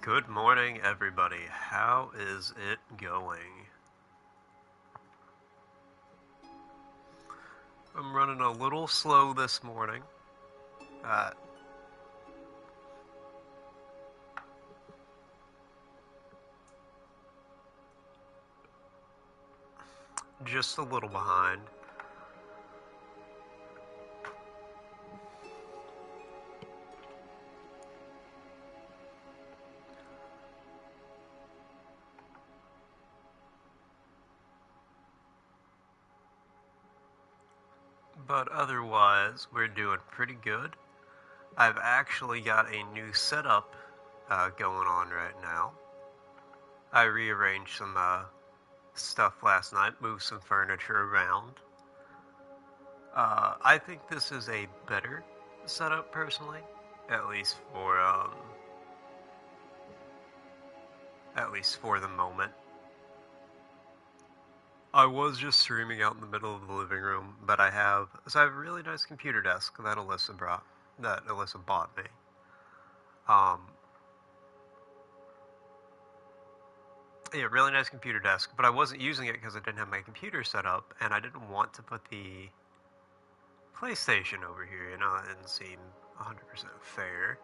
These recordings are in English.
Good morning, everybody. How is it going? I'm running a little slow this morning. Just a little behind. But otherwise, we're doing pretty good. I've actually got a new setup going on right now. I rearranged some stuff last night, moved some furniture around. I think this is a better setup, personally, at least for the moment. I was just streaming out in the middle of the living room, but I have a really nice computer desk that Alyssa bought me. Yeah, really nice computer desk, but I wasn't using it because I didn't have my computer set up, and I didn't want to put the PlayStation over here, it didn't seem 100% fair.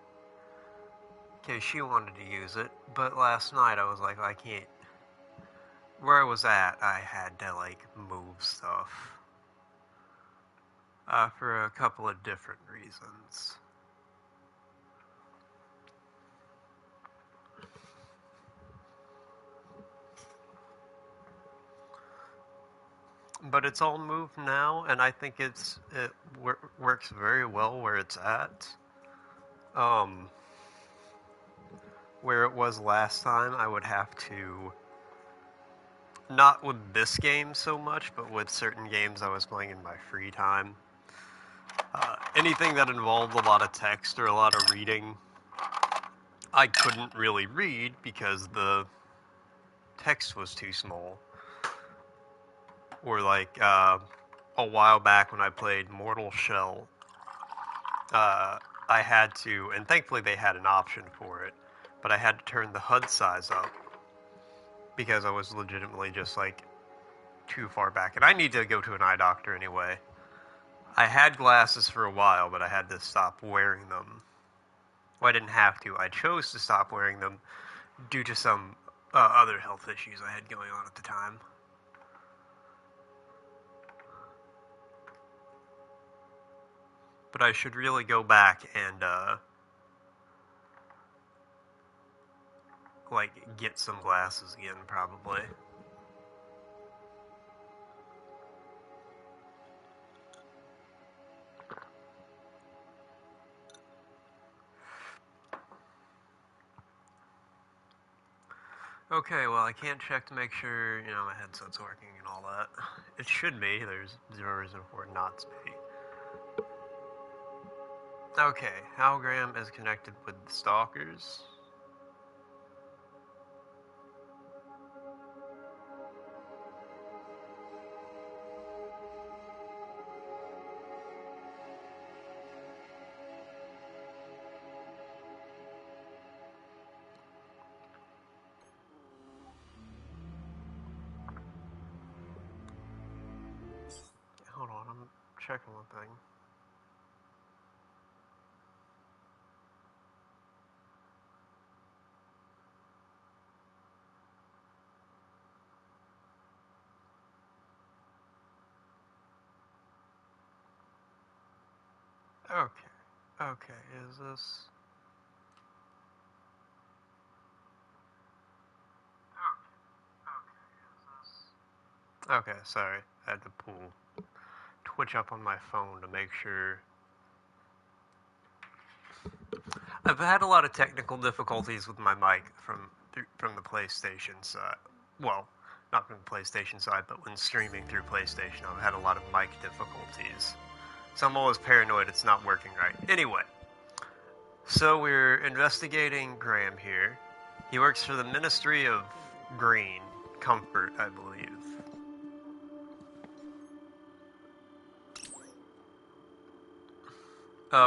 Okay, she wanted to use it, but last night I was like, I can't. Where I was at, I had to, move stuff. For a couple of different reasons. But it's all moved now, and I think it works very well where it's at. Where it was last time, I would have to, not with this game so much, but with certain games I was playing in my free time. Anything that involved a lot of text or a lot of reading, I couldn't really read because the text was too small. Or a while back when I played Mortal Shell, I had to, and thankfully they had an option for it, but I had to turn the HUD size up because I was legitimately just too far back. And I need to go to an eye doctor anyway. I had glasses for a while, but I had to stop wearing them. Well, I didn't have to. I chose to stop wearing them due to some other health issues I had going on at the time. But I should really go back and get some glasses again, probably. Okay, well, I can't check to make sure, my headset's working and all that. It should be. There's zero reason for it not to be. Okay, Hologram is connected with the stalkers. Hold on, I'm checking one thing. Okay, is this... Okay, sorry. I had to pull Twitch up on my phone to make sure. I've had a lot of technical difficulties with my mic from the PlayStation side. Well, not from the PlayStation side, but when streaming through PlayStation, I've had a lot of mic difficulties. So I'm always paranoid it's not working right. Anyway, so we're investigating Graham here. He works for the Ministry of Green Comfort, I believe.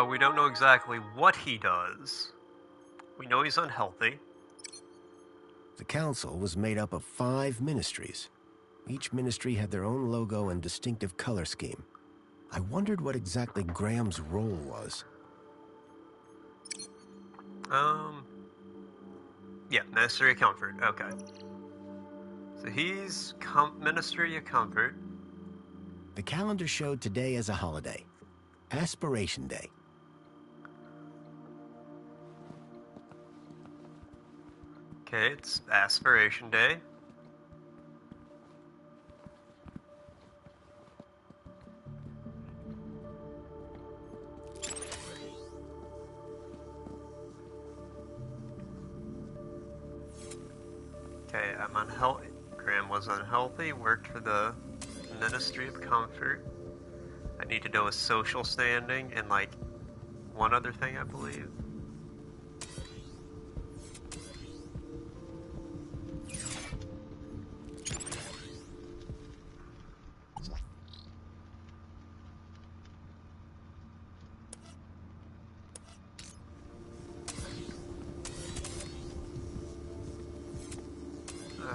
We don't know exactly what he does. We know he's unhealthy. The council was made up of 5 ministries. Each ministry had their own logo and distinctive color scheme. I wondered what exactly Graham's role was. Yeah, Ministry of Comfort. Okay. So he's Ministry of Comfort. The calendar showed today as a holiday. Aspiration Day. Okay, it's Aspiration Day. Okay, I'm unhealthy. Graham was unhealthy, worked for the Ministry of Comfort. I need to know his social standing and, like, one other thing, I believe.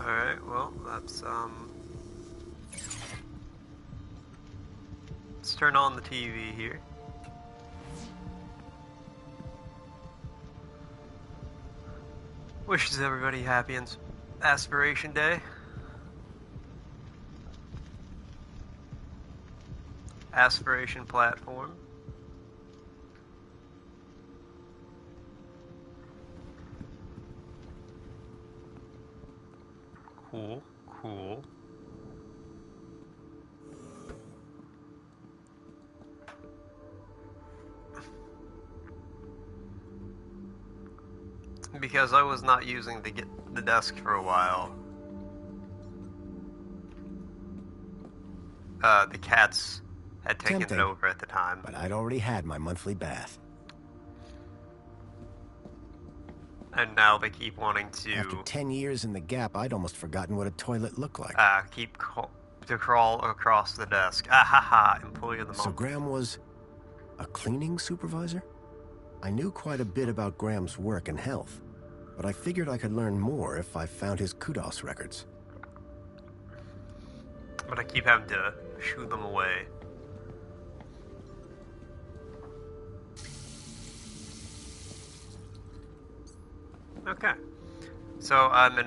Alright, well, that's, let's turn on the TV here. Wishes everybody happy and Aspiration Day. Aspiration platform. Cool, cool. Because I was not using the desk for a while. The cats had taken it over at the time. But I'd already had my monthly bath. And now they keep wanting to... After 10 years in the Gap, I'd almost forgotten what a toilet looked like. To crawl across the desk. Ahaha, employee of the month. So Graham was a cleaning supervisor? I knew quite a bit about Graham's work and health, but I figured I could learn more if I found his kudos records. But I keep having to shoo them away. Okay. So I'm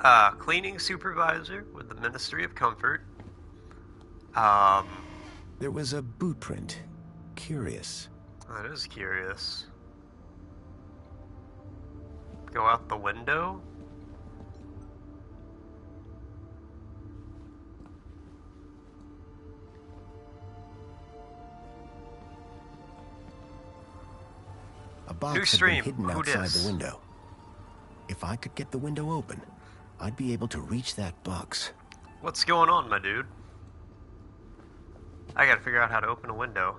a cleaning supervisor with the Ministry of Comfort. There was a boot print. Curious. That is curious. Go out the window? A box had been hidden outside the window. If I could get the window open, I'd be able to reach that box. What's going on, my dude? I gotta figure out how to open a window.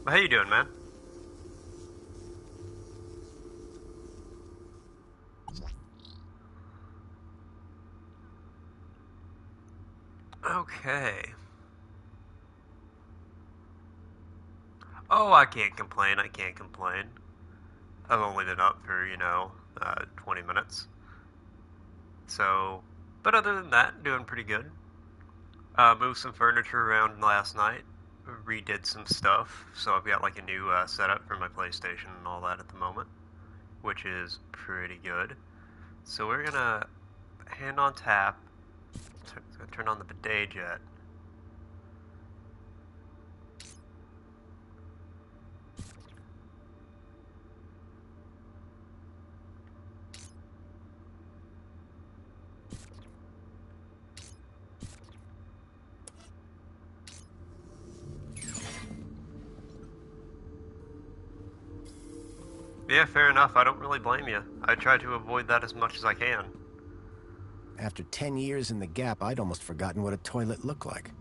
But how you doing, man? Okay. Oh, I can't complain, I can't complain. I've only been up for, 20 minutes. So, but other than that, doing pretty good. Moved some furniture around last night. Redid some stuff. So I've got like a new setup for my PlayStation and all that at the moment, which is pretty good. So we're gonna hand on tap. Turn on the bidet jet. Yeah, fair enough. I don't really blame you. I try to avoid that as much as I can. After 10 years in the Gap, I'd almost forgotten what a toilet looked like.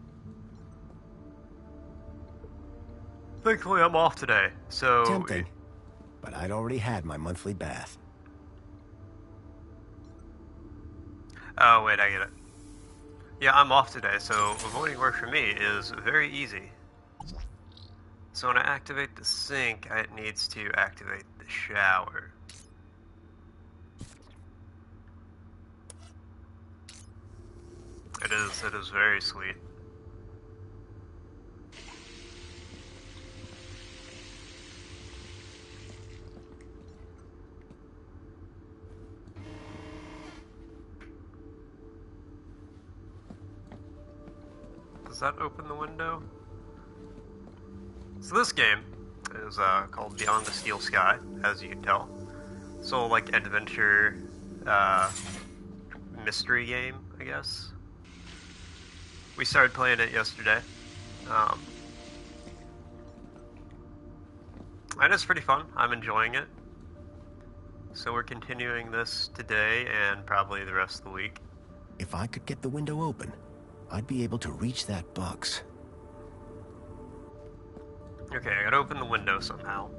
Thankfully, I'm off today, so... Tempting, but I'd already had my monthly bath. Oh, wait, I get it. Yeah, I'm off today, so avoiding work for me is very easy. So when I activate the sink, it needs to activate the shower. It is very sweet. Does that open the window? So this game is called Beyond the Steel Sky, as you can tell. So like adventure, mystery game, I guess. We started playing it yesterday. And it's pretty fun. I'm enjoying it. So we're continuing this today and probably the rest of the week. If I could get the window open, I'd be able to reach that box. Okay, I gotta open the window somehow.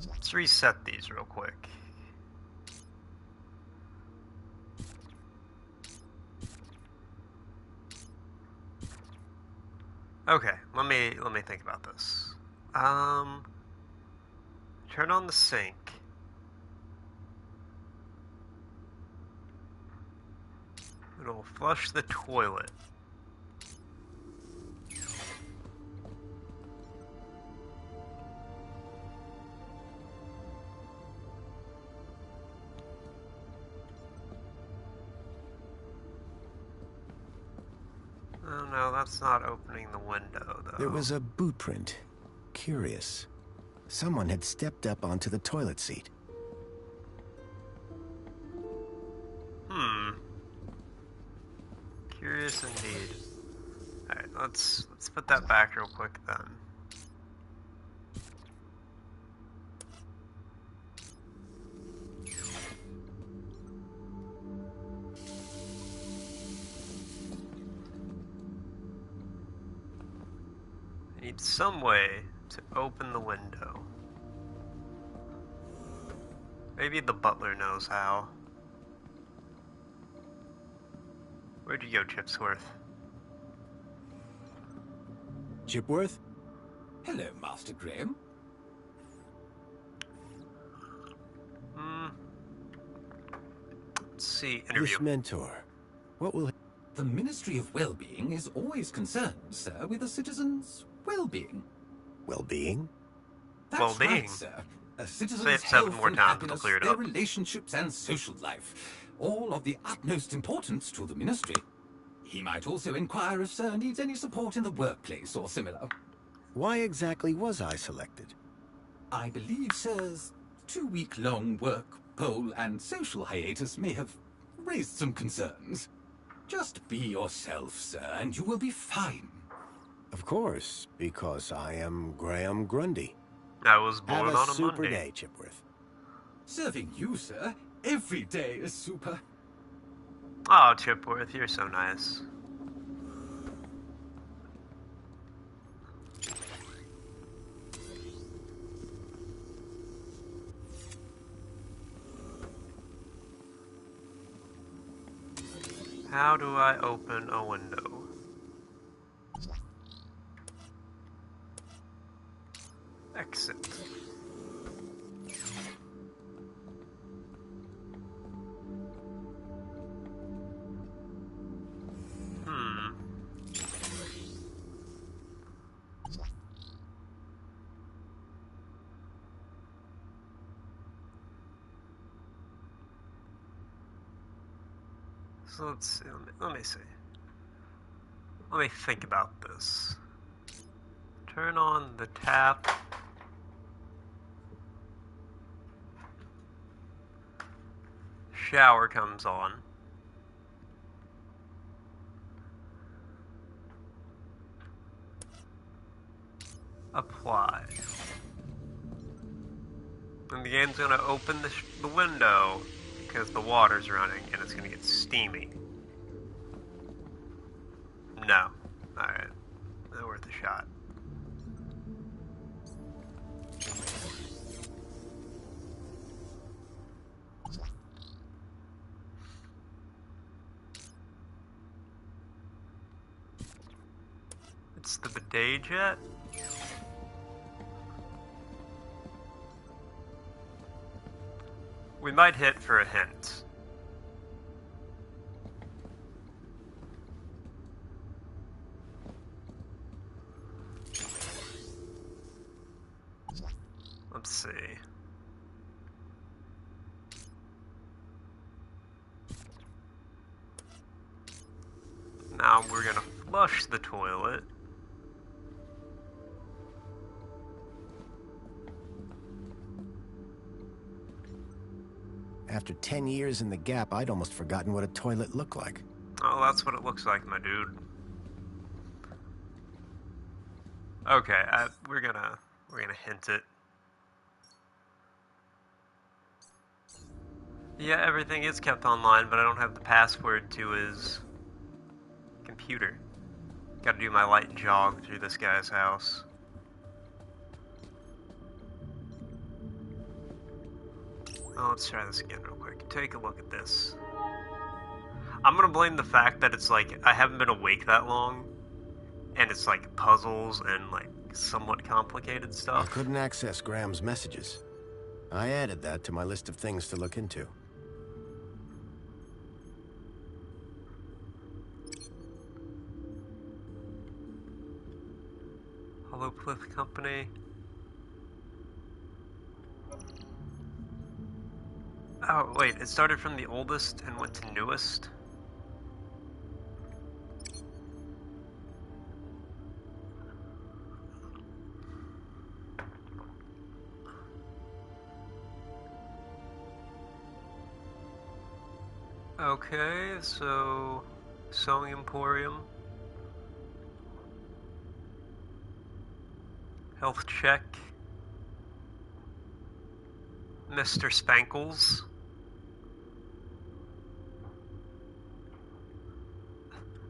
Let's reset these real quick. Okay, let me think about this. Turn on the sink. It'll flush the toilet. Oh no, that's not opening the window, though. There was a boot print. Curious. Someone had stepped up onto the toilet seat. Curious indeed. Alright, let's put that back real quick then. I need some way to open the window. Maybe the butler knows how. Where'd you go, Chipsworth? Chipworth? Hello, Master Graham. Let's see, interview. This mentor. What will... The Ministry of Well-being is always concerned, sir, with a citizen's well-being. Well-being? That's Well-being? right, sir. A Say citizen's it 7 health more and times, it'll happiness, clear it their up. relationships and social life, all of the utmost importance to the Ministry. He might also inquire if sir needs any support in the workplace or similar. Why exactly was I selected? I believe sir's 2-week-long work, poll, and social hiatus may have raised some concerns. Just be yourself, sir, and you will be fine. Of course, because I am Graham Grundy. I was born Have on a a super Monday. day, Chipworth. Serving you, sir, every day is super. Oh, Chipworth, you're so nice. How do I open a window? Exit. So let's see, let me see. Let me think about this. Turn on the tap. Shower comes on. Apply. And the game's gonna open the window because the water's running and it's gonna get steamy. No. Alright. Not worth a shot. It's the bidet jet? We might hit for a hint. Let's see. Now we're gonna flush the toilet. After 10 years in the Gap, I'd almost forgotten what a toilet looked like. Oh, that's what it looks like, my dude. Okay, we're gonna hint it. Yeah, everything is kept online, but I don't have the password to his computer. Gotta do my light jog through this guy's house. Oh, let's try this again real quick. Take a look at this. I'm gonna blame the fact that it's like, I haven't been awake that long, and it's like puzzles and like somewhat complicated I stuff. couldn't access Graham's messages. I added that to my list of things to look into. Hollow Cliff Company. Oh, wait, it started from the oldest and went to newest? Okay, so Sewing Emporium. Health check. Mr. Spankles.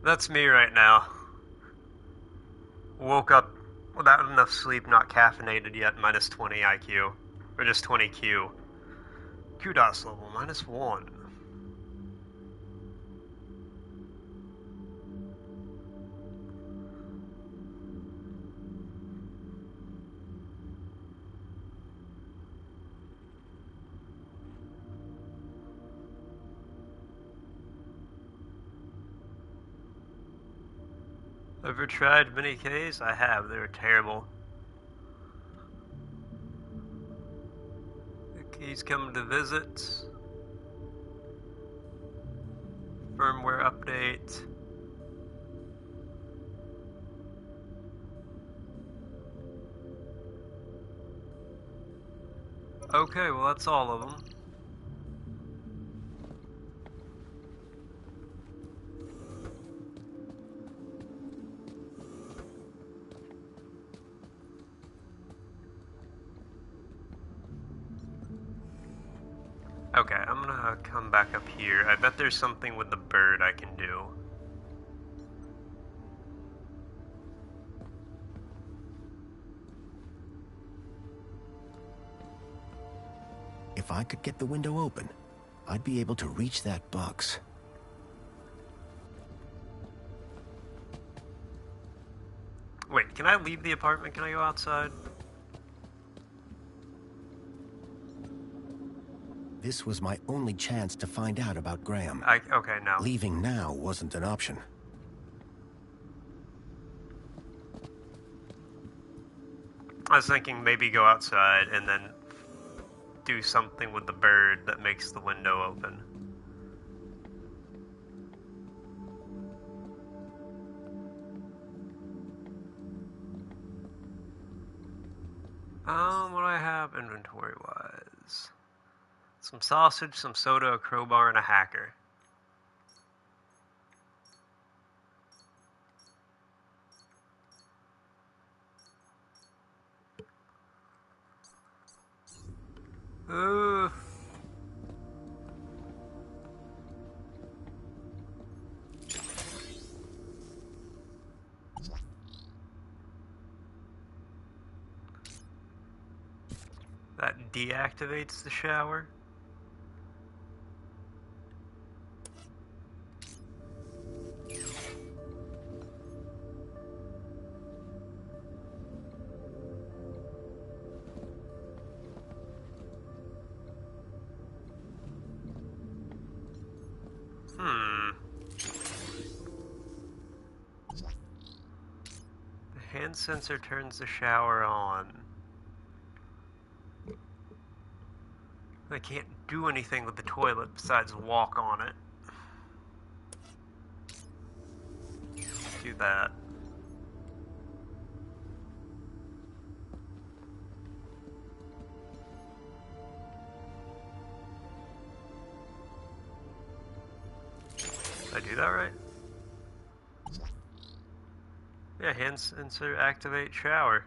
That's me right now. Woke up without enough sleep, not caffeinated yet, minus 20 IQ. Or just 20 Q. Kudos level, minus 1. Ever tried mini Ks? I have. They're terrible. He's coming to visit. Firmware update. Okay, well that's all of them. Okay, I'm gonna come back up here. I bet there's something with the bird I can do. If I could get the window open, I'd be able to reach that box. Wait, can I leave the apartment? Can I go outside? This was my only chance to find out about Graham. Okay, no. Leaving now wasn't an option. I was thinking maybe go outside and then do something with the bird that makes the window open. What do I have inventory-wise? Some sausage, some soda, a crowbar, and a hacker. Ooh. That deactivates the shower. Hand sensor turns the shower on. I can't do anything with the toilet besides walk on it. Do that. Did I do that right? Yeah, hand sensor activate shower.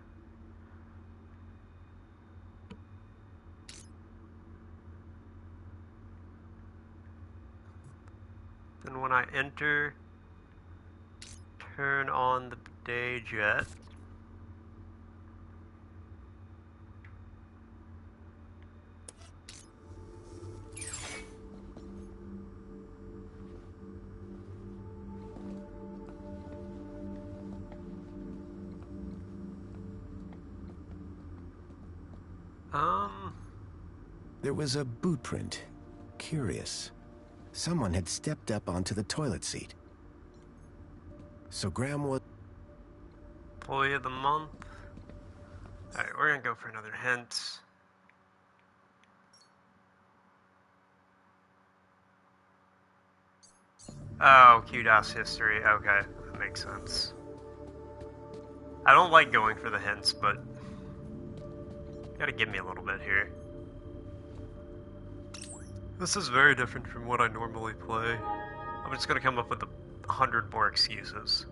Then when I enter, turn on the bidet jet. There was a boot print. Curious. Someone had stepped up onto the toilet seat. So Graham was... Employee of the month. Alright, we're gonna go for another hint. Oh, QDOS history. Okay, that makes sense. I don't like going for the hints, but you gotta give me a little bit here. This is very different from what I normally play. I'm just gonna come up with 100 more excuses.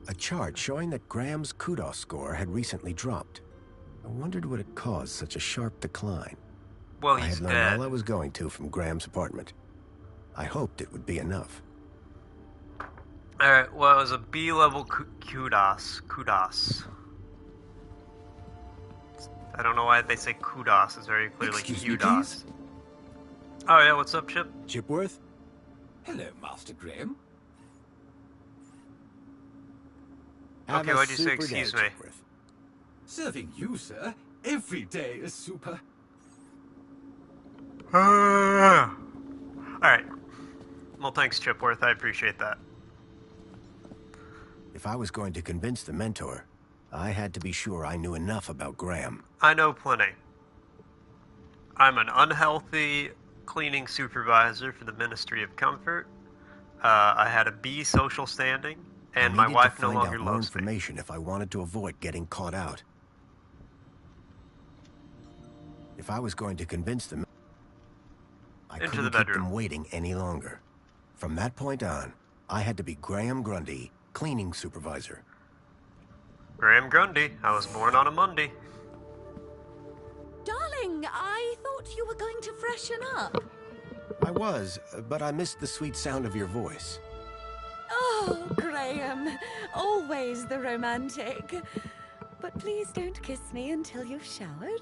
A chart showing that Graham's kudos score had recently dropped. I wondered what had caused such a sharp decline. Well, I he's had learned dead. all I was going to from Graham's apartment. I hoped it would be enough. Alright, well, it was a B-level kudos. Kudos. I don't know why they say kudos. It's very clearly Excuse me, kudos. please? Oh, yeah, what's up, Chip? Chipworth? Hello, Master Graham. Have Okay, a why'd you say super excuse day, me? Chipworth. Serving you, sir. Every day is super. Alright. Well, thanks, Chipworth. I appreciate that. If I was going to convince the mentor, I had to be sure I knew enough about Graham. I know plenty. I'm an unhealthy cleaning supervisor for the Ministry of Comfort. I had a B social standing, and I my needed wife to no find longer out more loves me. information if I wanted to avoid getting caught out. If I was going to convince them, I Into couldn't the keep bedroom. them waiting any longer. From that point on, I had to be Graham Grundy, cleaning supervisor. Graham Grundy. I was born on a Monday. Darling, I thought you were going to freshen up. I was, but I missed the sweet sound of your voice. Oh, Graham, always the romantic. But please don't kiss me until you've showered.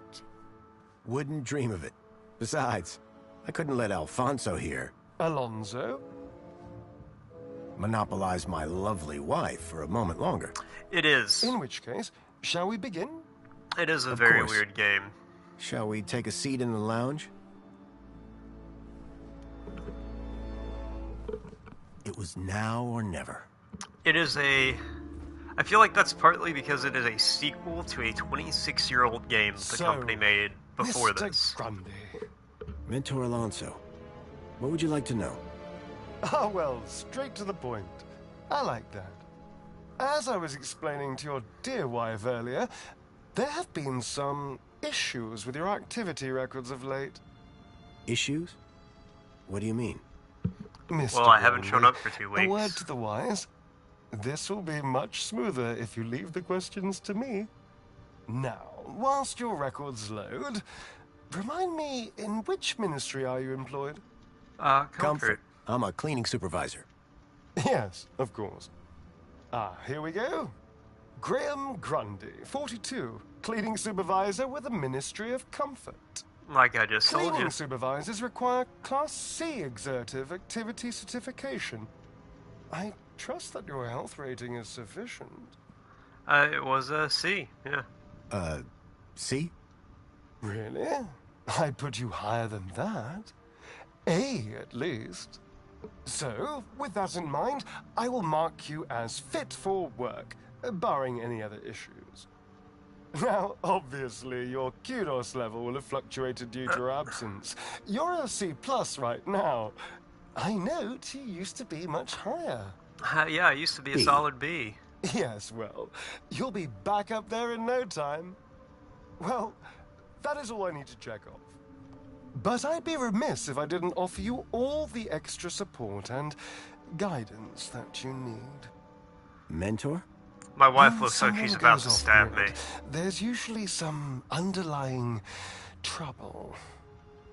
Wouldn't dream of it. Besides, I couldn't let Alfonso here Alonso? monopolize my lovely wife for a moment longer. It is. In which case, shall we begin? It is a Of very course. weird game. Shall we take a seat in the lounge? It was now or never. It is a... I feel like that's partly because it is a sequel to a 26-year-old game the So, company made before Mr. this. Grundy. Mentor Alonso, what would you like to know? Ah, well, straight to the point. I like that. As I was explaining to your dear wife earlier, there have been some issues with your activity records of late. Issues? What do you mean? Mr. Well, I haven't Grundy, shown up for 2 A word weeks. to the wise. This will be much smoother if you leave the questions to me. Now, whilst your records load, remind me, in which ministry are you employed? Comfort. I'm a cleaning supervisor. Yes, of course. Ah, here we go. Graham Grundy, 42, cleaning supervisor with the Ministry of Comfort. Like I just told Cleaning you. supervisors require Class C exertive activity certification. I trust that your health rating is sufficient. It was a C, yeah. See? Really? I'd put you higher than that. A, at least. So, with that in mind, I will mark you as fit for work, barring any other issues. Now, obviously, your kudos level will have fluctuated due to your absence. You're a C+ right now. I note you used to be much higher. Yeah, I used to be a B. solid B. Yes, well, you'll be back up there in no time. Well, that is all I need to check off. But I'd be remiss if I didn't offer you all the extra support and guidance that you need. Mentor? My wife When looks like someone she's about goes to off stab me. grid, there's usually some underlying trouble.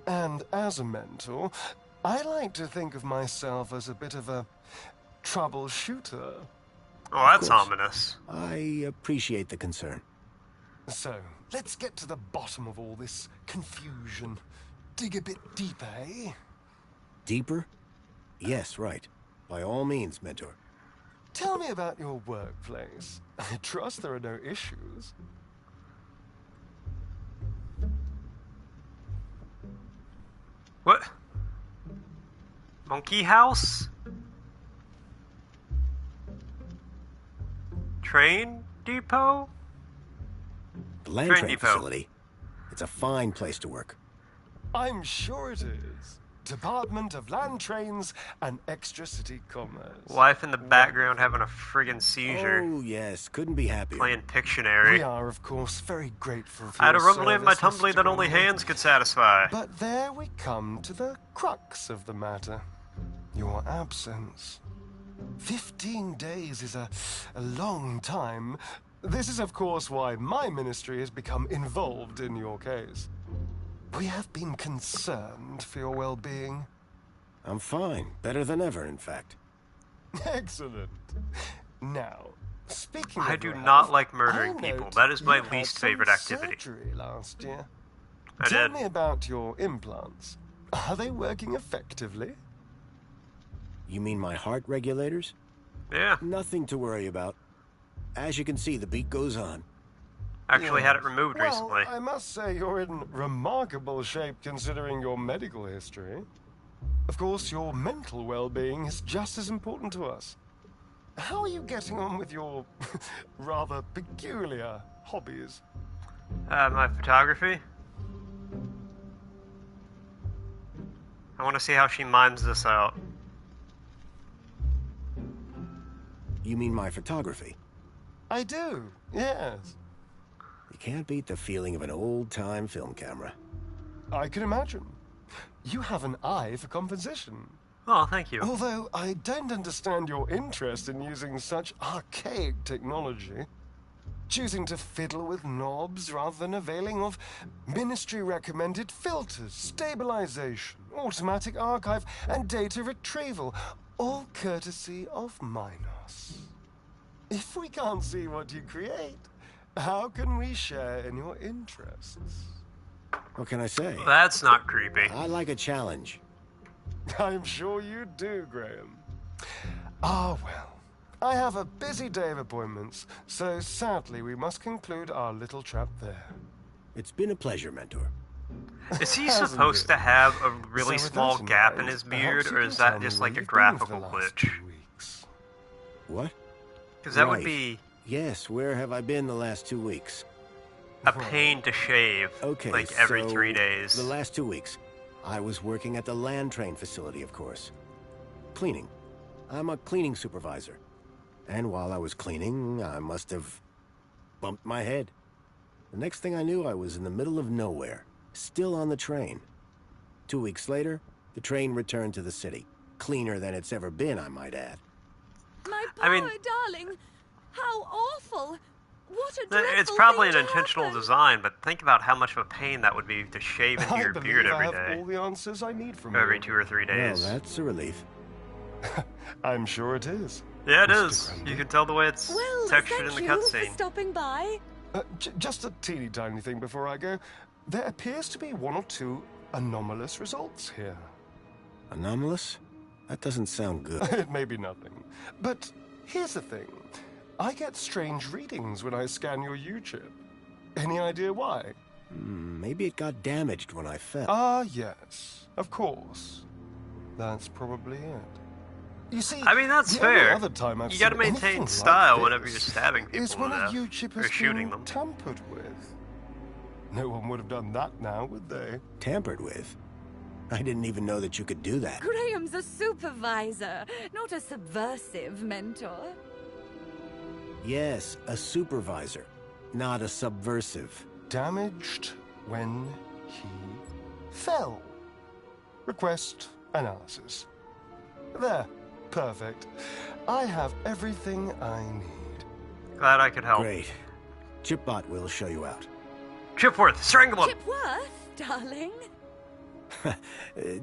And as a mentor, I like to think of myself as a bit of a troubleshooter. Oh, that's course. ominous. I appreciate the concern. So, let's get to the bottom of all this confusion. Dig a bit deeper, eh? Deeper? Yes, right. By all means, Mentor. Tell me about your workplace. I trust there are no issues. What? Monkey house? Train depot? The land Train train depot. facility. It's a fine place to work. I'm sure it is. Department of Land Trains and Extra City Commerce. Wife in the background having a friggin' seizure. Oh, yes. Couldn't be happier. Playing Pictionary. We are, of course, very grateful for I had a your rumbly in my service, tumbly Mr. that only Grundy. hands could satisfy. But there we come to the crux of the matter. Your absence. 15 days is a long time. This is, of course, why my ministry has become involved in your case. We have been concerned for your well-being. I'm fine. Better than ever, in fact. Excellent. Now, speaking I of do your not health, like murdering I people. note That is my you had least some favorite activity. Surgery last year. I Tell did. me about your implants. Are they working effectively? You mean my heart regulators? Yeah. Nothing to worry about. As you can see, the beat goes on. Actually had it Yes. removed Well, recently. I must say you're in remarkable shape considering your medical history. Of course, your mental well-being is just as important to us. How are you getting on with your rather peculiar hobbies? My photography. I want to see how she mimes this out. You mean my photography? I do, yes. You can't beat the feeling of an old-time film camera. I can imagine. You have an eye for composition. Oh, thank you. Although I don't understand your interest in using such archaic technology. Choosing to fiddle with knobs rather than availing of ministry-recommended filters, stabilization, automatic archive, and data retrieval, all courtesy of Minos. If we can't see what you create, how can we share in your interests? What can I say? That's not creepy. I like a challenge. I'm sure you do, Graham. Ah, well. I have a busy day of appointments, so sadly we must conclude our little chat there. It's been a pleasure, Mentor. Is he Hasn't supposed it? to have a really So with small that gap in mind, his perhaps beard, you or can is tell that me just where like a you've been for the graphical last glitch? 2 weeks. What? Because that would Right. be Yes, where have I been the last 2 weeks? a pain to shave, Okay, like every so 3 days. The last 2 weeks. I was working at the land train facility, of course. Cleaning. I'm a cleaning supervisor. And while I was cleaning, I must have bumped my head. The next thing I knew, I was in the middle of nowhere, still on the train. 2 weeks later, the train returned to the city. Cleaner than it's ever been, I might add. My I mean- poor darling. How awful. What a It's dreadful probably an thing to intentional happen. design, but think about how much of a pain that would be to shave into I your believe beard I every have day. all the answers I need from Every you. 2 or 3 Well, days. that's a relief. I'm sure it is. Yeah, it Mr. is. Grundy. You can tell the way it's Well, textured in thank the you for cutscene. stopping by. Just a teeny tiny thing before I go. There appears to be 1 or 2 anomalous results here. Anomalous? That doesn't sound good. It may be nothing. But here's the thing. I get strange readings when I scan your U-chip. Any idea why? Maybe it got damaged when I fell. Ah, yes. Of course. That's probably it. You see, I mean, that's the only fair. other time I've You gotta seen maintain anything style like whenever this you're stabbing people is when to a death, U-chip or has shooting been them. tampered with. No one would have done that now, would they? Tampered with? I didn't even know that you could do that. Graham's a supervisor, not a subversive mentor. Yes, a supervisor, not a subversive. Damaged when he fell. Request analysis. There. Perfect. I have everything I need. Glad I could help. Great. Chipbot will show you out. Chipworth, strangle him! Chipworth, darling.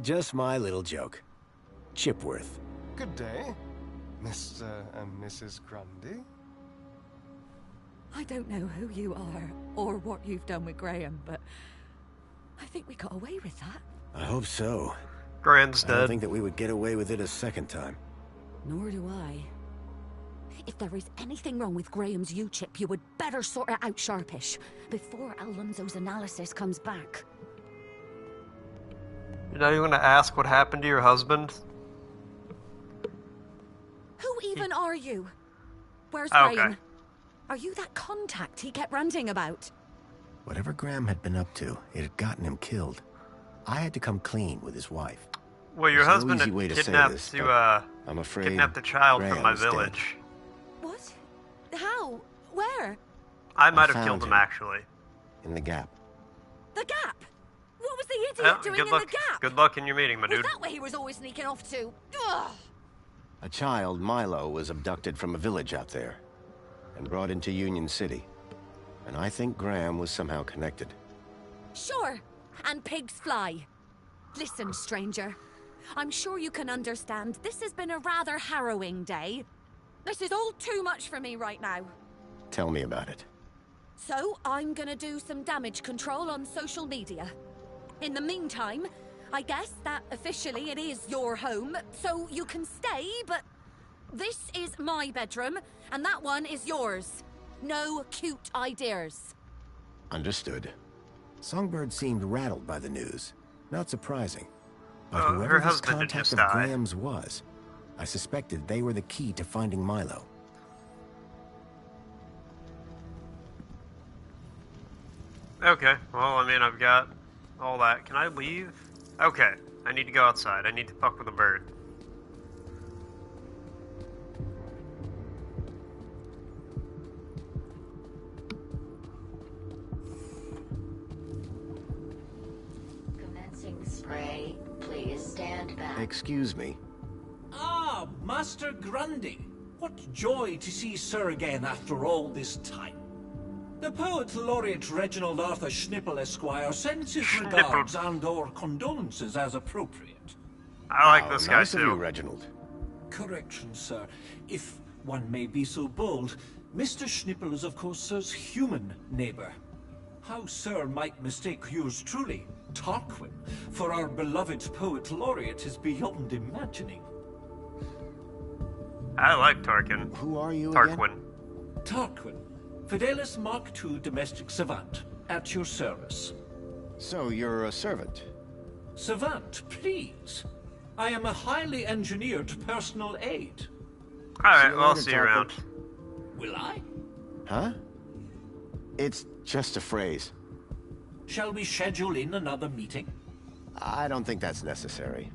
Just my little joke. Chipworth. Good day, Mr. and Mrs. Grundy. I don't know who you are or what you've done with Graham, but I think we got away with that. I hope so. Graham's I don't dead. think that we would get away with it a second time. Nor do I. If there is anything wrong with Graham's U-chip, you would better sort it out sharpish before Alonso's analysis comes back. You're not even gonna ask what happened to your husband? Who even are you? Where's Okay. Graham? Are you that contact he kept ranting about? Whatever Graham had been up to, it had gotten him killed. I had to come clean with his wife. Well, your There's no husband easy had way to say kidnapped this, to, but I'm afraid kidnapped a child from my Graham's dead. village. What? How? Where? I might have found killed him, him. actually. In the gap. The Gap? What was the idiot Well, doing good in luck. the Gap? Good luck in your meeting, my Was dude. that where he was always sneaking off to? Ugh. A child, Milo, was abducted from a village out there and brought into Union City. And I think Graham was somehow connected. Sure, and pigs fly. Listen, stranger. I'm sure you can understand this has been a rather harrowing day. This is all too much for me right now. Tell me about it. So, I'm gonna do some damage control on social media. In the meantime, I guess that officially it is your home, so you can stay, but this is my bedroom, and that one is yours. No cute ideas. Understood. Songbird seemed rattled by the news. Not surprising. But Her whoever this husband had contact just of died. Graham's was, I suspected they were the key to finding Milo. Okay, well, I mean, I've got all that. Can I leave? Okay, I need to go outside. I need to fuck with a bird. Commencing spray. Please stand back. Excuse me. Ah, Master Grundy. What joy to see Sir again after all this time. The poet laureate Reginald Arthur Schnippel Esquire sends his Schnippel. regards and/or condolences as appropriate. I like Oh, this guy nice of you, too. Reginald. Correction, sir. If one may be so bold, Mr. Schnippel is of course Sir's human neighbor. How Sir might mistake yours truly, Tarquin, for our beloved poet laureate is beyond imagining. I like Tarkin. Who are you again? Tarquin. Tarquin, Fidelis Mark II domestic savant, at your service. So you're a servant. Savant, please. I am a highly engineered personal aid. Alright, you well, I'll later, see you Tarquin. around. Will I? Huh? It's just a phrase. Shall we schedule in another meeting? I don't think that's necessary.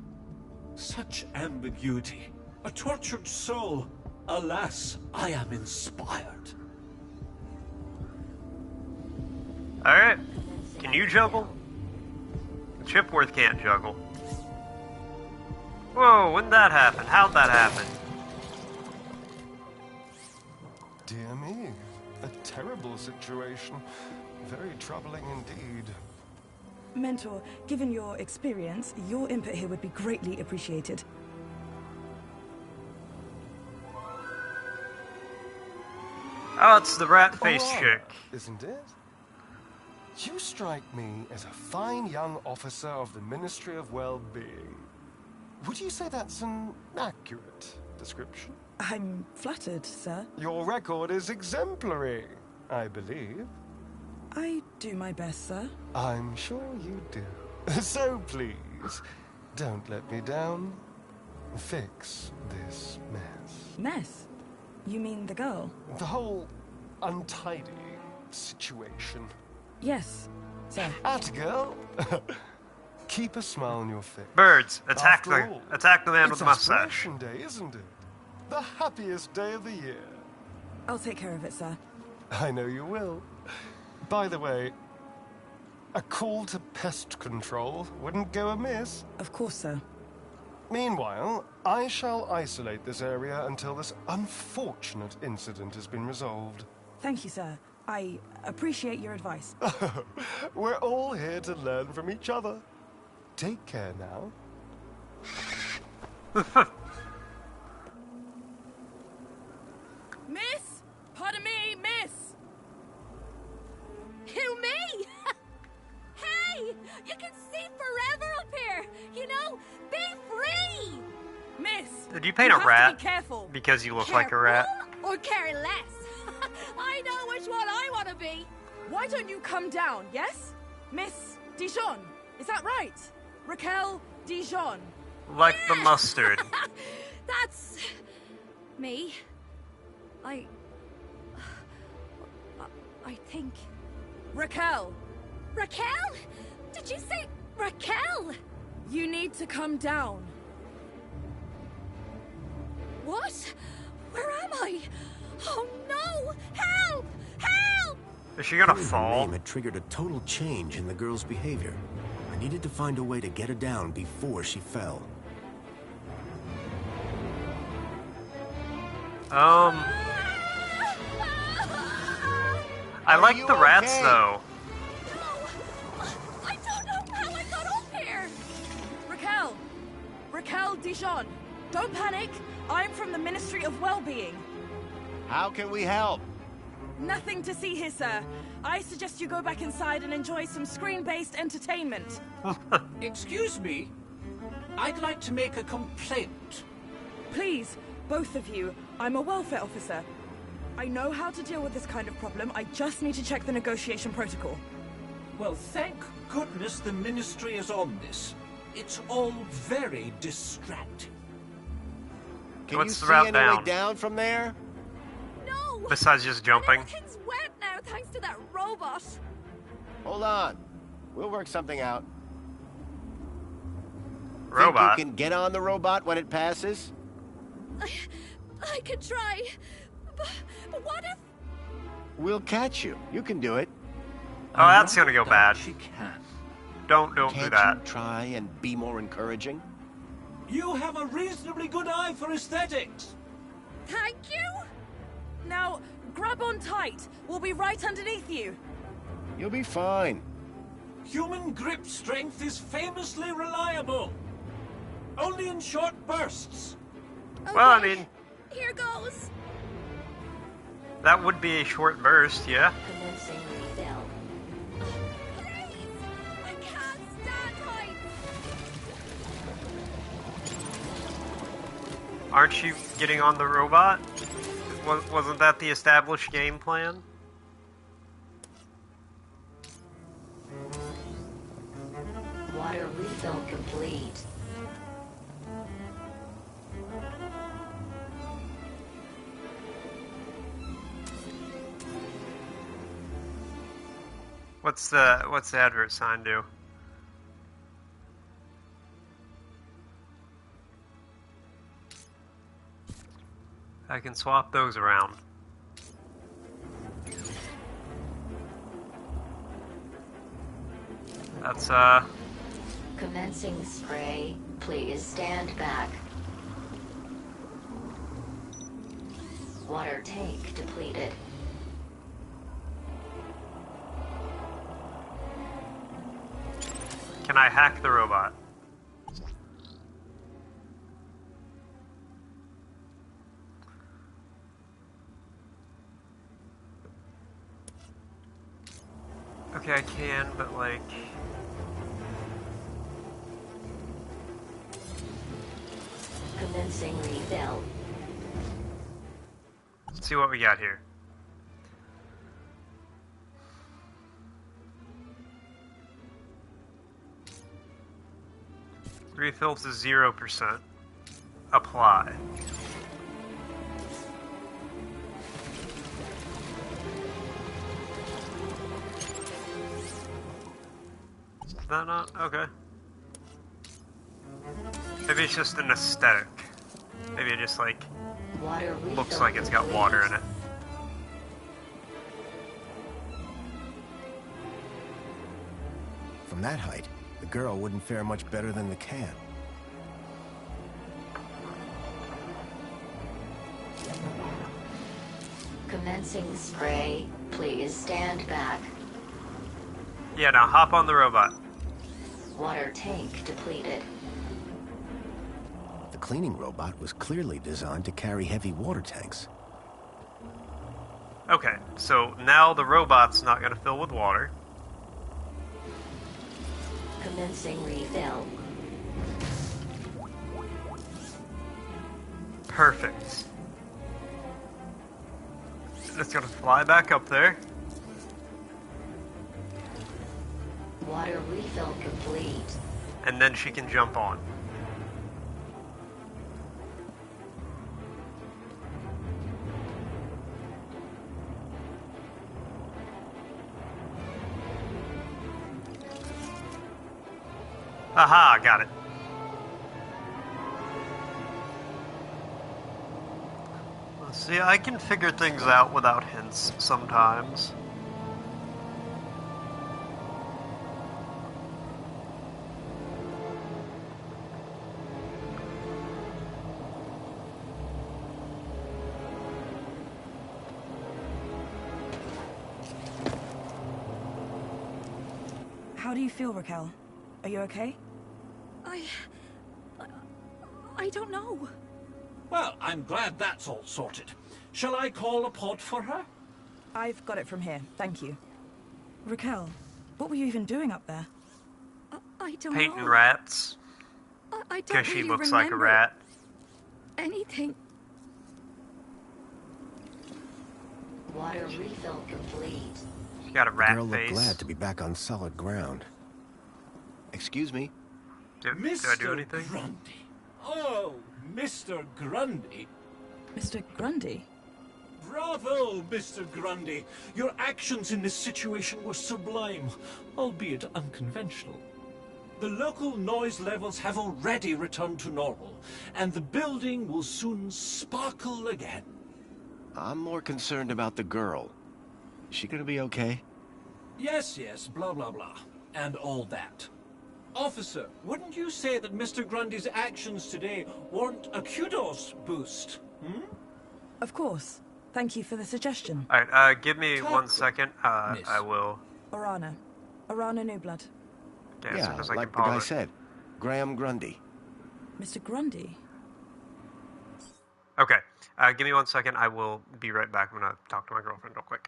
Such ambiguity. A tortured soul. Alas, I am inspired. Alright, can you juggle? Chipworth can't juggle. Whoa, when did that happen? How'd that happen? Dear me, a terrible situation. Very troubling indeed. Mentor, given your experience, your input here would be greatly appreciated. Oh, it's the rat-faced Oh, chick. isn't it? You strike me as a fine young officer of the Ministry of Well-Being. Would you say that's an accurate description? I'm flattered, sir. Your record is exemplary, I believe. I do my best, sir. I'm sure you do. So please, don't let me down. Fix this mess. Mess? You mean the girl? The whole untidy situation. Yes, sir. Atta girl. Keep a smile on your face. Birds, attack After all, the man with it's the mustache. Aspiration Day, isn't it? The happiest day of the year. I'll take care of it, sir. I know you will. By the way, a call to pest control wouldn't go amiss. Of course, sir. Meanwhile, I shall isolate this area until this unfortunate incident has been resolved. Thank you, sir. I appreciate your advice. We're all here to learn from each other. Take care now. Miss! Pardon me, miss! Who, me? Hey! You can see forever up here! You know, be free! Miss! Did you paint a have rat? to be careful. Because you look like a rat. Careful or care less? I know which one I want to be. Why don't you come down, yes? Miss Dijon, is that right? Raquel Dijon. Like the mustard. That's... me. I think... Raquel, Raquel? Did you say Raquel? you need to come down. What? Where am I? Oh no! Help! Help! Is she gonna Hearing her fall? name had triggered a total change in the girl's behavior. I needed to find a way to get her down before she fell. I like the rats though. I don't know how I got up here! Raquel Dijon, don't panic. I'm from the Ministry of Well-Being. How can we help? Nothing to see here, sir. I suggest you go back inside and enjoy some screen-based entertainment. Excuse me? I'd like to make a complaint. Please, both of you, I'm a welfare officer. I know how to deal with this kind of problem. I just need to check the negotiation protocol. Well, thank goodness the Ministry is on this. It's all very distracting. Can What's you the see route any down? way down from there? No! Besides just jumping. Everything's wet now thanks to that robot. Hold on. We'll work something out. Robot. Think you can get on the robot when it passes? I could try. But what if... We'll catch you. You can do it. Oh, that's gonna go bad. She can. Don't do Can't that. you try and be more encouraging? You have a reasonably good eye for aesthetics. Thank you? Now, grab on tight. We'll be right underneath you. You'll be fine. Human grip strength is famously reliable. Only in short bursts. Well, I Okay, mean, here goes. that would be a short burst, yeah. Commencing rebuild. Please! I can't stand heights! Aren't you getting on the robot? Wasn't that the established game plan? Water refill complete. What's the advert sign do? I can swap those around. That's Commencing spray. Please stand back. Water tank depleted. can I hack the robot? Okay, I can, but like... Commencing rebuild. Let's see what we got here. Refill to 0%. Apply. Is that not? Okay. Maybe it's just an aesthetic. Maybe it just, like, Water looks refill like it's got complete. water in it. From that height, the girl wouldn't fare much better than the can. Commencing spray. Please stand back. Yeah, now hop on the robot. Water tank depleted. The cleaning robot was clearly designed to carry heavy water tanks. Okay, so now the robot's not going to fill with water. Commencing refill. Perfect. And it's going to fly back up there. Water refill complete. And then she can jump on. Aha, got it. See, I can figure things out without hints sometimes. How do you feel, Raquel? Are you okay? I don't know. Well, I'm glad that's all sorted. Shall I call a pod for her? I've got it from here, thank you. Raquel, what were you even doing up there? I don't Painting know. rats. I don't Because she really looks like a remember rat. anything. Water refill complete. She got a The rat girl looked face. glad to be back on solid ground. Excuse me? Do I do anything? Grundy. Oh, Mr. Grundy. Mr. Grundy? Bravo, Mr. Grundy. Your actions in this situation were sublime, albeit unconventional. The local noise levels have already returned to normal, and the building will soon sparkle again. I'm more concerned about the girl. Is she gonna be okay? Yes, blah, blah, blah, and all that. Officer, wouldn't you say that Mr. Grundy's actions today warrant a kudos boost? Of course. Thank you for the suggestion. Alright, give me Talk, 1 second. miss. I will. Orana. Orana Newblood. Yeah, as Yeah, soon as I like can the guy pause it. said. Graham Grundy. Mr. Grundy? Okay, give me 1 second. I will be right back. I'm gonna talk to my girlfriend real quick.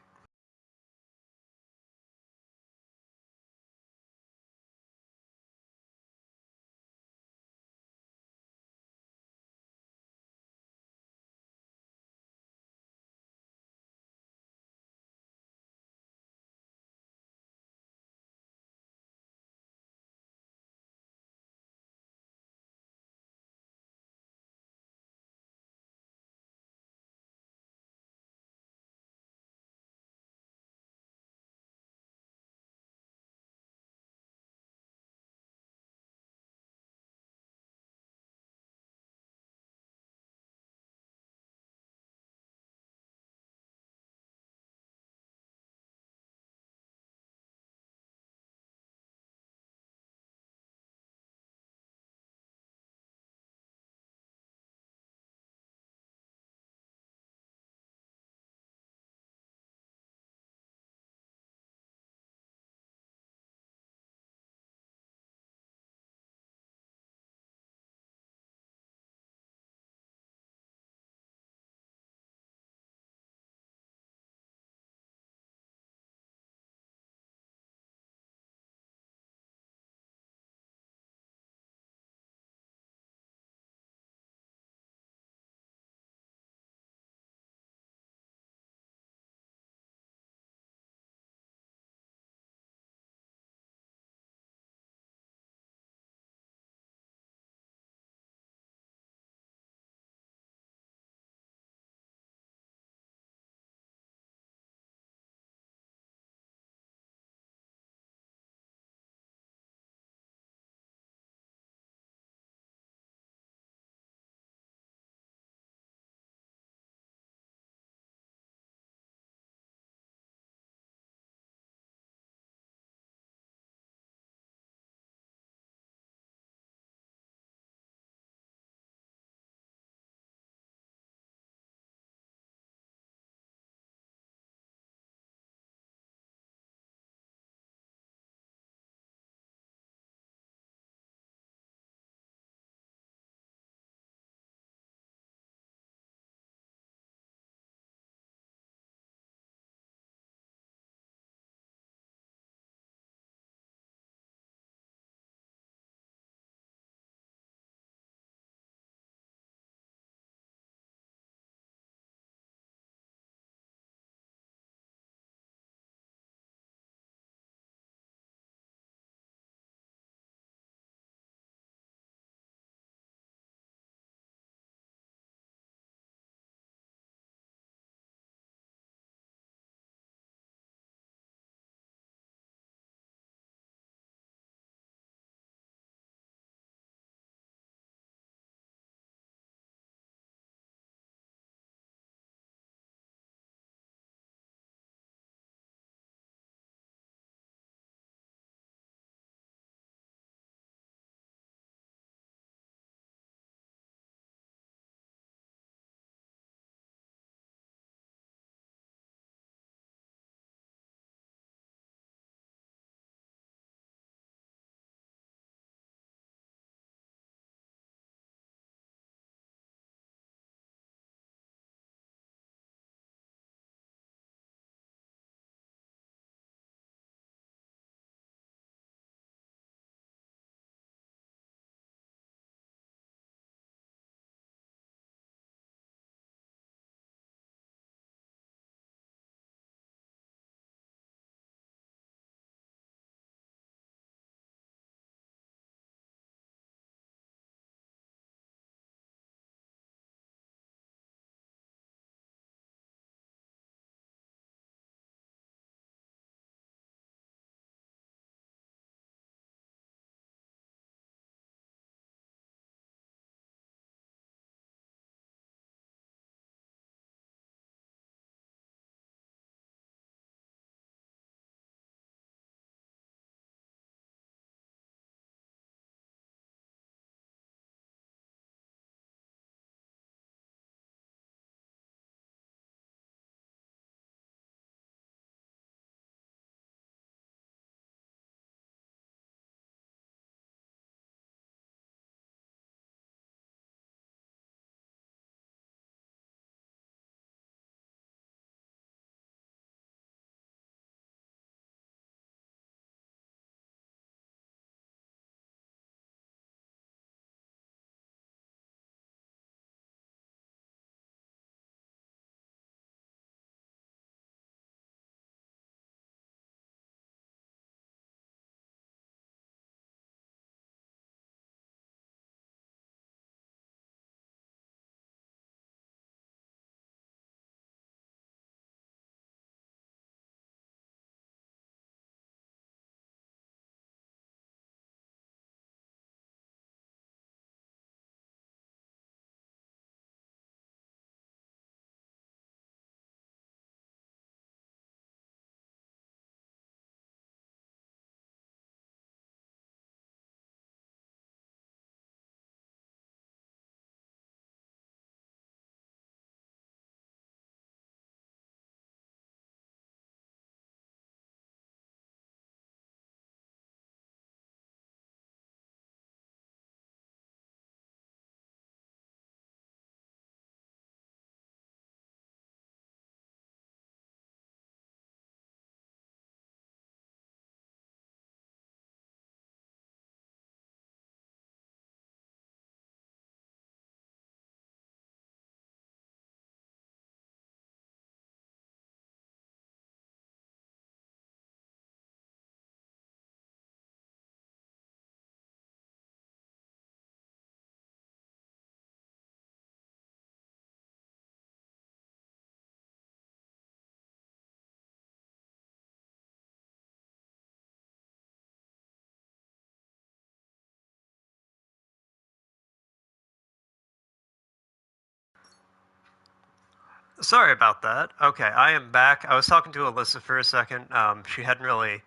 Sorry about that. Okay, I am back. I was talking to Alyssa for a second. She hadn't really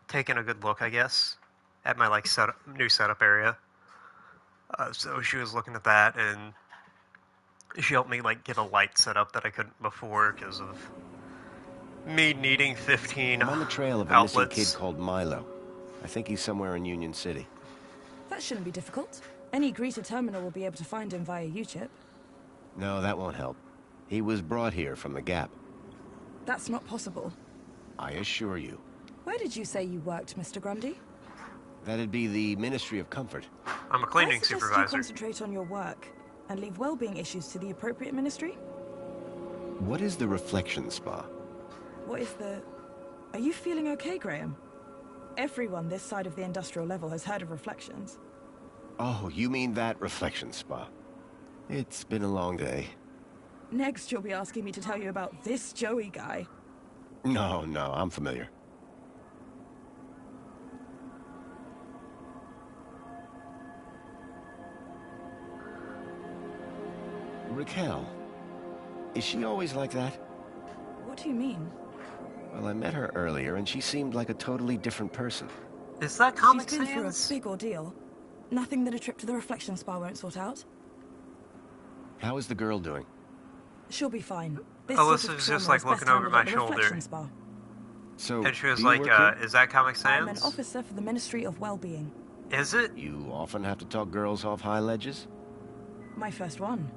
taken a good look, I guess, at my like new setup area. So she was looking at that, and she helped me like get a light set up that I couldn't before because of me needing 15 I'm on the trail of a missing kid outlets. called Milo. I think he's somewhere in Union City. That shouldn't be difficult. Any greeter terminal will be able to find him via U-chip. No, that won't help. He was brought here from the Gap. That's not possible. I assure you. Where did you say you worked, Mr. Grundy? That'd be the Ministry of Comfort. I'm a cleaning I suggest supervisor. you concentrate on your work and leave well-being issues to the appropriate ministry. What is the Reflection Spa? What is the... Are you feeling okay, Graham? Everyone this side of the industrial level has heard of Reflections. Oh, you mean that Reflection Spa. It's been a long day. Next, you'll be asking me to tell you about this Joey guy. No, I'm familiar. Raquel. Is she always like that? What do you mean? Well, I met her earlier, and she seemed like a totally different person. Is that Comic She's been through a Sans? big ordeal. Nothing that a trip to the Reflection Spa won't sort out. How is the girl doing? She'll be fine. This Alyssa's sort of just, trauma like, is looking best over handled my at the shoulder. Reflection Spa. So, And she was do you like, work here? is that Comic I'm an Sans? officer for the Ministry of Well-being. Is it? You often have to talk girls off high ledges? My first one.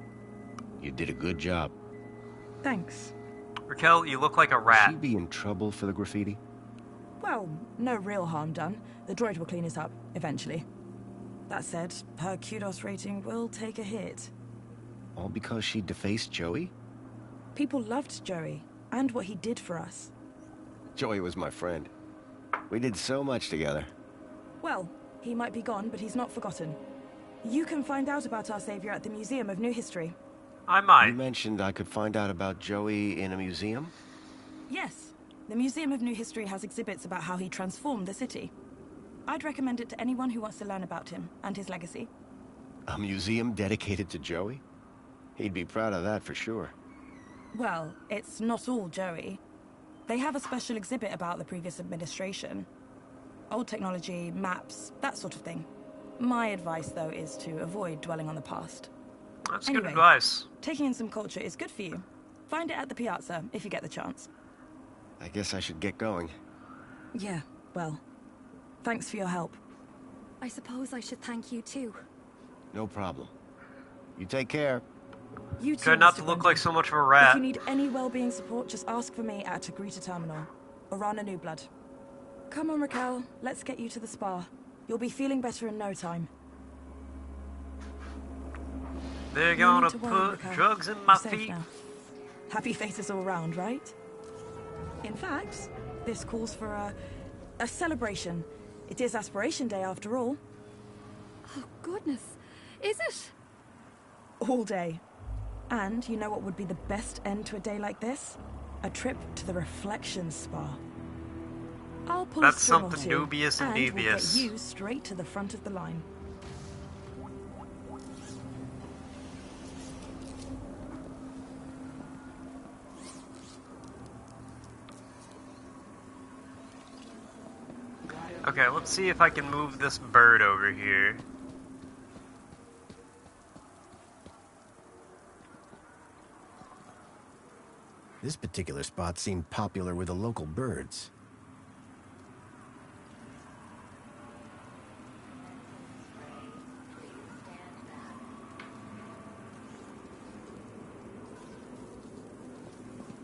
You did a good job. Thanks. Raquel, you look like a Will rat. she be in trouble for the graffiti? Well, no real harm done. The droid will clean it up, eventually. That said, her kudos rating will take a hit. All because she defaced Joey? People loved Joey, and what he did for us. Joey was my friend. We did so much together. Well, he might be gone, but he's not forgotten. You can find out about our savior at the Museum of New History. I You might. mentioned I could find out about Joey in a museum? Yes, the Museum of New History has exhibits about how he transformed the city. I'd recommend it to anyone who wants to learn about him and his legacy. A museum dedicated to Joey? He'd be proud of that for sure. Well, it's not all Joey. They have a special exhibit about the previous administration. Old technology, maps, that sort of thing. My advice, though, is to avoid dwelling on the past. That's Anyway. good advice. Taking in some culture is good for you. Find it at the Piazza, if you get the chance. I guess I should get going. Yeah, well, thanks for your help. I suppose I should thank you too. No problem. You take care. You too, Try not Mr. to look Grundy. like so much of a If rat. you need any well-being support, just ask for me at Agrita Terminal, or Rana New Blood. Come on, Raquel, let's get you to the spa. You'll be feeling better in no time. They're No gonna need to worry, put Raquel. drugs in my You're safe feet. now. Happy faces all round, right? In fact, this calls for a celebration. It is Aspiration Day after all. Oh, goodness. Is it? All day. And you know what would be the best end to a day like this? A trip to the Reflection Spa. I'll pull That's a string or something two, dubious and we'll devious. get you straight to the front of the line. Okay, let's see if I can move this bird over here. This particular spot seemed popular with the local birds.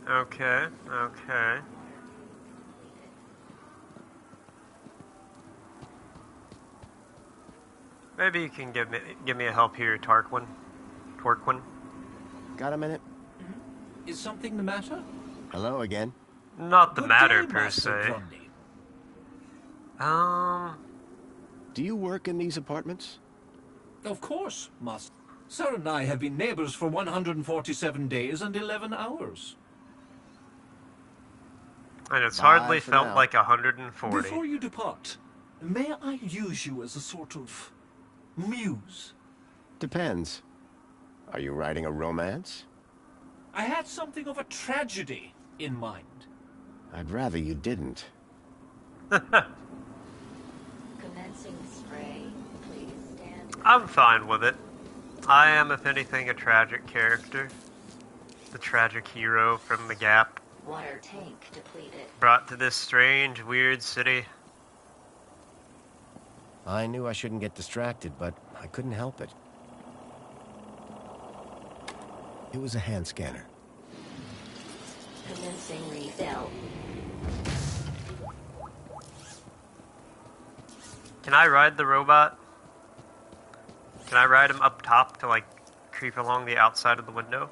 Okay, okay. Maybe you can give me a help here, Tarquin. Torquin. Got a minute? Is something the matter? Hello again. Not the Good matter day, per Master se. Grundy. Do you work in these apartments? Of course, Master. Sir and I have been neighbors for 147 days and 11 hours. And it's Bye hardly for felt now. like 140. Before you depart, may I use you as a sort of muse? Depends. Are you writing a romance? I had something of a tragedy in mind. I'd rather you didn't. Commencing spray. Please stand. I'm fine with it. I am, if anything, a tragic character. The tragic hero from the Gap. Water tank depleted. Brought to this strange, weird city. I knew I shouldn't get distracted, but I couldn't help it. It was a hand scanner. Commencing refill. Can I ride the robot? Can I ride him up top to, like, creep along the outside of the window?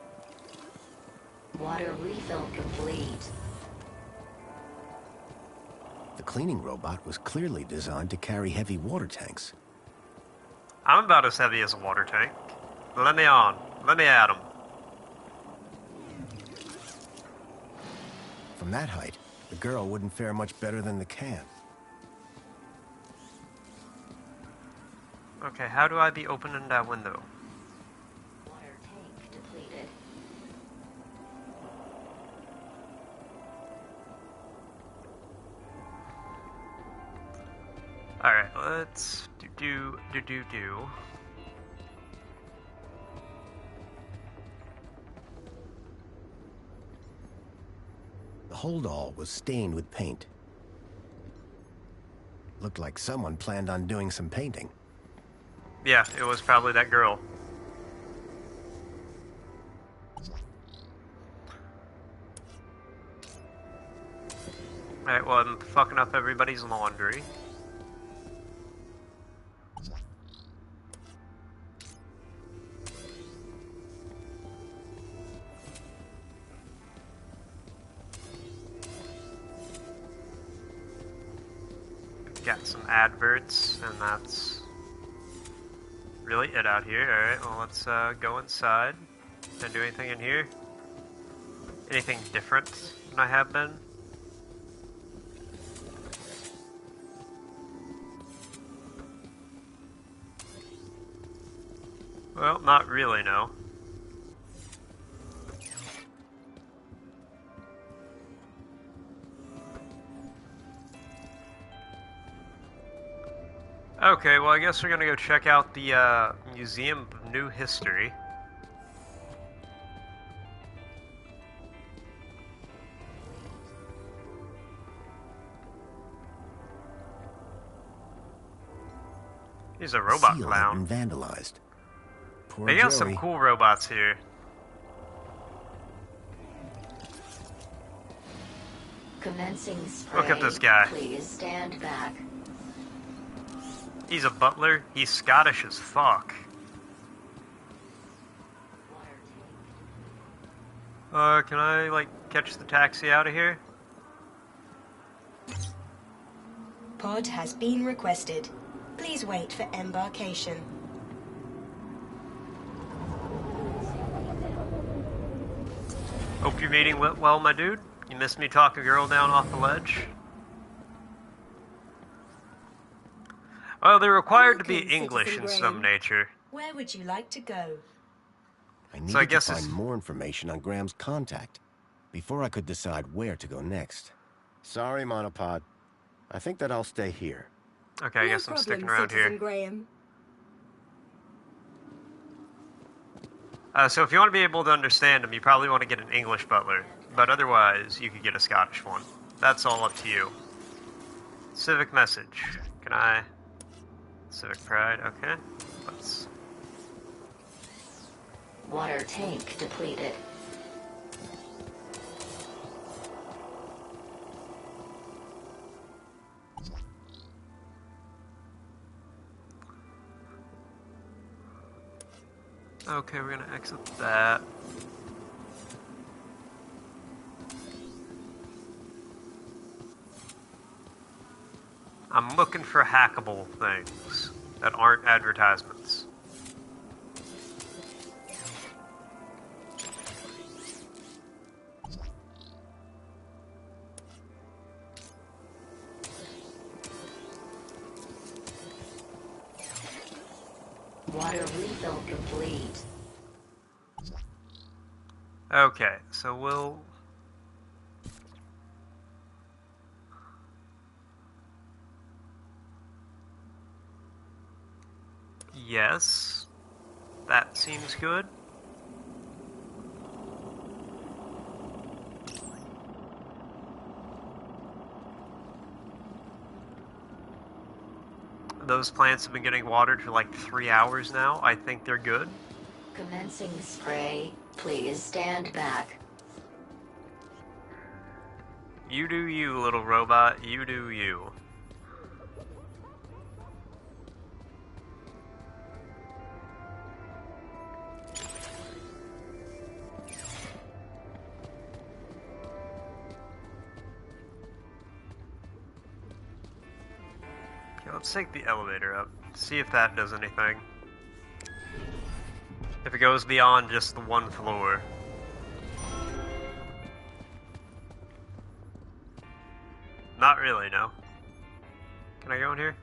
Water refill complete. The cleaning robot was clearly designed to carry heavy water tanks. I'm about as heavy as a water tank. Let me on. Let me at him. From that height, the girl wouldn't fare much better than the can. Okay, how do I be opening that window? Water tank depleted. Alright, let's do. The holdall was stained with paint. Looked like someone planned on doing some painting. Yeah, it was probably that girl. Alright, well, I'm fucking up everybody's laundry. Got some adverts, and that's really it out here. Alright, well, let's go inside. Can I do anything in here? Anything different than I have been? Well, not really, no. Okay, well, I guess we're gonna go check out the Museum of New History. He's a robot Seal clown. had been vandalized. Poor They got some Joey. cool robots here. Commencing spray. Look at this guy. Please stand back. He's a butler. He's Scottish as fuck. Can I, like, catch the taxi out of here? Pod has been requested. Please wait for embarkation. Hope your meeting went well, my dude. You missed me talk a girl down off the ledge? Well, they're required to be Welcome, English Citizen in some Graham. nature. Where would you like to go? I needed So I guess to find it's- more information on Graham's contact before I could decide where to go next. Sorry, Monopod. I think that I'll stay here. Okay, I No guess I'm problem, sticking around Citizen here. Graham. So if you want to be able to understand him, you probably want to get an English butler. But otherwise, you could get a Scottish one. That's all up to you. Civic message. Can I... Civic pride, okay. Let's... Water tank depleted. Okay, we're gonna exit that. I'm looking for hackable things that aren't advertisements. Water refill complete. Okay, so we'll... Yes, that seems good. Those plants have been getting watered for like 3 hours now. I think they're good. Commencing spray. Please stand back. You do you, little robot. You do you. Okay, let's take the elevator up. See if that does anything. If it goes beyond just the one floor. Not really, no. Can I go in here?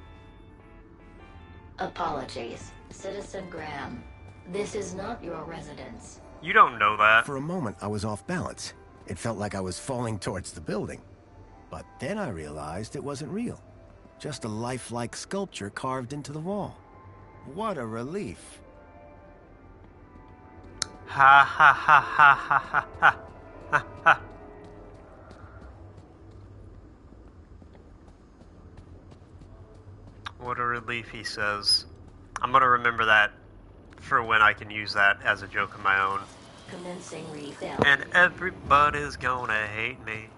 Apologies, Citizen Graham. This is not your residence. You don't know that. For a moment, I was off balance. It felt like I was falling towards the building. But then I realized it wasn't real. Just a lifelike sculpture carved into the wall. What a relief. Ha ha ha ha ha ha ha ha ha. What a relief, he says. I'm gonna remember that for when I can use that as a joke of my own. Commencing refill. And everybody's gonna hate me.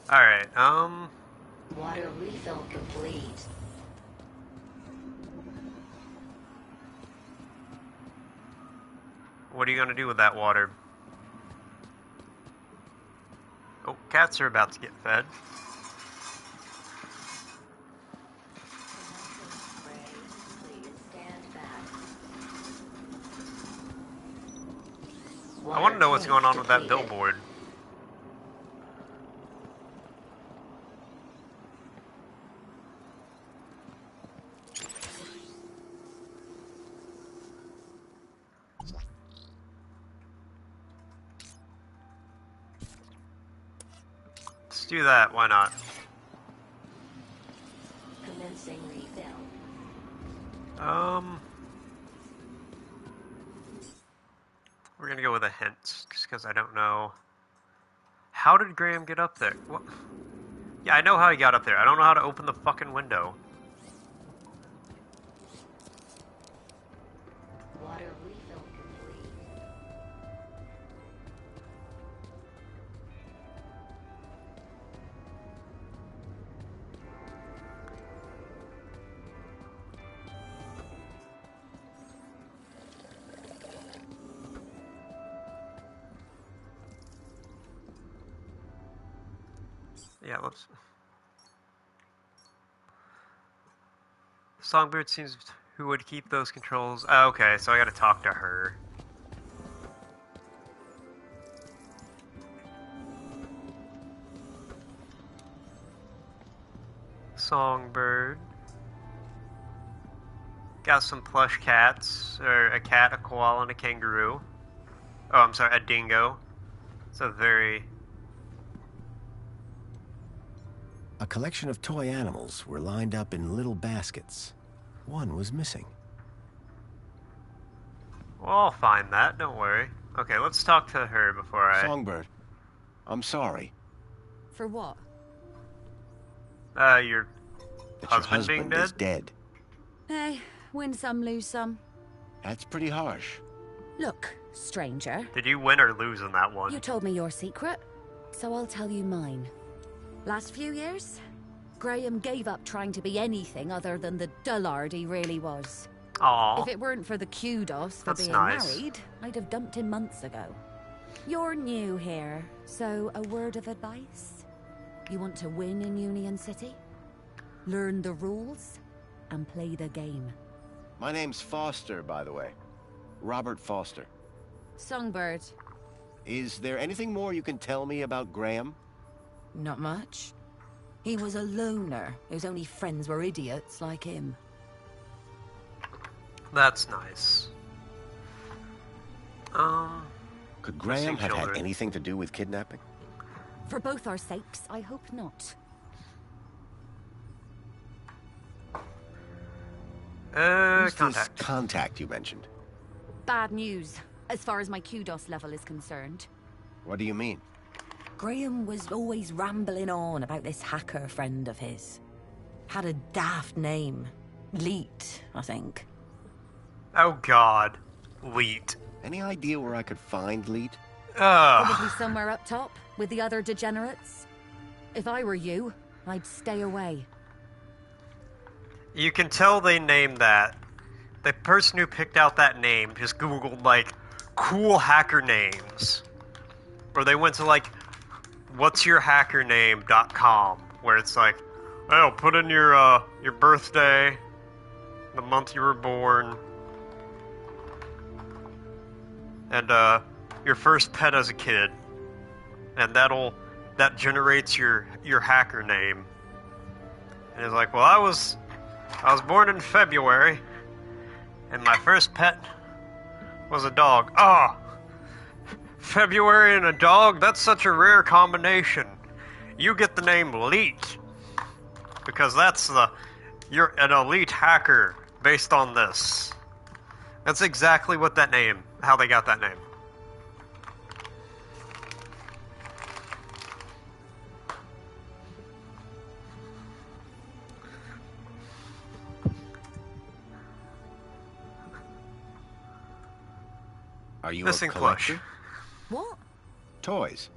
Alright, Water refill complete. what are you gonna do with that water? Oh, cats are about to get fed. I want to know what's going on with that billboard. Let's do that, why not? Commencing refill. We're gonna go with a hint, just because I don't know. How did Graham get up there? What? Yeah, I know how he got up there. I don't know how to open the fucking window. Water refill complete. Yeah, let's... Songbird seems who would keep those controls. Oh, okay, so I gotta talk to her. Songbird. Got some plush cats, or a cat, a koala, and a kangaroo. Oh, I'm sorry, a dingo. It's a very... A collection of toy animals were lined up in little baskets. One was missing. Well, I'll find that, don't worry. Okay, let's talk to her before I... Songbird, I'm sorry. For what? Your That husband your being husband is dead. Hey, win some, lose some. That's pretty harsh. Look, stranger, Did you win or lose in that one? you told me your secret, so I'll tell you mine. Last few years, Graham gave up trying to be anything other than the dullard he really was. Aww. If it weren't for the kudos for That's being nice. married, I'd have dumped him months ago. You're new here, so a word of advice? You want to win in Union City? Learn the rules and play the game. My name's Foster, by the way. Robert Foster. Songbird. Is there anything more you can tell me about Graham? Not much. He was a loner whose only friends were idiots like him. That's nice. Could Graham missing have had children. anything to do with kidnapping? For both our sakes, I hope not. Who's Contact. this contact you mentioned? Bad news, as far as my kudos level is concerned. What do you mean? Graham was always rambling on about this hacker friend of his. Had a daft name. Leet, I think. Oh God, Leet. Any idea where I could find Leet? Probably somewhere up top, with the other degenerates. If I were you, I'd stay away. You can tell they named that. The person who picked out that name just Googled, like, cool hacker names. Or they went to, like, whatsyourhackername.com, where it's like, well, put in your birthday, the month you were born, and, your first pet as a kid. And that generates your hacker name. And it's like, well, I was born in February, and my first pet was a dog. Oh, February and a dog? That's such a rare combination. You get the name Leet, because you're an elite hacker based on this. That's exactly what how they got that name. Are you Missing a collector? plush. What? Toys.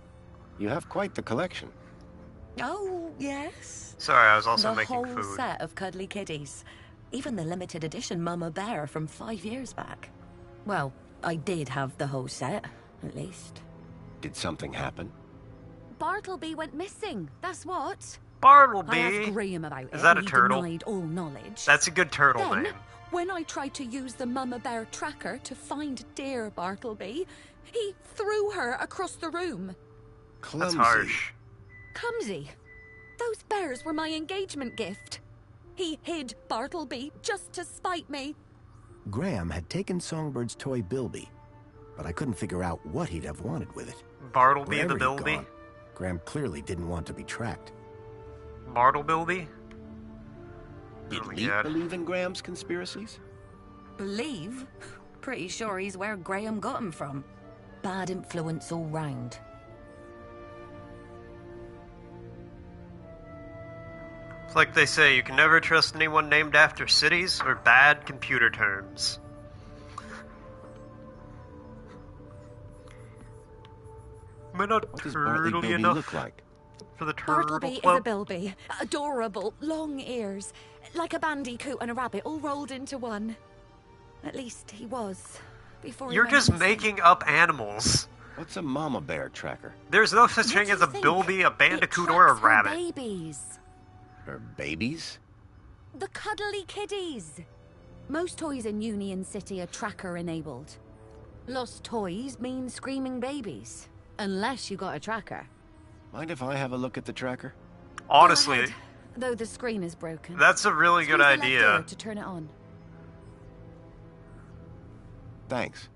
You have quite the collection. Oh, yes. Sorry, I was also The making whole food. set of cuddly kitties. Even the limited edition Mama Bear from 5 years back. Well, I did have the whole set, at least. Did something happen? Bartleby went missing, that's what. Bartleby? I asked Graham about it. Is that a He turtle? denied all knowledge. That's a good turtle Then, name. when I tried to use the Mama Bear tracker to find dear Bartleby, he threw her across the room. Clumsy. That's harsh. Clumsy. Those bears were my engagement gift. He hid Bartleby just to spite me. Graham had taken Songbird's toy Bilby, but I couldn't figure out what he'd have wanted with it. Bartleby Wherever the he'd Bilby? gone, Graham clearly didn't want to be tracked. Bartlebilby? Did Oh my Leet God. believe in Graham's conspiracies? Believe? Pretty sure he's where Graham got him from. Bad influence all round. It's like they say, you can never trust anyone named after cities or bad computer terms. Am I not What does Bartley turtley Bilby enough look like? for the turtle Bartleby is a club? Bilby. Adorable, long ears. Like a bandicoot and a rabbit all rolled into one. At least he was, before he You're went just missing. making up animals. What's a mama bear tracker? There's no such What thing do as you a think? bilby, a It bandicoot, or a tracks her rabbit. babies. Her babies? The cuddly kiddies. Most toys in Union City are tracker-enabled. Lost toys mean screaming babies. Unless you got a tracker. Mind if I have a look at the tracker? Honestly, Go ahead, though the screen is broken. that's a really good Squeeze the left idea. ear to turn it on. Thanks.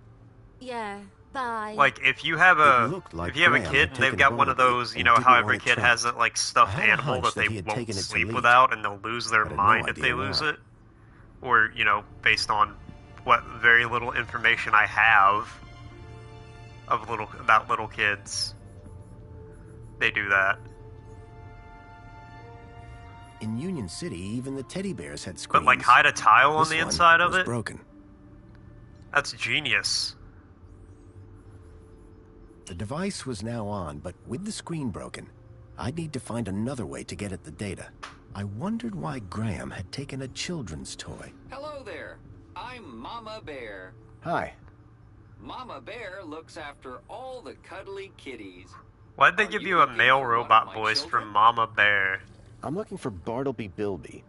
Yeah, bye. Like, if you have It looked like if you have a Graham kid had and they've taken got one of Bartleby those, you and know didn't how want every it kid tracked. has that, like, stuffed I had a animal hunch that they that he had won't taken it to sleep Leet. without and they'll lose their I had no mind if idea they lose why. it? Or, you know, based on what very little information I have about little kids. They do that. In Union City, even the teddy bears had But, screens. like, hide a tile on This the one inside of was it? broken. That's genius. The device was now on, but with the screen broken, I'd need to find another way to get at the data. I wondered why Graham had taken a children's toy. Hello there. I'm Mama Bear. Hi. Mama Bear looks after all the cuddly kitties. Why'd they Are give you you a looking male for one of robot my voice children? from Mama Bear? I'm looking for Bartleby Bilby.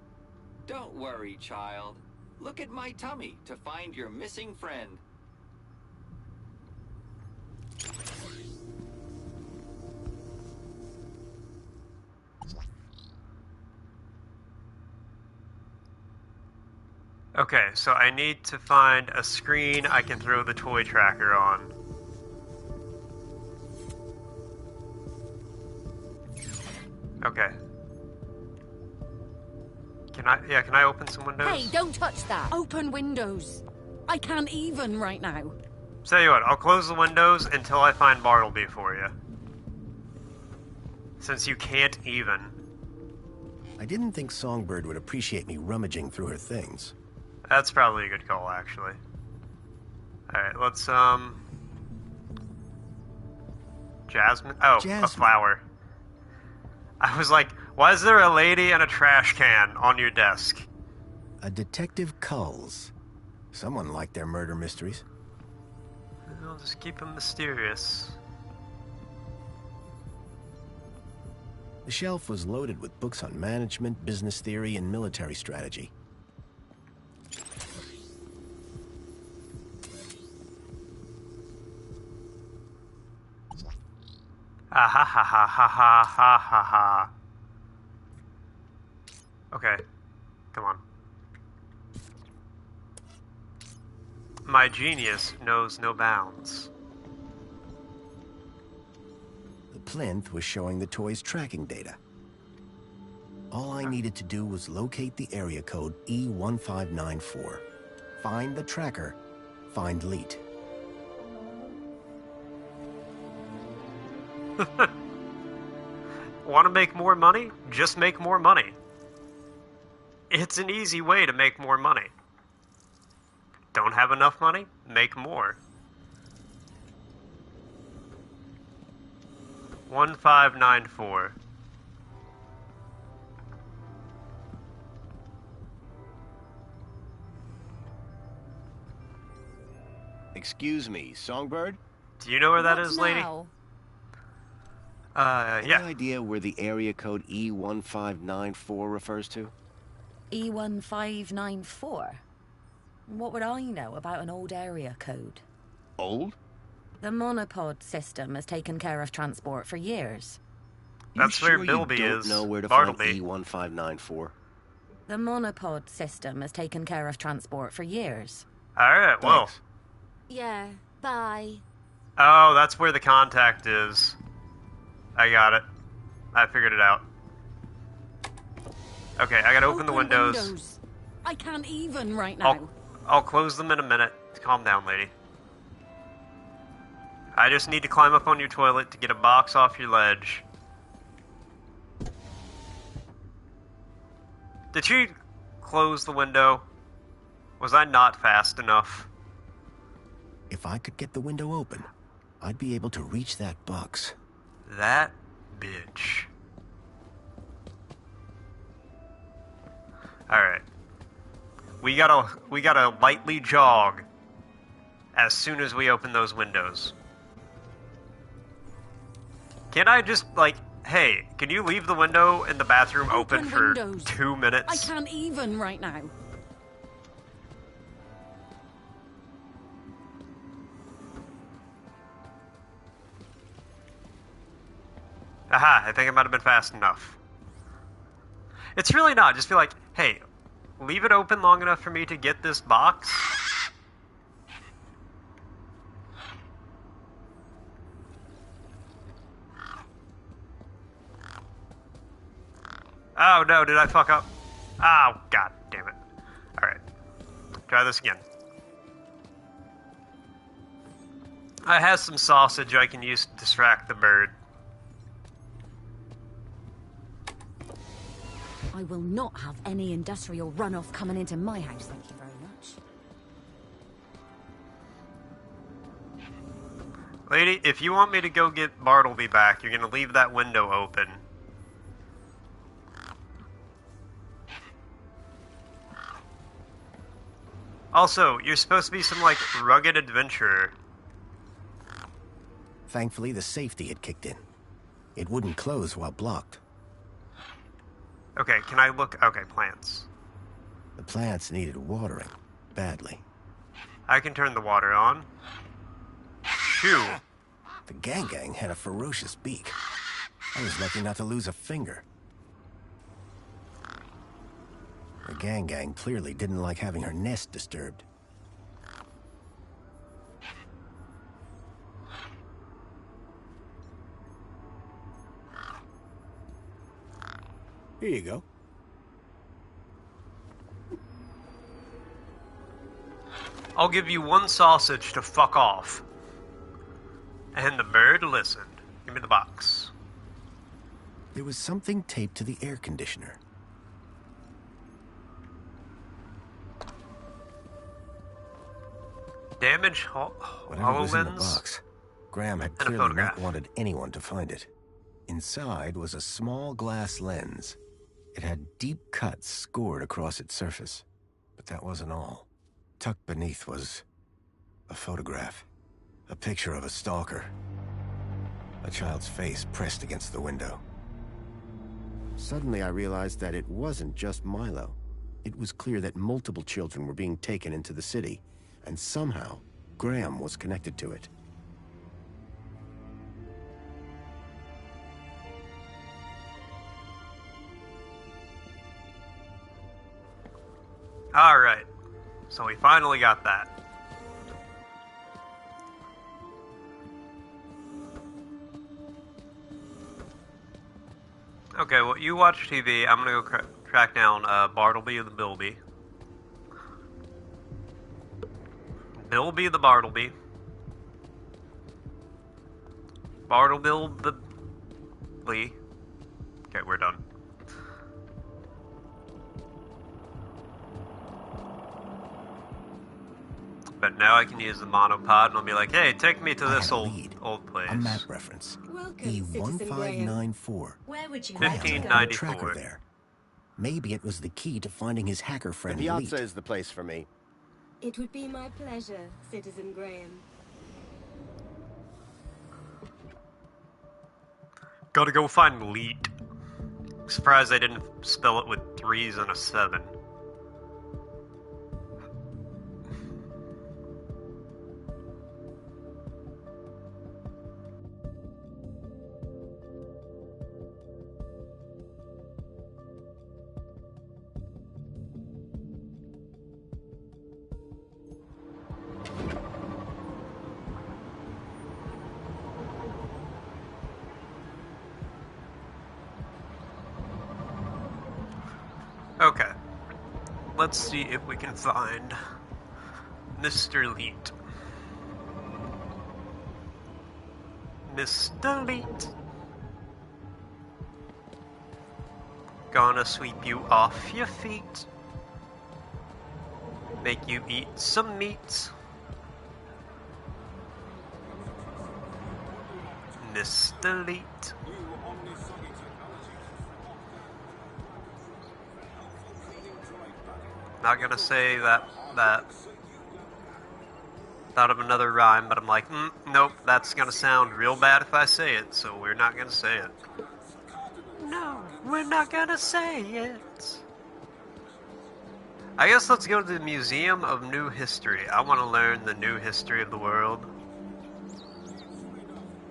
Don't worry, child. Look at my tummy to find your missing friend. Okay, so I need to find a screen I can throw the toy tracker on. Okay. Can I open some windows? Hey, don't touch that. Open windows. I can't even right now. Tell you what, I'll close the windows until I find Bartleby for you. Since you can't even. I didn't think Songbird would appreciate me rummaging through her things. That's probably a good call, actually. Alright, let's, Jasmine? Oh, Jasmine. A flower. I was like, why is there a lady and a trash can on your desk? A Detective Culls. Someone liked their murder mysteries. I'll just keep them mysterious. The shelf was loaded with books on management, business theory, and military strategy. Ah ha ha ha ha ha ha ha ha. Okay, come on. My genius knows no bounds. The plinth was showing the toy's tracking data. All I needed to do was locate the area code E1594. Find the tracker. Find Leet. Want to make more money? Just make more money. It's an easy way to make more money. Don't have enough money? Make more. 1594. Excuse me, Songbird? Do you know where that What is, lady? now? Any Yeah. idea where the area code E1594 refers to? E1594? What would I know about an old area code? Old? The monopod system has taken care of transport for years. That's You where sure Bilby you don't is. know where to Bartleby. find E1594? The monopod system has taken care of transport for years. Alright, well. Thanks. Yeah, bye. Oh, that's where the contact is. I got it. I figured it out. Okay, I gotta open the windows. I can't even right now. I'll close them in a minute. Calm down, lady. I just need to climb up on your toilet to get a box off your ledge. Did she close the window? Was I not fast enough? If I could get the window open, I'd be able to reach that box. That bitch. Alright. We gotta lightly jog as soon as we open those windows. Can I just, like, hey, can you leave the window in the bathroom open for windows. 2 minutes? I can't even right now. Aha, I think I might have been fast enough. It's really not. Just be like, hey, leave it open long enough for me to get this box. Oh no, did I fuck up? Oh, god damn it. Alright. Try this again. I have some sausage I can use to distract the bird. I will not have any industrial runoff coming into my house, thank you very much. Lady, if you want me to go get Bartleby back, you're gonna leave that window open. Also, you're supposed to be some, like, rugged adventurer. Thankfully, the safety had kicked in. It wouldn't close while blocked. Okay, can I look? Okay, plants. The plants needed watering, badly. I can turn the water on. Shoo! The gang had a ferocious beak. I was lucky not to lose a finger. The gang clearly didn't like having her nest disturbed. Here you go. I'll give you one sausage to fuck off. And the bird listened. Give me the box. There was something taped to the air conditioner. Damage Whatever was in the HoloLens box, Graham had and a clearly photograph. not wanted anyone to find it. Inside was a small glass lens. It had deep cuts scored across its surface. But that wasn't all. Tucked beneath was a photograph. A picture of a stalker. A child's face pressed against the window. Suddenly I realized that it wasn't just Milo. It was clear that multiple children were being taken into the city, and somehow Graham was connected to it. Alright. So we finally got that. Okay, well, you watch TV. I'm gonna go track down Bartleby the Bilby. Bilby the Bartleby. Bartleby the Lee. Okay, we're done. But now I can use the monopod and I'll be like, hey, take me to this old place. A map reference. Welcome, Citizen Graham. E1594. Where would you like to go? 1594. Tracker there. Maybe it was the key to finding his hacker friend. The piazza Leet. is the place for me. It would be my pleasure, Citizen Graham. Gotta go find Leet. Surprised I didn't spell it with 3s and a 7. Okay. Let's see if we can find Mr. Leet. Mr. Leet. Gonna sweep you off your feet. Make you eat some meat. Mr. Leet. Not gonna say that thought of another rhyme, but I'm like, nope, that's gonna sound real bad if I say it, so we're not gonna say it. No, we're not gonna say it. I guess let's go to the Museum of New History. I want to learn the new history of the world.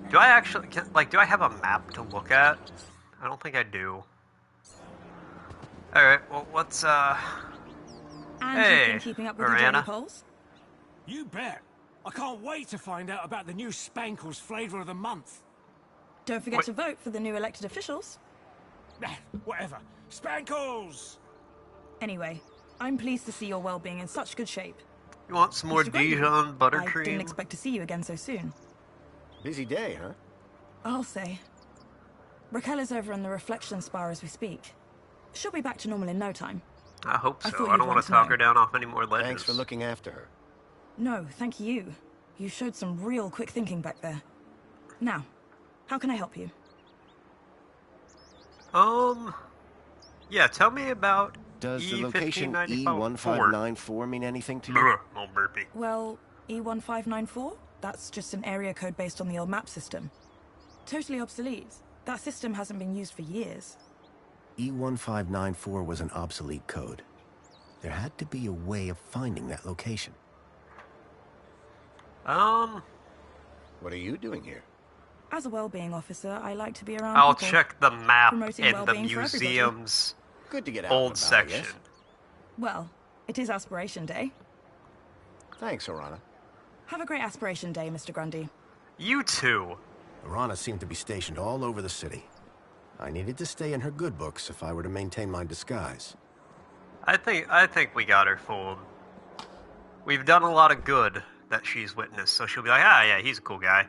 Do I actually, do I have a map to look at? I don't think I do. Alright, well, let's, And hey, you've been keeping up with your Miranda. daily polls? You bet. I can't wait to find out about the new Spankles flavour of the month. Don't forget to vote for the new elected officials. Whatever. Spankles! Anyway, I'm pleased to see your well-being in such good shape. You want some more Mr. Grundy, Dijon buttercream? I didn't expect to see you again so soon. Busy day, huh? I'll say. Raquel is over in the reflection spa as we speak. She'll be back to normal in no time. I hope I so. thought I you'd don't want want to to talk know. her down off any more ledges. Thanks for looking after her. No, thank you. You showed some real quick thinking back there. Now, how can I help you? Yeah, tell me about Does the location E1594. E1594 mean anything to you? Brr, no burpee. Well, E1594? That's just an area code based on the old map system. Totally obsolete. That system hasn't been used for years. E1594 was an obsolete code. There had to be a way of finding that location. What are you doing here? As a well-being officer, I like to be around I'll people, check the map promoting in the well-being for everybody. museum's Good to get out old and about, section. yes? Well, it is Aspiration Day. Thanks, Orana. Have a great Aspiration Day, Mr. Grundy. You too. Orana seemed to be stationed all over the city. I needed to stay in her good books if I were to maintain my disguise. I think we got her fooled. We've done a lot of good that she's witnessed, so she'll be like, ah, yeah, he's a cool guy,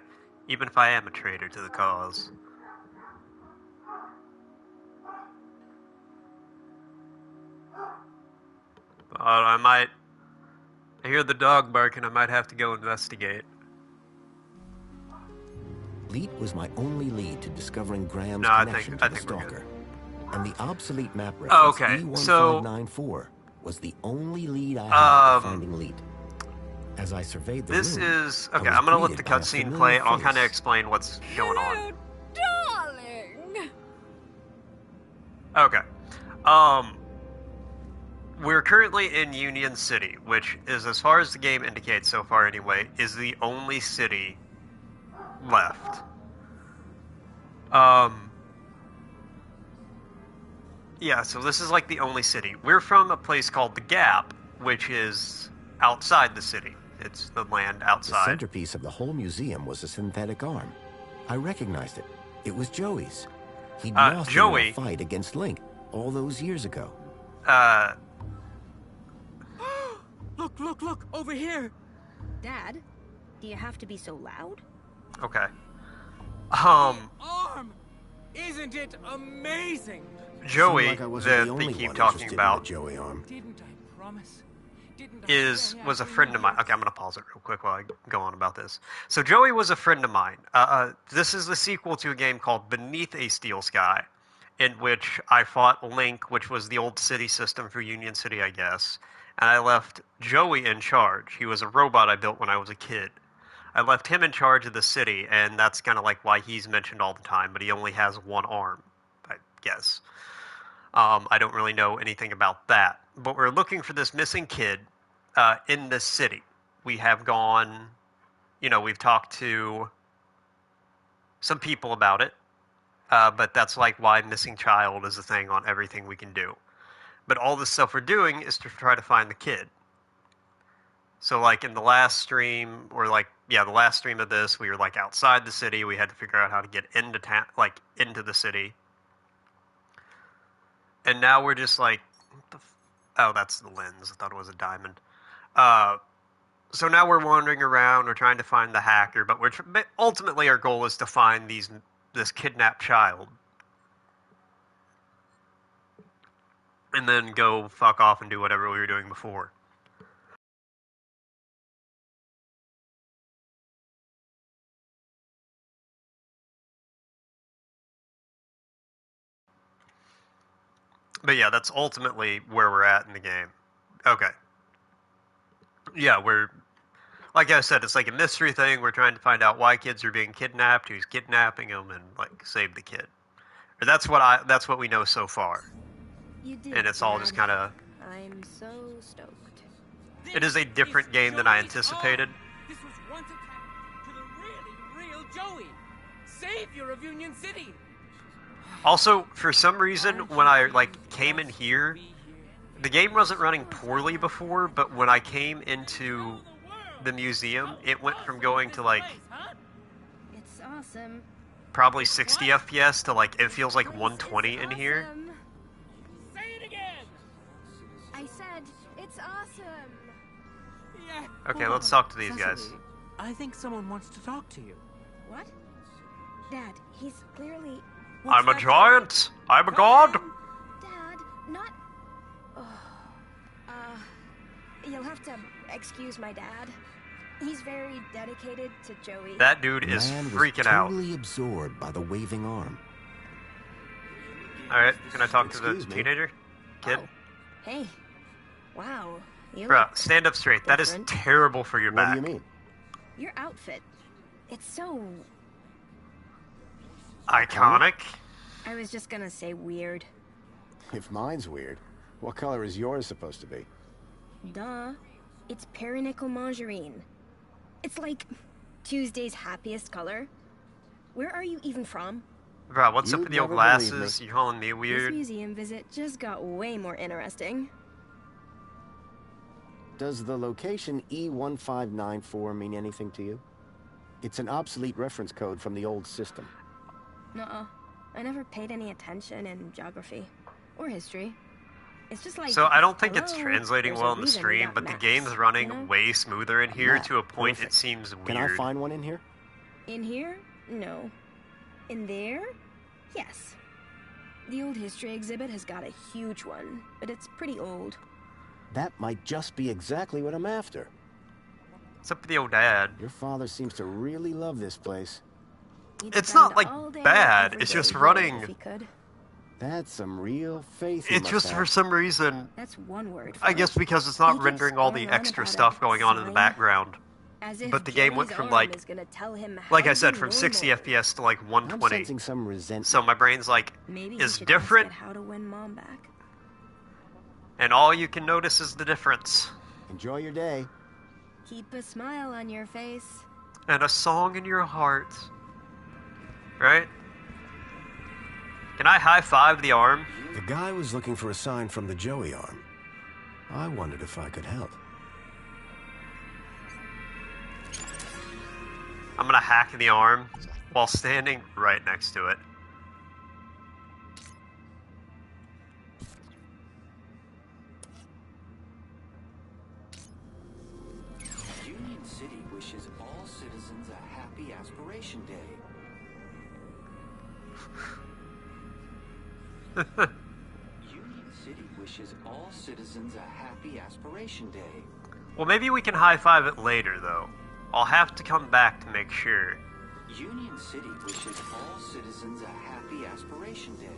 even if I am a traitor to the cause. But I hear the dog barking, I might have to go investigate. Leet was my only lead to discovering Graham's No, connection I to the think we're good. Stalker. And the obsolete map Oh, reference okay, so E1594 was the only lead I had to finding Leet. As I surveyed the this room, is okay. I'm gonna let the cutscene play. I'll kind of explain what's going on. Darling! Okay. We're currently in Union City, which is, as far as the game indicates so far anyway, is the only city left. Yeah, so this is like the only city. We're from a place called the Gap, which is outside the city. It's the land outside. The centerpiece of the whole museum was a synthetic arm. I recognized it. It was Joey's. He'd lost it in a fight against Link all those years ago. Look, over here. Dad, do you have to be so loud? Okay. Arm! Isn't it amazing? Joey, like that they keep talking about, Didn't I promise? was a friend of mine. Okay, I'm going to pause it real quick while I go on about this. So Joey was a friend of mine. This is the sequel to a game called Beneath a Steel Sky, in which I fought Link, which was the old city system for Union City, I guess. And I left Joey in charge. He was a robot I built when I was a kid. I left him in charge of the city, and that's kind of like why he's mentioned all the time, but he only has one arm, I guess. I don't really know anything about that. But we're looking for this missing kid in this city. We have gone, we've talked to some people about it, but that's like why missing child is a thing on everything we can do. But all the stuff we're doing is to try to find the kid. So like in the last stream, the last stream of this, we were like outside the city. We had to figure out how to get into town, into the city. And now we're just like, oh, that's the lens. I thought it was a diamond. So now we're wandering around. We're trying to find the hacker, but ultimately our goal is to find this kidnapped child, and then go fuck off and do whatever we were doing before. But yeah, that's ultimately where we're at in the game. Okay. Yeah, like I said, it's like a mystery thing. We're trying to find out why kids are being kidnapped, who's kidnapping them, and save the kid. Or that's what we know so far. You did, and it's all just kind of. I'm so stoked. It is a different game than I anticipated. This was once a time to the really real Joey, savior of Union City. Also, for some reason, when I came in here, the game wasn't running poorly before, but when I came into the museum, it went from going to It's awesome. Probably 60 FPS to it feels like 120 in here. Say it again. I said it's awesome. Yeah. Okay, let's talk to these guys. I think someone wants to talk to you. What? Dad, he's clearly... I'm a giant! I'm a god! Dad, not... You'll have to excuse my dad. He's very dedicated to Joey. That dude is freaking out. Totally absorbed by the waving arm. Alright, can I talk to the teenager? Kid? Oh. Hey. Wow. Bruh, stand up straight. That is terrible for your back. What do you mean? Your outfit. It's so... iconic? I was just gonna say weird. If mine's weird, what color is yours supposed to be? Duh. It's perinickel margarine. It's like Tuesday's happiest color. Where are you even from? Bruh, what's up with your glasses? You calling me weird? This museum visit just got way more interesting. Does the location E1594 mean anything to you? It's an obsolete reference code from the old system. Nuh-uh. I never paid any attention in geography. Or history. It's just like... So I don't think it's hello, translating there's well a in the reason we stream, got but the maps, game's running you know? way smoother in here Map, to a point perfect. it seems weird. Can I find one in here? In here? No. In there? Yes. The old history exhibit has got a huge one, but it's pretty old. That might just be exactly what I'm after. What's up with the old dad? Your father seems to really love this place. It's not, like, bad. It's just running... If he could. That's some real faith. It's just for some reason... That's one word. I guess because it's not rendering all the extra stuff going on in the background. But the game went from, like I said, from 60 FPS to, like, 120. I'm sensing some resentment. So my brain's like, Maybe is different, how to win Mom back. and all you can notice is the difference. Enjoy your day. Keep a smile on your face. And a song in your heart. Right? Can I high-five the arm? The guy was looking for a sign from the Joey arm. I wondered if I could help. I'm gonna hack the arm while standing right next to it. Union City wishes all citizens a happy Aspiration Day. Union City wishes all citizens a happy Aspiration Day. Well, maybe we can high-five it later, though. I'll have to come back to make sure. Union City wishes all citizens a happy Aspiration Day.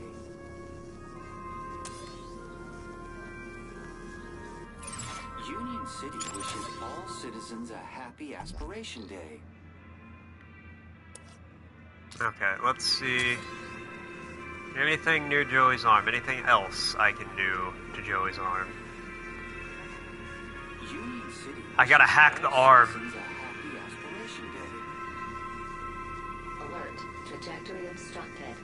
Union City wishes all citizens a happy Aspiration Day. Okay, let's see. Anything near Joey's arm? Anything else I can do to Joey's arm? Union City I gotta hack the arm. citizens a happy Aspiration Day. Alert. Trajectory obstructed.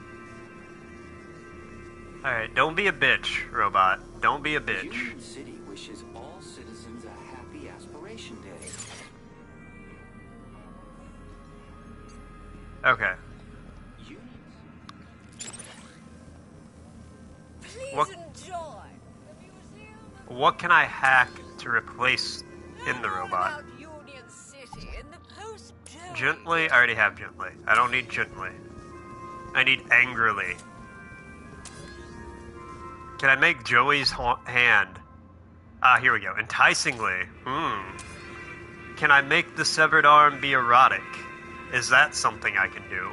Alright, don't be a bitch, robot. Don't be a bitch. Union City wishes all citizens a happy Aspiration Day. Okay. Please enjoy. What can I hack to replace in the robot? Union City in the post-Joey. Gently? I already have gently. I don't need gently. I need angrily. Can I make Joey's hand? Ah, here we go. Enticingly. Can I make the severed arm be erotic? Is that something I can do?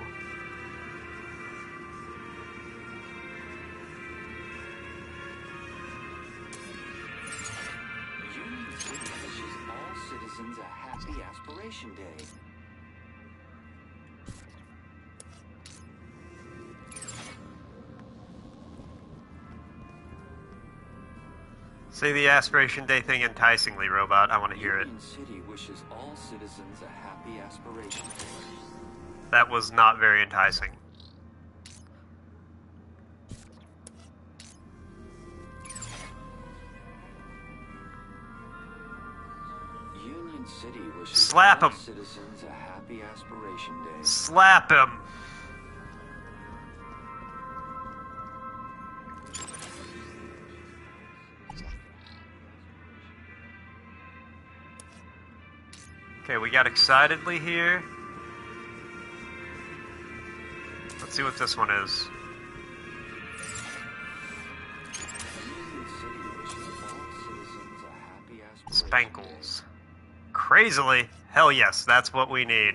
Union City wishes all citizens a happy Aspiration Day. Say the Aspiration Day thing enticingly, robot. I want to hear it. Union City wishes all citizens a happy Aspiration Day. That was not very enticing. Union City wishes Slap all him. citizens a happy Aspiration Day. Slap him. Okay, we got excitedly here. Let's see what this one is. Union City wishes all citizens a happy Aspiration Spankles. Crazily. Hell yes, that's what we need.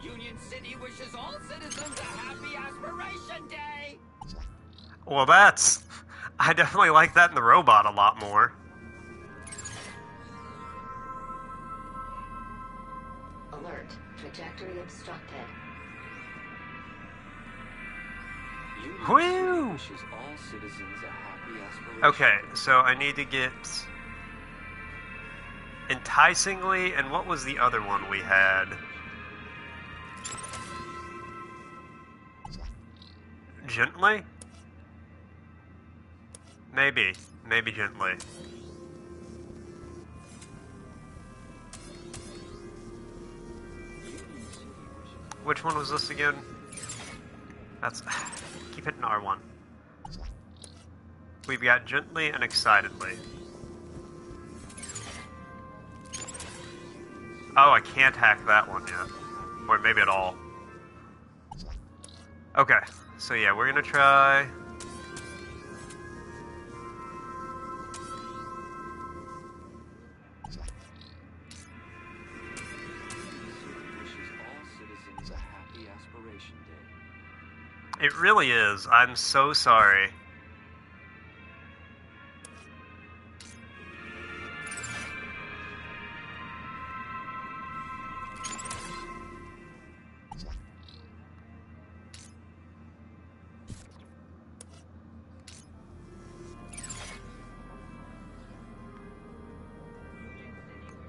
Union City wishes all citizens a happy Aspiration Day. Well, that's... I definitely like that in the robot a lot more. Alert. Trajectory obstructed. Woo! Okay, so I need to get enticingly, and what was the other one we had? Gently? Maybe gently. Which one was this again? That's... keep hitting R1. We've got gently and excitedly. Oh, I can't hack that one yet. Or maybe at all. Okay, so yeah, we're gonna try... It really is. I'm so sorry.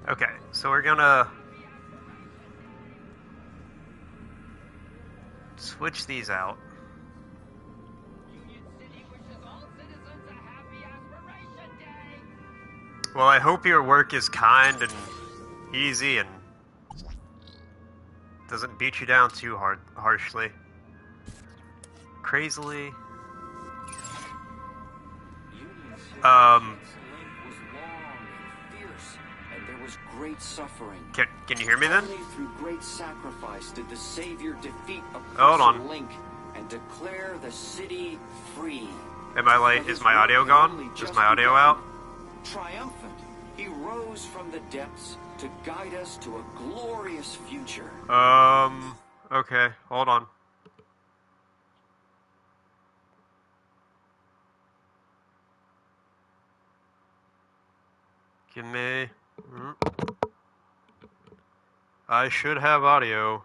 Okay, so we're gonna switch these out. Well, I hope your work is kind and easy and doesn't beat you down too harshly. Crazily. Great suffering. Can you hear me then? Only through great sacrifice did the Savior defeat Hold oppressor on. Link and declare the city free. Am I late? Is my audio gone? Is my audio out? Triumphant, he rose from the depths to guide us to a glorious future. Okay, hold on. Give me... I should have audio.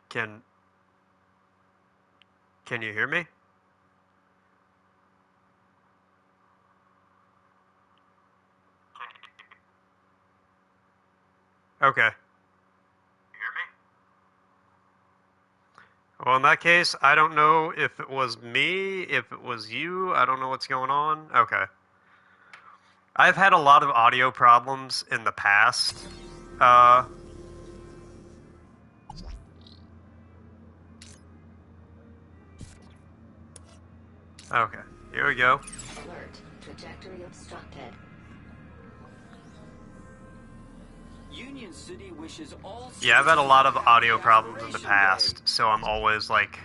Can you hear me? Okay. Well, in that case, I don't know if it was me, if it was you. I don't know what's going on. Okay. I've had a lot of audio problems in the past. Okay. Here we go. Alert. Trajectory obstructed. Union City wishes all... Yeah, I've had a lot of audio problems in the past, so I'm always, like,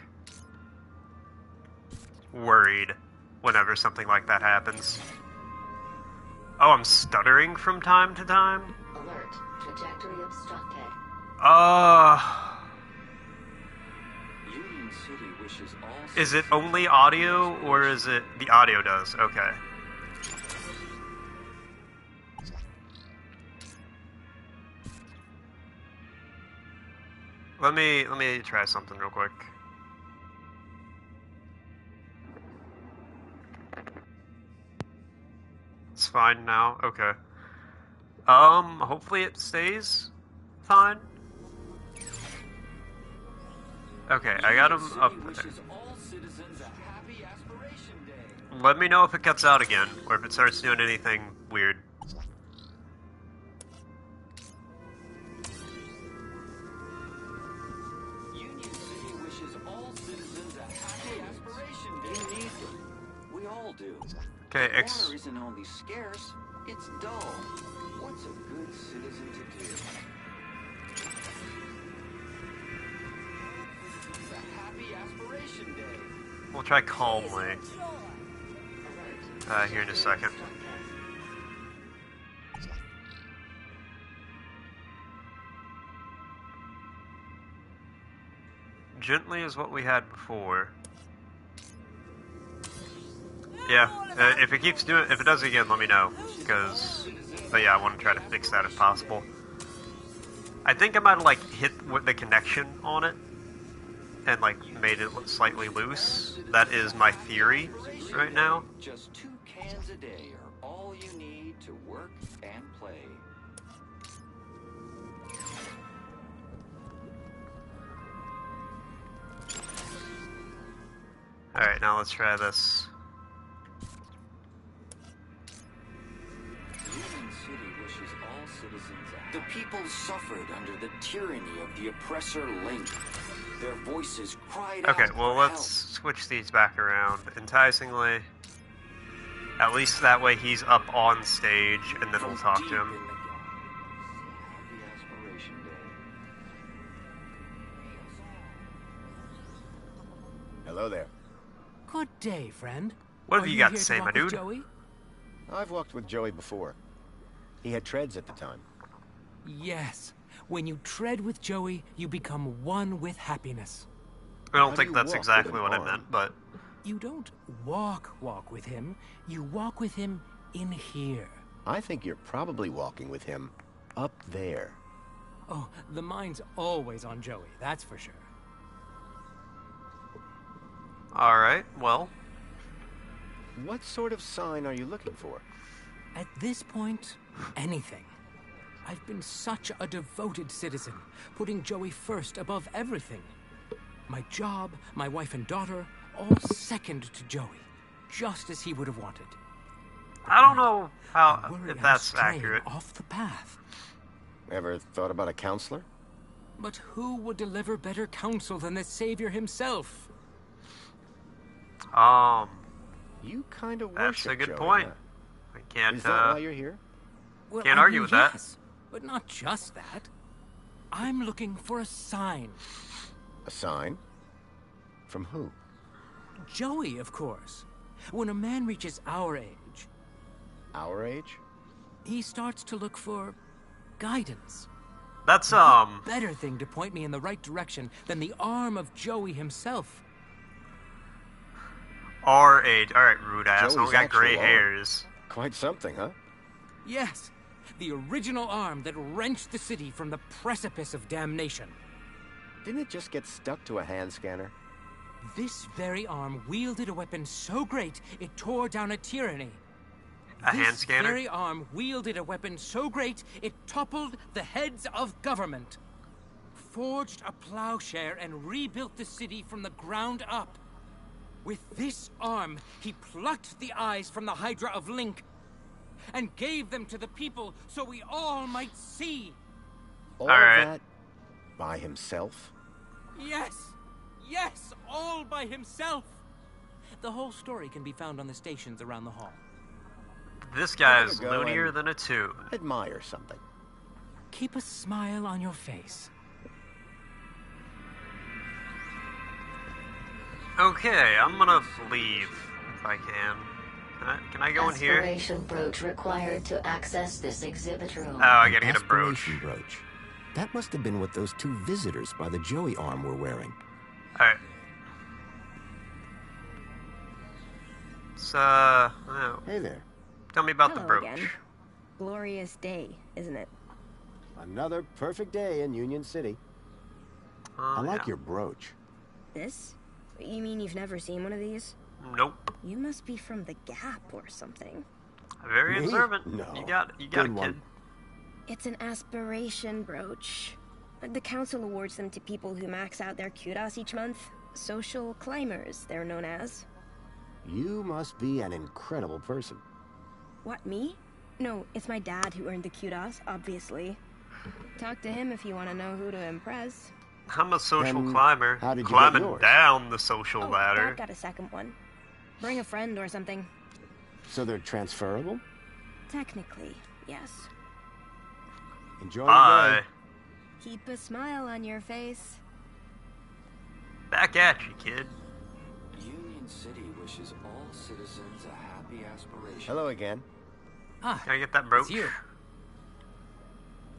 worried whenever something like that happens. Oh, I'm stuttering from time to time? Alert. Trajectory obstructed. Union City wishes all... Is it only audio, or is it... The audio does, okay. Let me try something real quick. It's fine now, okay. Hopefully it stays fine. Okay, I got him up there. Let me know if it cuts out again, or if it starts doing anything weird. Union City wishes all citizens a happy aspiration day. You need them. We all do. Okay, Water isn't only scarce, it's dull. What's a good citizen to do? It's a happy aspiration day. We'll try calmly. Here in a second. Gently is what we had before. Yeah, if it keeps doing, if it does it again, let me know, but yeah, I want to try to fix that if possible. I think I might have, like, hit the connection on it, and, like, made it slightly loose. That is my theory right now. Just 2 cans a day are all you need to work and play. Alright, now let's try this. Union City wishes all citizens the people suffered under the tyranny of the oppressor Link. Their voices cried out. Okay, well, let's switch these back around enticingly. At least that way he's up on stage, and then we'll talk to him. Happy Aspiration Day. Hello there. Good day, friend. What have you got to say, my dude? Joey? I've walked with Joey before. He had treads at the time. Yes. When you tread with Joey, you become one with happiness. I don't think that's exactly what I meant, but... You don't walk with him. You walk with him in here. I think you're probably walking with him up there. Oh, the mind's always on Joey, that's for sure. Alright, well... What sort of sign are you looking for? At this point, anything. I've been such a devoted citizen, putting Joey first above everything. My job, my wife and daughter, all second to Joey, just as he would have wanted. I don't know if that's accurate. Off the path. Ever thought about a counselor? But who would deliver better counsel than the Savior himself? You kind of That's worship a good Joey, point. huh? I can't, Is that why you're here? Well, can't argue with that. Yes, but not just that. I'm looking for a sign. A sign? From who? Joey, of course. When a man reaches our age... Our age? He starts to look for guidance. That's, What better thing to point me in the right direction than the arm of Joey himself? Our age. Alright, rude ass. Joey's I got gray actual arm. hairs. Quite something, huh? Yes, the original arm that wrenched the city from the precipice of damnation. Didn't it just get stuck to a hand scanner? This very arm wielded a weapon so great it tore down a tyranny. Hand scanner? This very arm wielded a weapon so great it toppled the heads of government, forged a plowshare and rebuilt the city from the ground up. With this arm, he plucked the eyes from the Hydra of Link and gave them to the people so we all might see. All right. that by himself? Yes, all by himself. The whole story can be found on the stations around the hall. This guy's I'm gonna go loonier and than a tube. Admire something. Keep a smile on your face. Okay, I'm gonna leave if I can. Can I go in here? Aspiration brooch required to access this exhibit room. Oh, I gotta get a brooch. Aspiration brooch. That must have been what those 2 visitors by the Joey arm were wearing. Alright. So, Hey there. tell me about Hello the brooch. again. Glorious day, isn't it? Another perfect day in Union City. I like yeah. your brooch. This? You mean you've never seen one of these? Nope. You must be from the Gap or something. Very Me? observant. No. You got it, Good kid. one. It's an aspiration brooch. The council awards them to people who max out their kudos each month. Social climbers, they're known as. You must be an incredible person. What, me? No, it's my dad who earned the kudos, obviously. Talk to him if you want to know who to impress. I'm a social Then climber. how did you get climbing yours? down the social Oh, ladder. Dad got a second one. Bring a friend or something. So they're transferable? Technically, yes. Enjoy your Bye. day. Keep a smile on your face. Back at you, kid. Union City wishes all citizens a happy aspiration. Hello again. Ah, Can I get that brooch? it's you.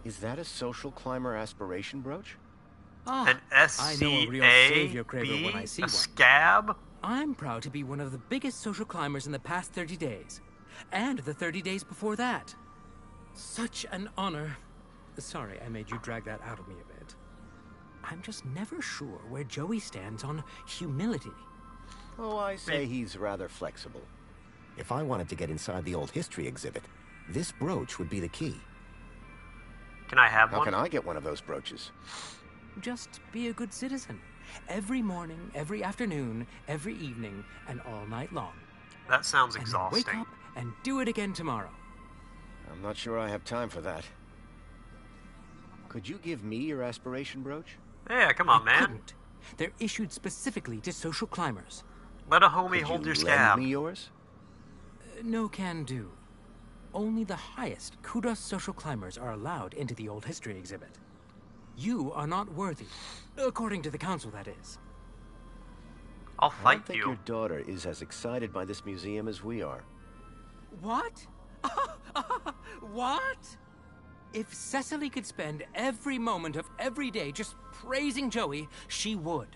Is that a social climber aspiration brooch? An I know a real savior craver when I SCAB? see A one. scab? I'm proud to be one of the biggest social climbers in the past 30 days. And the 30 days before that. Such an honor. Sorry, I made you drag that out of me a bit. I'm just never sure where Joey stands on humility. Oh, I say he's rather flexible. If I wanted to get inside the old history exhibit, this brooch would be the key. Can I have How one? can I get one of those brooches? Just be a good citizen. Every morning, every afternoon, every evening, and all night long. That sounds And then exhausting. wake up and do it again tomorrow. I'm not sure I have time for that. Could you give me your aspiration brooch? Yeah, come on, man. Couldn't. They're issued specifically to social climbers. Let a homie Could hold you your lend scab. me yours? No can do. Only the highest kudos social climbers are allowed into the old history exhibit. You are not worthy, according to the council, that is. I'll I fight don't think you. your daughter is as excited by this museum as we are. What? What? If Cecily could spend every moment of every day just praising Joey, she would.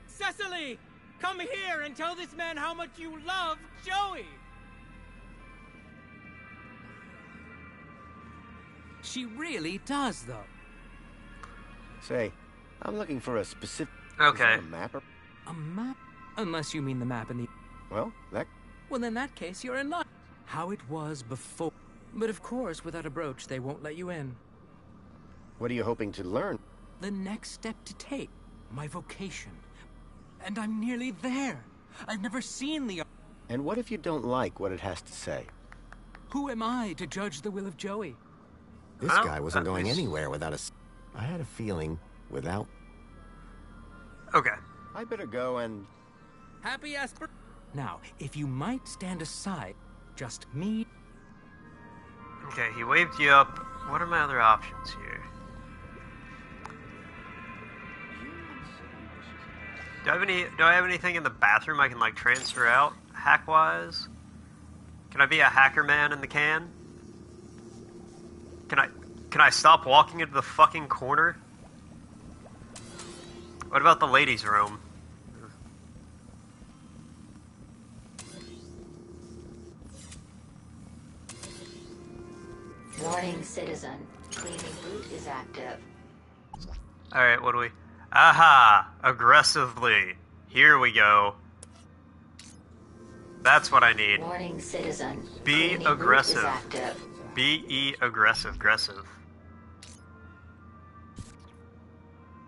Cecily! Come here and tell this man how much you love Joey! She really does, though. Say, I'm looking for a specific... Okay. Is that a map or... A map? Unless you mean the map in the... Well, that... Well, in that case, you're in luck. How it was before. But of course, without a brooch, they won't let you in. What are you hoping to learn? The next step to take. My vocation. And I'm nearly there. I've never seen the... And what if you don't like what it has to say? Who am I to judge the will of Joey? This Well, guy wasn't at going least- anywhere without a... I had a feeling without... Okay. I better go and... Happy Asper... Now, if you might stand aside, just me... Okay, he waved you up. What are my other options here? Do I have anything in the bathroom I can like transfer out hack-wise? Can I be a hacker man in the can? Can I stop walking into the fucking corner? What about the ladies' room? Warning, citizen. Cleaning boot is active. Alright, what do we... Aha! Aggressively. Here we go. That's what I need. Warning, citizen. Be Cleaning aggressive. boot is active. B-E aggressive. Aggressive.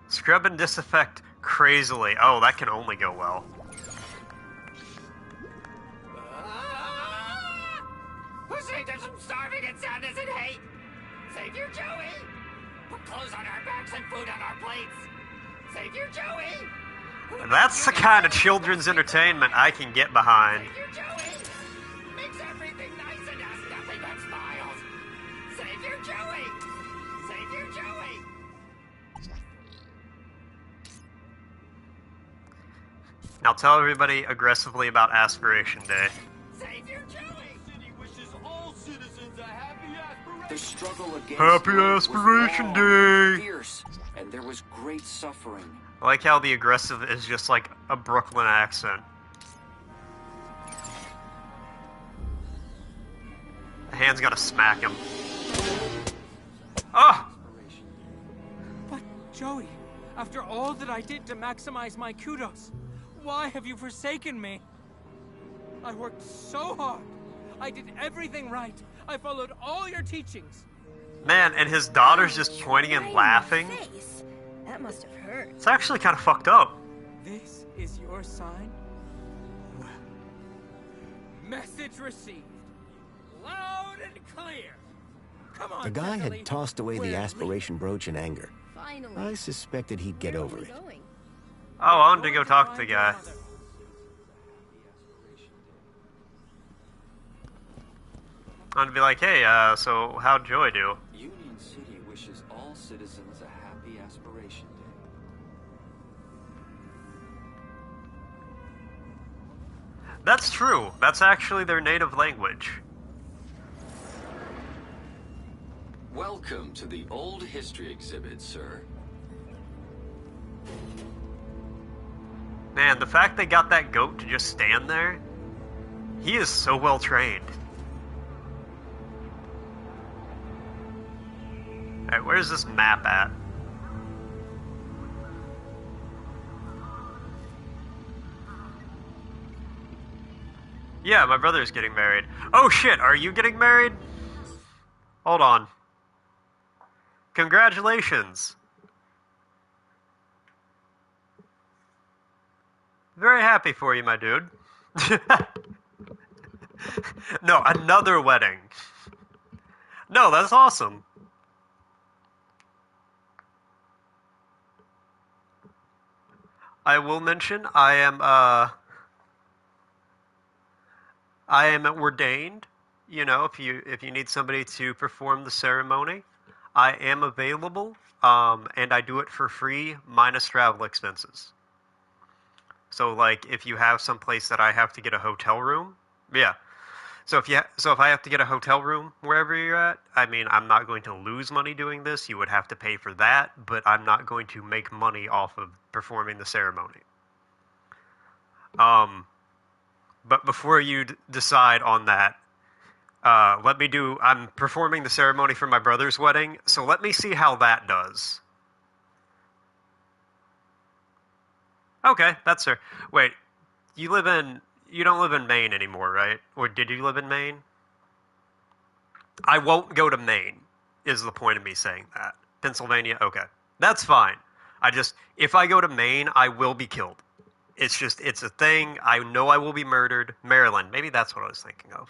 Scrub and disinfect crazily. Oh, that can only go well. Who saved us from starving and sadness and hate? Savior Joey! Put clothes on our backs and food on our plates. Savior Joey! That's the kind of children's entertainment I can get behind. Savior Joey! Makes everything nice and has nothing but smiles. Savior Joey! Savior Joey! Now tell everybody aggressively about Aspiration Day. Savior Joey! City wishes all citizens a happy aspiration. The struggle against Happy hate was Aspiration long, Day! fierce, and there was great suffering. I like how the aggressive is just like a Brooklyn accent. The hand's gonna smack him. Oh! But, Joey, after all that I did to maximize my kudos, why have you forsaken me? I worked so hard. I did everything right. I followed all your teachings. Man, and his daughter's just pointing and laughing. Face. That must have hurt. It's actually kind of fucked up. This is your sign? Well, message received. Loud and clear. Come on, The guy Cecily. had tossed away We're the aspiration brooch in anger. Finally. I suspected he'd get over it. Going. Oh, I wanted to go talk to the guy. I wanted to be like, hey, so how'd Joey do? Union City wishes all citizens a happy aspiration day. That's true. That's actually their native language. Welcome to the Old History exhibit, sir. Man, the fact they got that goat to just stand there, he is so well trained. Alright, where's this map at? Yeah, my brother's getting married. Oh shit, are you getting married? Hold on. Congratulations. Very happy for you, my dude. No, another wedding. No, that's awesome. I will mention I am ordained. You know, if you need somebody to perform the ceremony, I am available, and I do it for free minus travel expenses. So, like, if you have some place that I have to get a hotel room, yeah. So if I have to get a hotel room wherever you're at, I mean, I'm not going to lose money doing this. You would have to pay for that, but I'm not going to make money off of performing the ceremony. But before you decide on that, I'm performing the ceremony for my brother's wedding, so let me see how that does. Okay, that's her. Wait, you don't live in Maine anymore, right? Or did you live in Maine? I won't go to Maine, is the point of me saying that. Pennsylvania? Okay. That's fine. If I go to Maine, I will be killed. It's a thing. I know I will be murdered. Maryland, maybe that's what I was thinking of.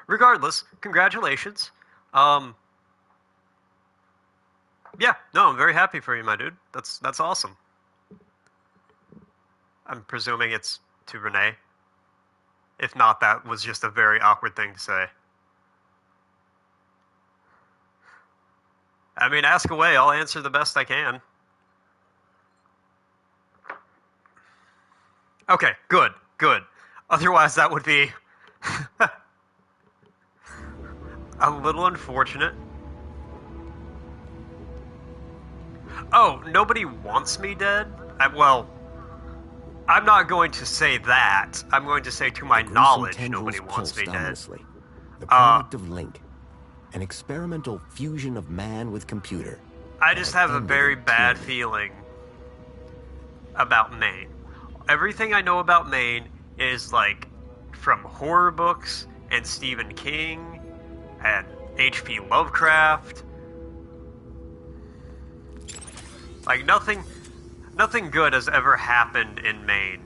Regardless, congratulations. Yeah, no, I'm very happy for you, my dude. That's awesome. I'm presuming it's to Renee. If not, that was just a very awkward thing to say. I mean, ask away. I'll answer the best I can. Okay, good. Otherwise, that would be a little unfortunate. Oh, nobody wants me dead? I'm not going to say that. I'm going to say, to my knowledge, nobody wants me dead. The product of Link, an experimental fusion of man with computer. I just have a very bad feeling about Maine. Everything I know about Maine is, like, from horror books and Stephen King and H.P. Lovecraft. Like, nothing good has ever happened in Maine.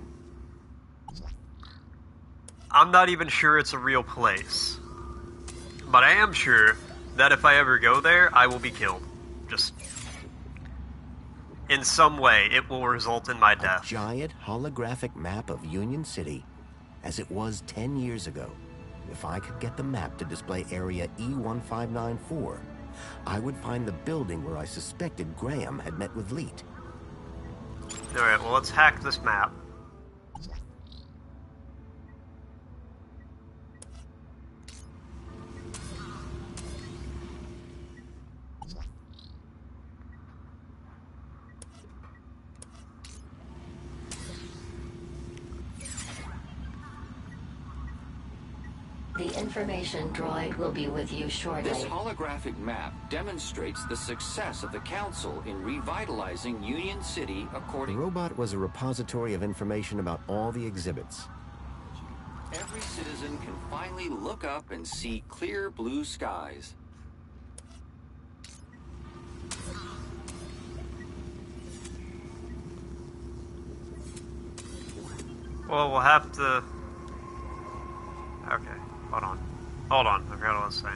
I'm not even sure it's a real place. But I am sure that if I ever go there, I will be killed. Just in some way, it will result in my death. A giant holographic map of Union City as it was 10 years ago. If I could get the map to display area E1594, I would find the building where I suspected Graham had met with Leet. Alright, well, let's hack this map. The information droid will be with you shortly. This holographic map demonstrates the success of the Council in revitalizing Union City according... The robot was a repository of information about all the exhibits. Every citizen can finally look up and see clear blue skies. Well, we'll have to... Okay. Hold on, I forgot what I was saying.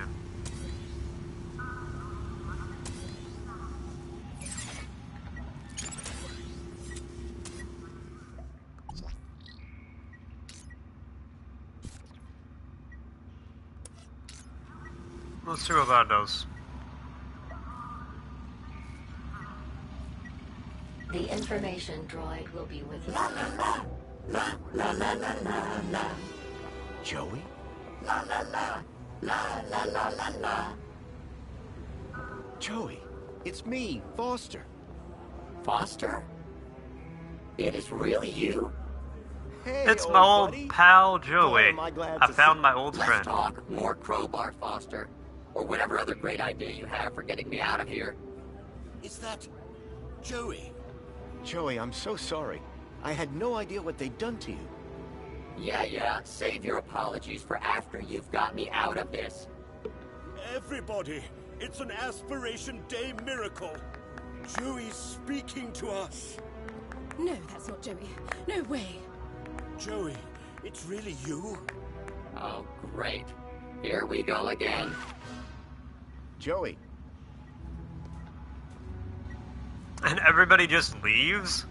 Let's see what that does. The information droid will be with you. Joey? Joey, it's me, Foster. Foster? It is really you. Hey, It's my old buddy. pal Joey. Am I glad I to found see- my old Let's friend. talk more crowbar, Foster. Or whatever other great idea you have for getting me out of here. Is that Joey? Joey, I'm so sorry. I had no idea what they'd done to you. Yeah, save your apologies for after you've got me out of this. Everybody, it's an Aspiration Day miracle. Joey's speaking to us. No, that's not Joey. No way. Joey, it's really you? Oh, great. Here we go again. Joey. And everybody just leaves?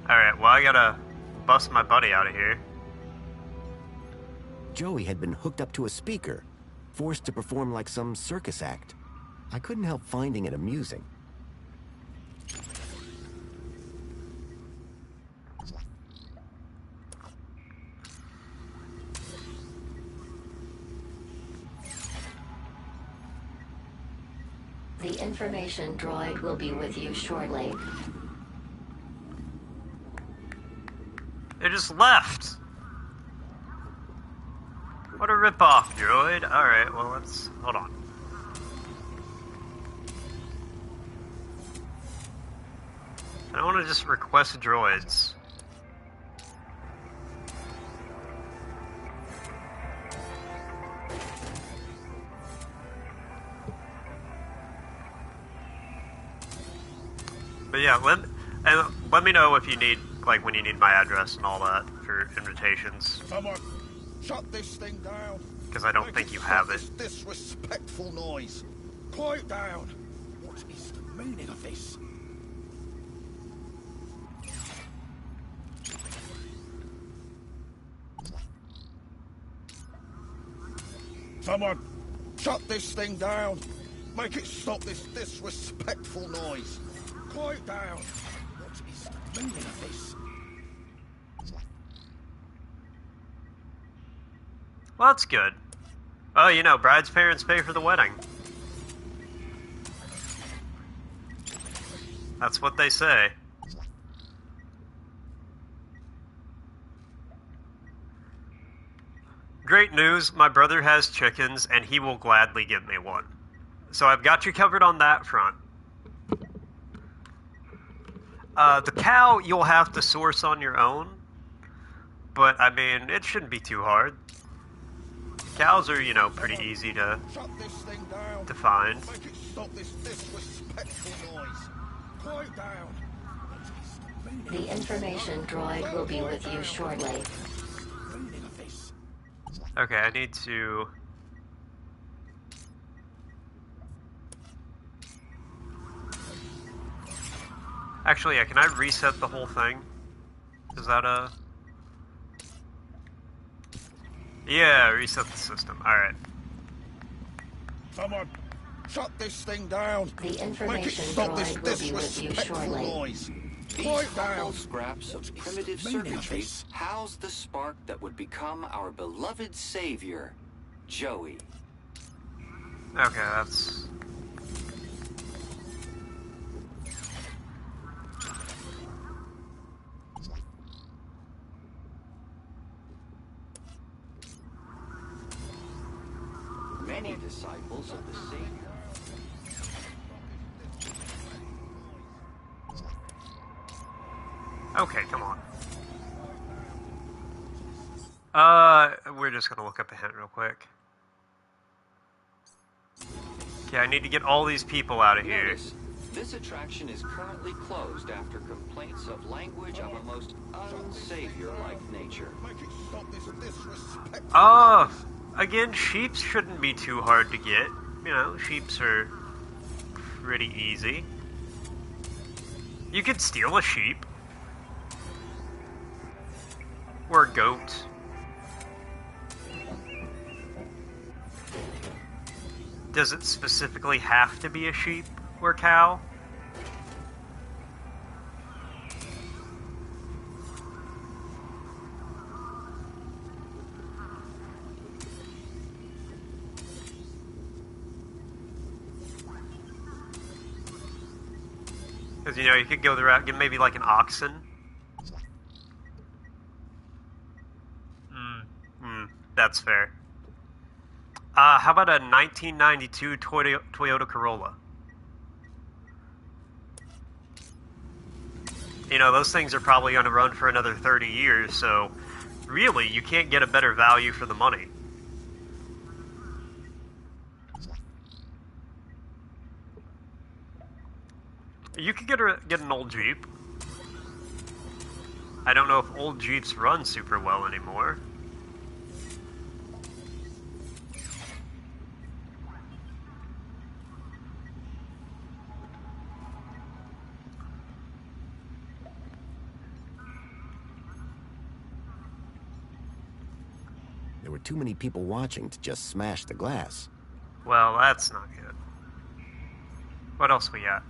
Alright, well, I gotta bust my buddy out of here. Joey had been hooked up to a speaker, forced to perform like some circus act. I couldn't help finding it amusing. The information droid will be with you shortly. They just left. What a ripoff, droid. Alright, well, let's... hold on. I want to just request droids. But yeah, let me know if you need, like, when you need my address and all that for invitations. Someone, shut this thing down. Because I don't think you have it. This disrespectful noise. Quiet down. What is the meaning of this? Someone, shut this thing down. Make it stop this disrespectful noise. Quiet down. What is the meaning of this? Well, that's good. Oh, you know, bride's parents pay for the wedding. That's what they say. Great news, my brother has chickens, and he will gladly give me one. So I've got you covered on that front. The cow you'll have to source on your own, but, I mean, it shouldn't be too hard. Cows are, you know, pretty easy to find. Make it stop this disrespectful noise. Quiet down. The information droid will be with you shortly. Okay, I need to... Actually, yeah, can I reset the whole thing? Is that a... Yeah, reset the system. Alright. Someone, shut this thing down. The Make it information stop this droid will be with you disrespectful shortly. noise. These Quiet down. humble scraps of primitive the meaning of circuitry this? house the spark that would become our beloved savior, Joey. Okay, that's... Many disciples of the Savior. Okay, come on. We're just gonna look up a hint real quick. Okay, I need to get all these people out of here. Notice, this attraction is currently closed after complaints of language of a most unsavior-like nature. Again, sheeps shouldn't be too hard to get. You know, sheeps are pretty easy. You could steal a sheep. Or a goat. Does it specifically have to be a sheep or cow? Because, you know, you could go the route, get maybe like an oxen. That's fair. How about a 1992 Toyota Corolla? You know, those things are probably going to run for another 30 years, so really, you can't get a better value for the money. You could get an old Jeep. I don't know if old Jeeps run super well anymore. There were too many people watching to just smash the glass. Well, that's not good. What else we got?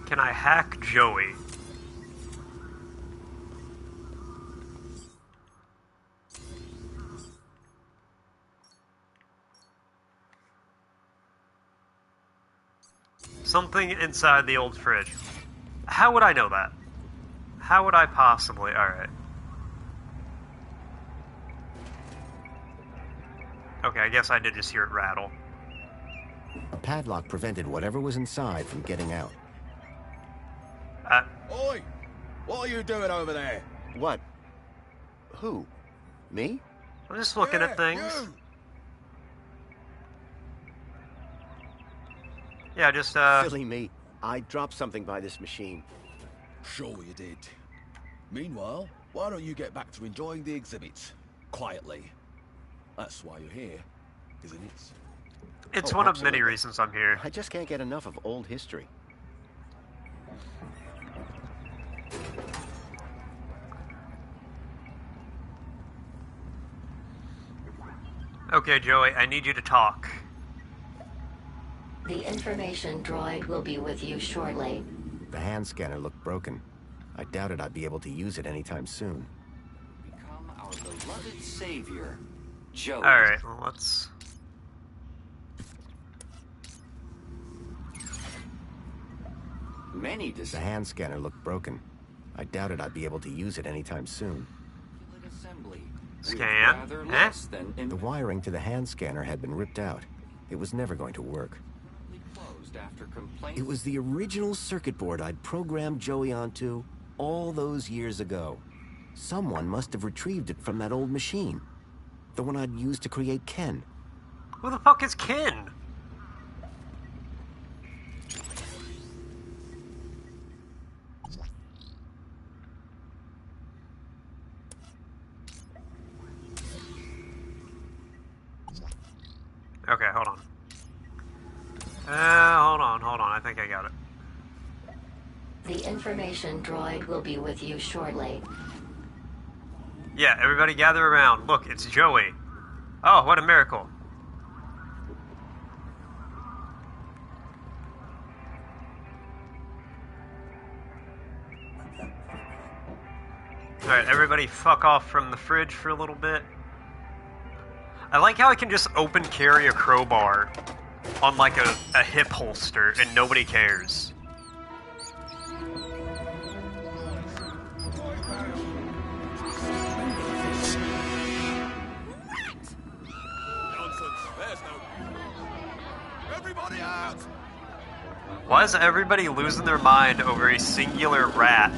Can I hack Joey? Something inside the old fridge. How would I know that? How would I possibly? Alright. Okay, I guess I did just hear it rattle. A padlock prevented whatever was inside from getting out. Oi! What are you doing over there? What? Who? Me? I'm just looking at things. You. Yeah, just, Silly me. I dropped something by this machine. Sure you did. Meanwhile, why don't you get back to enjoying the exhibits? Quietly. That's why you're here, isn't it? It's one of many reasons I'm here. I just can't get enough of old history. Okay, Joey, I need you to talk. The information droid will be with you shortly. The hand scanner looked broken. I doubted I'd be able to use it anytime soon. Become our beloved savior, Joey. Alright, well, let's... The hand scanner looked broken. I doubted I'd be able to use it anytime soon. Scan? Eh? The wiring to the hand scanner had been ripped out. It was never going to work. It was the original circuit board I'd programmed Joey onto all those years ago. Someone must have retrieved it from that old machine. The one I'd used to create Ken. Who the fuck is Ken? Okay, hold on. Hold on. I think I got it. The information droid will be with you shortly. Yeah, everybody gather around. Look, it's Joey. Oh, what a miracle. Alright, everybody fuck off from the fridge for a little bit. I like how I can just open carry a crowbar on like a hip holster and nobody cares. Everybody out! Why is everybody losing their mind over a singular rat?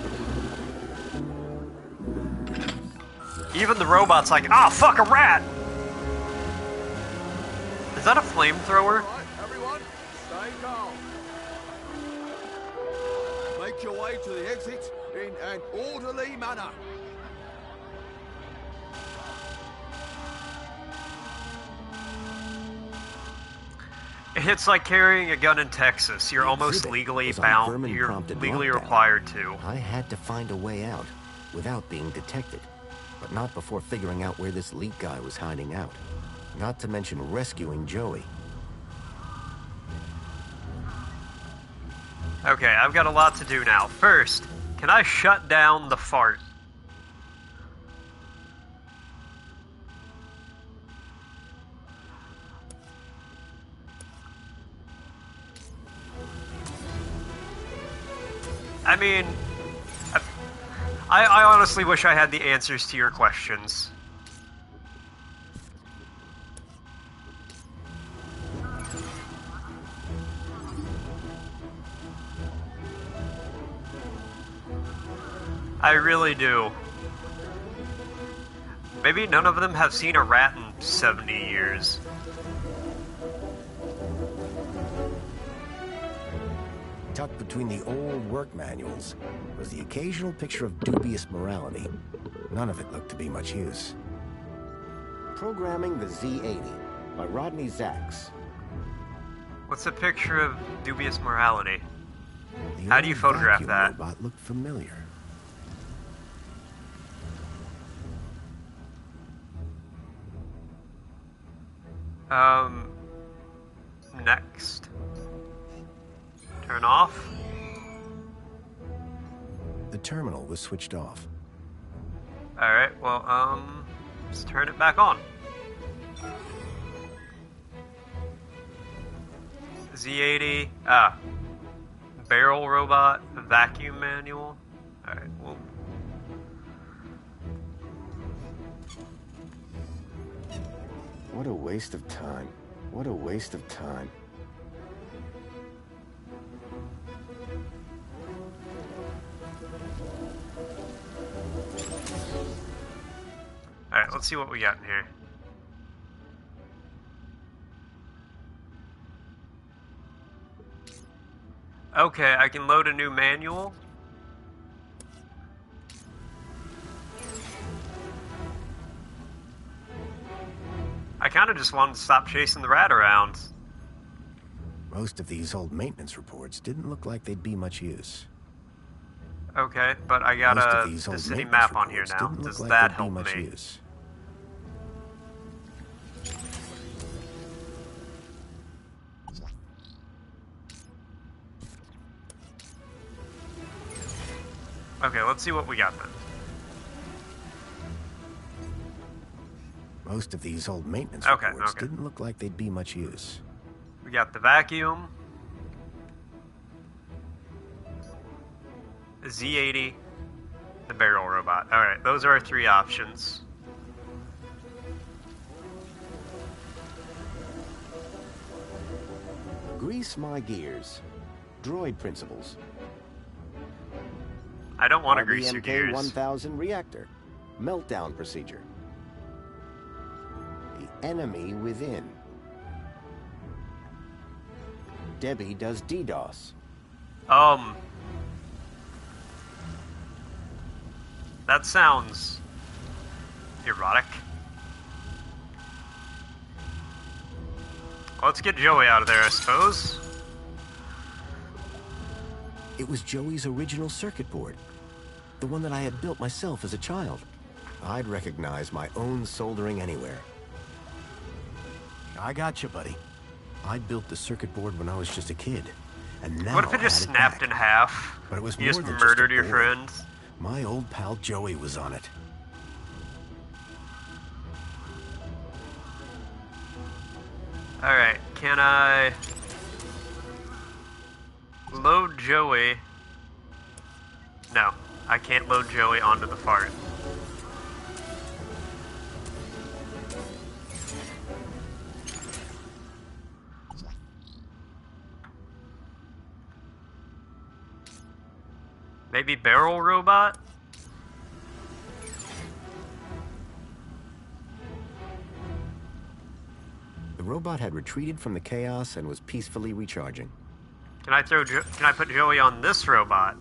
Even the robot's like, ah, fuck, a rat! Is that a flamethrower? Right, everyone, stay calm. Make your way to the exit in an orderly manner. It's like carrying a gun in Texas. You're almost legally bound. You're legally required to. I had to find a way out without being detected. But not before figuring out where this leak guy was hiding out. Not to mention rescuing Joey. Okay, I've got a lot to do now. First, can I shut down the fart? I mean, I honestly wish I had the answers to your questions. I really do. Maybe none of them have seen a rat in 70 years. Tucked between the old work manuals was the occasional picture of dubious morality. None of it looked to be much use. Programming the Z80 by Rodney Zacks. What's a picture of dubious morality? The How do you old photograph vacuum that? robot looked familiar. Next. Turn off. The terminal was switched off. Alright, well, let's turn it back on. Z80, barrel robot, vacuum manual. Alright, well. What a waste of time. What a waste of time. Alright, let's see what we got in here. Okay, I can load a new manual. I kind of just wanted to stop chasing the rat around. Most of these old maintenance reports didn't look like they'd be much use. Okay, but I got Most of the these old city maintenance map on here reports now. didn't look Does like that they'd be help much me? use. Okay, let's see what we got then. Most of these old maintenance Okay, reports okay. didn't look like they'd be much use. We got the vacuum, the Z80, the barrel robot. Alright, those are our three options. Grease my gears. Droid principles. I don't want to grease your gears. RBMK-1000 reactor. Meltdown procedure. The enemy within. Debbie does DDoS. That sounds erotic. Let's get Joey out of there, I suppose. It was Joey's original circuit board. The one that I had built myself as a child. I'd recognize my own soldering anywhere. I got you, buddy. I built the circuit board when I was just a kid. And now What if it just snapped in half? But it was You more just than murdered a your board. friends? My old pal Joey was on it. Alright, can I load Joey? No, I can't load Joey onto the fart. Maybe barrel robot? The robot had retreated from the chaos and was peacefully recharging. Can I put Joey on this robot?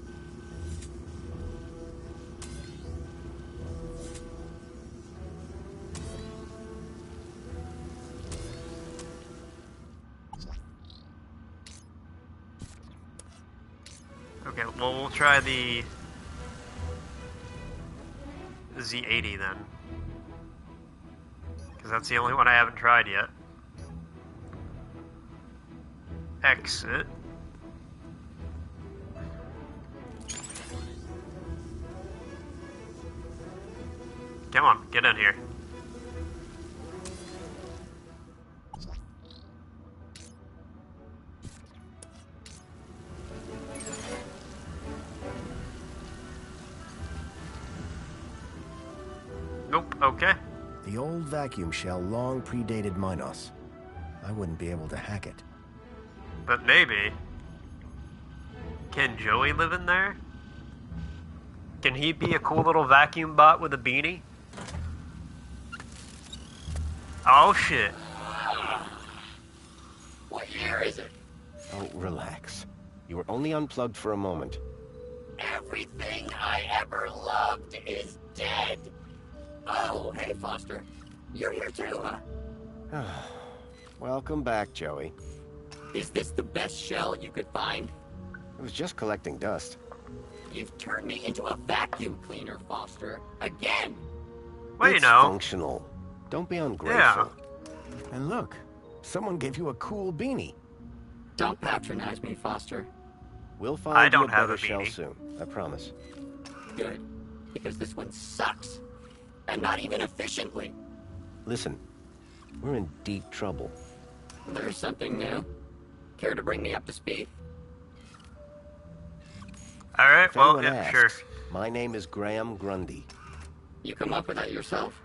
Okay, well, we'll try the Z80 then. Because that's the only one I haven't tried yet. Exit. Come on, get in here. Nope, okay. The old vacuum shell long predated Minos. I wouldn't be able to hack it. But maybe. Can Joey live in there? Can he be a cool little vacuum bot with a beanie? Oh shit. What year is it? Oh, relax. You were only unplugged for a moment. Everything I ever loved is dead. Oh, hey, Foster. You're here too, huh? Welcome back, Joey. Is this the best shell you could find? It was just collecting dust. You've turned me into a vacuum cleaner, Foster. Again! Well, you It's know. functional. Don't be ungrateful. Yeah. And look, someone gave you a cool beanie. Don't patronize me, Foster. We'll find I don't you a have better a shell beanie. soon. I promise. Good. Because this one sucks. And not even efficiently. Listen, we're in deep trouble. There's something new. Care to bring me up to speed? Alright, If well, anyone yeah, asks, sure. My name is Graham Grundy. You come up with that yourself?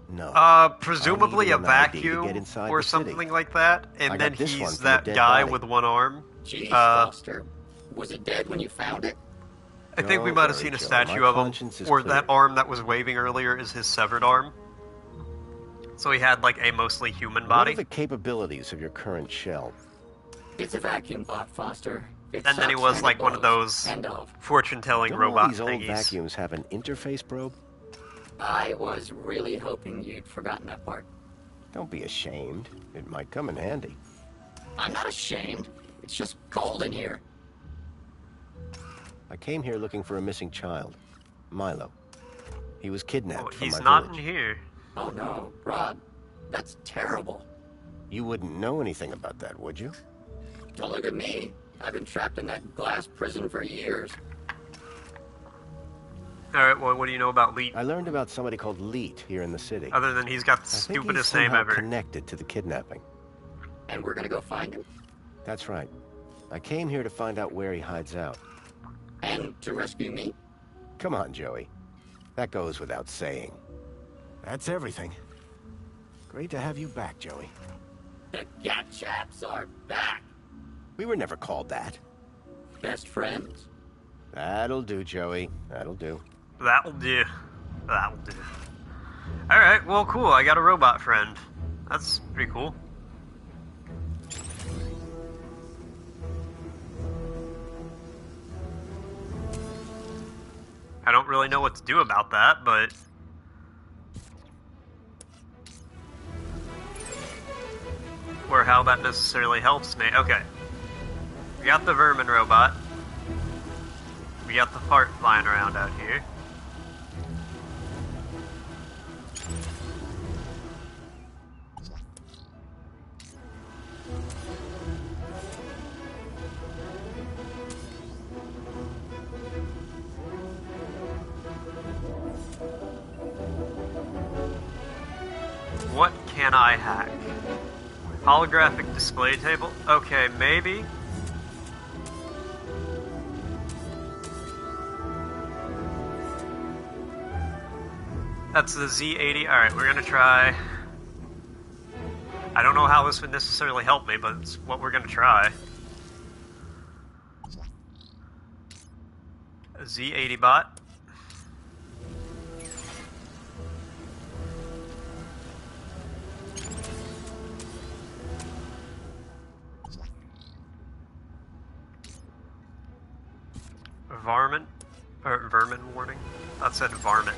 No. Presumably a I needed an ID to vacuum get inside or the city. something like that, I and got then this one he's from a that dead guy body. with one arm. Jeez, Foster. Was it dead when you found it? I think we Don't might have worry, seen a Joe. statue My of him, conscience is or clear. that arm that was waving earlier is his severed arm. So he had like a mostly human What body. are the capabilities of your current shell? It's a vacuum bot, Foster. It And then he sucks was and like it one of blows. those End of. fortune-telling Don't all robot these old thingies. vacuums have an interface probe? I was really hoping you'd forgotten that part. Don't be ashamed. It might come in handy. I'm not ashamed. It's just cold in here. I came here looking for a missing child, Milo. He was kidnapped Oh, from he's my not village. in here. Oh no, Rod. That's terrible. You wouldn't know anything about that, would you? Don't look at me. I've been trapped in that glass prison for years. Alright, well, what do you know about Leet? I learned about somebody called Leet here in the city. Other than he's got the I think he's stupidest name somehow ever. connected to the kidnapping. And we're gonna go find him? That's right. I came here to find out where he hides out. And to rescue me? Come on, Joey. That goes without saying. That's everything. Great to have you back, Joey. The Gat Chaps are back. We were never called that. Best friends? That'll do, Joey. That'll do. That'll do. That'll do. Alright, well, cool. I got a robot friend. That's pretty cool. I don't really know what to do about that, but... or how that necessarily helps me. Okay. We got the vermin robot. We got the fart flying around out here. What can I hack? Holographic display table? Okay, maybe. That's the Z80. Alright, we're gonna try. I don't know how this would necessarily help me, but it's what we're gonna try. A Z80 bot. Varmint? Or vermin warning? That said varmint.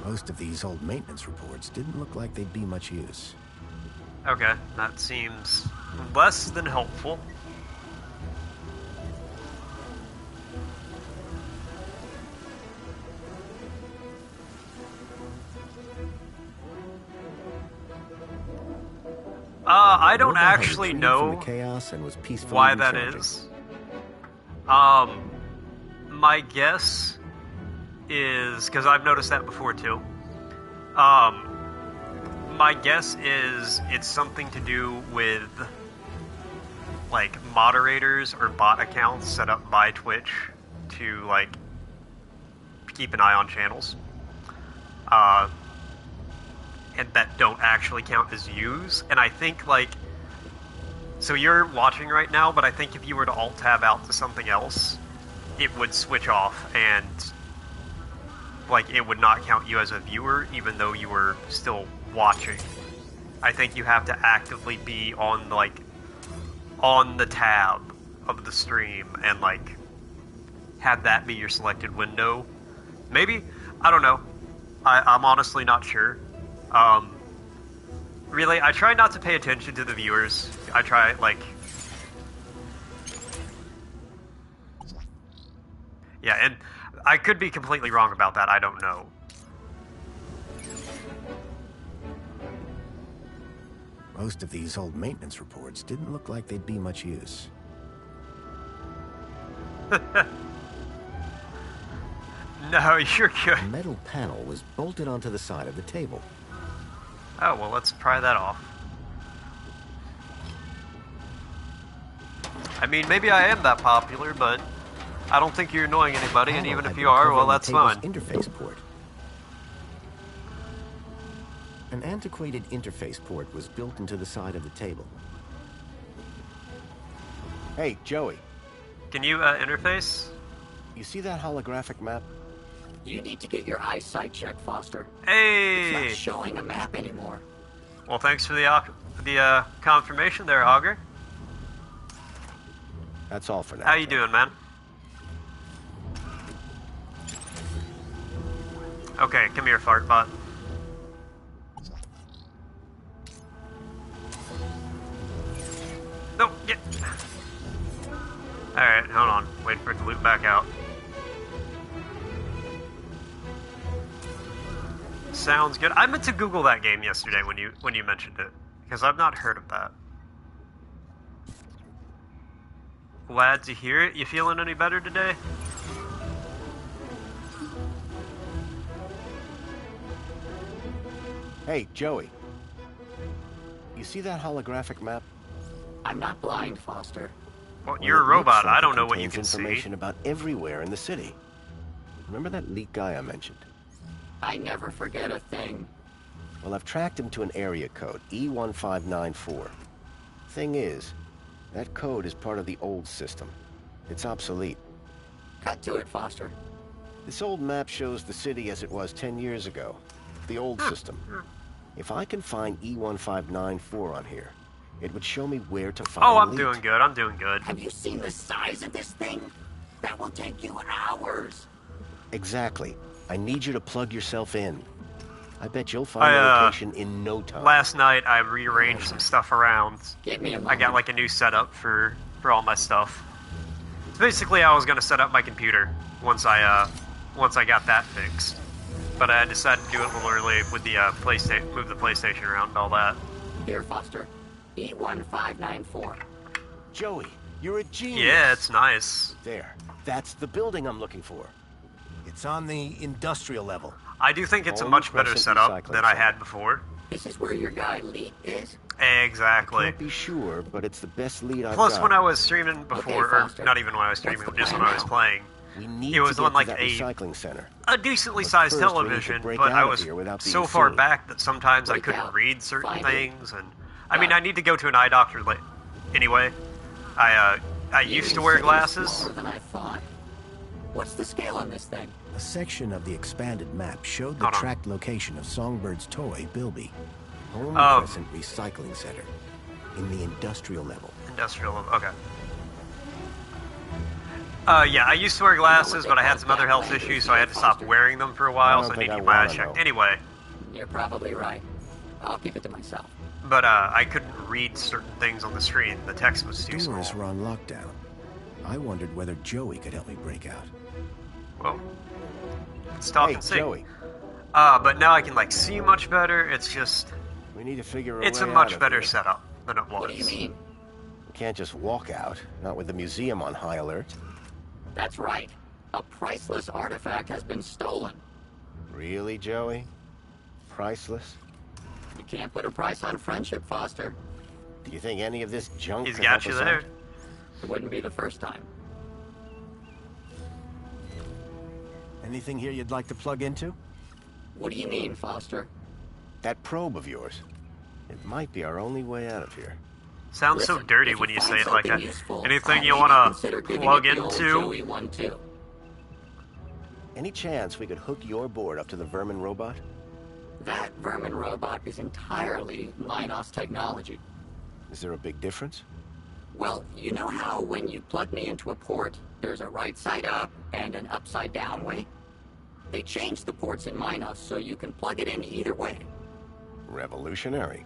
Most of these old maintenance reports didn't look like they'd be much use. Okay, that seems less than helpful. I don't Robot had actually retreated know from the chaos and was peacefully why that recharging. is. My guess is, because I've noticed that before too. My guess is it's something to do with like moderators or bot accounts set up by Twitch to like keep an eye on channels. And that don't actually count as views. And I think like, so you're watching right now, but I think if you were to alt tab out to something else, it would switch off and like it would not count you as a viewer even though you were still watching. I think you have to actively be on like on the tab of the stream and like have that be your selected window. Maybe, I don't know. I'm honestly not sure. Really, I try not to pay attention to the viewers. I try, like... Yeah, and I could be completely wrong about that. I don't know. Most of these old maintenance reports didn't look like they'd be much use. No, you're good. A metal panel was bolted onto the side of the table. Oh, well, let's pry that off. I mean, maybe I am that popular, but I don't think you're annoying anybody, and even if you are, well, that's fine. Interface port. An antiquated interface port was built into the side of the table. Hey, Joey. Can you, interface? You see that holographic map? You need to get your eyesight checked, Foster. Hey! It's not showing a map anymore. Well, thanks for the confirmation there, Augur. That's all for now. How you doing, man? Okay, come here, fartbot. No, get... Alright, hold on. Wait for it to loop back out. Sounds good. I meant to Google that game yesterday when you mentioned it, because I've not heard of that. Glad to hear it. You feeling any better today? Hey, Joey. You see that holographic map? I'm not blind, Foster. Well, you're a robot. I don't know what you can see. Information about everywhere in the city. Remember that leak guy I mentioned? I never forget a thing. Well, I've tracked him to an area code, E1594. Thing is, that code is part of the old system. It's obsolete. Cut to it, Foster. This old map shows the city as it was 10 years ago. The old system. If I can find E1594 on here, it would show me where to find I'm Leet. doing good. I'm doing good. Have you seen the size of this thing? That will take you hours. Exactly. I need you to plug yourself in. I bet you'll find a location in no time. Last night, I rearranged some stuff around. Give me a moment. I got like a new setup for all my stuff. So basically, I was gonna set up my computer once I got that fixed. But I decided to do it a little early with the PlayStation, move the PlayStation around and all that. Here, Foster. E1594. Joey, you're a genius. Yeah, it's nice. There. That's the building I'm looking for. It's on the industrial level. I do think it's a much better setup than I had before. This is where your guy Leet is? Exactly. I can't be sure, but it's the best lead I've Plus, got. when I was streaming before, Foster. or not even when I was streaming, just when I was playing, we need it was to get on like to that recycling center. a decently sized first, we need to television, break but out I of was here without being so far seen. back that sometimes I Break couldn't out. read certain Find it. things, and I mean, I need to go to an eye doctor anyway. I used to wear glasses. Smaller than I thought. What's the scale on this thing? A section of the expanded map showed the Hold on. tracked location of Songbird's toy, Bilby. Home Oh. Crescent Recycling Center. In the industrial level. Industrial, okay. Yeah, I used to wear glasses, but I had some other health issues, so I had to stop wearing them for a while, so I need to get my eyes checked. Anyway, You're probably right. I'll keep it to myself. but I couldn't read certain things on the screen. The text was too small. Doors were on lockdown. I wondered whether Joey could help me break out. Well, let's talk Hey, and see. Joey. But now I can, like, see much better. It's just... We need to figure It's a way much out of better here. setup than it was. What do you mean? You can't just walk out, not with the museum on high alert. That's right. A priceless artifact has been stolen. Really, Joey? Priceless? You can't put a price on friendship, Foster. Do you think any of this junk He's could got help you us there. out? It wouldn't be the first time. Anything here you'd like to plug into? What do you mean, Foster? That probe of yours. It might be our only way out of here. Sounds so Listen, dirty if when you you find say it like that. something useful, Anything I'll you maybe want consider to giving plug it the old into? Joey one too. Any chance we could hook your board up to the vermin robot? That vermin robot is entirely Minos technology. Is there a big difference? Well, you know how when you plug me into a port, there's a right side up and an upside down way? They changed the ports in Minos so you can plug it in either way. Revolutionary.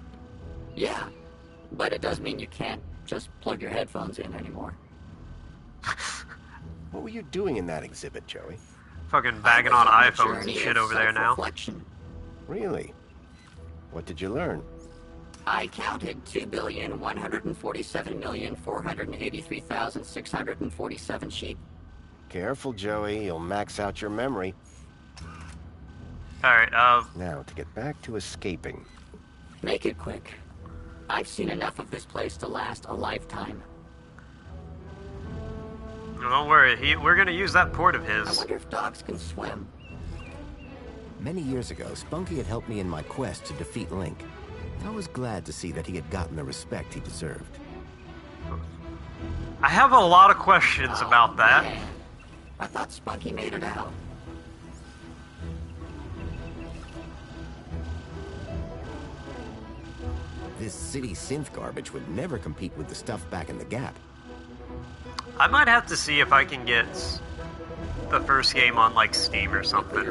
Yeah, but it does mean you can't just plug your headphones in anymore. What were you doing in that exhibit, Joey? Fucking bagging on iPhones and shit over there now. Really? What did you learn? I counted 2,147,483,647 sheep. Careful, Joey. You'll max out your memory. Alright, Now, to get back to escaping. Make it quick. I've seen enough of this place to last a lifetime. don't worry. We're gonna use that port of I his. wonder if dogs can swim. Many years ago, Spunky had helped me in my quest to defeat Link. I was glad to see that he had gotten the respect he deserved. I have a lot of questions about that. Man. I thought Spunky made it out. This city synth garbage would never compete with the stuff back in the Gap. I might have to see if I can get the first game on like Steam or something.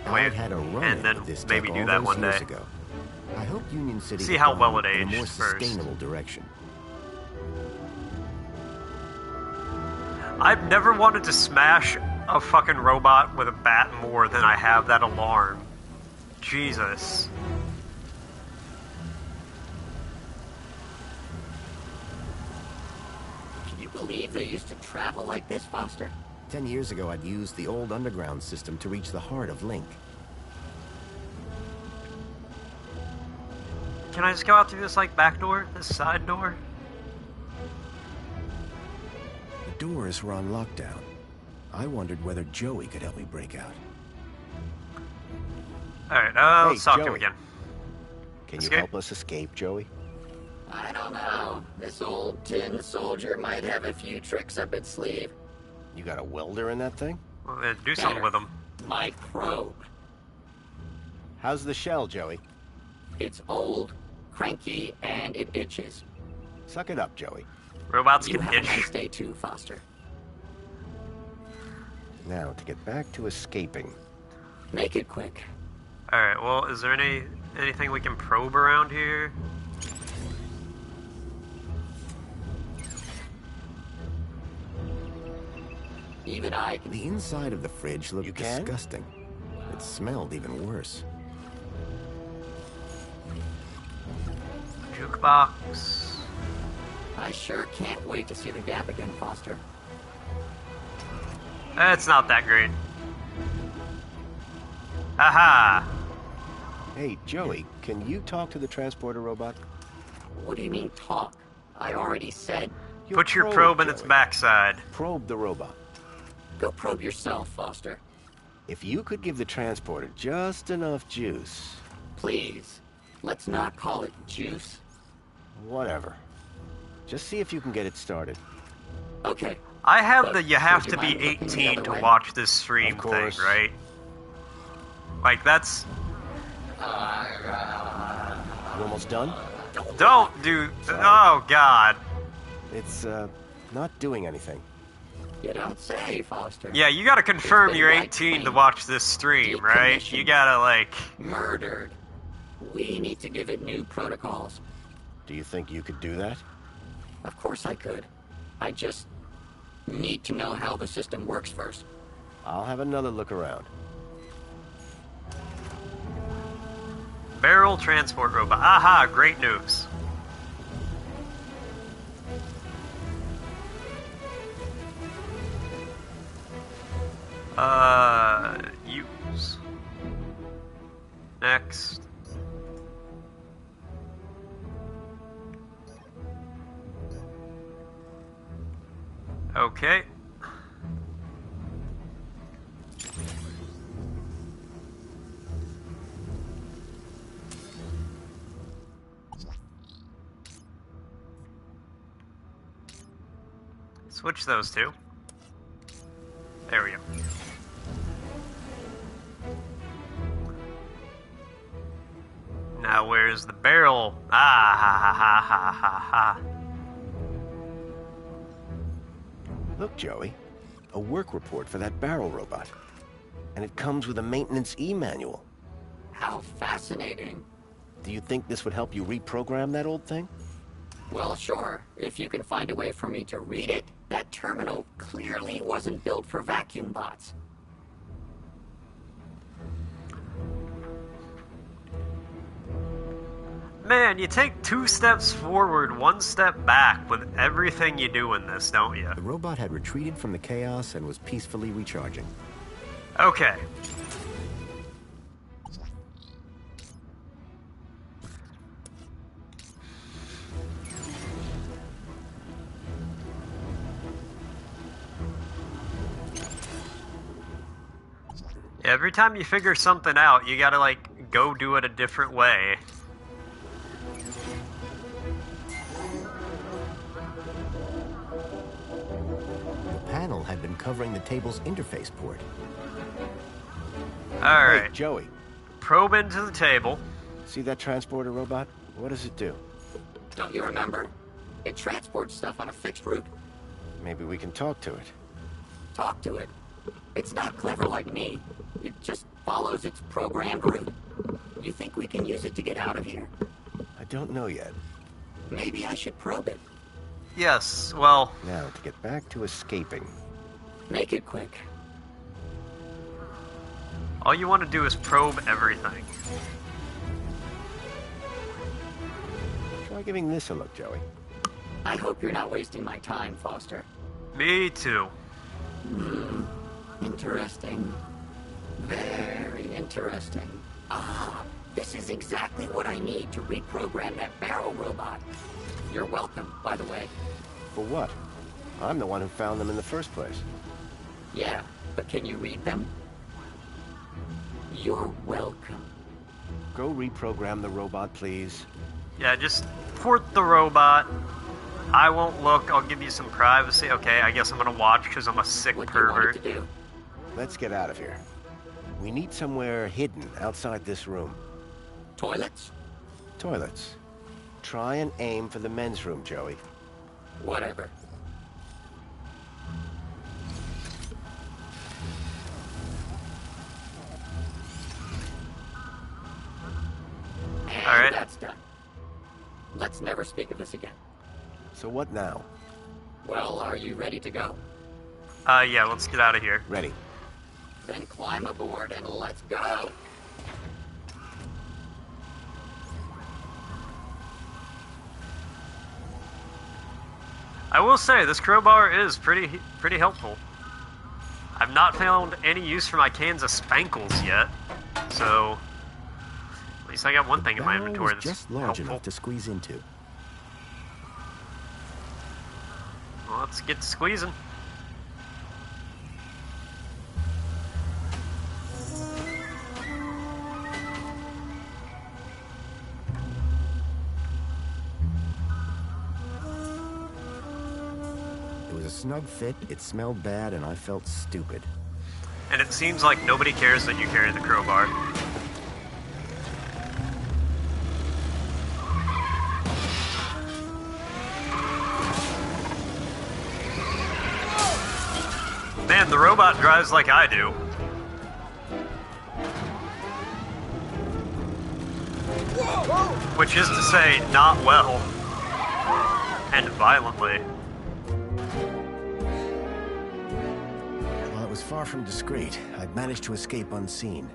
I had a run and then with this maybe tech do all that those one years day. ago. I hope Union City See has how gone well it in a more aged first. sustainable direction. I've never wanted to smash a fucking robot with a bat more than I have that alarm. Jesus. Can you believe they used to travel like this, Foster? 10 years ago, I'd used the old underground system to reach the heart of Link. Can I just go out through this like back door? This side door? The doors were on lockdown. I wondered whether Joey could help me break out. Alright, Hey, let's talk to him Joey. again. Can you Escape? help us escape, Joey? I don't know. This old tin soldier might have a few tricks up its sleeve. You got a welder in that thing? Well, do something with him. My probe. How's the shell, Joey? It's old, cranky, and it itches. Suck it up, Joey. Robots You can have a itch. nice day too, Foster. Now, to get back to escaping. Make it quick. Alright, well, is there anything we can probe around here? Even I can... The inside of the fridge looked can? disgusting. It smelled even worse. Jukebox. I sure can't wait to see the Gap again, Foster. It's not that great. Aha! Hey, Joey, can you talk to the transporter robot? What do you mean, talk? I already said... Put your probe in its backside. Probe the robot. Go probe yourself, Foster. If you could give the transporter just enough juice... Please, let's not call it juice. Whatever. Just see if you can get it started. Okay. I have But the you have would to you be mind looking the 18 other to way? watch this stream Of thing, course. right? Like, You almost done? Don't do... Oh, God. It's, not doing anything. You don't say, Foster. Yeah, you gotta confirm been you're wiped 18 to clean. watch this stream, right? Decommissioned. You gotta, like... Murdered. We need to give it new protocols. Do you think you could do that? Of course I could. I just need to know how the system works first. I'll have another look around. Barrel transport robot. Aha, great news. Use. Next. Okay. Switch those two. There we go. Now where's the barrel? Ah ha ha ha ha ha ha. Look, Joey. A work report for that barrel robot. And it comes with a maintenance e-manual. How fascinating. Do you think this would help you reprogram that old thing? Well, sure, if you can find a way for me to read it. That terminal clearly wasn't built for vacuum bots. Man, you take 2 steps forward, 1 step back with everything you do in this, don't you? The robot had retreated from the chaos and was peacefully recharging. Okay. Every time you figure something out, you gotta, like, go do it a different way. The panel had been covering the table's interface port. Alright. Hey, Joey. Probe into the table. See that transporter robot? What does it do? Don't you remember? It transports stuff on a fixed route. Maybe we can talk to it. Talk to it. It's not clever like me. It just follows its programmed route. You think we can use it to get out of here? I don't know yet. Maybe I should probe it. Yes, well... Now, to get back to escaping. Make it quick. All you want to do is probe everything. Try giving this a look, Joey. I hope you're not wasting my time, Foster. Me too. Interesting. Very interesting. Ah, this is exactly what I need to reprogram that barrel robot. You're welcome, by the way. For what? I'm the one who found them in the first place. Yeah, but can you read them? You're welcome. Go reprogram the robot, please. Yeah, just port the robot. I won't look. I'll give you some privacy. Okay, I guess I'm gonna watch because I'm a sick pervert. Let's get out of here. We need somewhere hidden outside this room. Toilets? Toilets. Try and aim for the men's room, Joey. Whatever. All right. That's done. Let's never speak of this again. So what now? Well, are you ready to go? Yeah, let's get out of here. Ready. Then climb aboard and let's go. I will say, this crowbar is pretty helpful. I've not found any use for my cans of spankles yet, so at least I got one thing in my inventory that's just large helpful. enough to squeeze into. Well, let's get to squeezing. It was a snug fit, it smelled bad, and I felt stupid. And it seems like nobody cares that you carry the crowbar. Man, the robot drives like I do. Which is to say, not well. And violently. While it was far from discreet, I'd managed to escape unseen.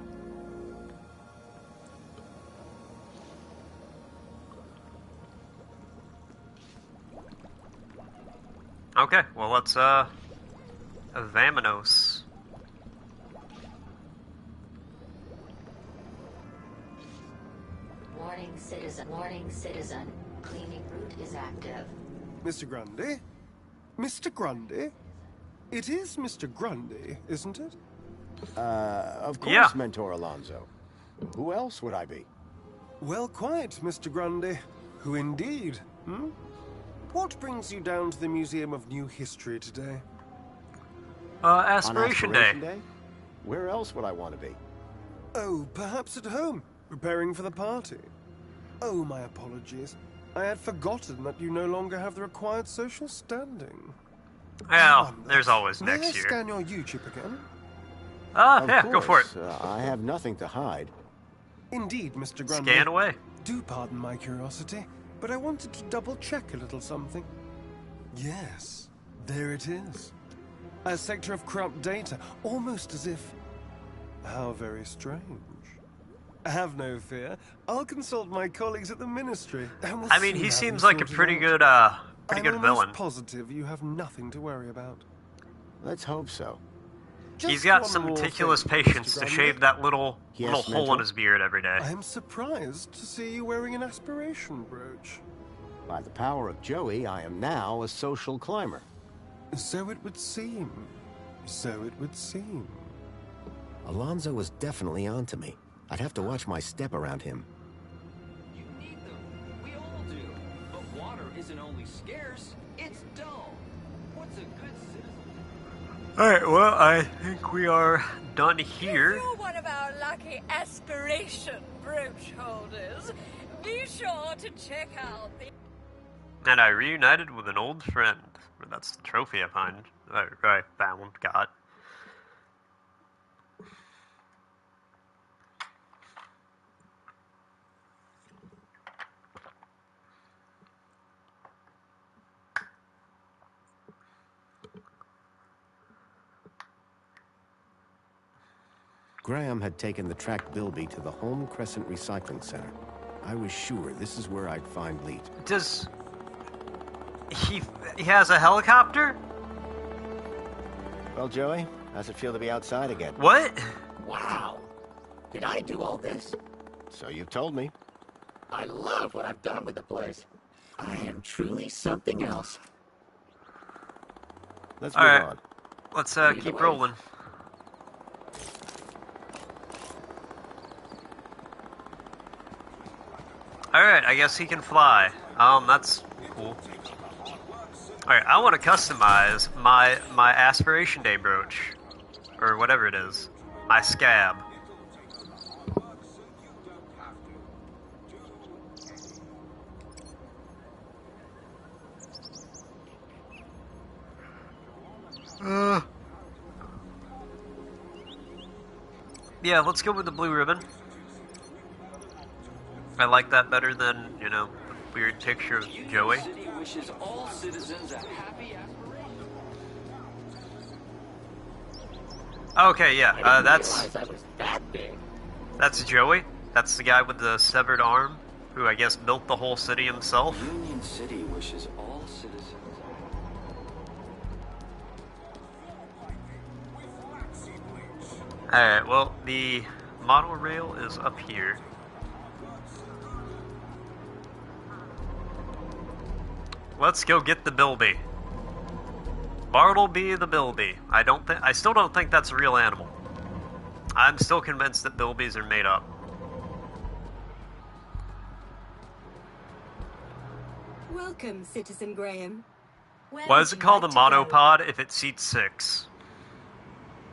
Okay, well let's, Vamanos. Warning, citizen. Cleaning route is active. Mr. Grundy? Mr. Grundy? It is Mr. Grundy, isn't it? Of course, Yeah. Mentor Alonso. Who else would I be? Well, quite, Mr. Grundy. Who indeed, hmm? What brings you down to the Museum of New History today? Aspiration Day. Where else would I want to be? Oh, perhaps at home, preparing for the party. Oh, my apologies. I had forgotten that you no longer have the required social standing. Well, there's always May I next year. scan your U-chip again? Yeah, go for it. I have nothing to hide. Indeed, Mr. Grundy. Scan away. Do pardon my curiosity, but I wanted to double-check a little something. Yes, there it is. A sector of corrupt data, almost as if... How very strange. Have no fear. I'll consult my colleagues at the Ministry. And we'll I mean, soon he have seems you like a sorted pretty out. good, pretty good I'm villain. almost positive you have nothing to worry about. Let's hope so. He's got one some more meticulous thing, patience Mr. to Grundy. shave that little Yes, hole in Mentor? his beard every day. I'm surprised to see you wearing an aspiration brooch. By the power of Joey, I am now a social climber. So it would seem. So it would seem. Alonso was definitely onto me. I'd have to watch my step around him. You need them. We all do. But water isn't only scarce, it's dull. What's a good citizen? Alright, well, I think we are done here. If you're one of our lucky aspiration brooch holders, be sure to check out the... And I reunited with an old friend. That's the trophy I found. Got. Graham had taken the tracked Bilby to the Home Crescent Recycling Center. I was sure this is where I'd find Leet. Does... He has a helicopter? Well, Joey, how's it feel to be outside again? What? Wow. Did I do all this? So you've told me. I love what I've done with the place. I am truly something else. Let's move on. Let's keep rolling. Alright, I guess he can fly. That's cool. Alright, I want to customize my Aspiration Day brooch. Or whatever it is. My scab. Yeah, let's go with the blue ribbon. I like that better than, you know, the weird picture of Joey. City wishes all citizens a happy aspiration. Okay, yeah, that's... realize I was that big. That's Joey. That's the guy with the severed arm, who I guess built the whole city himself. Union City wishes all citizens. Alright, well, the monorail is up here. Let's go get the Bilby. Bartleby the Bilby. I still don't think that's a real animal. I'm still convinced that Bilbies are made up. Welcome, Citizen Graham. Why is it called a monopod if it seats 6?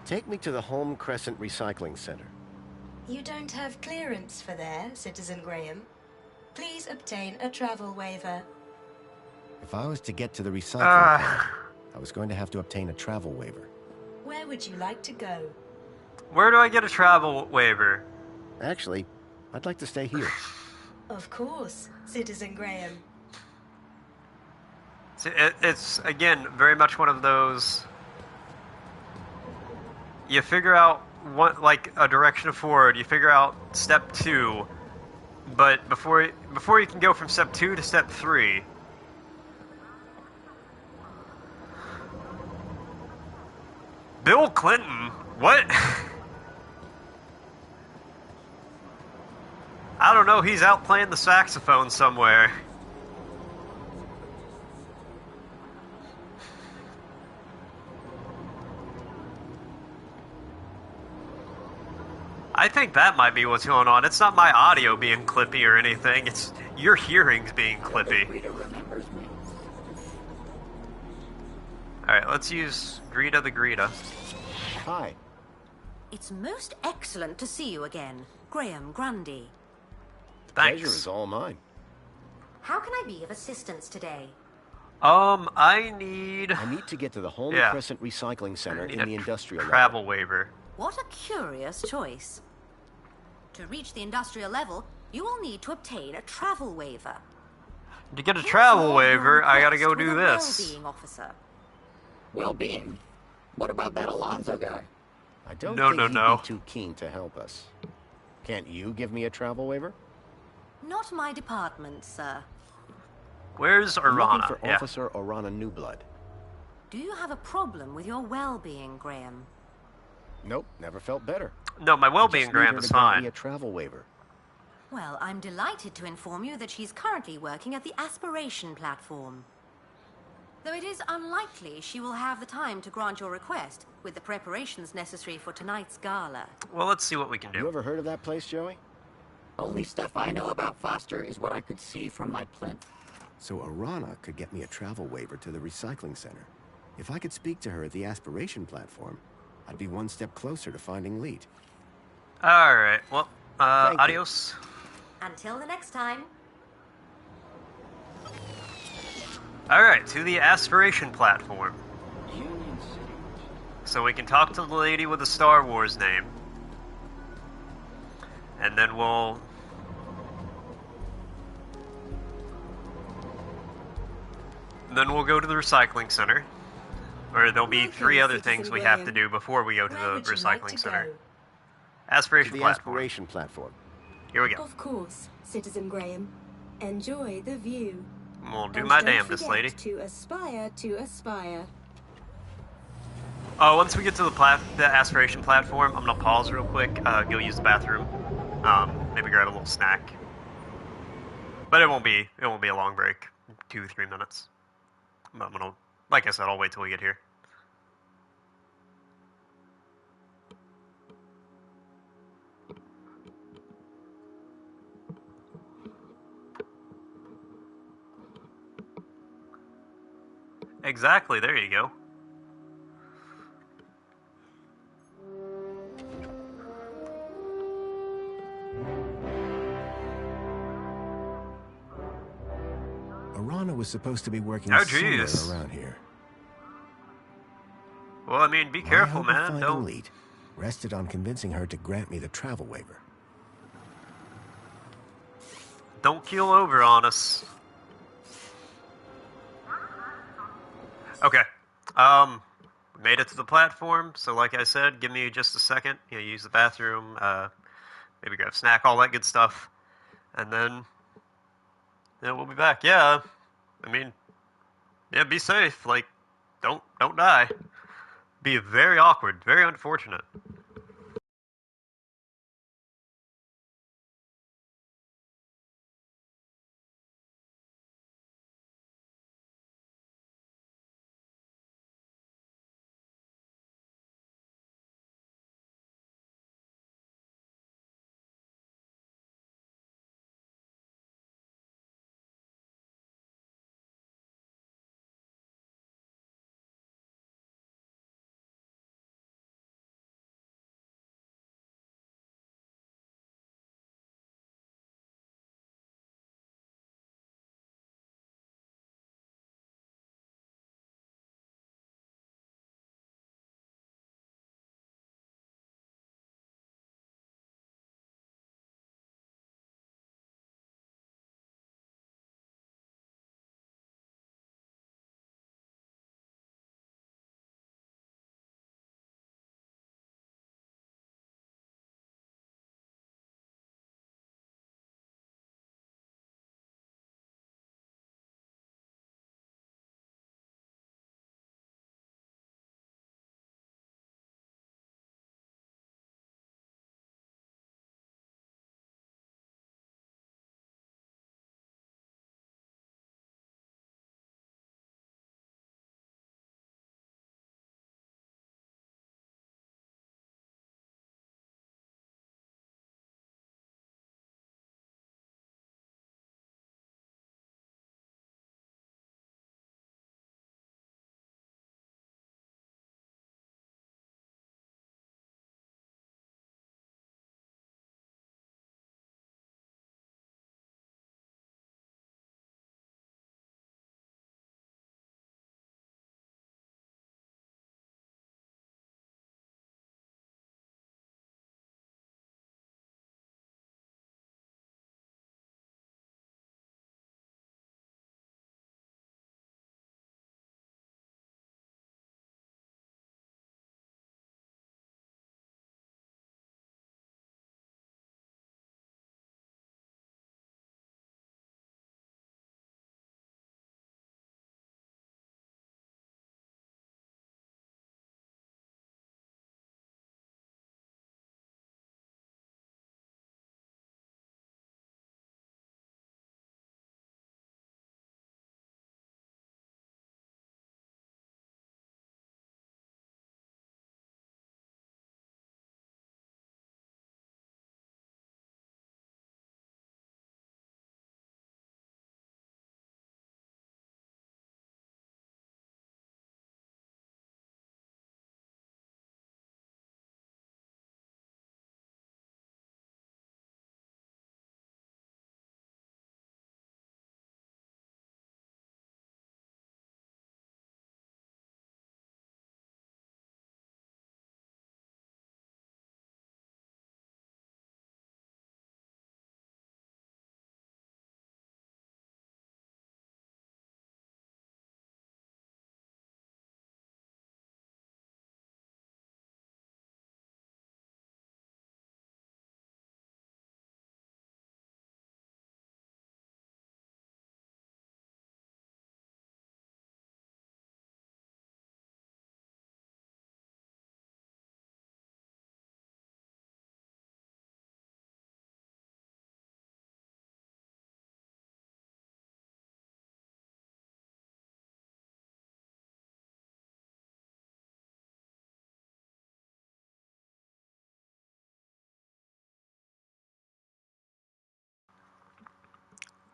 Take me to the Home Crescent Recycling Center. You don't have clearance for there, Citizen Graham. Please obtain a travel waiver. If I was to get to the recycling plant, I was going to have to obtain a travel waiver. Where would you like to go? Where do I get a travel waiver? Actually, I'd like to stay here. Of course, Citizen Graham. It's, again, very much one of those... You figure out what, like, a direction forward, you figure out step 2, but before you can go from step 2 to step 3... Bill Clinton? What? I don't know, he's out playing the saxophone somewhere. I think that might be what's going on. It's not my audio being clippy or anything, it's your hearings being clippy. Alright, let's use Greta the Greta. Hi. It's most excellent to see you again, Graham Grundy. Thanks. Pleasure is all mine. How can I be of assistance today? I need to get to the Holman Crescent Recycling Center in the industrial travel waiver. What a curious choice. To reach the industrial level, you will need to obtain a travel waiver. To get a travel waiver, I gotta go do this. Well-being officer. Well-being? What about that Alonzo guy? I don't think he'd be too keen to help us. Can't you give me a travel waiver? Not my department, sir. Where's I'm Arana? looking for Officer Arana Newblood. Do you have a problem with your well-being, Graham? Nope, never felt better. No, my well-being, Graham, is fine. Me a travel waiver. Well, I'm delighted to inform you that she's currently working at the Aspiration platform. Though it is unlikely she will have the time to grant your request with the preparations necessary for tonight's gala. Well, let's see what we can do. You ever heard of that place, Joey? Only stuff I know about Foster is what I could see from my plinth. So Arana could get me a travel waiver to the recycling center. If I could speak to her at the Aspiration platform, I'd be one step closer to finding Leet. Alright, well, adios. Until the next time. Alright, to the Aspiration platform. So we can talk to the lady with the Star Wars name. And then we'll... go to the recycling center. Or there'll be 3 other things we have to do before we go to the recycling center. Aspiration platform. Aspiration platform. Here we go. Of course, Citizen Graham. Enjoy the view. We'll do my damnedest, lady. To aspire to aspire. Oh, once we get to the aspiration platform, I'm gonna pause real quick, go use the bathroom, maybe grab a little snack. But it won't be a long break, 2-3 minutes. I'm gonna, like I said, I'll wait till we get here. Exactly, there you go. Arana was supposed to be working somewhere around here. Well, I mean, be careful, man. Don't lead. Rested on convincing her to grant me the travel waiver. Don't keel over on us. Okay. Made it to the platform, so like I said, give me just a second. Use the bathroom, maybe grab a snack, all that good stuff. And then, we'll be back. Yeah, I mean, yeah, be safe. Like, don't die. Be very awkward, very unfortunate.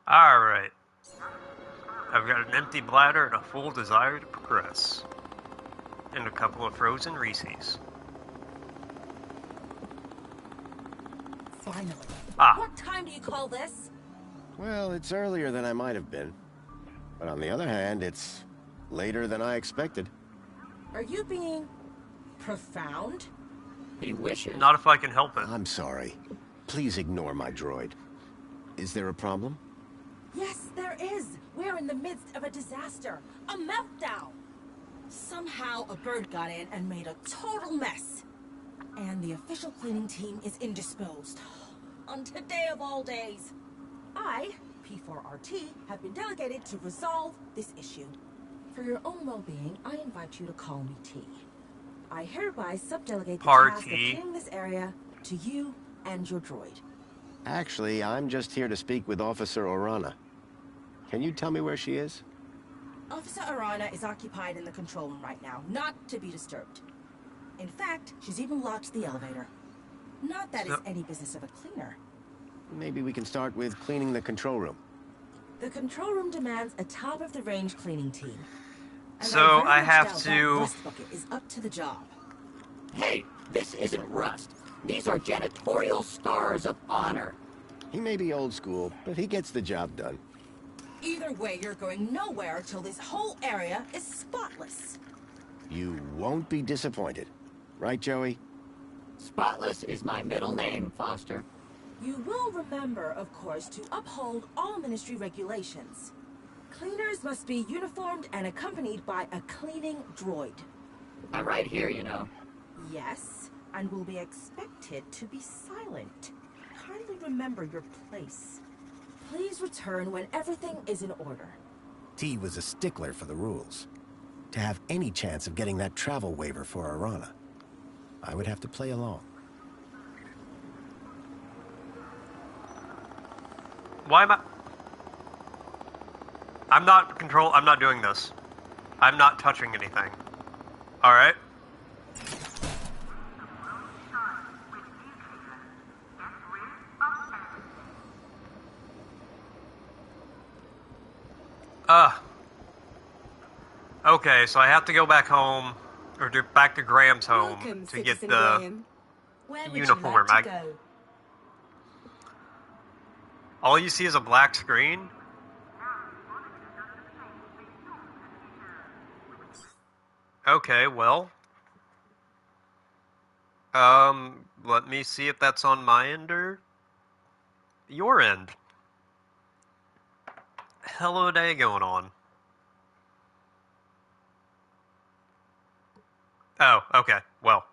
Alright. I've got an empty bladder and a full desire to progress. And a couple of frozen Reese's. Finally. Ah. What time do you call this? Well, it's earlier than I might have been. But on the other hand, it's later than I expected. Are you being profound? He wishes. Not if I can help it. I'm sorry. Please ignore my droid. Is there a problem? Yes, there is. We're in the midst of a disaster. A meltdown. Somehow a bird got in and made a total mess. And the official cleaning team is indisposed. On today of all days. I, P4RT, have been delegated to resolve this issue. For your own well-being, I invite you to call me T. I hereby subdelegate the task of cleaning this area to you and your droid. Actually, I'm just here to speak with Officer Orana. Can you tell me where she is? Officer Orana is occupied in the control room right now, not to be disturbed. In fact, she's even locked the elevator. Not that it's any business of a cleaner. Maybe we can start with cleaning the control room. The control room demands a top-of-the-range cleaning team. And So I very much have doubt to... that Rust Bucket is up to the job. Hey, this isn't Rust. These are janitorial stars of honor. He may be old school, but he gets the job done. Either way, you're going nowhere till this whole area is spotless. You won't be disappointed. Right, Joey? Spotless is my middle name, Foster. You will remember, of course, to uphold all ministry regulations. Cleaners must be uniformed and accompanied by a cleaning droid. I'm right here, you know. Yes, and will be expected to be silent. Kindly remember your place. Please return when everything is in order. T was a stickler for the rules. To have any chance of getting that travel waiver for Orana, I would have to play along. Why am I... I'm not doing this. I'm not touching anything. Alright? Okay, so I have to go back home, or back to Graham's home to get the uniform. All you see is a black screen? Okay, well. Let me see if that's on my end or your end. Hello day going on. Oh, okay, well.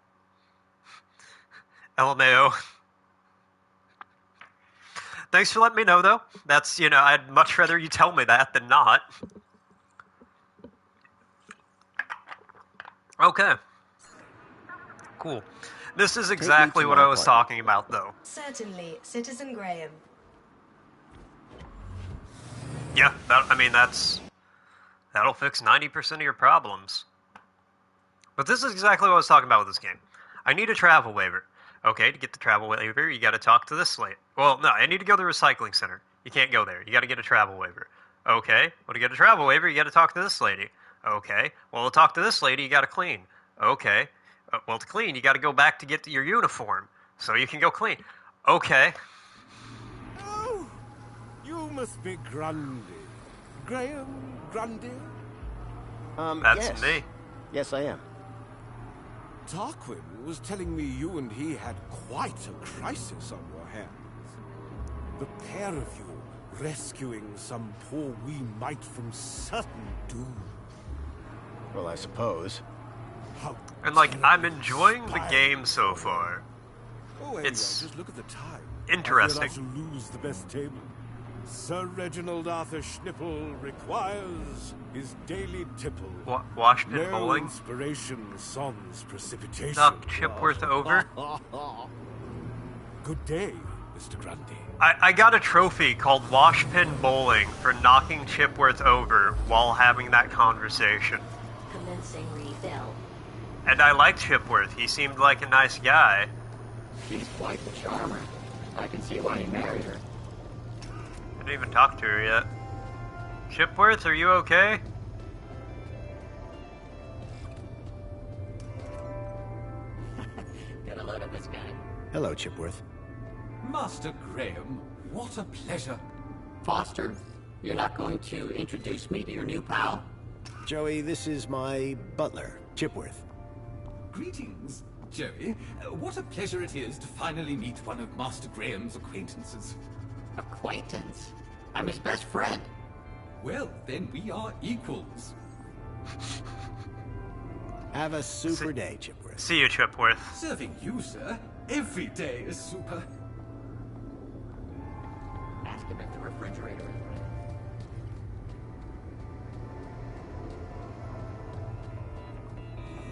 LMAO. Thanks for letting me know, though. That's, I'd much rather you tell me that than not. Okay. Cool. This is exactly what I was talking about, though. Certainly, Citizen Graham. Yeah, that'll fix 90% of your problems. But this is exactly what I was talking about with this game. I need a travel waiver. Okay, to get the travel waiver, you gotta talk to this lady. Well, no, I need to go to the recycling center. You can't go there. You gotta get a travel waiver. Okay, well, to get a travel waiver, you gotta talk to this lady. Okay, well, to talk to this lady, you gotta clean. Okay, well, to clean, you gotta go back to get your uniform, so you can go clean. Okay. Oh, you must be Grundy. Graham Grundy? That's me. Yes, I am. Tarquin was telling me you and he had quite a crisis on your hands. The pair of you rescuing some poor wee mite from certain doom. Well, I suppose. And, I'm enjoying the game so far. Oh, It's just look at the time. interesting. I fear I shall lose the best table. Sir Reginald Arthur Schnipple requires his daily tipple. Washpin bowling? Inspiration, sans precipitation. Knock Chipworth over? Good day, Mr. Grundy. I got a trophy called Washpin Bowling for knocking Chipworth over while having that conversation. Commencing refill. And I liked Chipworth. He seemed like a nice guy. She's quite the charmer. I can see why he married her. And haven't even talked to her yet. Chipworth, are you okay? Get a load of this guy. Hello, Chipworth. Master Graham, what a pleasure. Foster, you're not going to introduce me to your new pal? Joey, this is my butler, Chipworth. Greetings, Joey. What a pleasure it is to finally meet one of Master Graham's acquaintances. Acquaintance? I'm his best friend. Well, then we are equals. Have a super day, Chipworth. See you, Chipworth. Serving you, sir. Every day is super. Ask him if the refrigerator is ready.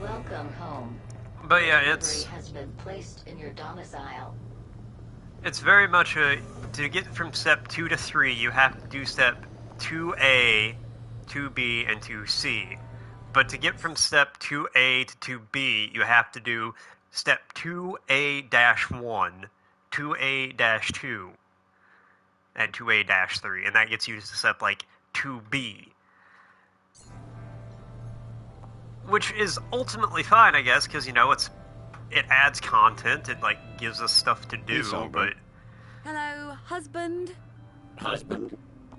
Welcome home. But yeah, Delivery has been placed in your domicile. it's very much a, to get from step 2 to 3, you have to do step 2A, 2B, and 2C. But to get from step 2A to 2B, you have to do step 2A-1, 2A-2, and 2A-3, and that gets you to step, like, 2B. Which is ultimately fine, I guess, because, you know, it adds content, it, like, gives us stuff to do, but... Hello, husband. Husband?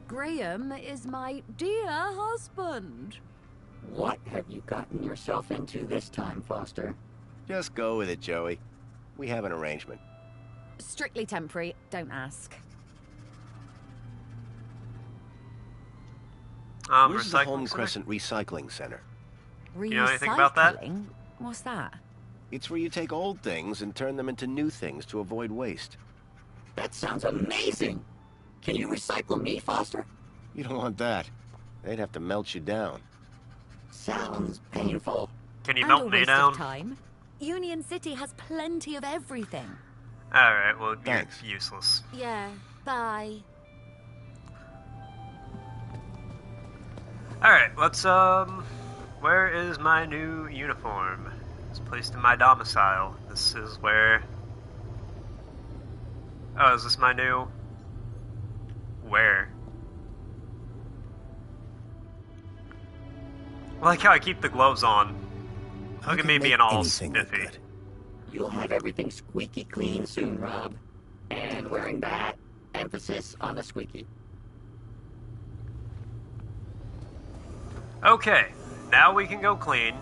Graham is my dear husband. What have you gotten yourself into this time, Foster? Just go with it, Joey. We have an arrangement. Strictly temporary, don't ask. Where's the Home Crescent Recycling Center? You know anything about that? What's that? It's where you take old things and turn them into new things to avoid waste. That sounds amazing! Can you recycle me, Foster? You don't want that. They'd have to melt you down. Sounds painful. Can you And melt a me waste down? of time. Union City has plenty of everything. Alright, well, thanks. You're useless. Yeah, bye. Alright, let's, where is my new uniform? It's placed in my domicile. This is where... Oh, is this my new... Where? I like how I keep the gloves on. Look at me being all spiffy. You'll have everything squeaky clean soon, Rob. And wearing that, emphasis on the squeaky. Okay, now we can go clean.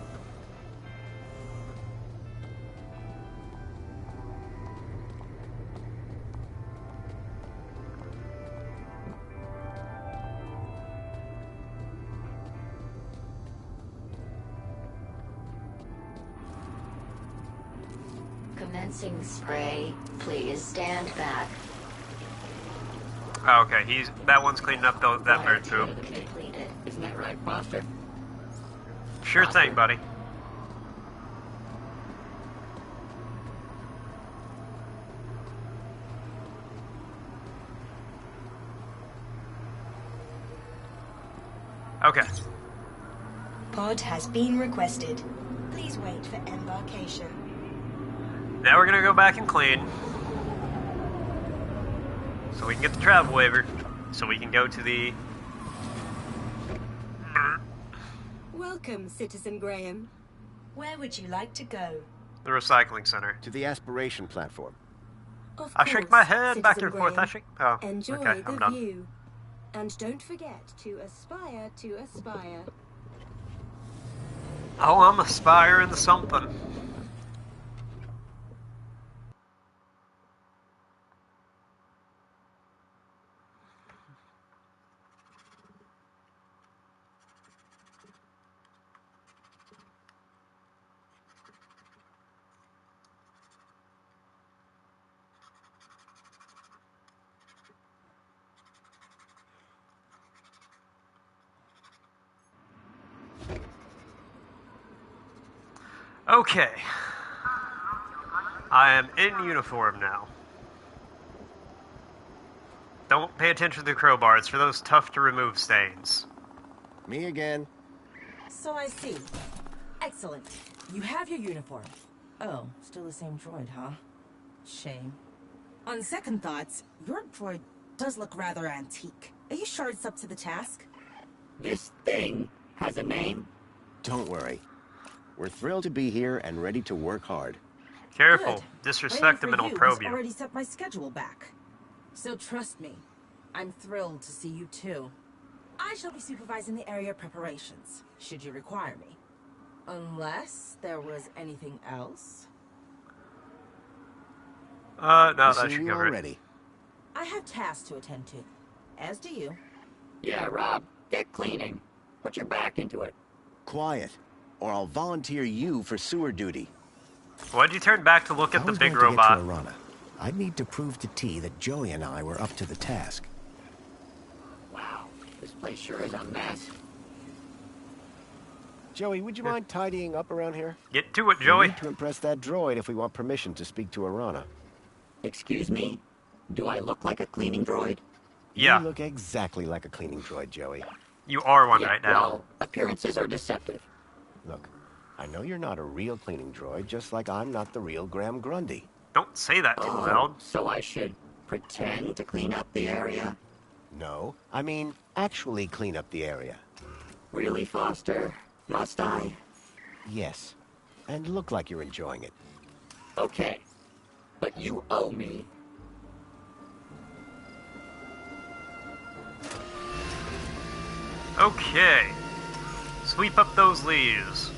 Commencing spray. Please stand back. Oh, okay, that one's cleaning up that bird poop. Completed. Isn't that right, Foster? Sure thing, buddy. Okay. Pod has been requested. Please wait for embarkation. Now we're gonna go back and clean. So we can get the travel waiver. So we can go to the... Welcome, Citizen Graham. Where would you like to go? The recycling center. To the aspiration platform. Of I shake my head Citizen back and forth. Graham. I shake... Oh, Enjoy okay, the I'm done. view. And don't forget to aspire to aspire. Oh, I'm aspiring to something. Okay. I am in uniform now. Don't pay attention to the crowbar. It's for those tough to remove stains. Me again. So I see. Excellent. You have your uniform. Oh, still the same droid, huh? Shame. On second thoughts, your droid does look rather antique. Are you sure it's up to the task? This thing has a name? Don't worry. We're thrilled to be here and ready to work hard. Careful. Good. Disrespect him and I'll probe has you. already set my schedule back. So trust me, I'm thrilled to see you too. I shall be supervising the area preparations, should you require me. Unless there was anything else. No, that should cover it. Already. I have tasks to attend to, as do you. Yeah, Rob, get cleaning. Put your back into it. Quiet, or I'll volunteer you for sewer duty. Why'd you turn back to look at the big If I was going robot? to get to Arana, I'd need to prove to T that Joey and I were up to the task. Wow, this place sure is a mess. Joey, would you mind tidying up around here? Get to it, Joey. We need to impress that droid if we want permission to speak to Arana. Excuse me? Do I look like a cleaning droid? Yeah. You look exactly like a cleaning droid, Joey. You are one right now. Well, appearances are deceptive. Look, I know you're not a real cleaning droid, just like I'm not the real Graham Grundy. Don't say that too loud. So I should pretend to clean up the area? No, I mean actually clean up the area. Really, Foster? Must I? Yes, and look like you're enjoying it. Okay, but you owe me. Okay. Sweep up those leaves.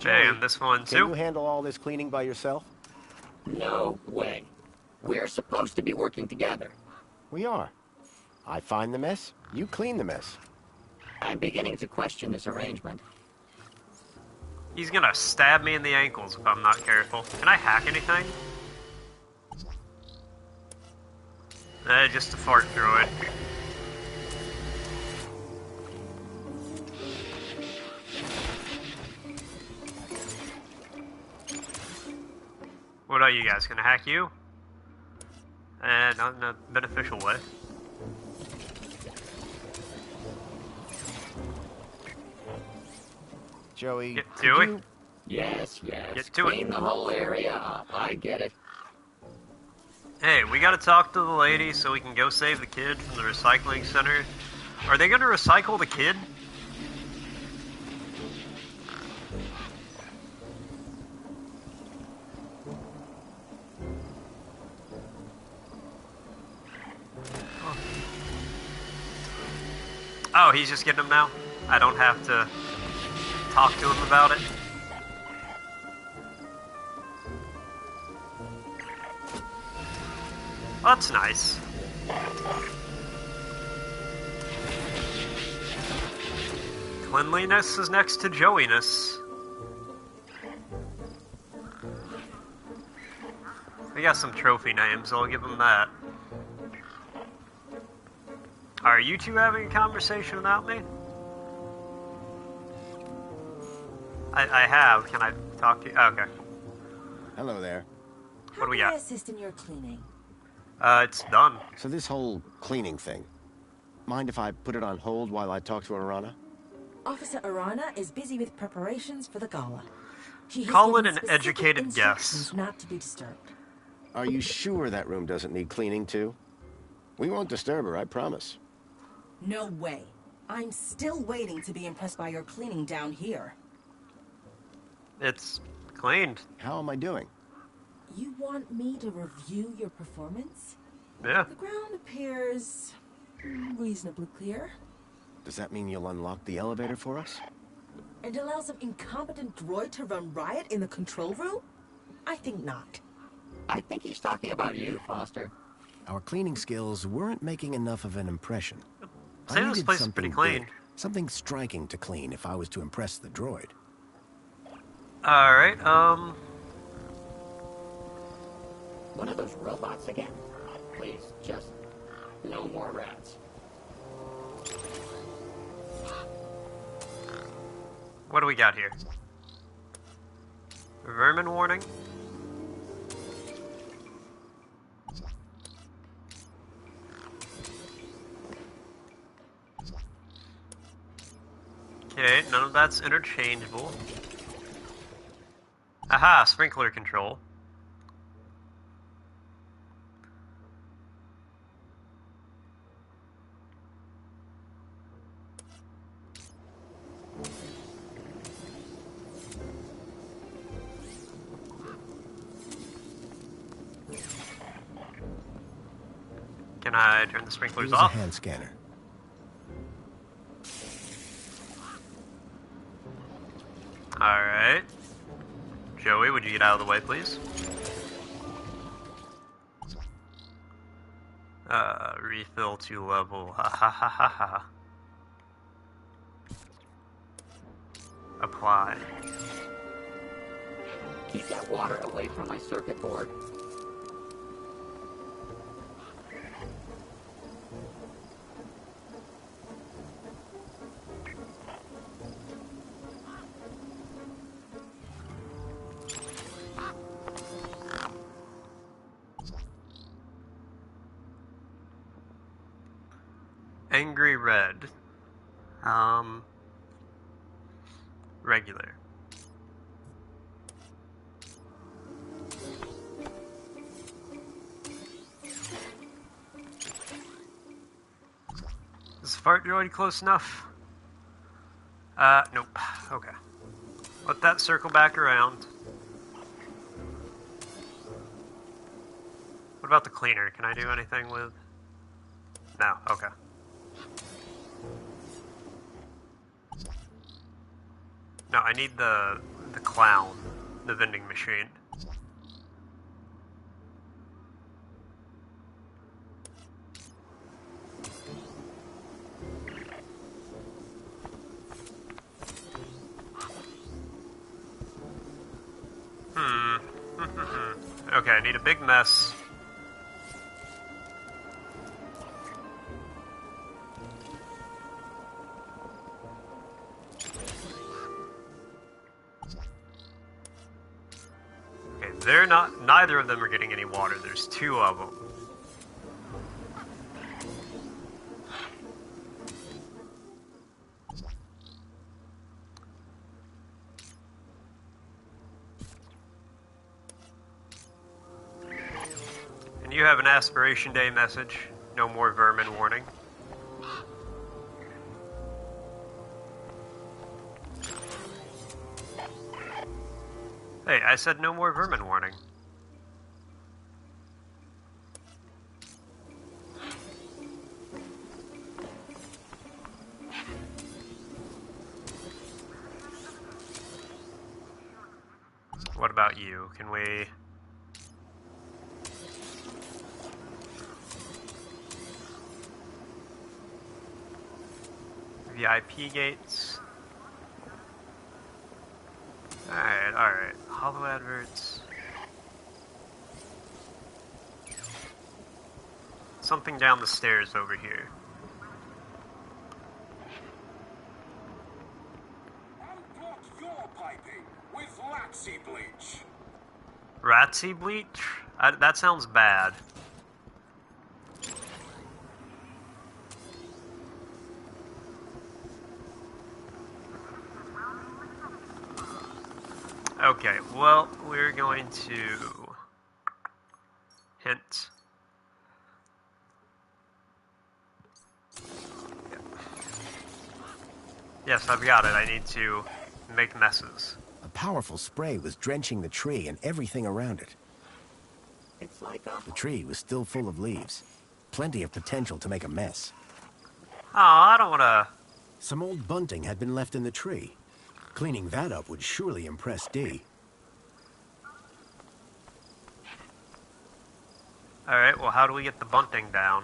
And this one too. Can you handle all this cleaning by yourself? No way. We're supposed to be working together. We are. I find the mess, you clean the mess. I'm beginning to question this arrangement. He's gonna stab me in the ankles if I'm not careful. Can I hack anything? Just a fart droid. What are you guys gonna hack you? Not in a beneficial way. Joey, get to it. Yes. Get to Clean the whole area up. I get it. Hey, we gotta talk to the lady so we can go save the kid from the recycling center. Are they gonna recycle the kid? Oh, he's just getting him now? I don't have to talk to him about it? That's nice. Cleanliness is next to Joey-ness. We got some trophy names, I'll give them that. Are you two having a conversation without me? I have. Can I talk to you? Oh, okay. Hello there. What do we got? How can I assist in your cleaning? It's done. So this whole cleaning thing, mind if I put it on hold while I talk to Arana? Officer Arana is busy with preparations for the gala. She has Call it given an specific educated instructions guess. not to be disturbed. Are you sure that room doesn't need cleaning too? We won't disturb her, I promise. No way. I'm still waiting to be impressed by your cleaning down here. It's cleaned. How am I doing? You want me to review your performance? Yeah. The ground appears reasonably clear. Does that mean you'll unlock the elevator for us? And allow some incompetent droid to run riot in the control room? I think not. I think he's talking about you, Foster. Our cleaning skills weren't making enough of an impression. Say I this needed place is something pretty clean. big, something striking to clean if I was to impress the droid. Alright, One of those robots again. Please, just no more rats. what do we got here? Vermin warning? Okay, none of that's interchangeable. Aha, sprinkler control. Can I turn the sprinklers Here's off? a hand scanner. Alright. Joey, would you get out of the way, please? Refill to level. Ha ha ha ha ha. Apply. Keep that water away from my circuit board. Angry red. Regular. Is the fart droid close enough? Nope. Okay. Let that circle back around. What about the cleaner? Can I do anything with... No, okay. No, I need the clown, the vending machine. Okay, I need a big mess. Okay, they're not, neither of them are getting any water. There's two of them. And you have an Aspiration Day message. No more vermin warning. Hey, I said no more vermin warning. What about you? Can we... VIP gates? Alright. Hollow adverts. Something down the stairs over here. Unblock your piping with Latsy bleach. Ratsy bleach? That sounds bad. Okay, well, we're going to hint. Yes, I've got it. I need to make messes. A powerful spray was drenching the tree and everything around it. It's like The tree was still full of leaves. Plenty of potential to make a mess. Oh, I don't want to... Some old bunting had been left in the tree. Cleaning that up would surely impress Dee. Alright, well, how do we get the bunting down?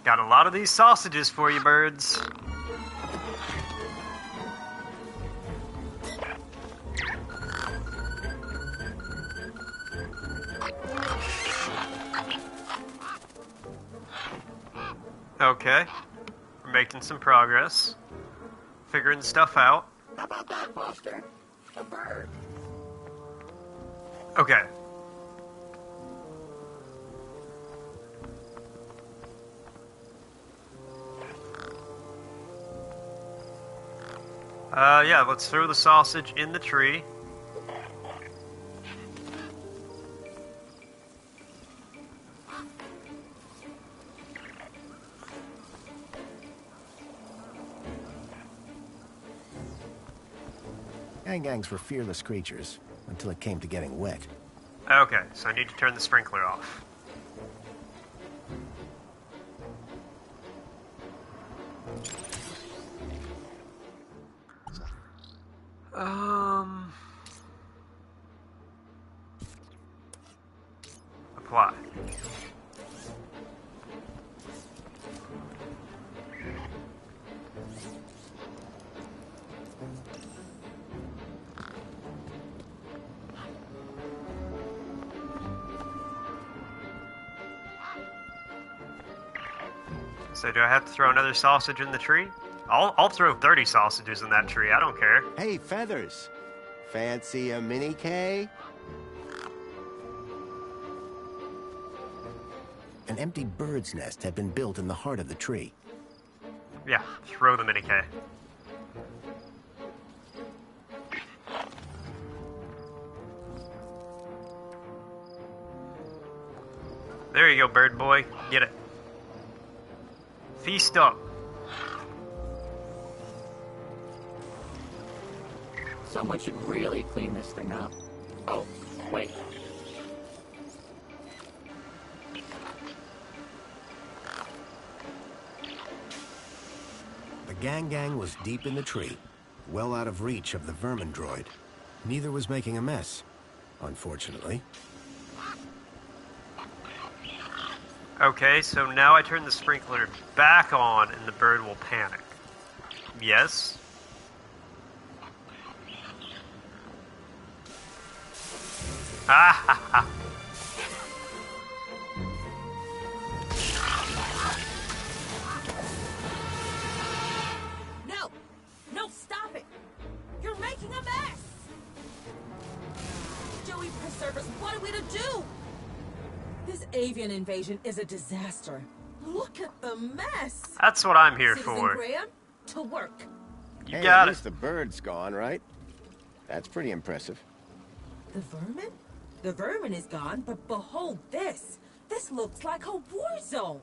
Got a lot of these sausages for you, birds. Okay. We're making some progress. Figuring stuff out. How about that, Foster? A bird. Okay. Yeah, let's throw the sausage in the tree. Gangs were fearless creatures, until it came to getting wet. Okay, so I need to turn the sprinkler off. Apply. So do I have to throw another sausage in the tree? I'll throw 30 sausages in that tree. I don't care. Hey, Feathers. Fancy a mini K? An empty bird's nest had been built in the heart of the tree. Yeah, throw the mini K. There you go, bird boy. Get it. Feast up. Someone should really clean this thing up. Oh, wait. The gang was deep in the tree, well out of reach of the vermin droid. Neither was making a mess, unfortunately. Okay, so now I turn the sprinkler back on and the bird will panic. Yes? Ah ha ha. No! No, stop it! You're making a mess! Joey, preserve us, what are we to do? This avian invasion is a disaster. Look at the mess! That's what I'm here Citizen for. Graham, to work. You Hey, got at it. least the bird's gone, right? That's pretty impressive. The vermin? The vermin is gone, but behold this. This looks like a war zone.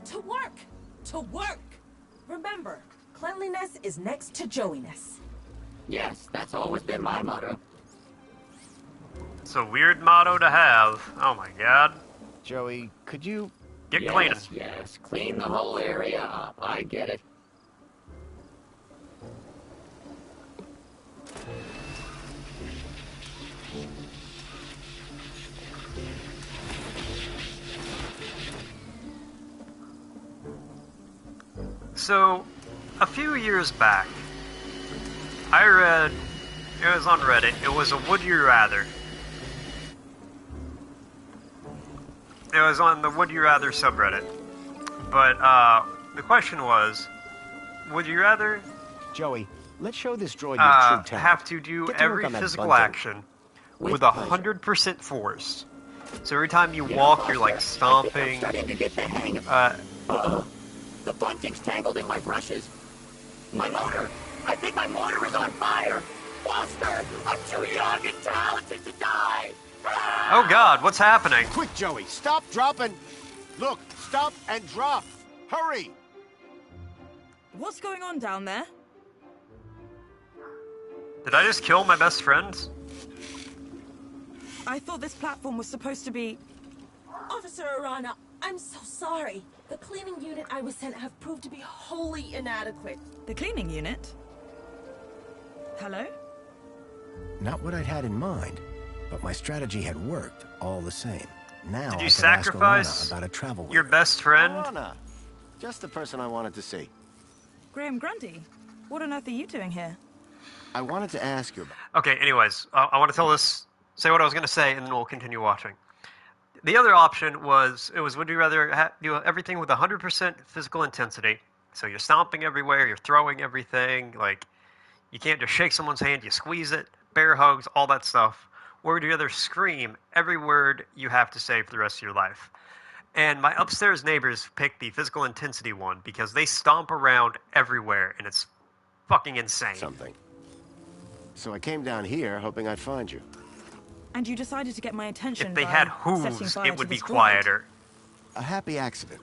To work! To work! Remember, cleanliness is next to Joey-ness. Yes, that's always been my motto. It's a weird motto to have. Oh my god. Joey, could you... Get cleaning. Yes, clean the whole area up. I get it. So, a few years back, I read, it was on Reddit, it was a Would You Rather. It was on the Would You Rather subreddit. But, the question was, would you rather Joey, let's show this droid your true talent. have to do Get to work every on that physical bunting. action with 100% force? So every time you walk, you're like stomping. I'm starting to get the hang of it. The bunting's tangled in my brushes. My motor! I think my motor is on fire! Foster! I'm too young and talented to die! Oh god, what's happening? Quick, Joey, stop, drop, and... Look, stop and drop! Hurry! What's going on down there? Did I just kill my best friends? I thought this platform was supposed to be... Officer Arana, I'm so sorry. The cleaning unit I was sent have proved to be wholly inadequate. The cleaning unit? Hello? Not what I'd had in mind, but my strategy had worked all the same. Now Did you I could ask sacrifice Alana about a travel your best friend? Alana, just the person I wanted to see. Graham Grundy, what on earth are you doing here? I wanted to ask you about... Okay, anyways, I want to say what I was going to say, and then we'll continue watching. The other option was, would you rather do everything with 100% physical intensity? So you're stomping everywhere, you're throwing everything, like, you can't just shake someone's hand, you squeeze it, bear hugs, all that stuff. Or would you rather scream every word you have to say for the rest of your life? And my upstairs neighbors picked the physical intensity one because they stomp around everywhere, and it's fucking insane. Something. So I came down here hoping I'd find you. And you decided to get my attention If they by had setting hooves, fire it to would be this droid. quieter. A happy accident.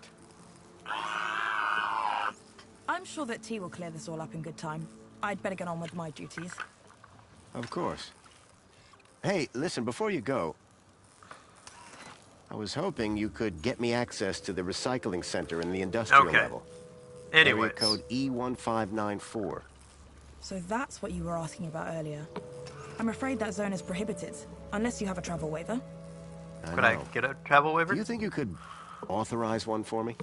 I'm sure that T will clear this all up in good time. I'd better get on with my duties. Of course. Hey, listen, before you go, I was hoping you could get me access to the recycling center in the industrial level. Anyways. Area code E1594. So that's what you were asking about earlier. I'm afraid that zone is prohibited, unless you have a travel waiver. Could I get a travel waiver? Do you think you could authorize one for me?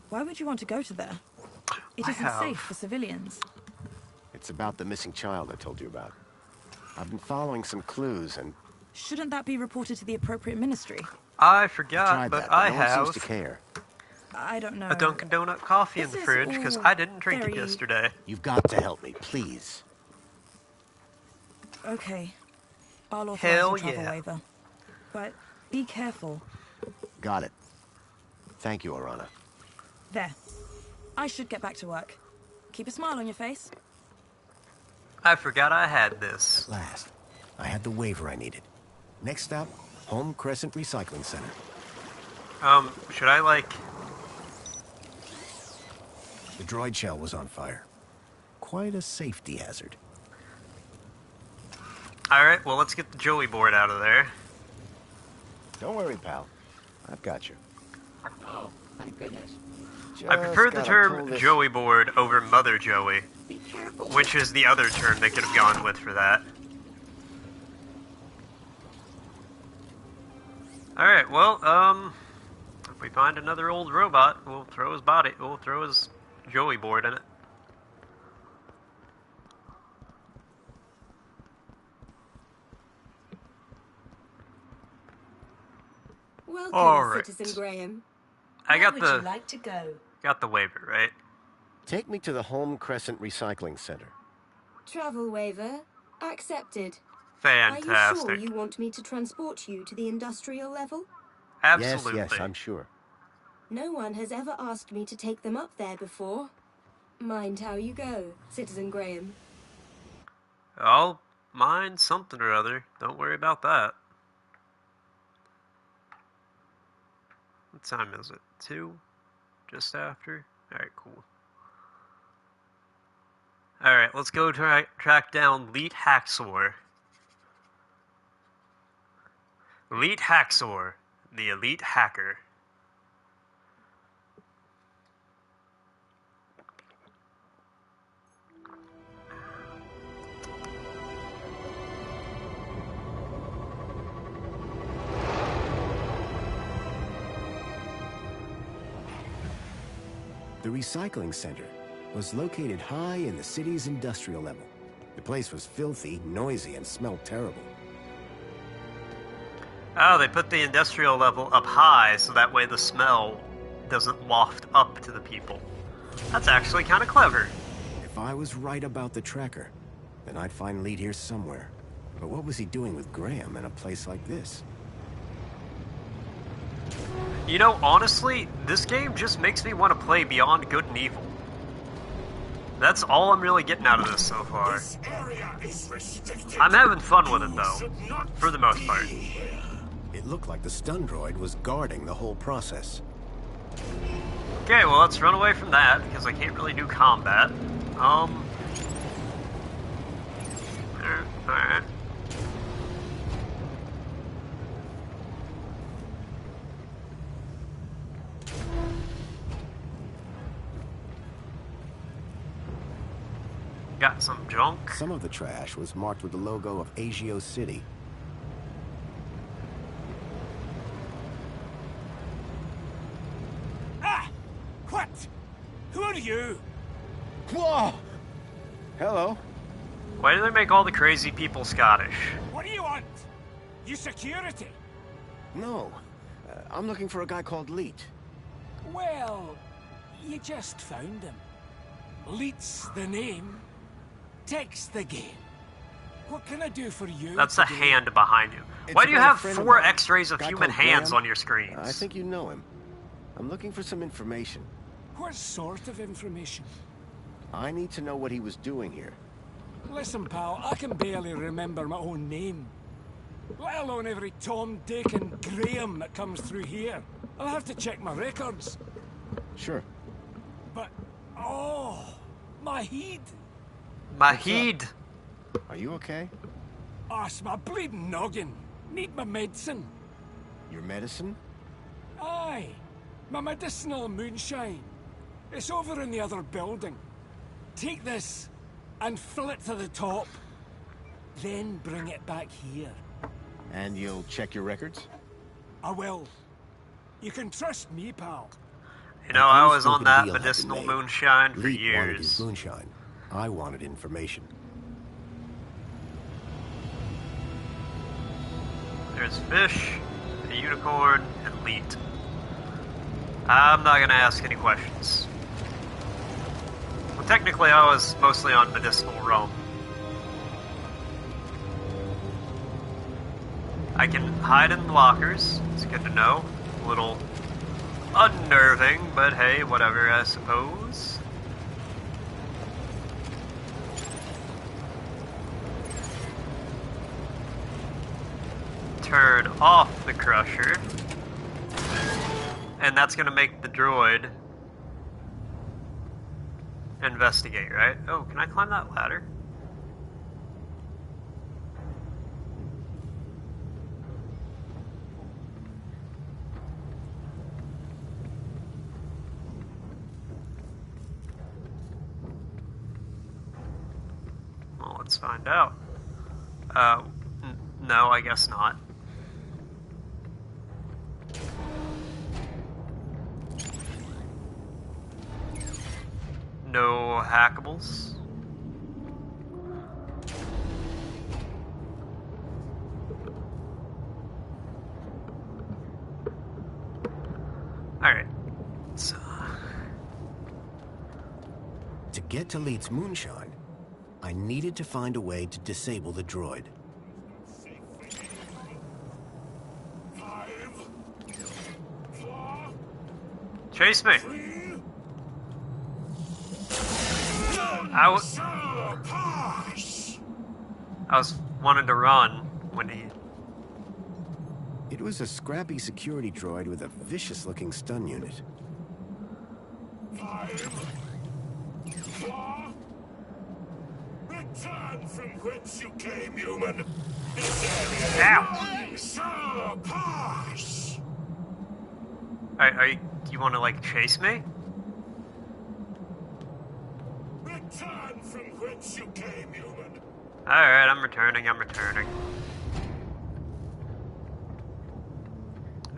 Why would you want to go to there? It isn't safe for civilians. It's about the missing child I told you about. I've been following some clues and... Shouldn't that be reported to the appropriate ministry? I forgot, but I no have... one seems to care. I don't know. A Dunkin' Donut coffee in the fridge, because I didn't drink it yesterday. You've got to help me, please. Okay. I'll authorize Hell your travel yeah. waiver. But be careful. Got it. Thank you, Arana. There. I should get back to work. Keep a smile on your face. I forgot I had this. Last. I had the waiver I needed. Next stop, Home Crescent Recycling Center. Should I, like... The droid shell was on fire. Quite a safety hazard. Alright, well, let's get the Joey board out of there. Don't worry, pal. I've got you. Oh, thank goodness. I prefer the term Joey board over Mother Joey, which is the other term they could have gone with for that. Alright, well, if we find another old robot, we'll throw his Joey board in it. Welcome, All right. Citizen Graham. I got Where would you like to go? Got the waiver, right? Take me to the Home Crescent Recycling Center. Travel waiver accepted. Fantastic. Are you sure you want me to transport you to the industrial level? Absolutely. Yes, I'm sure. No one has ever asked me to take them up there before. Mind how you go, Citizen Graham. I'll mind something or other. Don't worry about that. What time is it? 2? Just after? Alright, cool. Alright, let's go track down Elite Haxor. Elite Haxor, the elite hacker. The recycling center was located high in the city's industrial level. The place was filthy, noisy, and smelled terrible. Oh, they put the industrial level up high so that way the smell doesn't waft up to the people. That's actually kind of clever. If I was right about the tracker, then I'd find Lead here somewhere. But what was he doing with Graham in a place like this? You know, honestly, this game just makes me want to play Beyond Good and Evil. That's all I'm really getting out of this so far. This area is restricted. I'm having fun with it, though, for the most part. It looked like the stun droid was guarding the whole process. Okay, well, let's run away from that, because I can't really do combat. Alright. Got some junk. Some of the trash was marked with the logo of Agio City. Ah! What? Who are you? Whoa! Hello. Why do they make all the crazy people Scottish? What do you want? You security? No. I'm looking for a guy called Leet. Well, you just found him. Leet's the name. Text the game. What can I do for you? That's a hand behind you. Why do you have 4 x-rays of human hands on your screens? I think you know him. I'm looking for some information. What sort of information? I need to know what he was doing here. Listen, pal, I can barely remember my own name. Let alone every Tom, Dick, and Graham that comes through here. I'll have to check my records. Sure. But, oh, Mahid. Mahid! Are you okay? Arse, my bleeding noggin. Need my medicine. Your medicine? Aye, my medicinal moonshine. It's over in the other building. Take this and fill it to the top. Then bring it back here. And you'll check your records? I will. You can trust me, pal. You know, I was on that medicinal moonshine for Leet wanted his years. moonshine. I wanted information. There's Fish, a unicorn, and Leet. I'm not gonna ask any questions. Well, technically I was mostly on medicinal rum. I can hide in lockers, it's good to know. A little unnerving, but hey, whatever, I suppose. Turn off the crusher. And that's gonna make the droid investigate, right? Oh, can I climb that ladder? Well, let's find out. No, I guess not. No hackables. Alright. So. To get to Leet's moonshine, I needed to find a way to disable the droid. Chase me. I was wanting to run when he... It was a scrappy security droid with a vicious-looking stun unit. 5, 4. Return from whence you came, human. This area shall pass. Are you want to, like, chase me? Return from whence you came, human. Alright, I'm returning.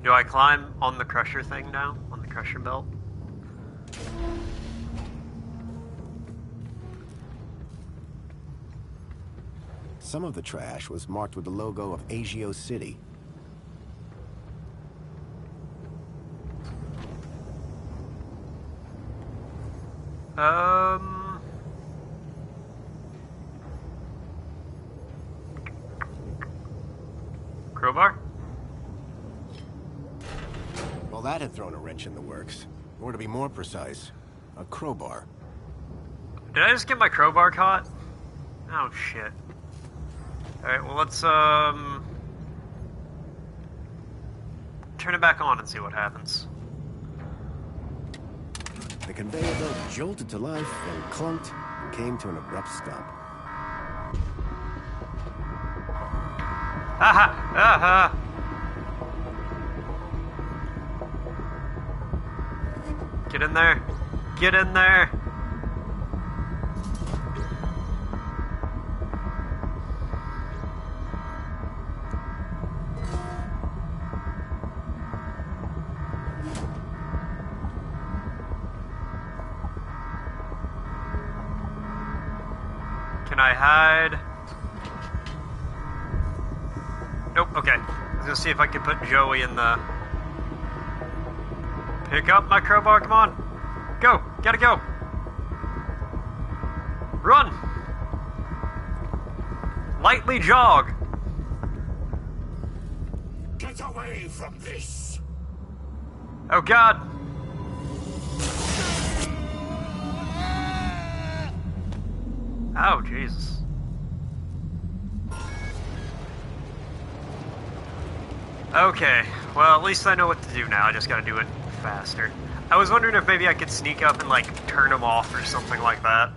Do I climb on the crusher thing now? On the crusher belt? Some of the trash was marked with the logo of Agio City. Crowbar? Well, that had thrown a wrench in the works. Or to be more precise, a crowbar. Did I just get my crowbar caught? Oh, shit. Alright, well, let's, turn it back on and see what happens. The conveyor belt jolted to life, then clunked, and came to an abrupt stop. Aha! Aha! Get in there! Get in there! Can I hide? Nope, okay. I was gonna see if I could put Joey in the... Pick up my crowbar, come on! Go! Gotta go! Run! Lightly jog! Get away from this! Oh god! Oh, Jesus. Okay, well, at least I know what to do now. I just gotta do it faster. I was wondering if maybe I could sneak up and, like, turn them off or something like that.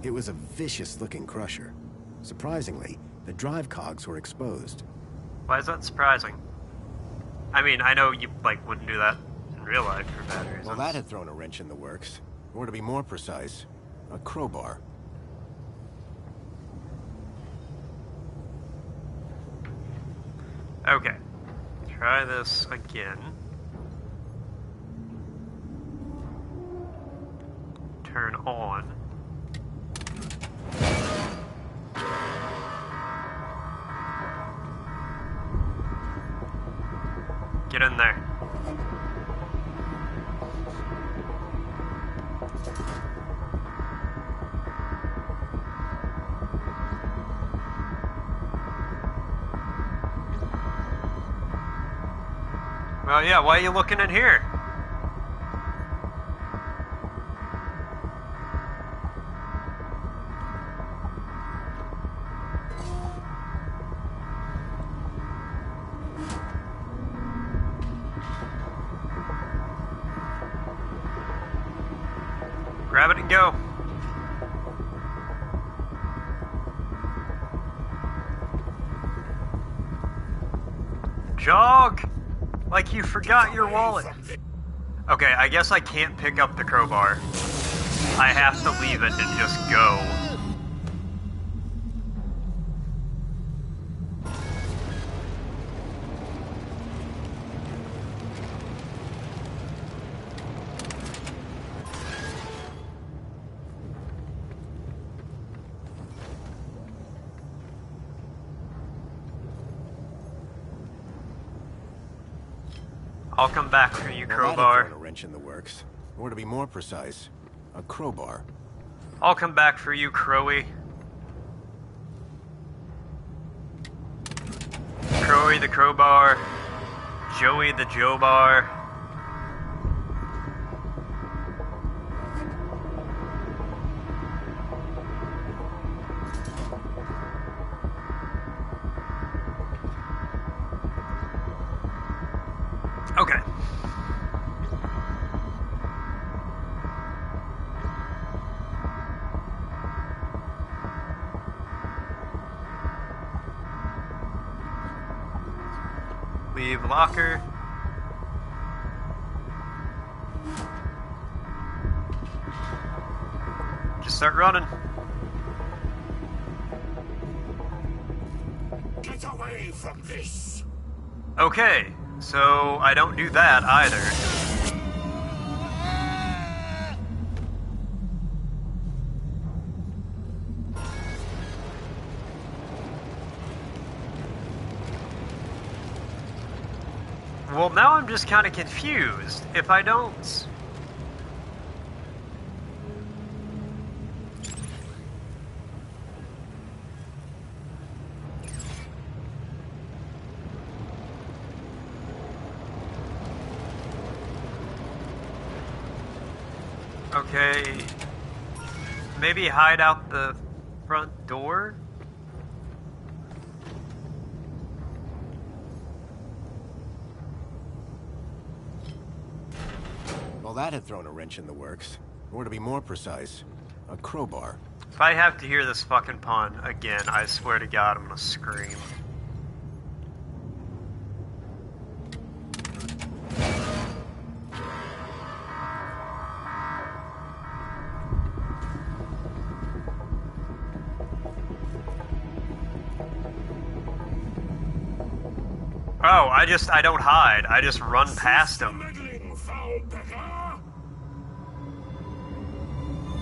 It was a vicious-looking crusher. Surprisingly, the drive cogs were exposed. Why is that surprising? I mean, I know you, like, wouldn't do that in real life for bad reasons. Well, that had thrown a wrench in the works. Or to be more precise, a crowbar. Okay. Try this again. Turn on. Get in there. Well, yeah, why are you looking in here? Grab it and go. Jog! Like you forgot your wallet. Okay, I guess I can't pick up the crowbar. I have to leave it and just go. I'll come back for you, crowbar. Well, that had thrown a wrench in the works. Or to be more precise, a crowbar. I'll come back for you, Crowy. Crowy the crowbar. Joey the Joe bar. Okay. Leave locker. Just start running. Get away from this! Okay, so I don't do that either. Well, now I'm just kind of confused. If I don't... Okay, maybe hide out the front door? Well, that had thrown a wrench in the works. Or to be more precise, a crowbar. If I have to hear this fucking pun again, I swear to God, I'm gonna scream. Oh, I don't hide. I just run past him.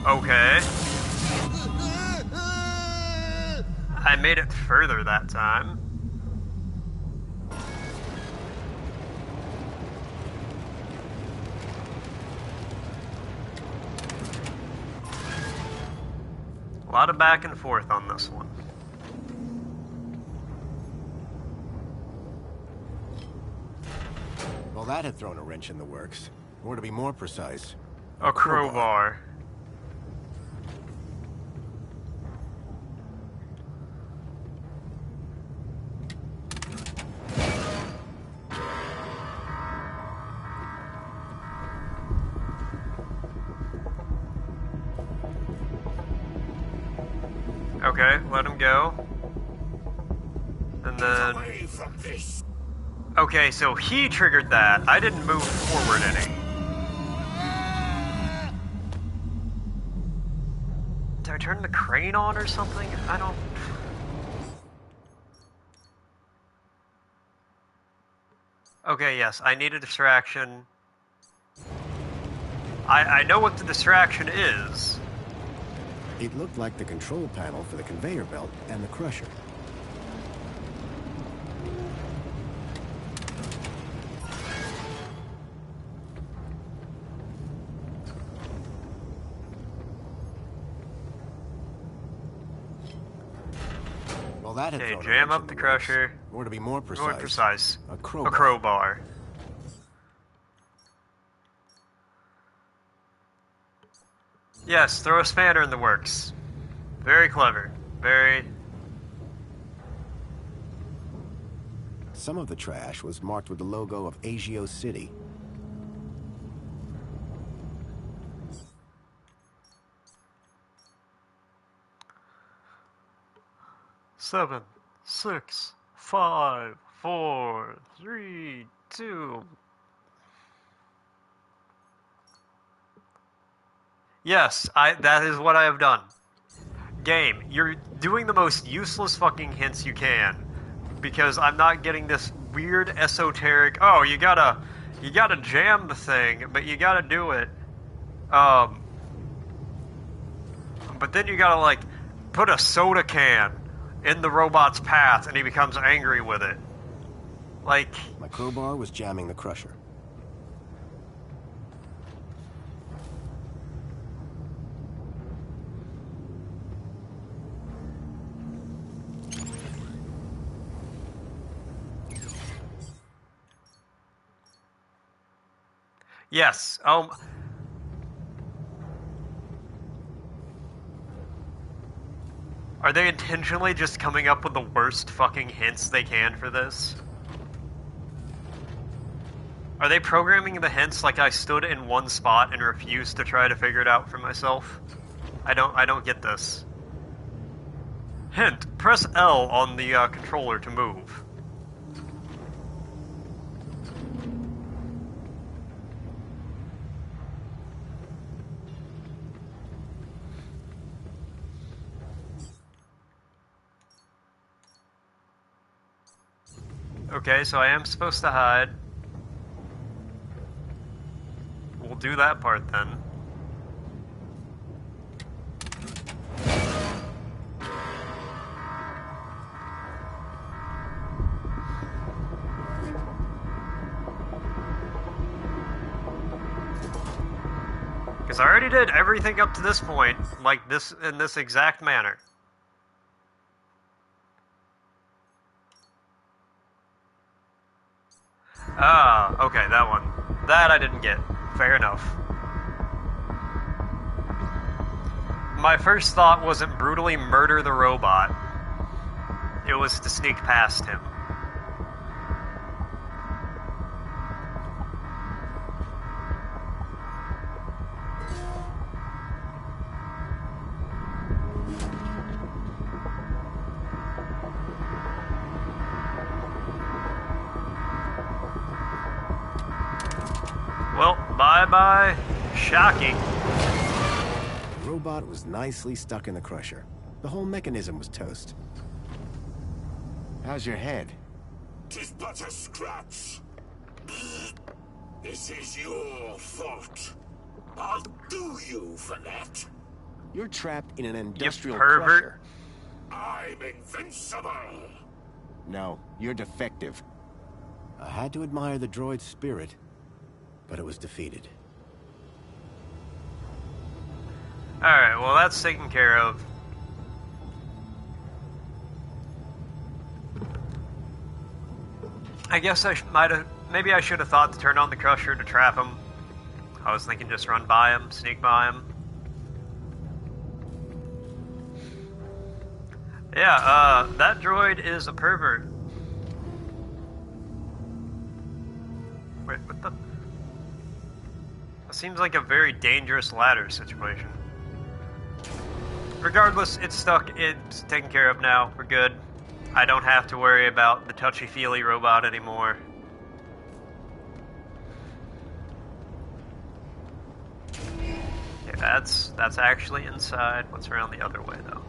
Okay. I made it further that time. A lot of back and forth on this one. Well, that had thrown a wrench in the works. Or to be more precise, a crowbar. Okay, let him go. And then... Away from this. Okay, so he triggered that. I didn't move forward any. Did I turn the crane on or something? I don't... Okay, yes, I need a distraction. I know what the distraction is. It looked like the control panel for the conveyor belt and the crusher. Well, that had okay, thrown jam a up the crusher. Or to be more precise, a crowbar. A crowbar. Yes, throw a spanner in the works. Very clever. Very... Some of the trash was marked with the logo of Agio City. Seven, 6, 5, 4, 3, 2. Yes, that is what I have done. Game, you're doing the most useless fucking hints you can, because I'm not getting this weird esoteric, oh, you gotta jam the thing, but you gotta do it. But then you gotta, like, put a soda can in the robot's path and he becomes angry with it. Like... My crowbar was jamming the crusher. Yes, are they intentionally just coming up with the worst fucking hints they can for this? Are they programming the hints like I stood in one spot and refused to try to figure it out for myself? I don't get this. Hint, press L on the controller to move. Okay, so I am supposed to hide. We'll do that part then. Because I already did everything up to this point, like this, in this exact manner. Ah, okay, that one. That I didn't get. Fair enough. My first thought wasn't brutally murder the robot. It was to sneak past him. Well, bye-bye. Shocking. The robot was nicely stuck in the crusher. The whole mechanism was toast. How's your head? 'Tis but a scratch. This is your fault. I'll do you for that. You're trapped in an industrial pervert. crusher. I'm invincible. No, you're defective. I had to admire the droid's spirit, but it was defeated. Alright, well that's taken care of. I guess I maybe I should have thought to turn on the crusher to trap him. I was thinking just run by him, sneak by him. Yeah, that droid is a pervert. Wait, what the? That seems like a very dangerous ladder situation. Regardless, it's stuck. It's taken care of now. We're good. I don't have to worry about the touchy-feely robot anymore. Okay, that's actually inside. What's around the other way, though?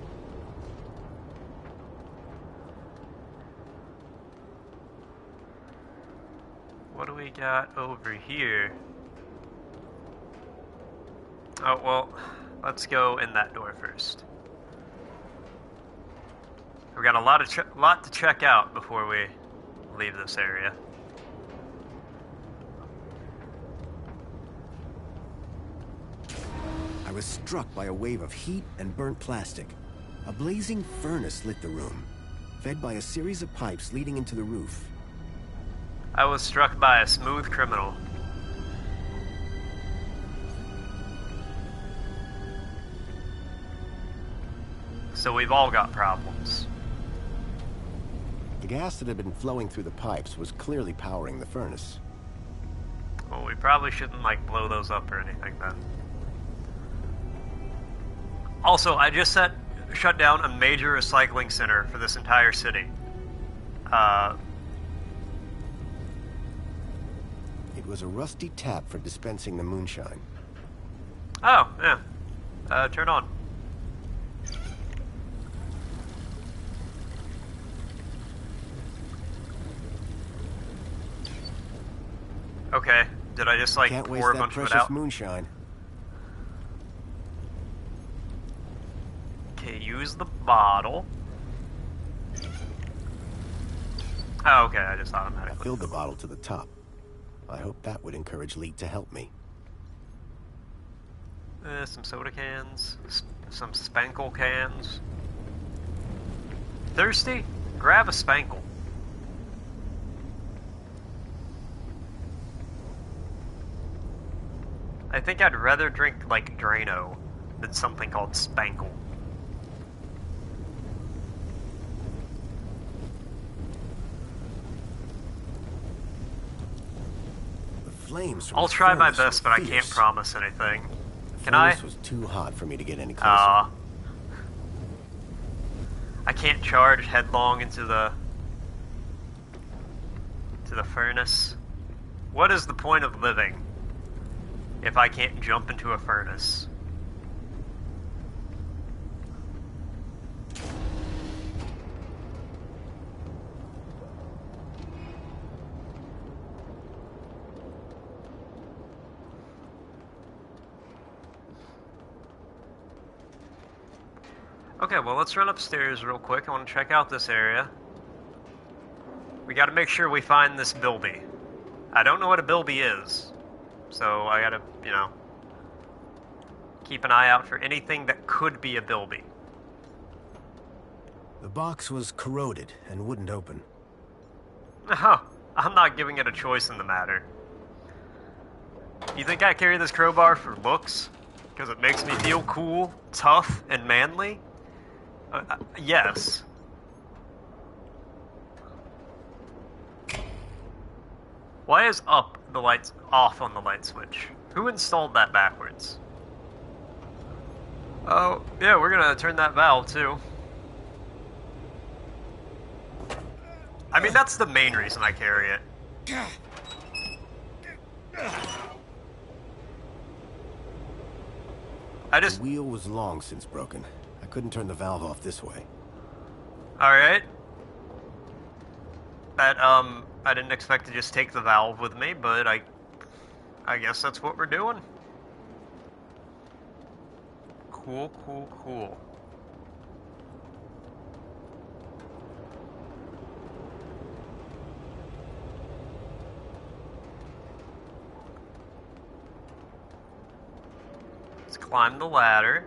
What do we got over here? Oh, well, let's go in that door first. We got a lot to check out before we leave this area. I was struck by a wave of heat and burnt plastic. A blazing furnace lit the room, fed by a series of pipes leading into the roof. I was struck by a smooth criminal. So we've all got problems. The gas that had been flowing through the pipes was clearly powering the furnace. Well, we probably shouldn't, like, blow those up or anything then. Also, I just shut down a major recycling center for this entire city. It was a rusty tap for dispensing the moonshine. Oh, yeah. Turn on. Okay. Did I just, like, Can't waste pour a that bunch of it precious out? moonshine. Okay, use the bottle. Oh, okay, I just automatically I filled the bottle to the top. I hope that would encourage Leet to help me. Some soda cans, some spankle cans. Thirsty? Grab a spankle. I think I'd rather drink, like, Drano than something called spankle. I'll try my best, but I can't promise anything. Can I? This was too hot for me to get any closer. I can't charge headlong into the furnace. What is the point of living if I can't jump into a furnace? Okay, well, let's run upstairs real quick. I want to check out this area. We got to make sure we find this bilby. I don't know what a bilby is, so I got to, you know, keep an eye out for anything that could be a bilby. The box was corroded and wouldn't open. No, I'm not giving it a choice in the matter. You think I carry this crowbar for looks? Because it makes me feel cool, tough, and manly? Yes. Why is up the lights off on the light switch? Who installed that backwards? Oh, yeah, we're gonna turn that valve too. I mean, that's the main reason I carry it. The wheel was long since broken. I couldn't turn the valve off this way. Alright. That, I didn't expect to just take the valve with me, but I guess that's what we're doing. Cool, cool, cool. Let's climb the ladder.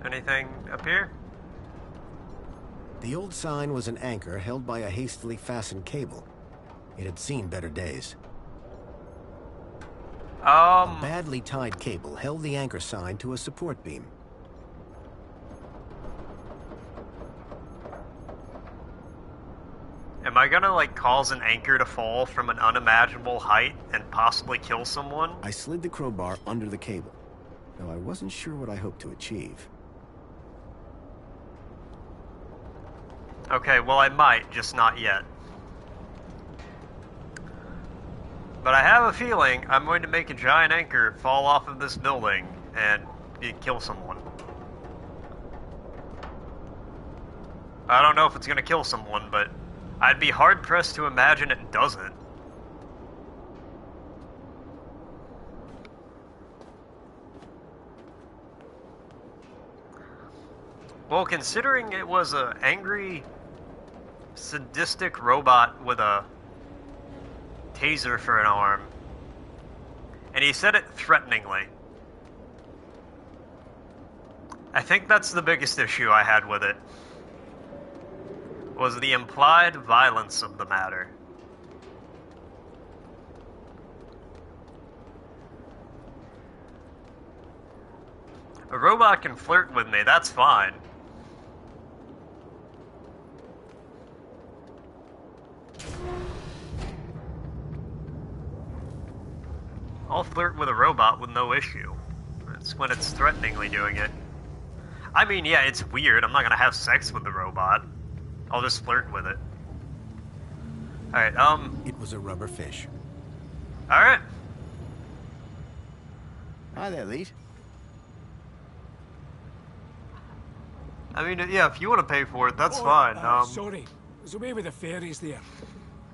Anything up here? The old sign was an anchor held by a hastily fastened cable. It had seen better days. A badly tied cable held the anchor sign to a support beam. Am I gonna, like, cause an anchor to fall from an unimaginable height and possibly kill someone? I slid the crowbar under the cable, though I wasn't sure what I hoped to achieve. Okay, well, I might, just not yet. But I have a feeling I'm going to make a giant anchor fall off of this building and kill someone. I don't know if it's going to kill someone, but I'd be hard-pressed to imagine it doesn't. Well, considering it was an angry, sadistic robot with a taser for an arm, and he said it threateningly, I think that's the biggest issue I had with it, was the implied violence of the matter. A robot can flirt with me, that's fine. I'll flirt with a robot with no issue. It's when it's threateningly doing it. I mean, yeah, it's weird. I'm not gonna have sex with the robot. I'll just flirt with it. Alright, It was a rubber fish. Alright. Hi there, Leet. I mean, yeah, if you want to pay for it, that's fine. Sorry. There's a way with the fairies there.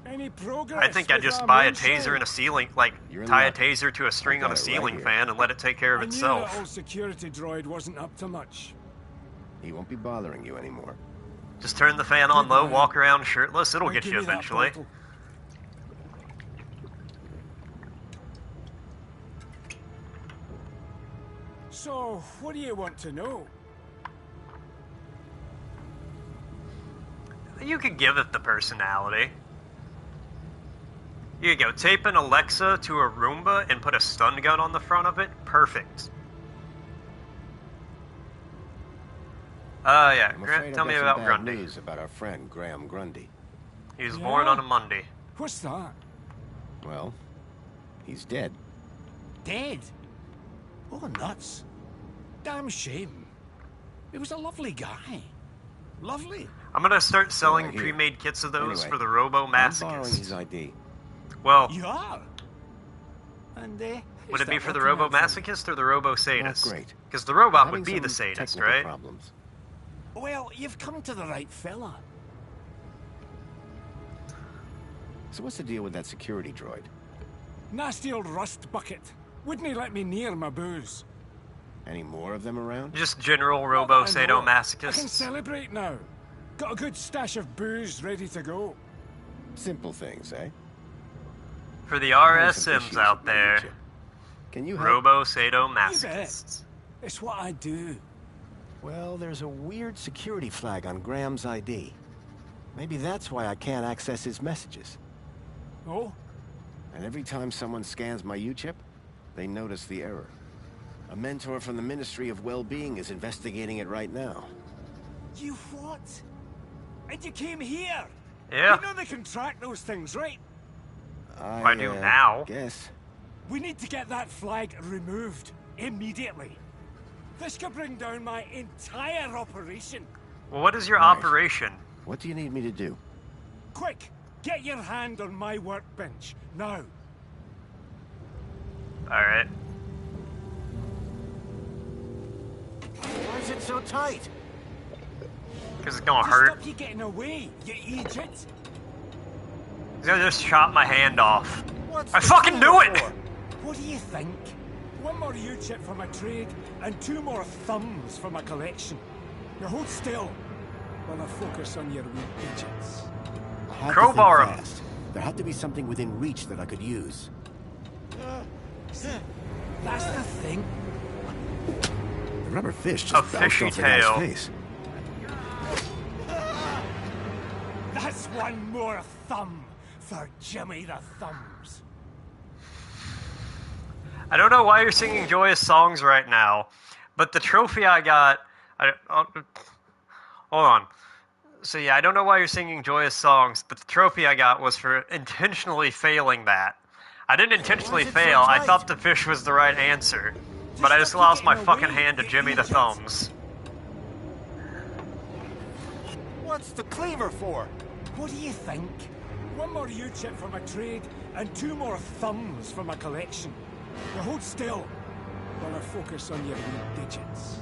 Any progress? I think I'd just buy a taser and a ceiling, like, tie a taser to a string on a ceiling fan and let it take care of itself. I knew that old security droid wasn't up to much. He won't be bothering you anymore. Just turn the fan on low, walk around shirtless, it'll get you eventually. So, what do you want to know? You could give it the personality. Here you go, tape an Alexa to a Roomba and put a stun gun on the front of it. Perfect. Yeah, tell me about Grundy. News about our friend, Graham Grundy. He was born on a Monday. What's that? Well, he's dead. Dead? Oh, nuts. Damn shame. He was a lovely guy. Lovely. I'm gonna start selling pre-made kits of those for the Robo-Masochists. I'm borrowing his ID. Well, you are? And, would it be for the Robo-Masochist or the Robo-Sadist? Not great. Because the robot would be the sadist, right? Problems. Well, you've come to the right fella. So what's the deal with that security droid? Nasty old rust bucket. Wouldn't he let me near my booze? Any more of them around? Just general Robo-Sadomasochists. I can celebrate now. Got a good stash of booze ready to go. Simple things, eh? For the RSMs out there, can you Robo-Sadomasochists. It's what I do. Well, there's a weird security flag on Graham's ID. Maybe that's why I can't access his messages. Oh? And every time someone scans my U-chip, they notice the error. A mentor from the Ministry of Well-Being is investigating it right now. You what? And you came here? Yeah. You know they can track those things, right? I do now. Guess. We need to get that flag removed immediately. This could bring down my entire operation. Well, what is your operation? What do you need me to do? Quick, get your hand on my workbench, now. Alright. Why is it so tight? Because it's gonna hurt. Stop you getting away, you idiot. He's gonna just chop my hand off. I fucking knew it! What do you think? One more U-chip for my trade, and 2 more thumbs for my collection. Now hold still, while I focus on your weak digits. Crowbar him. There had to be something within reach that I could use. That's the thing. The rubber fish A just bounced fishy off the guy's tail. face. That's one more thumb for Jimmy the Thumbs. I don't know why you're singing joyous songs right now, but the trophy I got... hold on. So yeah, I don't know why you're singing joyous songs, but the trophy I got was for intentionally failing that. I didn't intentionally fail, I thought the fish was the right answer. But I just lost my fucking hand to Jimmy the Thumbs. What's the cleaver for? What do you think? One more U-chip for my trade, and 2 more thumbs for my collection. Now hold still, while I focus on your wee digits.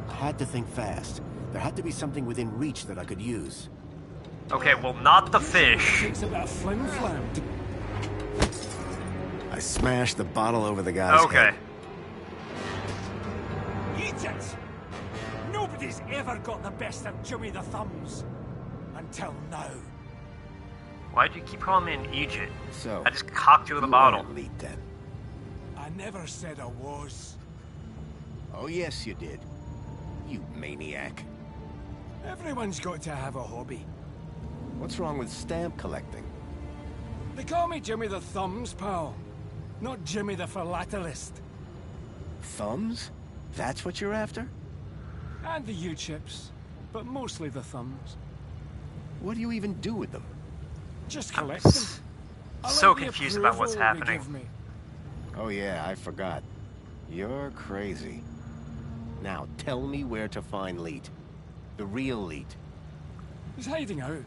I had to think fast. There had to be something within reach that I could use. Okay, well, not the fish. It's about flim-flam. I smashed the bottle over the guy's head. Eat it! Nobody's ever got the best of Jimmy the Thumbs. Until now. Why'd you keep calling me an Egypt? So, I just cocked you with a bottle. Meat, then. I never said I was. Oh, yes, you did. You maniac. Everyone's got to have a hobby. What's wrong with stamp collecting? They call me Jimmy the Thumbs, pal. Not Jimmy the Philatelist. Thumbs? That's what you're after? And the U-chips, but mostly the thumbs. What do you even do with them? Just collect them. So confused about what's happening. Oh yeah, I forgot. You're crazy. Now, tell me where to find Leet. The real Leet. He's hiding out.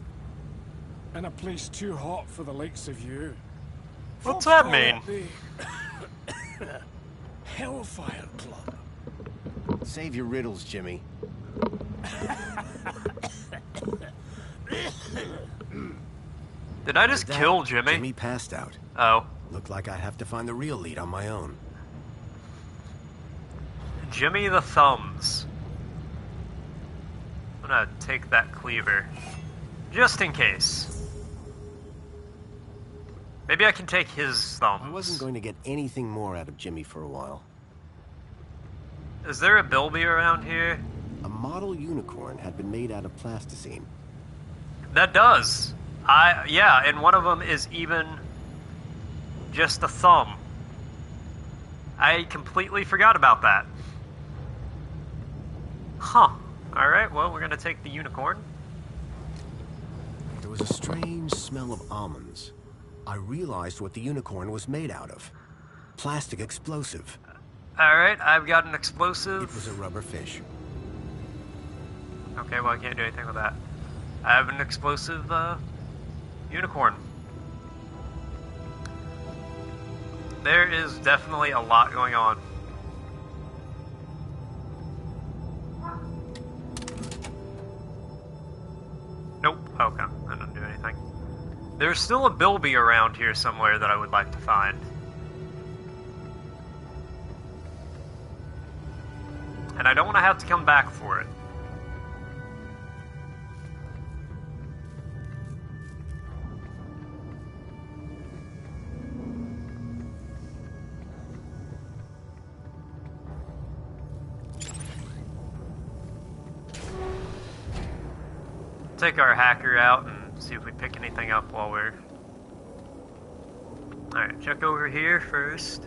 In a place too hot for the likes of you. What's that mean? The Hellfire Club. Save your riddles, Jimmy. Did I just kill Jimmy? Jimmy passed out. Oh. Looked like I'd have to find the real Leet on my own. Jimmy the Thumbs. I'm gonna take that cleaver. Just in case. Maybe I can take his thumbs. I wasn't going to get anything more out of Jimmy for a while. Is there a Bilby around here? A model unicorn had been made out of plasticine. That does. Yeah, and one of them is even just a thumb. I completely forgot about that. Huh. Alright, well, we're gonna take the unicorn. There was a strange smell of almonds. I realized what the unicorn was made out of. Plastic explosive. Alright, I've got an explosive. It was a rubber fish. Okay, well, I can't do anything with that. I have an explosive, unicorn. There is definitely a lot going on. Nope. Okay, that doesn't do anything. There's still a Bilby around here somewhere that I would like to find. And I don't want to have to come back for it. Take our hacker out and see if we pick anything up while we're... Alright, check over here first.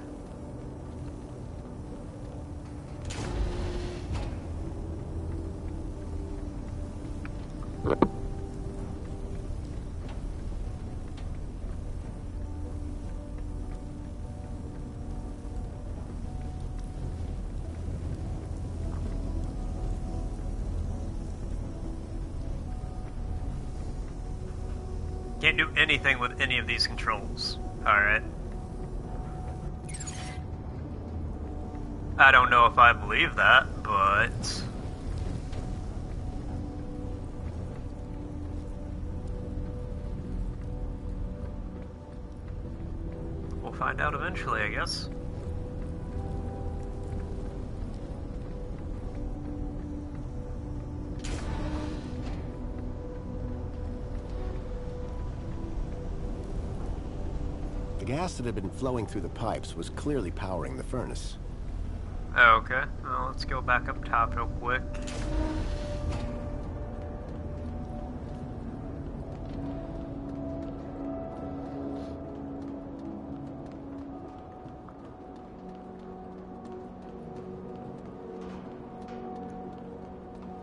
Can't do anything with any of these controls. Alright. I don't know if I believe that, but... we'll find out eventually, I guess. The gas that had been flowing through the pipes was clearly powering the furnace. Okay, well, let's go back up top real quick.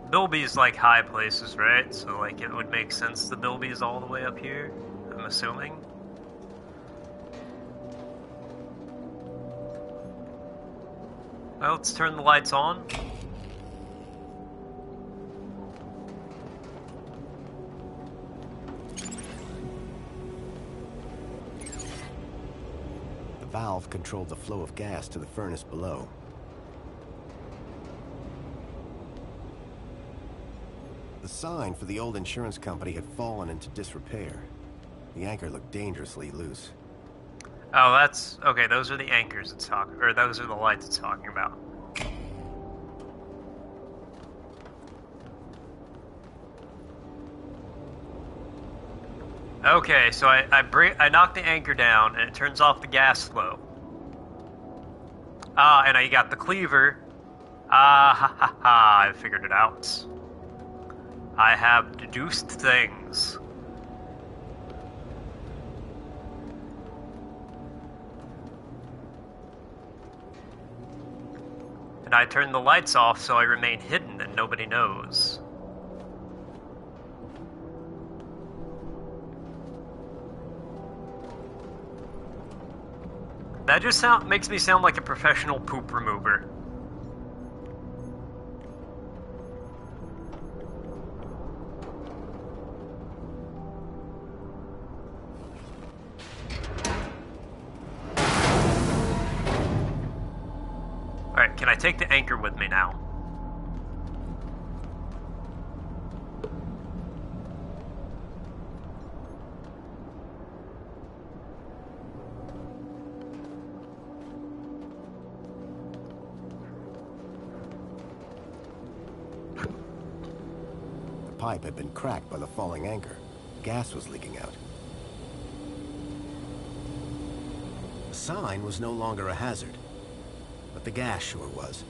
Bilby's like high places, right? So like it would make sense the Bilby's all the way up here, I'm assuming. Well, let's turn the lights on. The valve controlled the flow of gas to the furnace below. The sign for the old insurance company had fallen into disrepair. The anchor looked dangerously loose. Oh, that's... okay, those are the anchors it's talking... or those are the lights it's talking about. Okay, so I knock the anchor down, and it turns off the gas flow. Ah, and I got the cleaver. Ah, ha ha ha, I figured it out. I have deduced things. And I turn the lights off so I remain hidden and nobody knows. That just makes me sound like a professional poop remover. Alright, can I take the anchor with me now? The pipe had been cracked by the falling anchor. Gas was leaking out. The sign was no longer a hazard, but the gas sure was.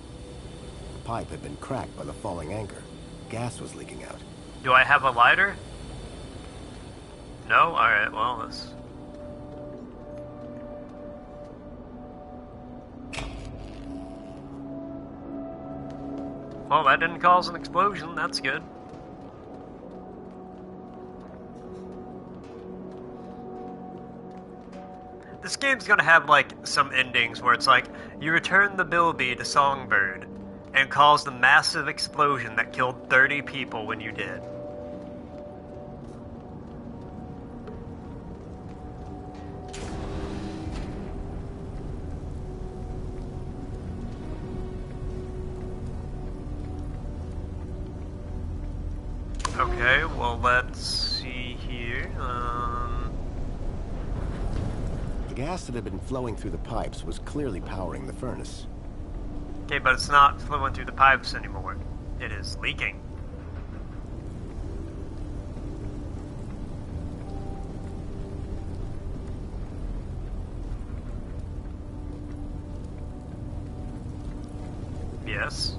The pipe had been cracked by the falling anchor. Gas was leaking out. Do I have a lighter? No? Alright, well, let's... Well, that didn't cause an explosion, that's good. This game's gonna have, like, some endings where it's like, you return the Bilby to Songbird, and caused a massive explosion that killed 30 people when you did. Okay, well, let's see here. The gas that had been flowing through the pipes was clearly powering the furnace. Okay, but it's not flowing through the pipes anymore. It is leaking. Yes.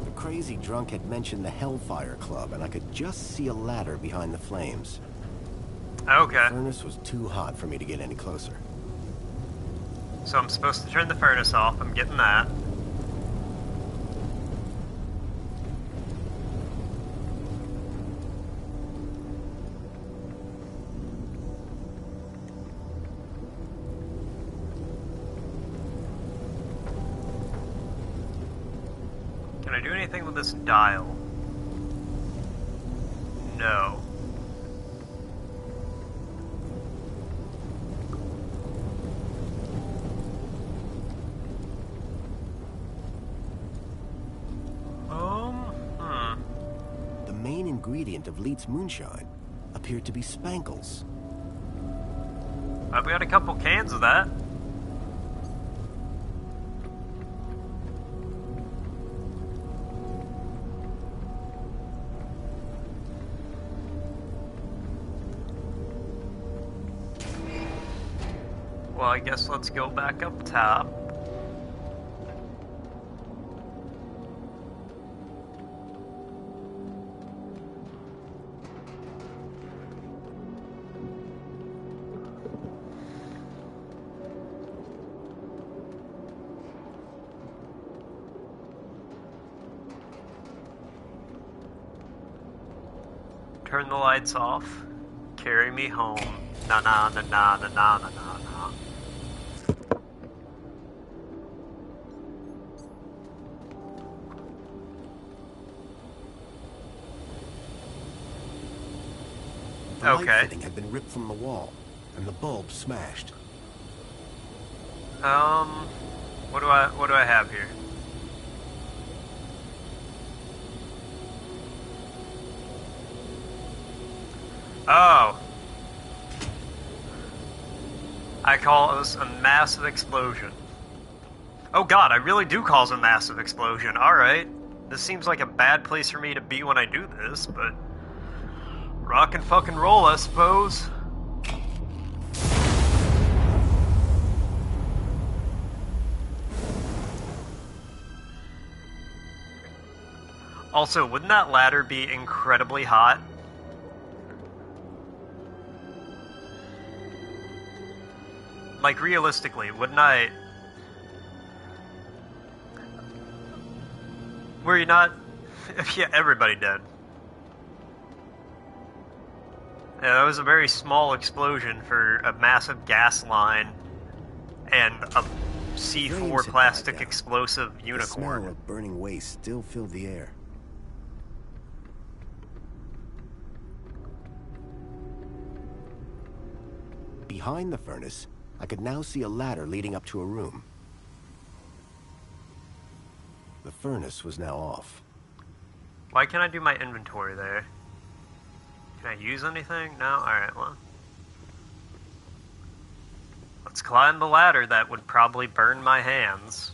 The crazy drunk had mentioned the Hellfire Club, and I could just see a ladder behind the flames. Okay. The furnace was too hot for me to get any closer. So I'm supposed to turn the furnace off. I'm getting that. Can I do anything with this dial? No. The main ingredient of Leet's moonshine appeared to be spankles. I've got a couple cans of that. Well, I guess let's go back up top. Turn the lights off. Carry me home. Na na na na na na na na na. The Okay. light fitting had been ripped from the wall, and the bulb smashed. What do I have here? Oh. I call this a massive explosion. Oh god, I really do cause a massive explosion. Alright. This seems like a bad place for me to be when I do this, but... rock and fucking roll, I suppose. Also, wouldn't that ladder be incredibly hot? Like, realistically, wouldn't I... Were you not... Yeah, everybody did. Yeah, that was a very small explosion for a massive gas line and a C4 plastic explosive unicorn. The smell of burning waste still filled the air. Behind the furnace, I could now see a ladder leading up to a room. The furnace was now off. Why can't I do my inventory there? Can I use anything? No? Alright, well. Let's climb the ladder that would probably burn my hands.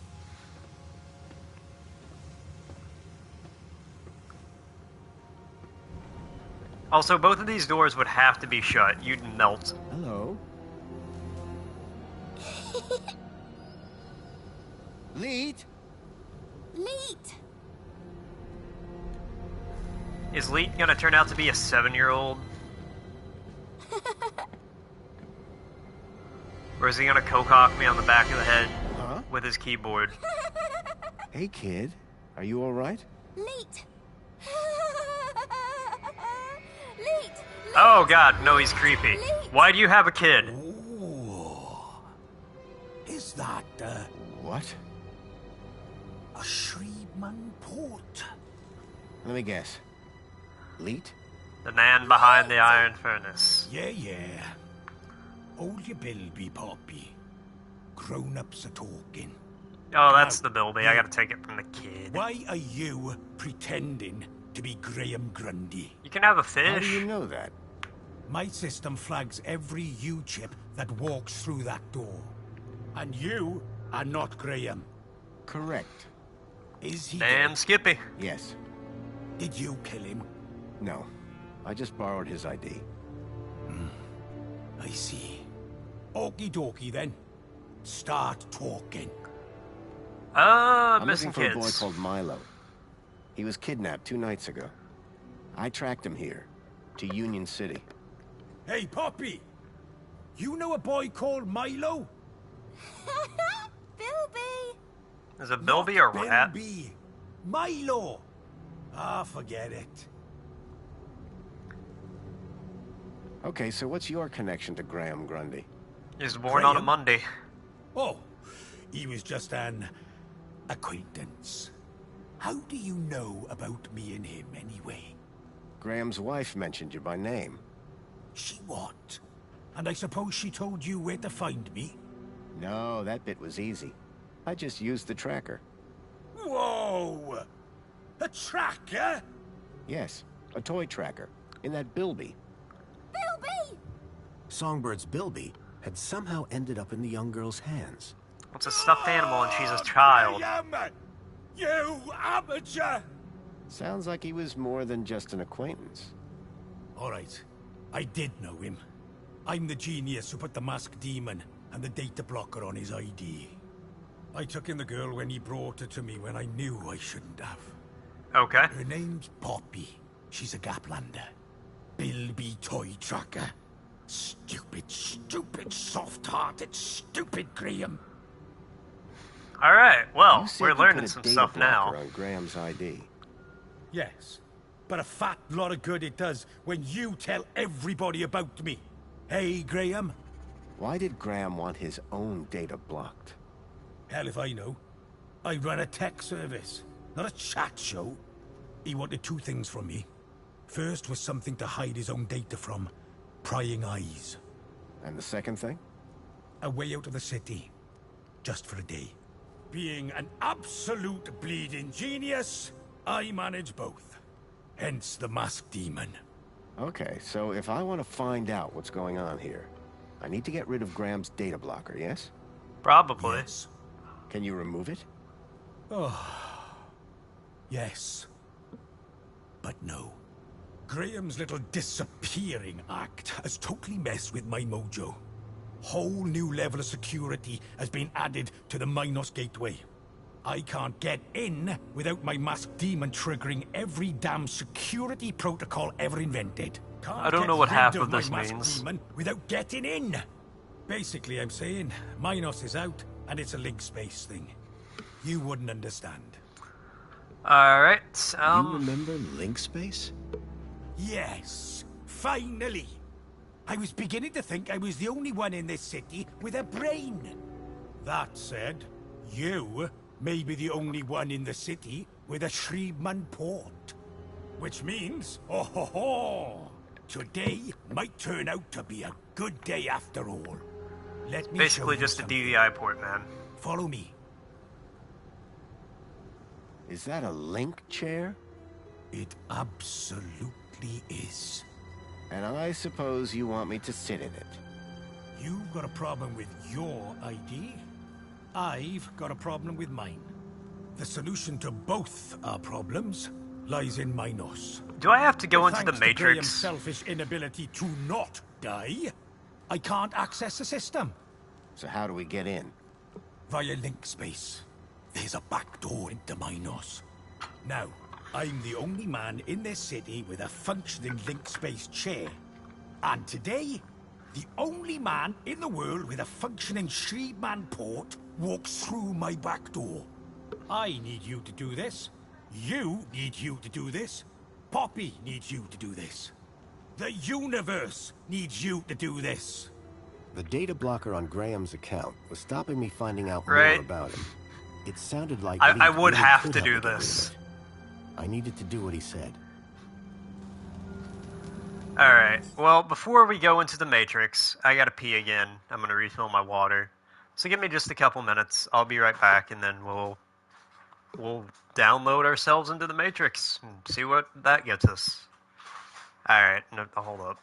Also, both of these doors would have to be shut. You'd melt. Hello. Leet? Leet! Is Leet gonna turn out to be a 7-year-old? Or is he gonna cock me on the back of the head with his keyboard? Hey, kid. Are you alright? Leet! Leet! Oh god, no, he's creepy. Why do you have a kid? Is that, What? a Shreedman port? Let me guess. Leet? The man behind the iron furnace. Yeah. Hold your bilby, Poppy. Grown-ups are talking. Oh, that's the Bilby. I gotta take it from the kid. Why are you pretending to be Graham Grundy? You can have a fish. How do you know that? My system flags every U-chip that walks through that door. And you are not Graham. Correct. Is he Damn dead? Skippy. Yes. Did you kill him? No. I just borrowed his ID. I see. Okie dokie then. Start talking. I'm missing looking for a boy kids. called Milo. He was kidnapped 2 nights ago. I tracked him here, to Union City. Hey, Poppy! You know a boy called Milo? Bilby! Is it Bilby or Rat? Bilby. Milo! Ah, forget it. Okay, so what's your connection to Graham Grundy? He was born on a Graham? Monday. Oh, he was just an acquaintance. How do you know about me and him, anyway? Graham's wife mentioned you by name. She what? And I suppose she told you where to find me? No, that bit was easy. I just used the tracker. Whoa! A tracker? Yes, a toy tracker, in that Bilby. Bilby! Songbird's Bilby had somehow ended up in the young girl's hands. It's a stuffed animal and she's a child. Graham! You amateur! Sounds like he was more than just an acquaintance. All right, I did know him. I'm the genius who put the masked demon and the data blocker on his ID. I took in the girl when he brought her to me when I knew I shouldn't have. Okay. Her name's Poppy. She's a Gaplander. Bilby Toy Tracker. Stupid, soft-hearted, stupid Graham. Alright, well, You said we're you learning put a some data stuff now. blocker on Graham's ID. Yes, but a fat lot of good it does when you tell everybody about me. Hey, Graham? Why did Graham want his own data blocked? Hell if I know. I run a tech service, not a chat show. He wanted two things from me. First was something to hide his own data from. Prying eyes. And the second thing? A way out of the city. Just for a day. Being an absolute bleeding genius, I manage both. Hence the masked demon. Okay, so if I want to find out what's going on here, I need to get rid of Graham's data blocker, yes? Probably. Yes. Can you remove it? Oh. Yes. But no. Graham's little disappearing act has totally messed with my mojo. Whole new level of security has been added to the Minos Gateway. I can't get in without my masked demon triggering every damn security protocol ever invented. Can't I don't know what half of this means. Demon without getting in. Basically, I'm saying Minos is out, and it's a link space thing. You wouldn't understand. Alright, You remember link space? Yes, finally. I was beginning to think I was the only one in this city with a brain. That said, you may be the only one in the city with a Shriebman port. Which means, oh ho ho, today might turn out to be a good day after all. Let me basically show you just a something. DVI port, man. Follow me. Is that a link chair? It absolutely is. And I suppose you want me to sit in it. You've got a problem with your ID. I've got a problem with mine. The solution to both our problems lies in Minos. Do I have to go into the Thanks to Graham's Matrix? selfish inability to not die, I can't access the system. So how do we get in? Via link space. There's a back door into Minos. Now, I'm the only man in this city with a functioning link space chair. And today, the only man in the world with a functioning Shriebman port walks through my back door. I need you to do this. You need you to do this. Poppy needs you to do this. The universe needs you to do this. The data blocker on Graham's account was stopping me finding out Right. more about him. It sounded like I Leaf would really have could to help do me get rid of this. it. I needed to do what he said. Alright, well, before we go into the Matrix, I gotta pee again. I'm gonna refill my water. So give me just a couple minutes. I'll be right back, and then we'll download ourselves into the Matrix and see what that gets us. Alright, no, hold up.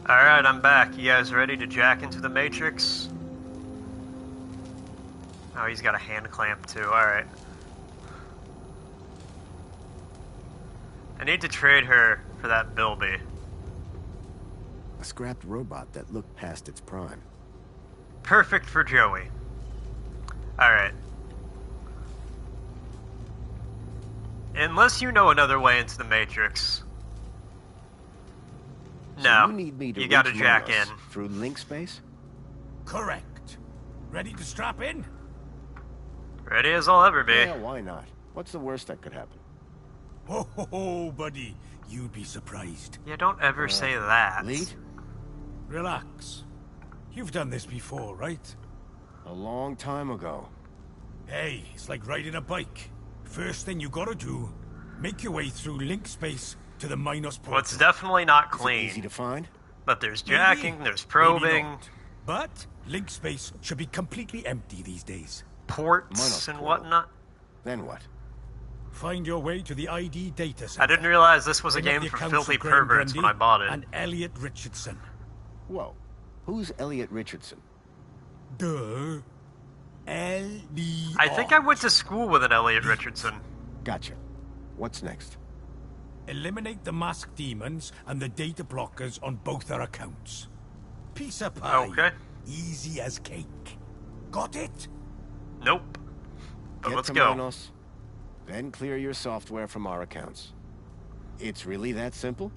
Alright, I'm back. You guys ready to jack into the Matrix? Oh, he's got a hand clamp too. Alright. I need to trade her for that Bilby. A scrapped robot that looked past its prime. Perfect for Joey. Alright. Unless you know another way into the Matrix. So No, you need me to gotta reach jack Minos in. through link space? Correct. Ready to strap in? Ready as I'll ever be. Yeah, why not? What's the worst that could happen? Ho ho ho, buddy. You'd be surprised. Yeah, don't ever say that. Lead? Relax. You've done this before, right? A long time ago. Hey, it's like riding a bike. First thing you gotta do, make your way through link space to the Minos portal. Well, it's definitely not clean. Easy to find? But there's Maybe, jacking, there's probing. not. But link space should be completely empty these days. Ports Minos and portal. whatnot. Then what? Find your way to the ID data center. I didn't realize this was a Bring up game the for accounts filthy of Graham perverts Grundy when I bought it. And Elliot Richardson. Whoa. Who's Elliot Richardson? Duh. L-D-R. I think I went to school with an Elliot Richardson. Gotcha. What's next? Eliminate the masked demons and the data blockers on both our accounts. Piece of pie. Okay. Easy as cake. Got it? Nope. But Get let's to go. Minos, then clear your software from our accounts. It's really that simple?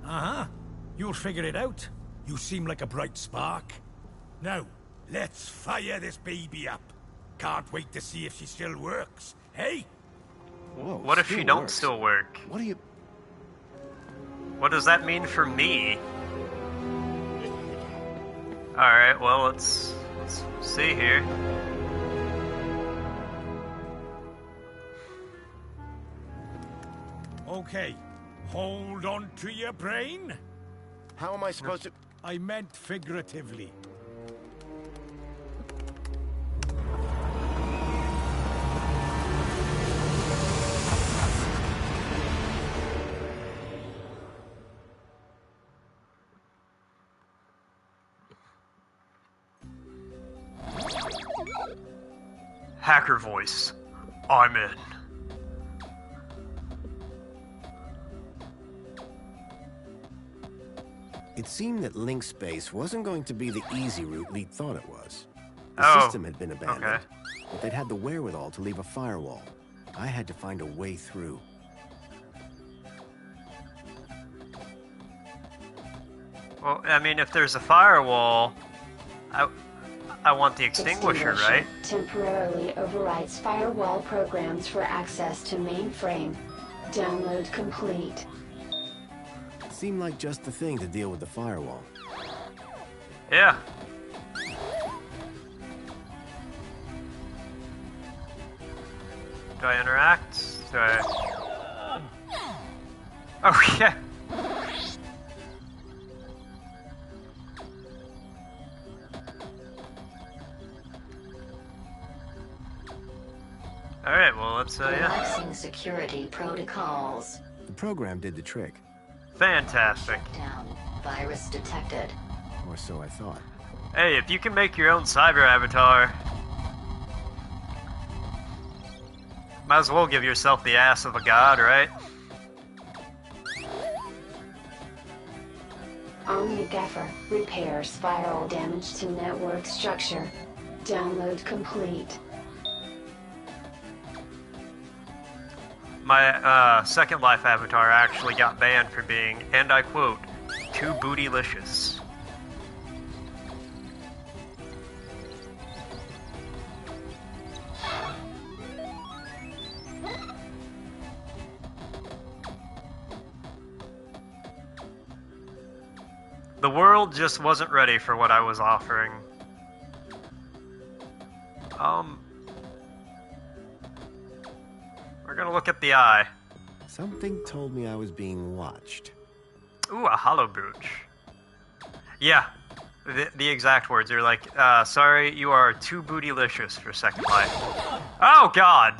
Uh-huh. You'll figure it out. You seem like a bright spark. Now, let's fire this baby up. Can't wait to see if she still works. Hey? Whoa, What if she still don't works. still work? What do you... What does that mean for me? Alright, well, let's see here. Okay. Hold on to your brain. How am I supposed to... I meant figuratively. Hacker voice. I'm in. It seemed that link space wasn't going to be the easy route Lead thought it was. The Oh, system had been abandoned, okay. but they'd had the wherewithal to leave a firewall. I had to find a way through. Well, I mean, if there's a firewall, I want the extinguisher, right? Temporarily overrides firewall programs for access to mainframe. Download complete. Seemed like just the thing to deal with the firewall. Yeah. Do I interact? Do I... Oh, yeah. Alright, well, let's, yeah. Relaxing security protocols. The program did the trick, Fantastic. Down. Virus detected. or so I thought. Hey, if you can make your own cyber avatar, might as well give yourself the ass of a god, right? Omni-Gaffer repairs spiral damage to network structure. Download complete. My Second Life avatar actually got banned for being, and I quote, too bootylicious. The world just wasn't ready for what I was offering. We're gonna look at the eye. Something told me I was being watched. Ooh, a hollow brooch. Yeah, the exact words are like, sorry, you are too bootylicious for Second Life. Oh, God!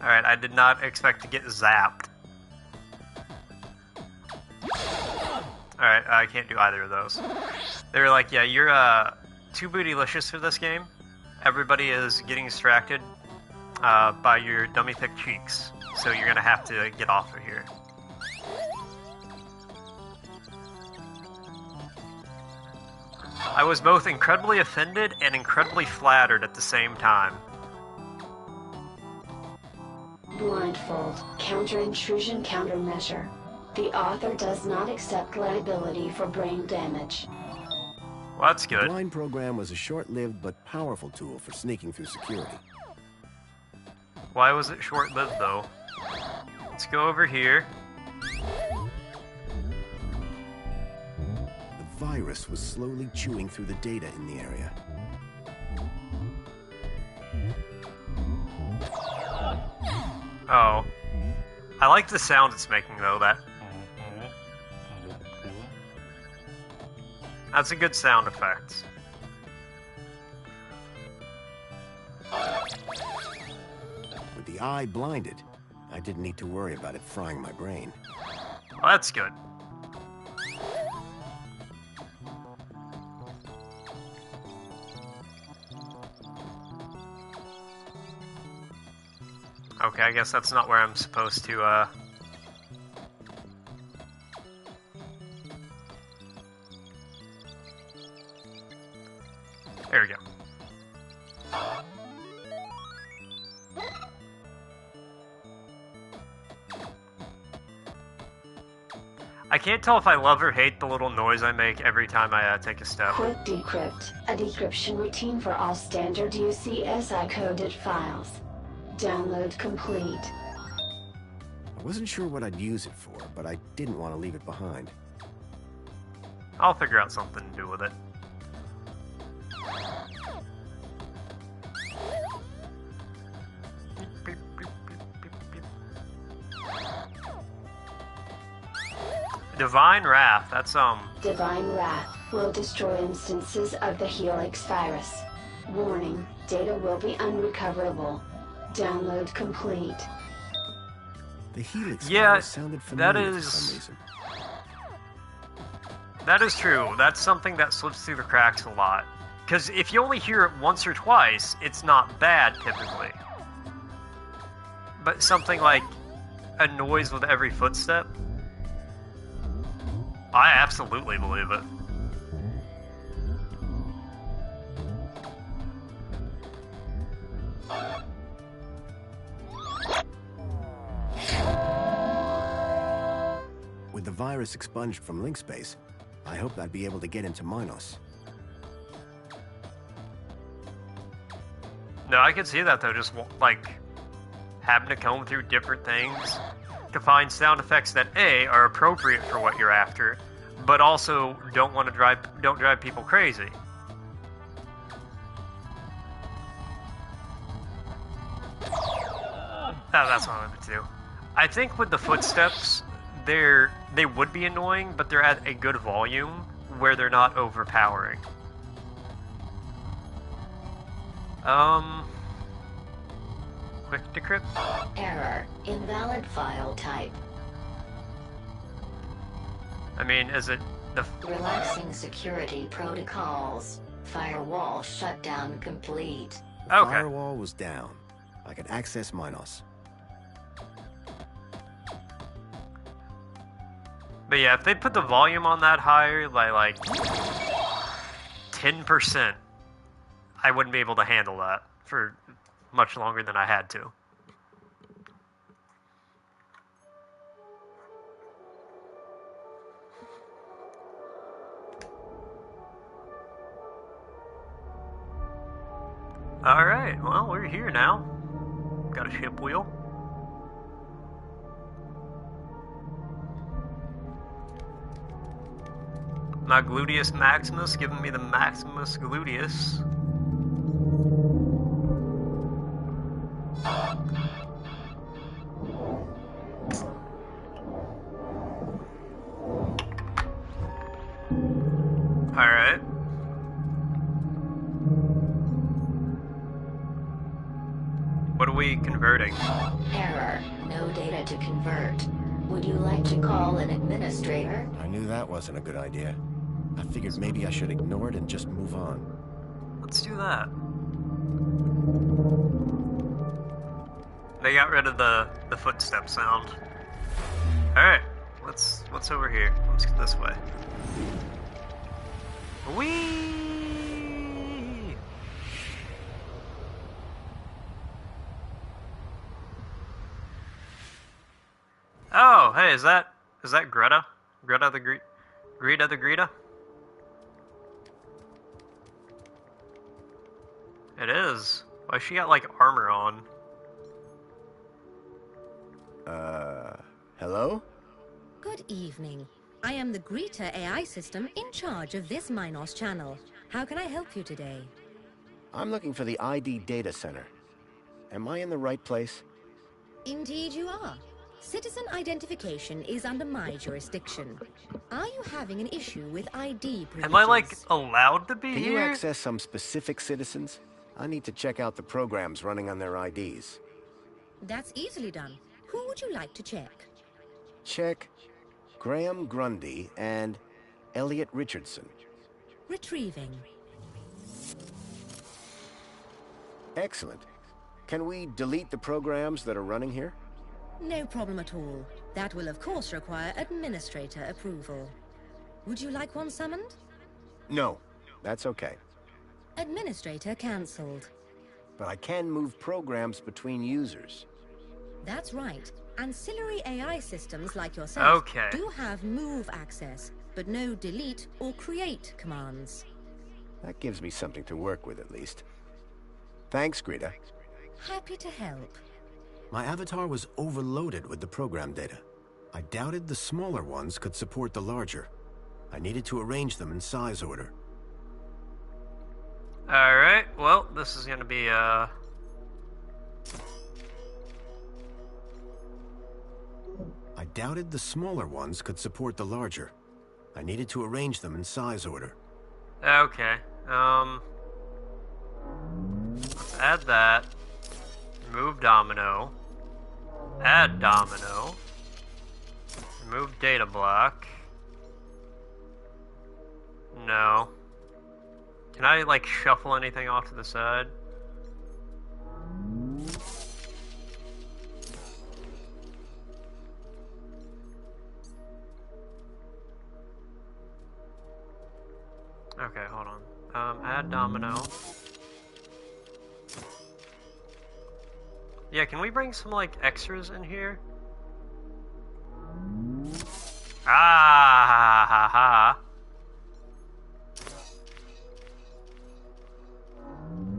Alright, I did not expect to get zapped. I can't do either of those. They were like, yeah, you're too bootylicious for this game. Everybody is getting distracted by your dummy thick cheeks, so you're gonna have to get off of here. I was both incredibly offended and incredibly flattered at the same time. Blindfold, counter-intrusion countermeasure. The author does not accept liability for brain damage. Well, that's good. The blind program was a short-lived but powerful tool for sneaking through security. Why was it short-lived, though? Let's go over here. The virus was slowly chewing through the data in the area. Oh. I like the sound it's making, though, that... That's a good sound effect. With the eye blinded, I didn't need to worry about it frying my brain. Well, that's good. Okay, I guess that's not where I'm supposed to, There we go. I can't tell if I love or hate the little noise I make every time I take a step. Quick Decrypt, a decryption routine for all standard UCSI coded files. Download complete. I wasn't sure what I'd use it for, but I didn't want to leave it behind. I'll figure out something to do with it. Divine Wrath, that's Divine Wrath will destroy instances of the Helix virus. Warning, data will be unrecoverable. Download complete. The Helix virus sounded familiar that is... for some reason. That is true. That's something that slips through the cracks a lot. Because if you only hear it once or twice, it's not bad, typically. But something like a noise with every footstep, I absolutely believe it. With the virus expunged from link space, I hoped I'd be able to get into Minos. No, I could see that though, just like having to comb through different things to find sound effects that A, are appropriate for what you're after, but also don't drive people crazy. That's what I wanted to do. I think with the footsteps, they would be annoying, but they're at a good volume where they're not overpowering. Quick decrypt? Error. Invalid file type. I mean, is it the... Relaxing security protocols. Firewall shutdown complete. The firewall was down. I could access Minos. But yeah, if they put the volume on that higher, like 10%, I wouldn't be able to handle that for much longer than I had to. Alright, well, we're here now. Got a ship wheel. My gluteus maximus giving me the maximus gluteus. Alright. What are we converting? Error. No data to convert. Would you like to call an administrator? I knew that wasn't a good idea. I figured maybe I should ignore it and just move on. Let's do that. They got rid of the footstep sound. Alright, what's over here? Let's get this way. Whee! Oh, hey, is that Greta? Greta the Greta? It is. Why she got like armor on? Hello? Good evening. I am the Greta AI system in charge of this Minos channel. How can I help you today? I'm looking for the ID data center. Am I in the right place? Indeed you are. Citizen identification is under my jurisdiction. Are you having an issue with ID privileges? Am I like allowed to be Can here? you access some specific citizens? I need to check out the programs running on their IDs. That's easily done. Who would you like to check? Check Graham Grundy and Elliot Richardson. Retrieving. Excellent. Can we delete the programs that are running here? No problem at all. That will of course require administrator approval. Would you like one summoned? No, that's okay. Administrator cancelled. But I can move programs between users. That's right. Ancillary AI systems like yourself Okay. do have move access, but no delete or create commands. That gives me something to work with at least. Thanks, Greta. Happy to help. My avatar was overloaded with the program data. I doubted the smaller ones could support the larger. I needed to arrange them in size order. Alright, well, this is gonna be, I doubted the smaller ones could support the larger. I needed to arrange them in size order. Okay, let's add that. Remove domino. Add domino. Remove data block. No. Can I, like, shuffle anything off to the side? Okay, hold on. Add domino. Yeah, can we bring some, like, extras in here? Ah, ha, ha.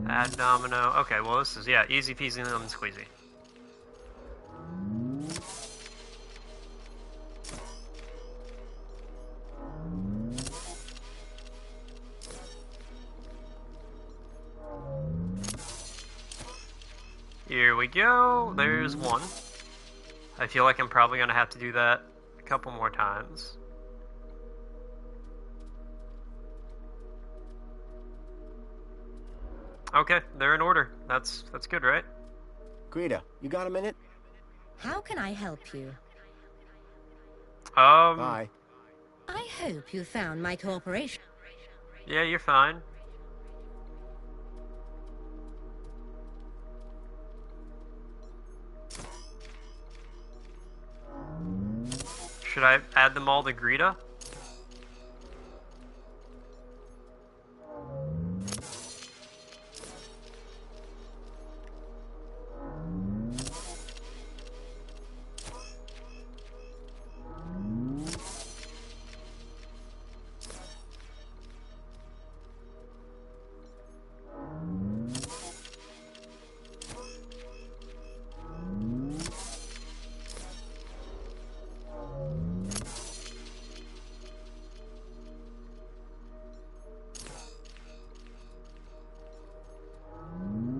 Add domino. Okay, well, this is, yeah, easy peasy lemon squeezy. Here we go. There's one. I feel like I'm probably going to have to do that a couple more times. Okay, they're in order. That's good, right? Greta, you got a minute? How can I help you? Bye. I hope you found my cooperation. Yeah, you're fine. Should I add them all to Greta?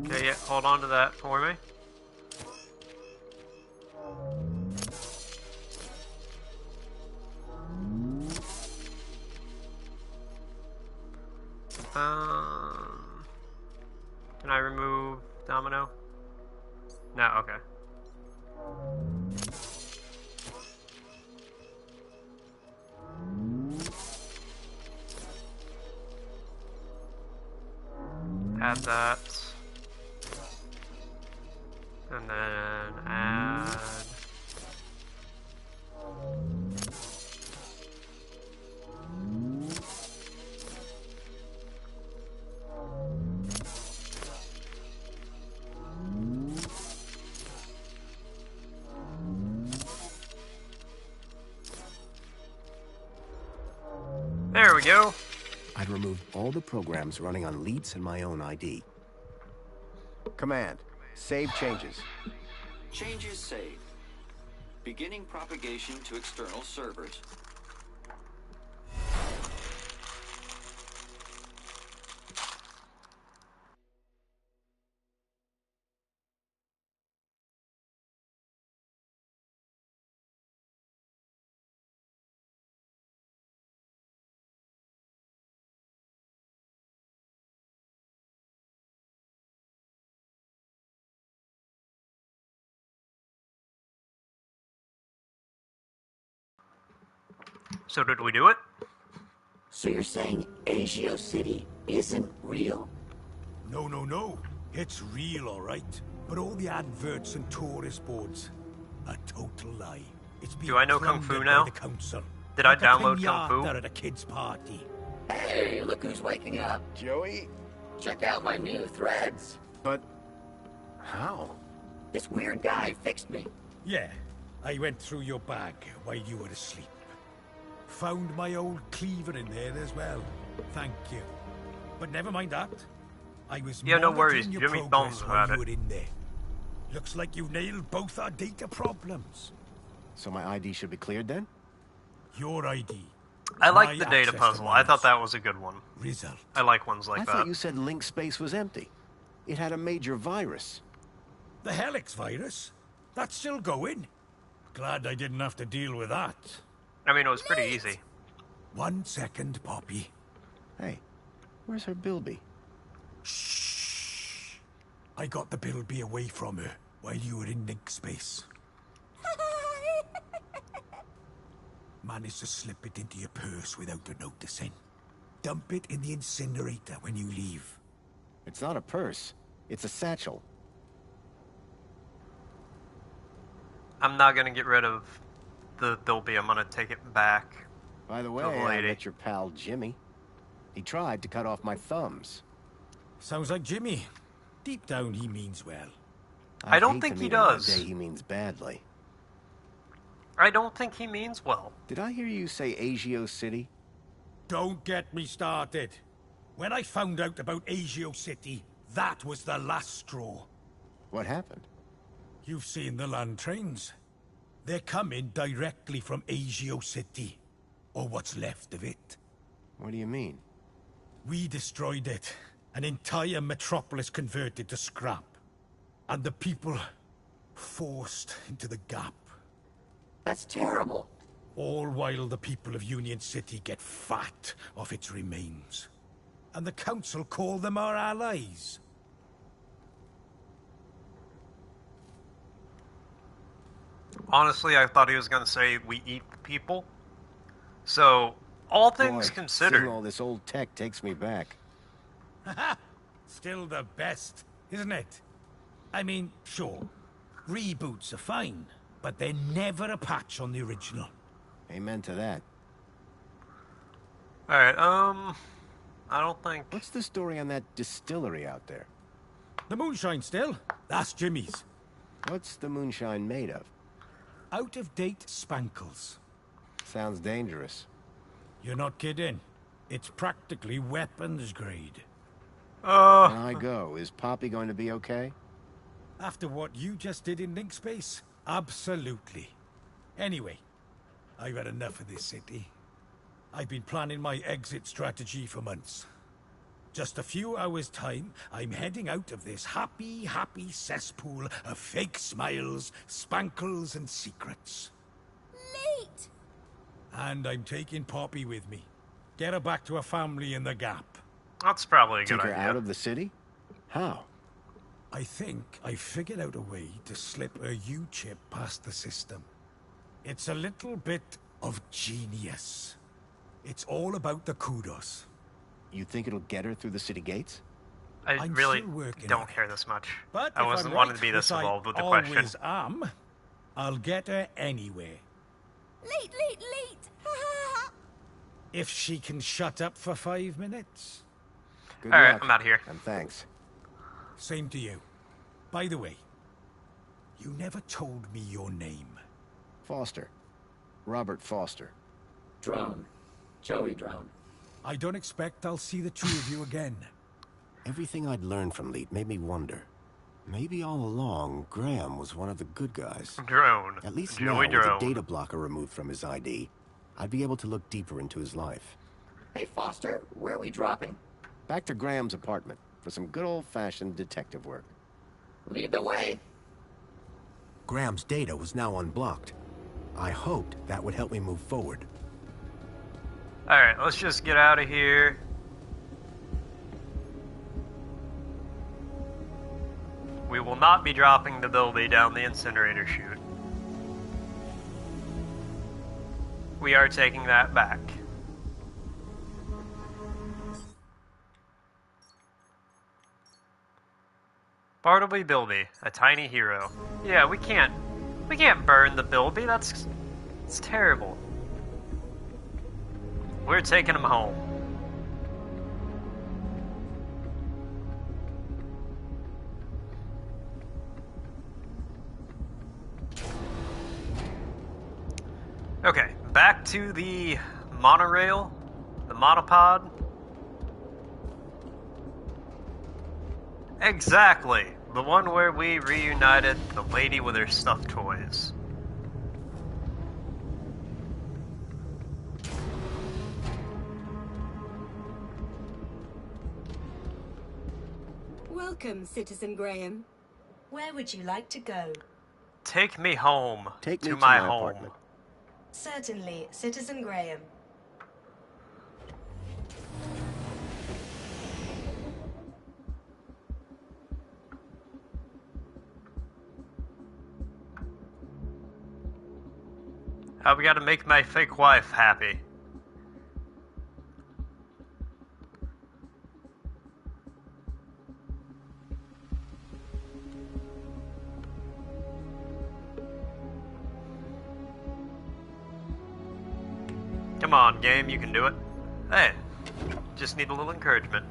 Okay, yeah, hold on to that for me. Can I remove domino? No, okay. Add that. And then add... There we go. I'd removed all the programs running on Leets and my own ID. Command. Save changes. Changes saved. Beginning propagation to external servers. So did we do it? So you're saying Agio City isn't real? No, no, no. It's real, all right. But all the adverts and tourist boards, a total lie. It's been Do I know Kung Fu plundered now? by the council. Did Like I download a Kung Fu? pinata at a kid's party. Hey, look who's waking up. Joey? Check out my new threads. But... how? This weird guy fixed me. Yeah, I went through your bag while you were asleep. Found my old cleaver in there as well. Thank you. But never mind that. I was Yeah, no worries. monitoring your Jimmy progress Bones while about you it. were in there. Looks like you've nailed both our data problems. So my ID should be cleared then? Your ID. I like My the data access to puzzle. I minds. thought that was a good one. Result. I like ones like I that. thought you said link space was empty. It had a major virus. The Helix virus? That's still going? Glad I didn't have to deal with that. I mean, it was pretty easy. 1 second, Poppy. Hey, where's her Bilby? Shh. I got the Bilby away from her while you were in link space. Managed to slip it into your purse without her noticing. Dump it in the incinerator when you leave. It's not a purse. It's a satchel. I'm not gonna get rid of the Bilby. I'm gonna take it back. By the way, to the I lady. met your pal Jimmy. He tried to cut off my thumbs. Sounds like Jimmy. Deep down, he means well. I don't hate think to he meet him on a does. day he means badly. I don't think he means well. Did I hear you say Agio City? Don't get me started. When I found out about Agio City, that was the last straw. What happened? You've seen the land trains. They're coming directly from Agio City. Or what's left of it. What do you mean? We destroyed it. An entire metropolis converted to scrap. And the people forced into the gap. That's terrible. All while the people of Union City get fat off its remains. And the council call them our allies. Honestly, I thought he was gonna say we eat people. So, all things Boy, considered, seeing all this old tech takes me back. Haha! Still the best, isn't it? I mean, sure, reboots are fine, but they're never a patch on the original. Amen to that. Alright, I don't think... What's the story on that distillery out there? The moonshine still? That's Jimmy's. What's the moonshine made of? Out-of-date spankles. Sounds dangerous. You're not kidding. It's practically weapons grade. When I go, is Poppy going to be okay? After what you just did in Link Space? Absolutely. Anyway, I've had enough of this city. I've been planning my exit strategy for months. Just a few hours' time, I'm heading out of this happy cesspool of fake smiles, spankles, and secrets. Late! And I'm taking Poppy with me. Get her back to her family in the Gap. That's probably a good Take her idea. out of the city? How? I think I figured out a way to slip a U-chip past the system. It's a little bit of genius. It's all about the kudos. You think it'll get her through the city gates? I really don't care this much. I wasn't wanting to be this involved with the question. Always am. I'll get her anyway. Late. If she can shut up for 5 minutes. Good All right, luck, I'm out of here. and thanks. Same to you. By the way, you never told me your name. Foster. Robert Foster. Drone. Joey Drone. I don't expect I'll see the two of you again. Everything I'd learned from Leet made me wonder. Maybe all along, Graham was one of the good guys. Drone. At least Joey now, with Drone. a data blocker removed from his ID, I'd be able to look deeper into his life. Hey, Foster, where are we dropping? Back to Graham's apartment for some good old-fashioned detective work. Lead the way. Graham's data was now unblocked. I hoped that would help me move forward. Alright, let's just get out of here. We will not be dropping the Bilby down the incinerator chute. We are taking that back. Bartleby Bilby, a tiny hero. Yeah, we can't burn the Bilby. It's terrible. We're taking him home. Okay, back to the monorail, the monopod. Exactly, the one where we reunited the lady with her stuffed toys. Welcome, Citizen Graham. Where would you like to go? Take me home. Take me to to my my home. apartment. Certainly, Citizen Graham. We gotta make my fake wife happy. Come on, game, you can do it. Hey, just need a little encouragement.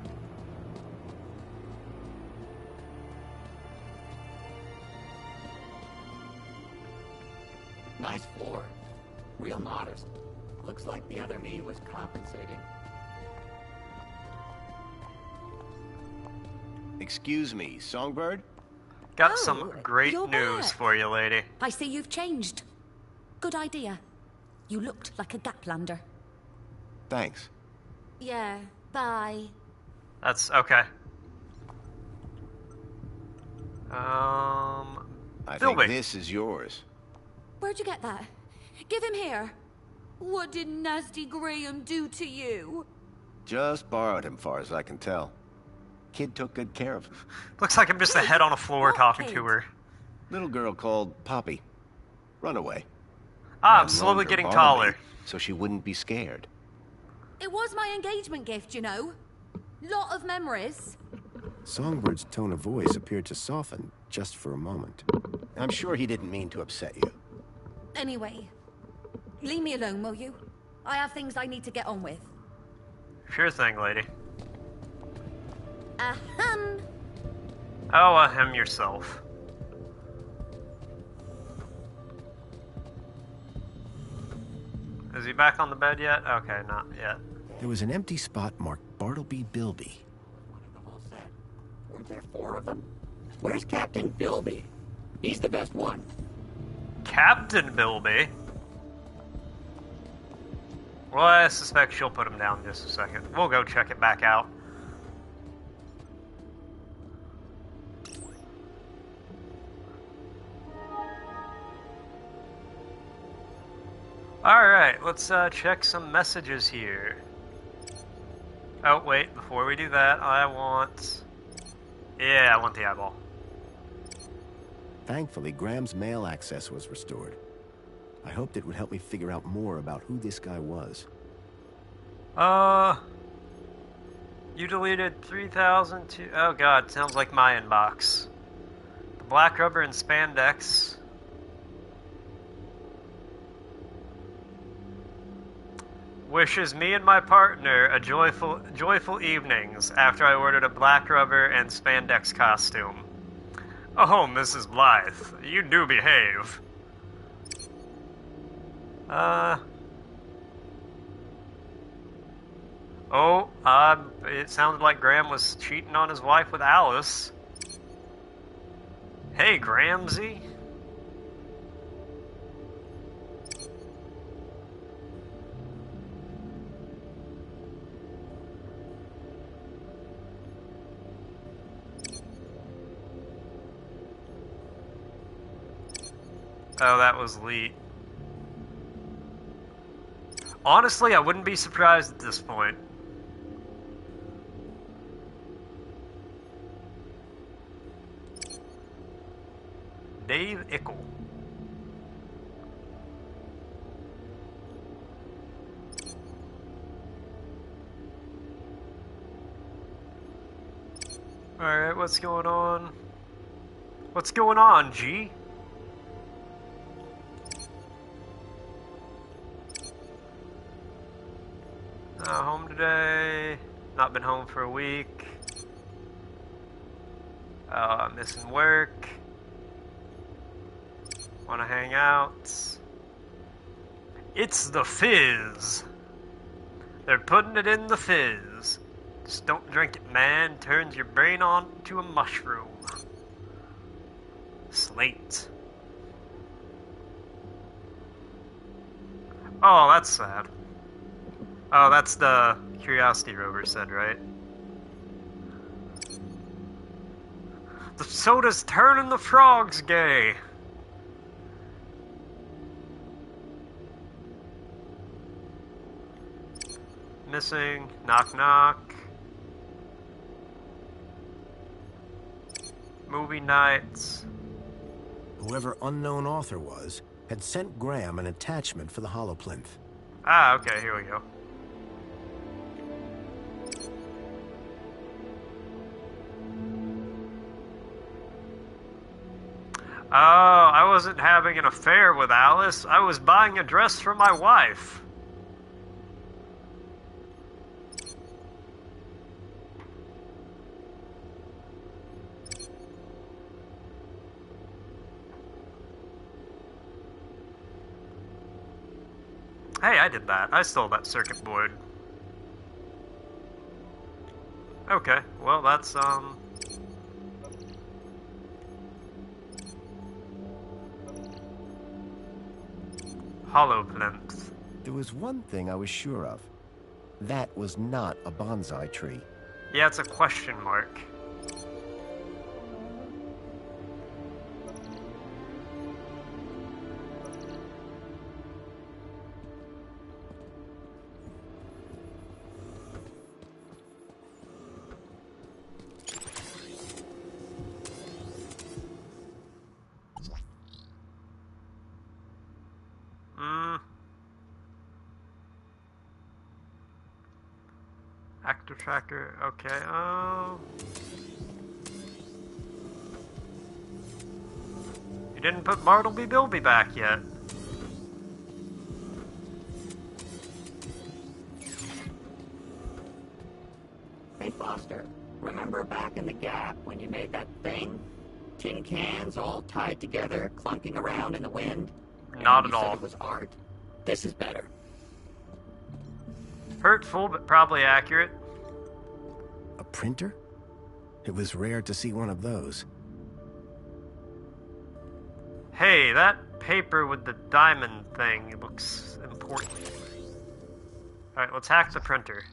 Nice floor. Real modest. Looks like the other me was compensating. Excuse me, Songbird? Got some great you're news back. for you, lady. I see you've changed. Good idea. You looked like a gaplander. Thanks. Yeah, bye. That's okay. I Bilby. think this is yours. Where'd you get that? Give him here. What did nasty Graham do to you? Just borrowed him, far as I can tell. Kid took good care of him. Looks like I'm just a head on a floor talking to her. Little girl called Poppy. Runaway. I'm slowly getting taller. So she wouldn't be scared. It was my engagement gift, you know. Lot of memories. Songbird's tone of voice appeared to soften just for a moment. I'm sure he didn't mean to upset you. Anyway, leave me alone, will you? I have things I need to get on with. Sure thing, lady. Ahem. Oh, ahem yourself. Is he back on the bed yet? Okay, not yet. There was an empty spot marked Bartleby Bilby. Weren't there 4 of them? Where's Captain Bilby? He's the best one. Captain Bilby? Well, I suspect she'll put him down in just a second. We'll go check it back out. Alright, let's check some messages here. Oh, wait, before we do that, I want the eyeball. Thankfully, Graham's mail access was restored. I hoped it would help me figure out more about who this guy was. You deleted 3,000 to... Oh god, sounds like my inbox. The black rubber and spandex. Wishes me and my partner a joyful evenings after I ordered a black rubber and spandex costume. Oh, Mrs. Blythe, you do behave. It sounded like Graham was cheating on his wife with Alice. Hey, Gramsy. Oh, that was Lee. Honestly, I wouldn't be surprised at this point. Dave Ickle. Alright, what's going on? What's going on, G? Home today. Not been home for a week. Missing work. Wanna hang out. It's the fizz. They're putting it in the fizz. Just don't drink it, man. Turns your brain on to a mushroom. Slate. Oh, that's sad. Oh, that's the Curiosity Rover said, right? The soda's turning the frogs gay. Missing. Knock knock. Movie nights. Whoever unknown author was had sent Graham an attachment for the holoplinth. Ah, okay, here we go. Oh, I wasn't having an affair with Alice. I was buying a dress for my wife. Hey, I did that. I stole that circuit board. Okay, well, that's, holoplinth. There was one thing I was sure of. That was not a bonsai tree. Yeah, it's a question mark. Actor tracker, okay, You didn't put Bartleby Bilby back yet. Hey, Foster, remember back in the Gap when you made that thing? Tin cans all tied together, clunking around in the wind? Not And at you said all. it was art? This is better. Hurtful, but probably accurate. A printer? It was rare to see one of those. Hey, that paper with the diamond thing looks important. Alright, let's hack the printer.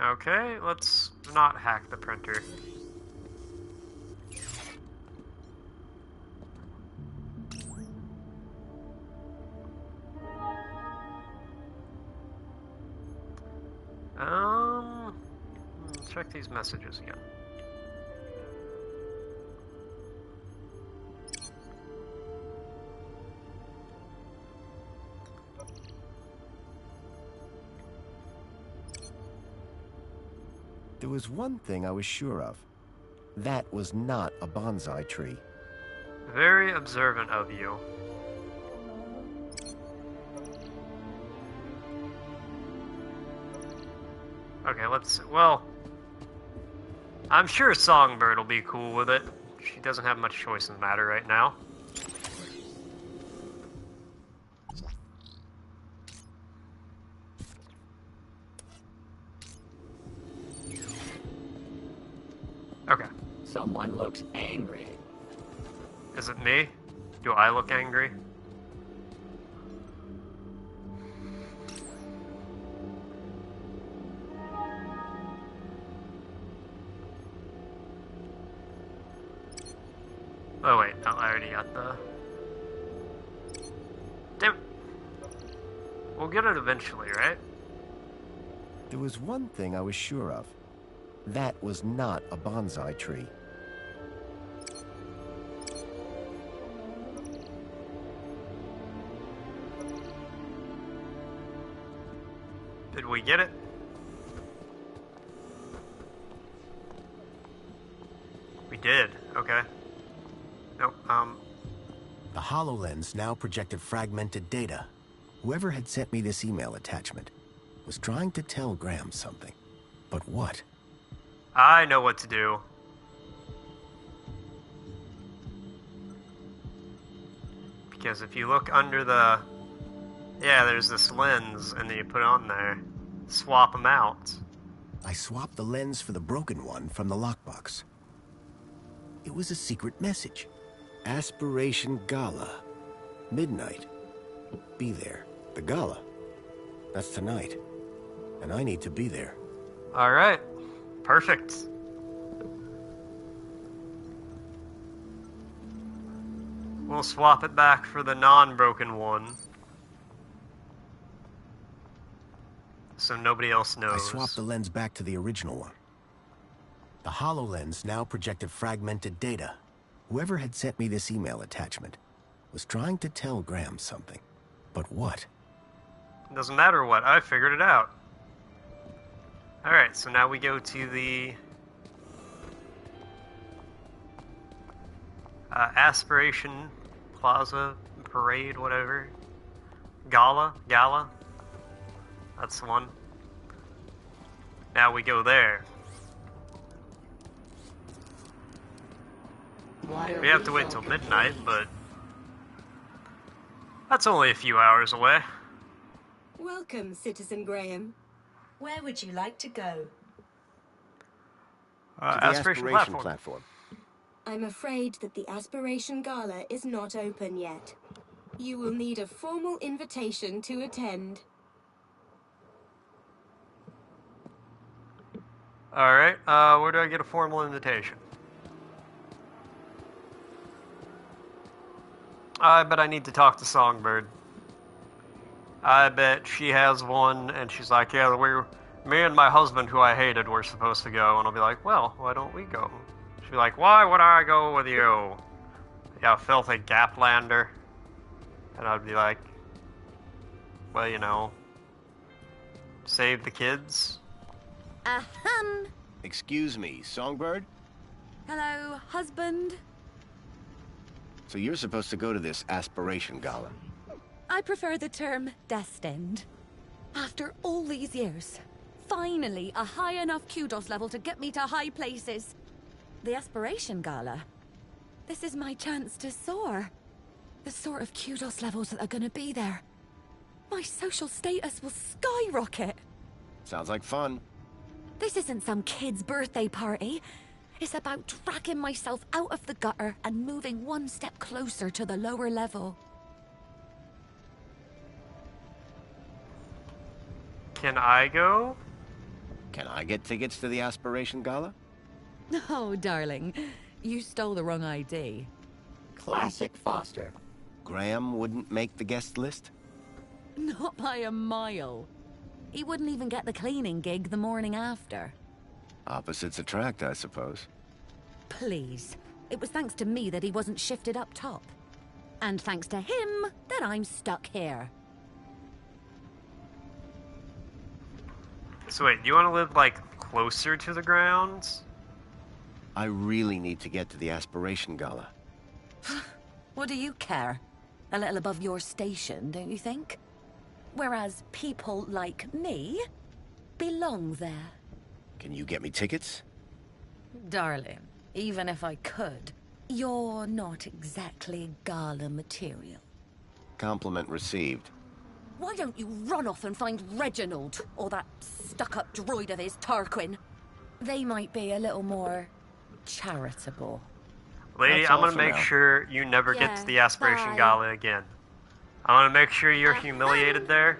Okay, let's not hack the printer. Check these messages again. There was one thing I was sure of. That was not a bonsai tree. Very observant of you. Okay, well, I'm sure Songbird will be cool with it. She doesn't have much choice in the matter right now. Okay. Someone looks angry. Is it me? Do I look angry? Oh wait, no, I already got the... Damn it. We'll get it eventually, right? There was one thing I was sure of. That was not a bonsai tree. Did we get it? We did, okay. Nope, The HoloLens now projected fragmented data. Whoever had sent me this email attachment was trying to tell Graham something. But what? I know what to do. Because if you look under the... Yeah, there's this lens, and then you put it on there. Swap them out. I swapped the lens for the broken one from the lockbox. It was a secret message. Aspiration Gala. Midnight. Be there. The gala. That's tonight. And I need to be there. Alright. Perfect. We'll swap it back for the non-broken one. So nobody else knows. I swapped the lens back to the original one. The HoloLens now projected fragmented data. Whoever had sent me this email attachment was trying to tell Graham something. But what? Doesn't matter what, I figured it out. Alright, so now we go to the... Aspiration Plaza, Parade, whatever. Gala? That's the one. Now we go there. We have to wait till midnight, but... That's only a few hours away. Welcome, Citizen Graham. Where would you like to go? To the Aspiration platform. I'm afraid that the Aspiration Gala is not open yet. You will need a formal invitation to attend. Alright, where do I get a formal invitation? I bet I need to talk to Songbird. I bet she has one, and she's like, yeah, me and my husband, who I hated, were supposed to go. And I'll be like, well, why don't we go? She'll be like, why would I go with you? Yeah, filthy Gaplander. And I'd be like, well, you know, save the kids. Ahem. Excuse me, Songbird? Hello, husband. So you're supposed to go to this Aspiration Gala. I prefer the term destined. After all these years, finally a high enough kudos level to get me to high places. The Aspiration Gala. This is my chance to soar. The sort of kudos levels that are gonna be there. My social status will skyrocket. Sounds like fun. This isn't some kid's birthday party. It's about dragging myself out of the gutter and moving one step closer to the lower level. Can I go? Can I get tickets to the Aspiration Gala? Oh, darling. You stole the wrong ID. Classic Foster. Graham wouldn't make the guest list? Not by a mile. He wouldn't even get the cleaning gig the morning after. Opposites attract, I suppose. Please. It was thanks to me that he wasn't shifted up top. And thanks to him that I'm stuck here. So wait, do you want to live, like, closer to the grounds. I really need to get to the Aspiration Gala. What do you care? A little above your station, don't you think? Whereas people like me belong there. Can you get me tickets? Darling, even if I could, you're not exactly gala material. Compliment received. Why don't you run off and find Reginald, or that stuck-up droid of his, Tarquin? They might be a little more charitable. Lady, That's I'm all gonna for make now. sure you never get Yeah, to the Aspiration bye. Gala again. I want to make sure you're humiliated there,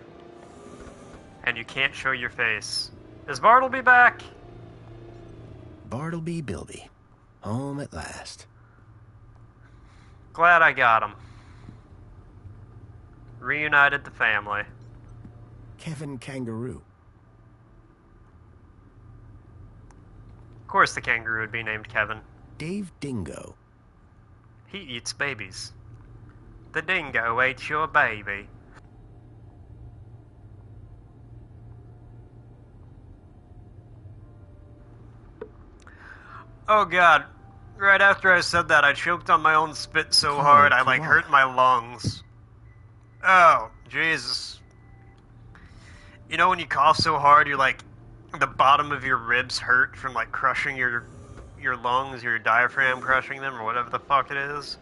and you can't show your face. Is Bartleby back? Bartleby Bilby. Home at last. Glad I got him. Reunited the family. Kevin Kangaroo. Of course the kangaroo would be named Kevin. Dave Dingo. He eats babies. The dingo ate your baby. Oh god. Right after I said that, I choked on my own spit so hard I like hurt my lungs. Oh, Jesus. You know when you cough so hard, you're like, the bottom of your ribs hurt from like crushing your lungs, your diaphragm crushing them, or whatever the fuck it is?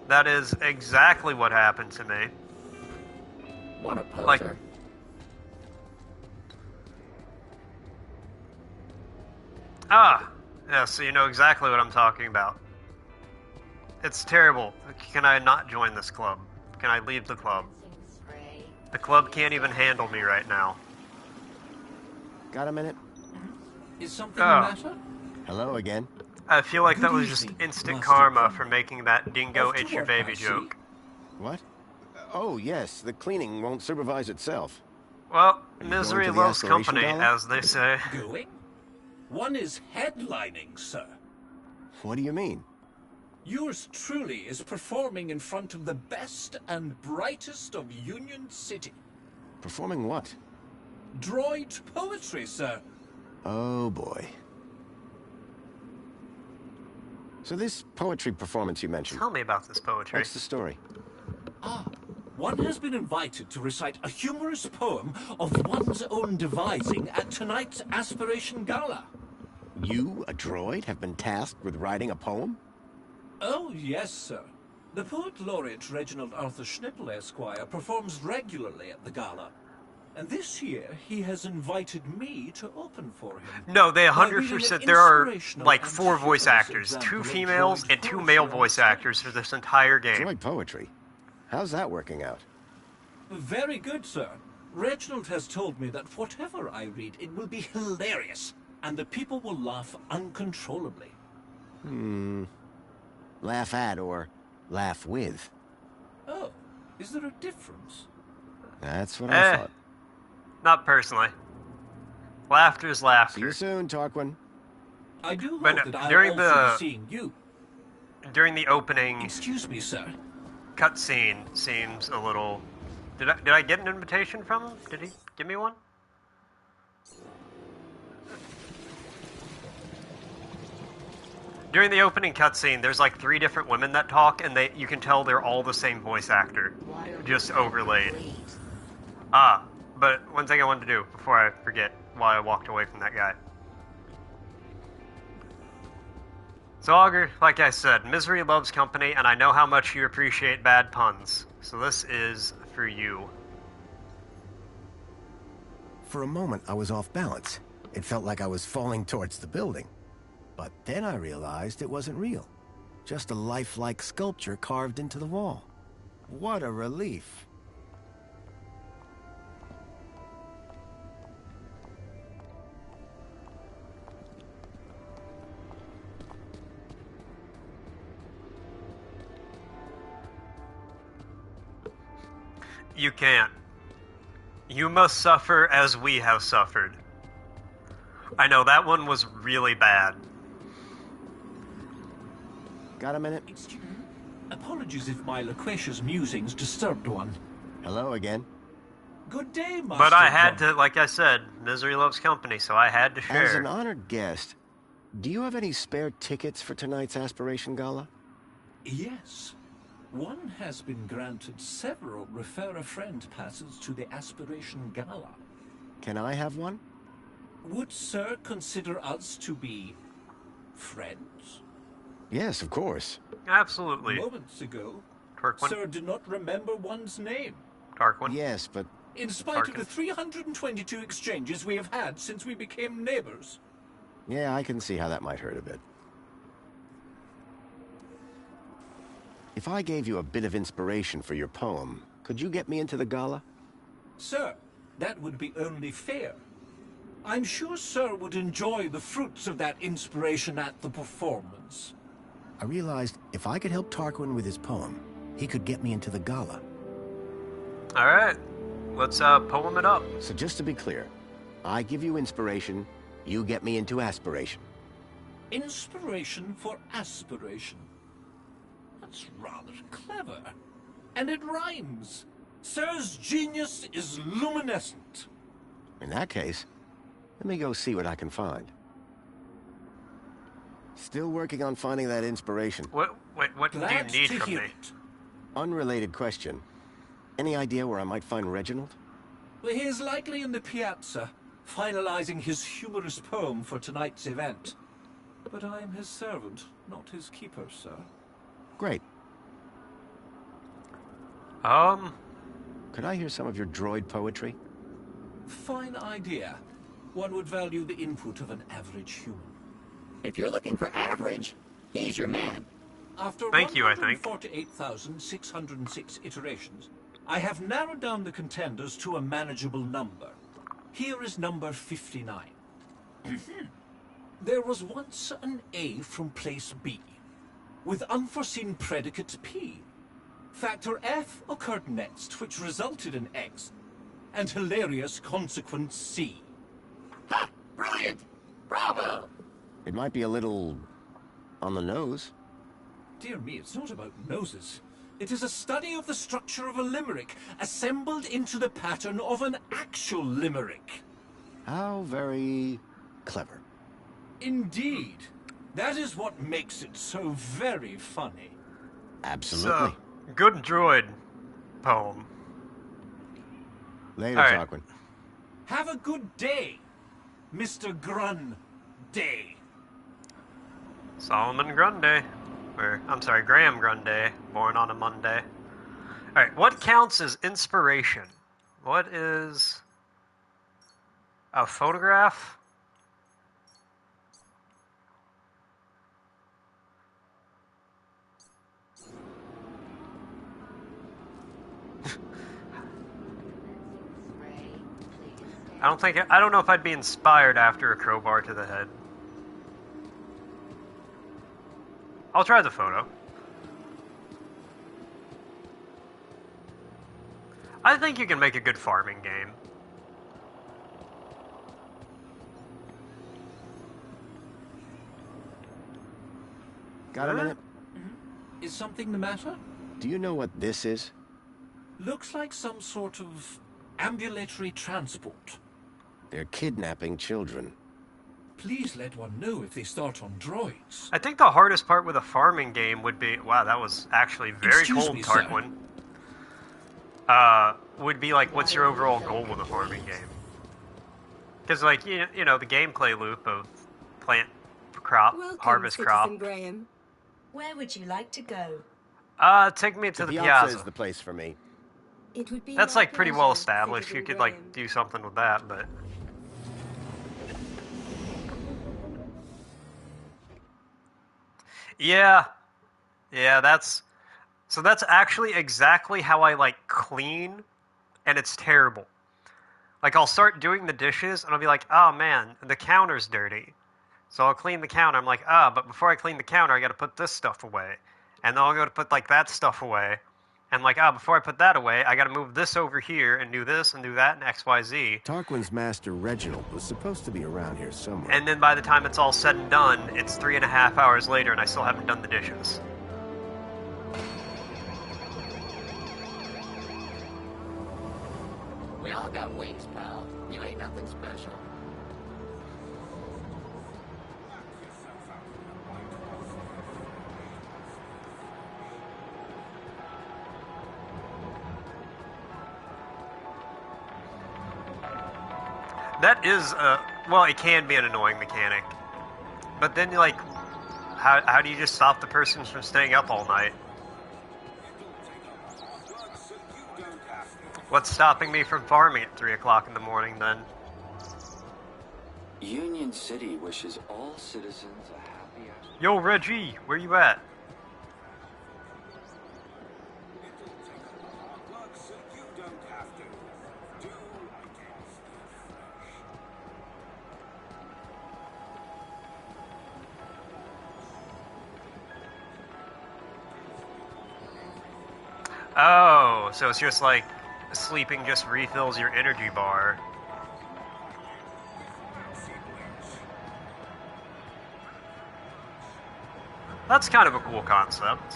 That is exactly what happened to me. What a poser. Like, yeah, so you know exactly what I'm talking about. It's terrible. Can I not join this club? Can I leave the club? The club can't even handle me right now. Got a minute? Is something the matter? Hello again. I feel like that Good was just evening, instant Master karma Plumber. for making that dingo Off to ate your work, baby I see. joke. What? Oh, yes, the cleaning won't supervise itself. Well, Are you misery going to the loves Aspiration company, Gala? as they say. Going? One is headlining, sir. What do you mean? Yours truly is performing in front of the best and brightest of Union City. Performing what? Droid poetry, sir. Oh, boy. So this poetry performance you mentioned, Tell me about this poetry. what's the story? One has been invited to recite a humorous poem of one's own devising at tonight's Aspiration Gala. You, a droid, have been tasked with writing a poem? Oh, yes, sir. The poet laureate Reginald Arthur Schnipple, Esquire, performs regularly at the gala. And this year, he has invited me to open for him. No, they By reading 100%. an There are inspirational like and 4 voice humorous actors, example 2 of females droid and 2 poetry male on voice stage. actors for this entire game. Droid poetry? How's that working out? Very good, sir. Reginald has told me that whatever I read, it will be hilarious, and the people will laugh uncontrollably. Laugh at or laugh with? Oh, is there a difference? That's what I thought. Not personally. Laughter's laughter. See you soon, Tarquin. I do hope But that I'll during also the- be seeing you. During the opening Excuse me, sir. cutscene seems a little... Did I get an invitation from him? Did he give me one? During the opening cutscene, there's like 3 different women that talk, and you can tell they're all the same voice actor, just overlaid. But one thing I wanted to do before I forget why I walked away from that guy. So Augur, like I said, misery loves company, and I know how much you appreciate bad puns. So this is for you. For a moment, I was off balance. It felt like I was falling towards the building. But then I realized it wasn't real. Just a lifelike sculpture carved into the wall. What a relief. You can't. You must suffer as we have suffered. I know, that one was really bad. Got a minute? Apologies if my loquacious musings disturbed one. Hello again. Good day, Master. But I had to, like I said, misery loves company, so I had to share. As an honored guest, do you have any spare tickets for tonight's Aspiration Gala? Yes. One has been granted several refer-a-friend passes to the Aspiration Gala. Can I have one? Would Sir consider us to be friends? Yes, of course. Absolutely. Moments ago, Tarquin? Sir did not remember one's name. Tarquin? Yes, but... In spite of the 322 exchanges we have had since we became neighbors. Yeah, I can see how that might hurt a bit. If I gave you a bit of inspiration for your poem, could you get me into the gala? Sir, that would be only fair. I'm sure Sir would enjoy the fruits of that inspiration at the performance. I realized if I could help Tarquin with his poem, he could get me into the gala. Alright, let's poem it up. So just to be clear, I give you inspiration, you get me into aspiration. Inspiration for aspiration. That's rather clever. And it rhymes. Sir's genius is luminescent. In that case, let me go see what I can find. Still working on finding that inspiration. What do you need from me? Unrelated question. Any idea where I might find Reginald? Well, he is likely in the piazza, finalizing his humorous poem for tonight's event. But I am his servant, not his keeper, sir. Great. Could I hear some of your droid poetry? Fine idea. One would value the input of an average human. If you're looking for average, he's your man. After Thank you, I think. 148,606 iterations, I have narrowed down the contenders to a manageable number. Here is number 59. There was once an A from place B, with unforeseen predicate P. Factor F occurred next, which resulted in X, and hilarious consequence C. Ha! Brilliant! Bravo! It might be a little... on the nose. Dear me, it's not about noses. It is a study of the structure of a limerick, assembled into the pattern of an actual limerick. How very clever. Indeed. That is what makes it so very funny. Absolutely. So, good droid poem. Later, right. Tarquin. Have a good day, Mr. Grun Day. Solomon Grundy. Or, I'm sorry, Graham Grundy, born on a Monday. Alright, what counts as inspiration? What is... a photograph? I don't know if I'd be inspired after a crowbar to the head. I'll try the photo. I think you can make a good farming game. Got a minute? Is something the matter? Do you know what this is? Looks like some sort of ambulatory transport. They're kidnapping children. Please let one know if they start on droids. I think the hardest part with a farming game would be... Wow, that was actually very cold, Tarquin. Would be like, what's your overall goal with a farming game? Because, like, you know, the gameplay loop of plant, crop, harvest crop. Graham. Where would you like to go? Take me to the piazza. piazza. Is the place for me. It would be That's, my like, pretty well pleasure, established. Citizen You could, Graham. like, do something with that, but... Yeah, that's... So that's actually exactly how I, like, clean, and it's terrible. Like, I'll start doing the dishes, and I'll be like, oh, man, the counter's dirty. So I'll clean the counter. I'm like, but before I clean the counter, I gotta put this stuff away. And then I'll go to put, like, that stuff away. And, like, before I put that away, I gotta move this over here, and do this, and do that, and X, Y, Z. Tarquin's master, Reginald, was supposed to be around here somewhere. And then by the time it's all said and done, it's 3.5 hours later, and I still haven't done the dishes. We all got wings, pal. You ain't nothing special. That is, well, it can be an annoying mechanic. But then, like, how do you just stop the person from staying up all night? What's stopping me from farming at 3 o'clock in the morning, then? Union City wishes all citizens a happy... Yo, Reggie, where you at? Oh, so it's just like sleeping just refills your energy bar. That's kind of a cool concept.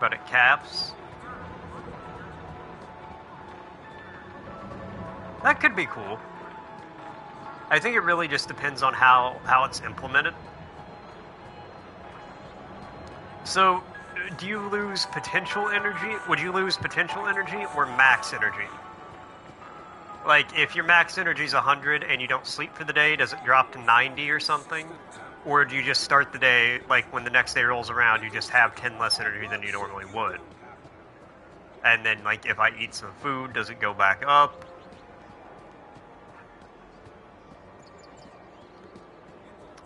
But it caps. That could be cool. I think it really just depends on how it's implemented. So, do you lose potential energy? Would you lose potential energy or max energy? Like, if your max energy is 100 and you don't sleep for the day, does it drop to 90 or something? Or do you just start the day, like, when the next day rolls around, you just have 10 less energy than you normally would? And then, like, if I eat some food, does it go back up?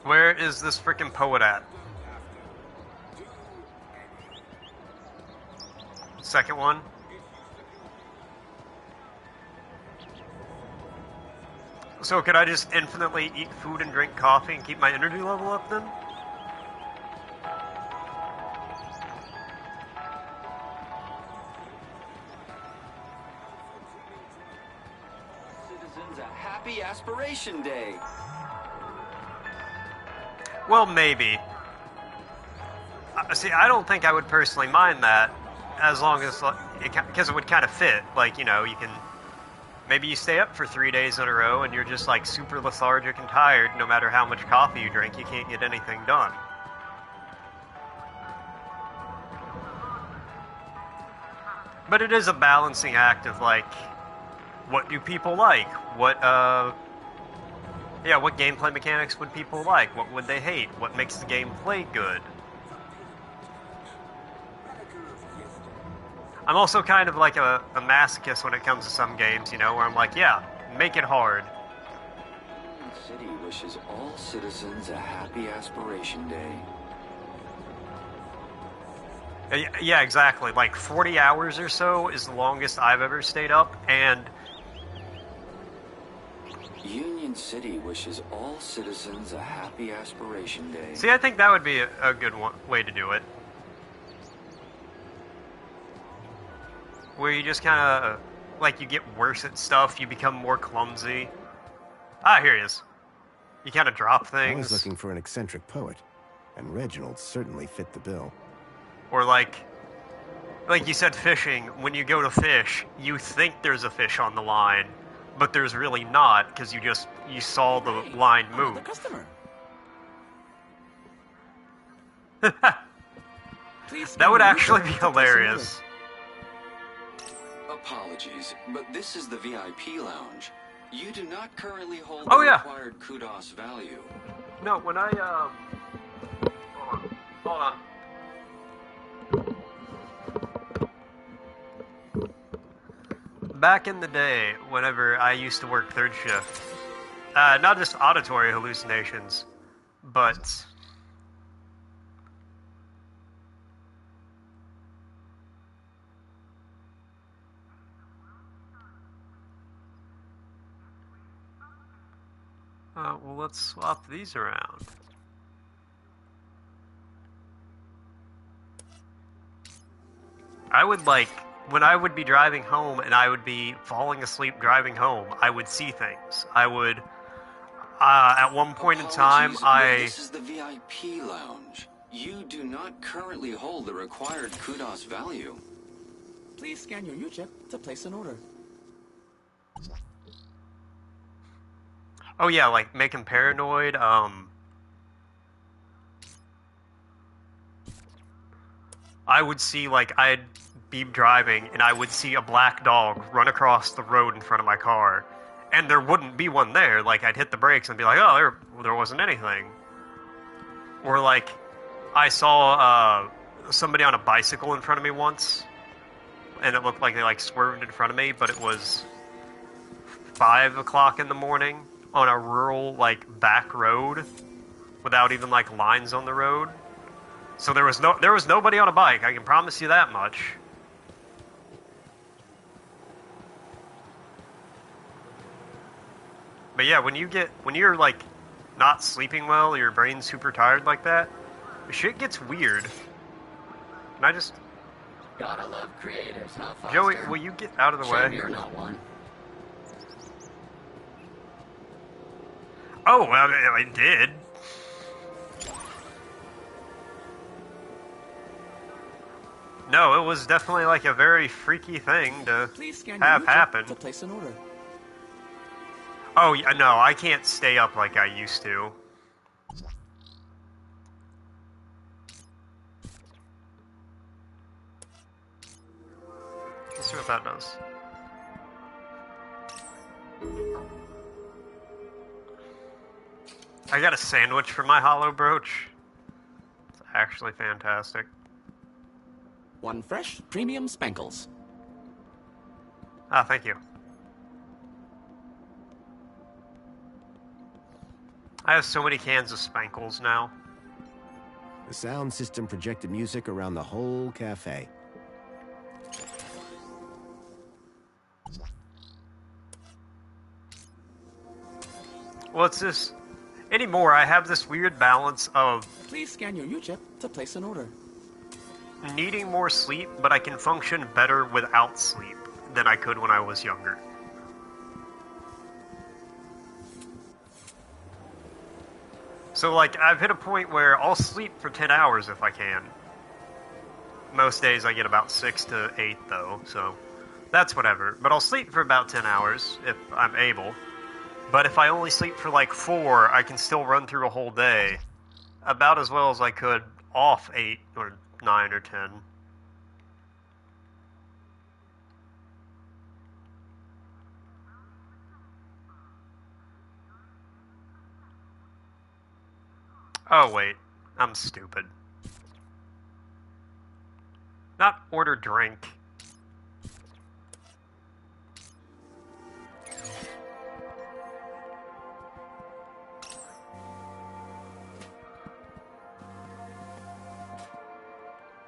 Where is this frickin' poet at? Second one. So could I just infinitely eat food and drink coffee and keep my energy level up then? Citizens a happy aspiration day. Well, maybe. See, I don't think I would personally mind that, as long as, because it would kind of fit. Like, you know, you can, maybe you stay up for 3 days in a row and you're just like super lethargic and tired. No matter how much coffee you drink, you can't get anything done. But it is a balancing act of, like, what do people like? What gameplay mechanics would people like? What would they hate? What makes the game play good? I'm also kind of like a masochist when it comes to some games, you know, where I'm like, yeah, make it hard. Union City wishes all citizens a happy aspiration day. Yeah, exactly. Like 40 hours or so is the longest I've ever stayed up, and Union City wishes all citizens a happy aspiration day. see, I think that would be a good way to do it. Where you just kind of, like, you get worse at stuff, you become more clumsy. Ah, here he is. You kind of drop things. I was looking for an eccentric poet, and Reginald certainly fit the bill. Or like you said, fishing. When you go to fish, you think there's a fish on the line, but there's really not, because you saw the line move. The customer. That would actually be hilarious. Apologies, but this is the VIP lounge. You do not currently hold Oh, the yeah. required kudos value. No, when I, Hold on. Back in the day, whenever I used to work third shift, not just auditory hallucinations, but well, let's swap these around. I would, like, when I would be driving home and I would be falling asleep driving home, I would see things. I would, at one point in time, Apologies, but this is the VIP lounge. You do not currently hold the required kudos value. Please scan your U-chip to place an order. Oh yeah, like make him paranoid. I would see, like, I'd be driving and I would see a black dog run across the road in front of my car, and there wouldn't be one there. Like, I'd hit the brakes and be like, oh, there wasn't anything. Or like, I saw somebody on a bicycle in front of me once, and it looked like they like swerved in front of me, but it was 5 o'clock in the morning on a rural like back road without even like lines on the road. So there was nobody on a bike, I can promise you that much. But yeah, when you're like not sleeping well, your brain's super tired like that, shit gets weird. And I just... Gotta love creatives, huh, Foster? Joey, will you get out of the way? Shame you're not one. Oh, well, I did. No, it was definitely like a very freaky thing to have happen. To place an order. Oh, yeah, no, I can't stay up like I used to. Let's see what that does. I got a sandwich for my hollow brooch. It's actually fantastic. One fresh premium spankles. Ah, thank you. I have so many cans of spankles now. The sound system projected music around the whole cafe. What's this? Anymore, I have this weird balance of... Please scan your U-chip to place an order. Needing more sleep, but I can function better without sleep than I could when I was younger. So, like, I've hit a point where I'll sleep for 10 hours if I can. Most days I get about 6 to 8, though, so that's whatever. But I'll sleep for about 10 hours if I'm able. But if I only sleep for, like, 4, I can still run through a whole day about as well as I could off 8 or 9 or 10. Oh, wait. I'm stupid. Not order drink.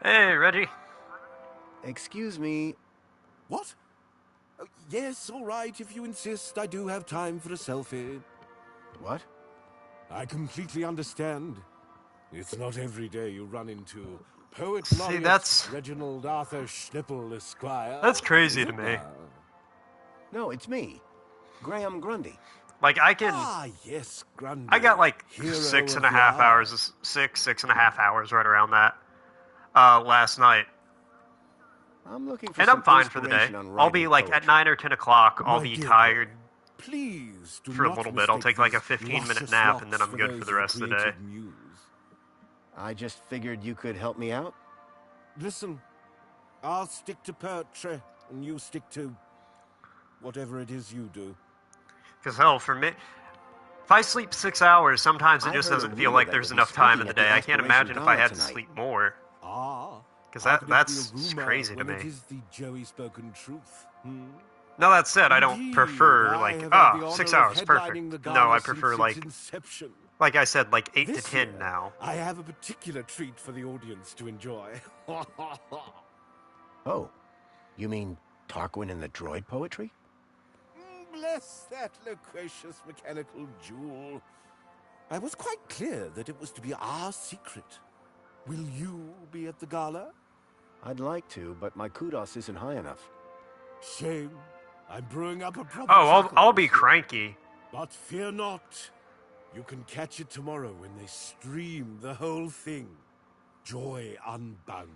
Hey, Reggie. Excuse me. What? Oh, yes, all right, if you insist. I do have time for a selfie. What? I completely understand. It's not every day you run into Poet See, Laureate that's... Reginald Arthur Schnippel, Esquire. That's crazy to me. No, it's me. Graham Grundy. Like, I can... Ah, yes, Grundy. I got, like, Hero 6.5 of the hour. hours, 6.5 hours, right around that, last night. I'm looking for and some I'm fine for the day. inspiration on I'll be, writing like, poetry. at 9 or 10 o'clock, I'll My be dear tired Please do for a not little bit. I'll mistake take, like, a these 15-minute luscious nap, and then locks I'm good those for the rest of the day. creative muse. I just figured you could help me out. Listen, I'll stick to poetry, and you stick to whatever it is you do. Because, hell, for me... If I sleep 6 hours, sometimes it I just heard a doesn't feel rumor like that there's you'll be enough time in speaking the at day. the I can't Aspiration imagine if I Gala had to tonight. sleep more. Ah, Because how could it that's be a rumor crazy to when me. It is the Joey spoken truth. Now, that said, I don't Indeed, prefer, I like, have had the 6 honor of hours, headlining perfect. the No, gala I prefer, since like, its inception. like I said, like 8 to This 10 year, now. I have a particular treat for the audience to enjoy. Oh, you mean Tarquin and the droid poetry? Bless that loquacious mechanical jewel. I was quite clear that it was to be our secret. Will you be at the gala? I'd like to, but my kudos isn't high enough. Shame. I'm brewing up a proper Oh, I'll be chuckle. cranky. But fear not. You can catch it tomorrow when they stream the whole thing. joy unbounded.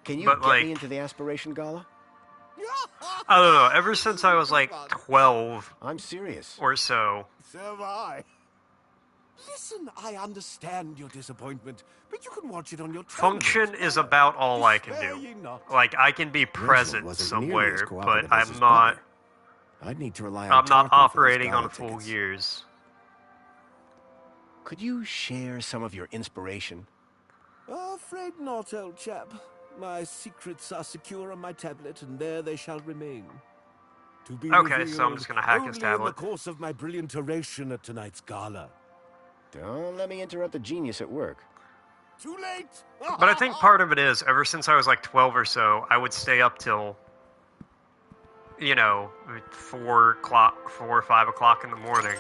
Can you But, get like, me into the Aspiration Gala? I don't know. Ever since I was like 12, I'm serious, or so. So am I. Listen, I understand your disappointment, but you can watch it on your Function is about all I can Despair do. ye not. Like, I can be present wasn't nearly as somewhere, but cooperative as his I'm not. brother. I'd need to rely on I'm not Tarquin for those operating on gala full tickets. gears. Could you share some of your inspiration? Afraid not, old chap. My secrets are secure on my tablet, and there they shall remain. To be Okay, so I'm revealed just gonna hack his only in the tablet. course of my brilliant oration at tonight's gala. Don't let me interrupt the genius at work. Too late! But I think part of it is, ever since I was like 12 or so, I would stay up till, 4 or 5 o'clock in the morning.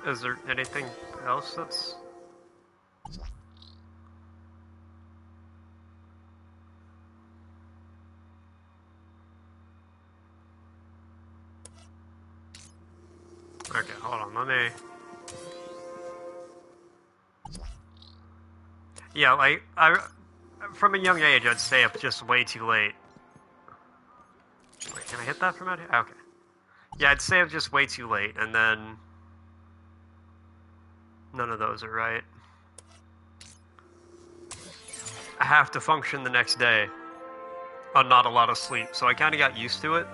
Is there anything else that's... Okay, hold on, let me... Yeah, like, from a young age, I'd stay up just way too late. Wait, can I hit that from out here? Okay. Yeah, I'd stay up just way too late, and then... None of those are right. I have to function the next day on not a lot of sleep, so I kind of got used to it.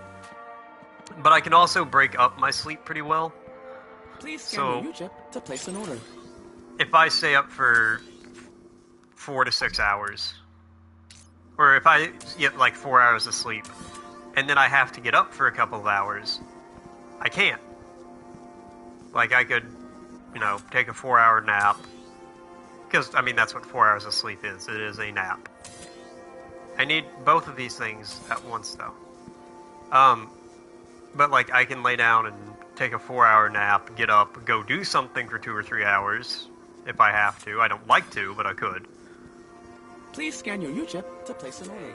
But I can also break up my sleep pretty well. Please scan your UChip to place an order. If I stay up for 4 to 6 hours, or if I get like 4 hours of sleep, and then I have to get up for a couple of hours, I can't. Like, I could, take a 4-hour nap. Because, I mean, that's what 4 hours of sleep is. It is a nap. I need both of these things at once, though. But, like, I can lay down and take a 4-hour nap, get up, go do something for 2 or 3 hours, if I have to. I don't like to, but I could. Please scan your UChip to place an order.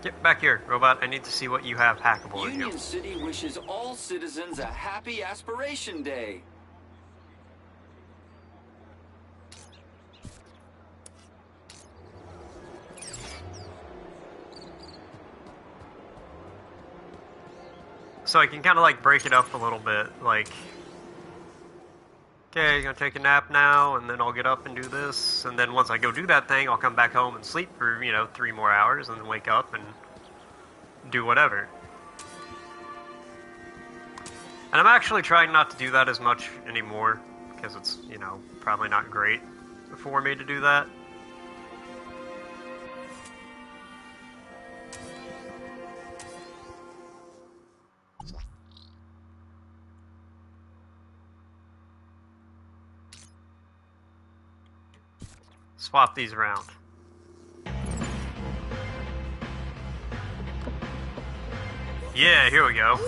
Get back here, robot. I need to see what you have hackable in you. Union City wishes all citizens a happy Aspiration Day. So I can kind of like break it up a little bit, like, okay, you're gonna take a nap now, and then I'll get up and do this, and then once I go do that thing, I'll come back home and sleep for, 3 more hours, and then wake up and do whatever. And I'm actually trying not to do that as much anymore, because it's, probably not great for me to do that. Swap these around. Yeah, here we go.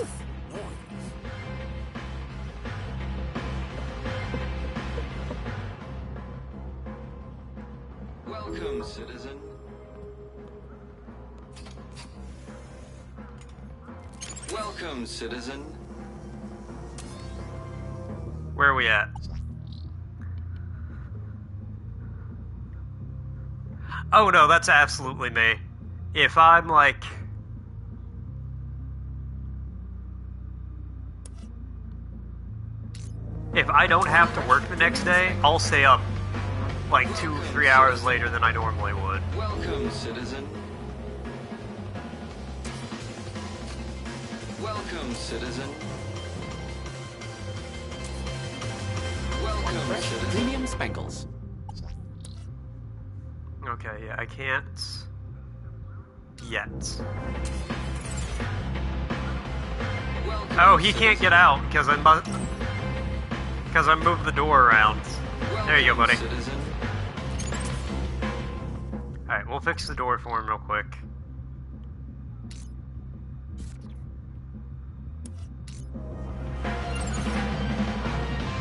Welcome, citizen. Welcome, citizen. Where are we at? Oh no, that's absolutely me. If I'm like... If I don't have to work the next day, I'll stay up like 2 or 3 hours later than I normally would. Welcome, citizen. Welcome, citizen. Welcome, Fresh citizen. premium spangles. Okay, yeah, I can't yet. Welcome, Oh, he can't get out because I moved the door around. There you go, buddy. Citizen. Alright, we'll fix the door for him real quick.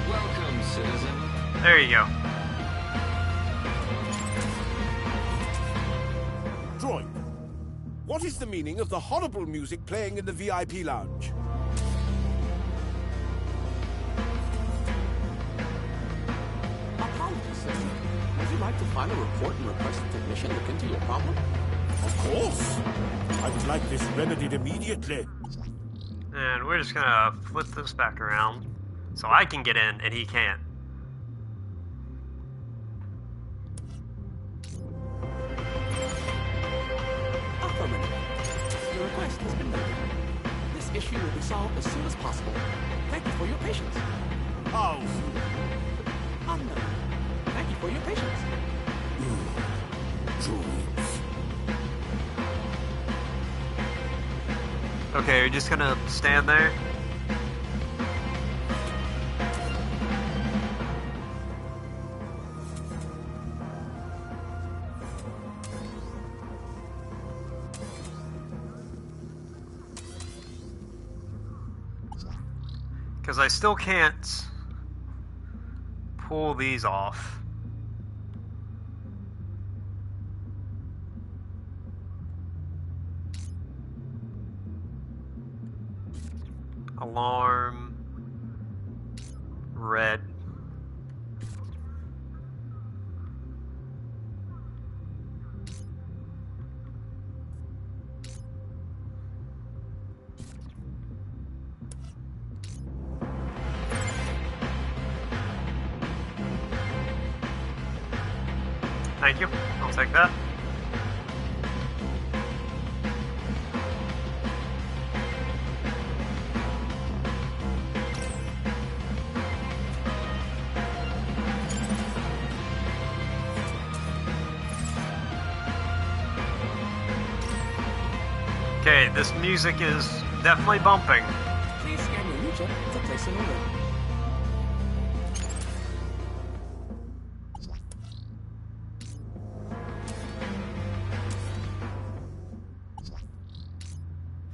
Welcome, citizen. There you go. Droid, what is the meaning of the horrible music playing in the VIP lounge? Apologies, sir. Would you like to file a report and request a technician look into your problem? Of course. I would like this remedied immediately. And we're just gonna flip this back around so I can get in and he can't. Affirmative. Your request has been noted. This issue will be solved as soon as possible. Thank you for your patience. How? Unknown. Thank you for your patience. Droids. Okay, you're just gonna stand there? Because I still can't pull these off. Alarm. Red. Thank you. I'll take that. Okay, this music is definitely bumping. Please scan your U-chip to place an order.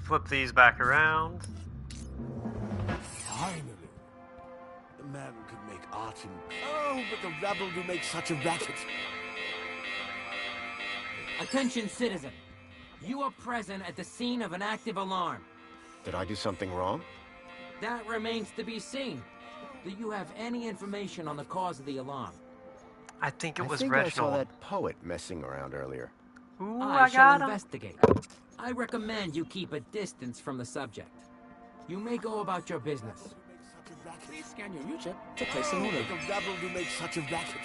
Flip these back around. Finally. The man could make art in... Oh, but the rabble do make such a racket. Attention, citizen. You are present at the scene of an active alarm. Did I do something wrong? That remains to be seen. Do you have any information on the cause of the alarm? I think it was I Reginald. saw that poet messing around earlier. Ooh, I shall got him. investigate. I recommend you keep a distance from the subject. You may go about your business. Please scan your U-chip to place an order. The rabble do make such a racket.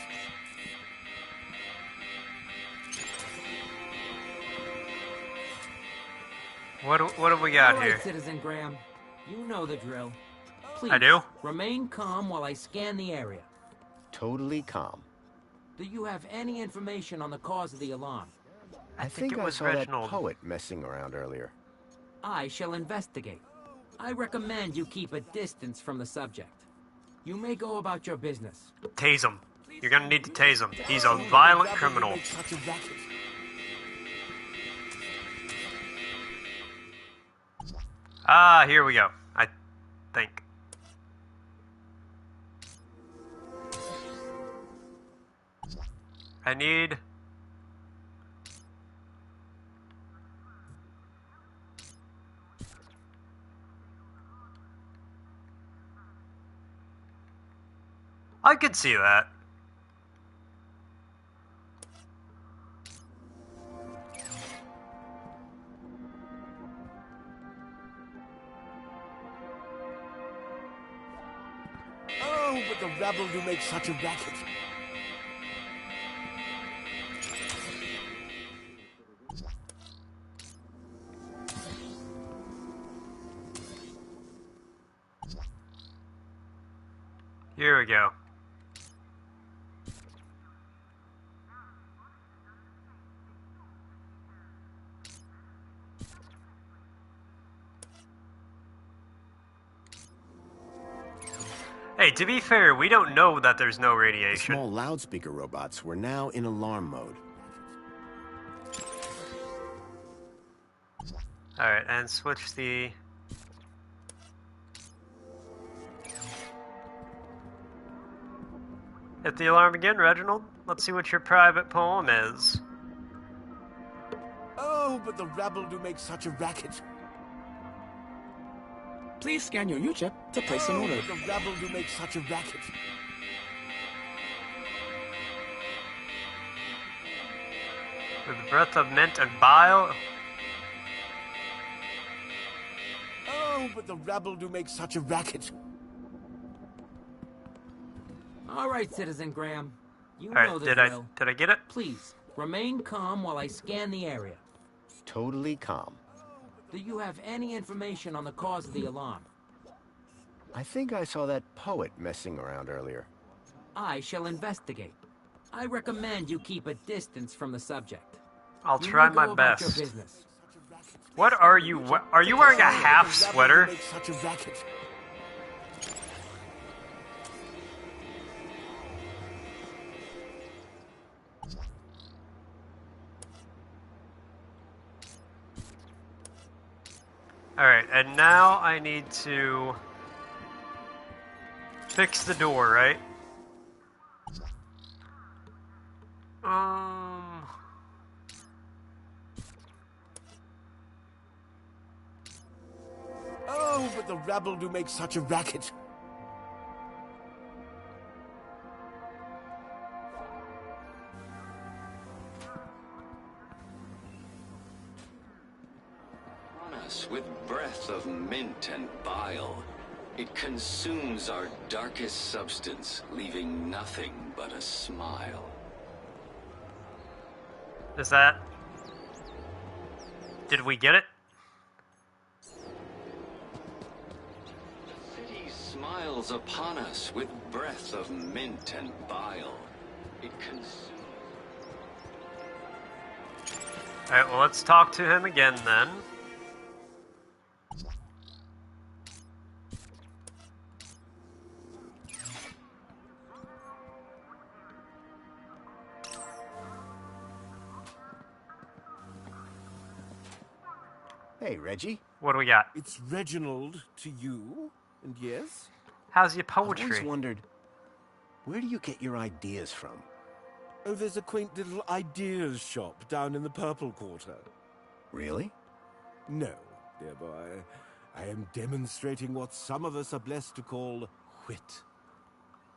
What have we got All right, here? Citizen Graham. You know the drill. Please, I do? remain calm while I scan the area. Totally calm. Do you have any information on the cause of the alarm? I think it I was saw Reginald. that poet messing around earlier. I shall investigate. I recommend you keep a distance from the subject. You may go about your business. Tase him. You're gonna need to tase him. He's a violent criminal. Ah, here we go. I think. I need... I could see that. Oh, but the rabble do make such a racket. Here we go. Hey, to be fair, we don't know that there's no The radiation. small loudspeaker robots were now in alarm mode. Alright, and switch the... Hit the alarm again, Reginald. Let's see what your private poem is. Oh, but the rabble do make such a racket. Please scan your U-chip to place an order. But the rabble do make such a racket. With the breath of mint and bile. Oh, but the rabble do make such a racket. All right, Citizen Graham. You Alright, know the did drill. I get it? Please, remain calm while I scan the area. Totally calm. Do you have any information on the cause of the alarm? I think I saw that poet messing around earlier. I shall investigate. I recommend you keep a distance from the subject. I'll You try may my go about your best. business. What are you... Are you wearing a half sweater? Such a racket. Alright, and now I need to fix the door, right? Oh, but the rabble do make such a racket. On us with breath of mint and bile. It consumes our darkest substance, leaving nothing but a smile. Is that... Did we get it? The city smiles upon us with breath of mint and bile. It consumes... Alright, well, let's talk to him again then. Hey, Reggie. What do we got? It's Reginald to you, and yes? How's your I've poetry? always wondered, where do you get your ideas from? Oh, there's a quaint little ideas shop down in the Purple Quarter. Really? No, dear boy. I am demonstrating what some of us are blessed to call wit.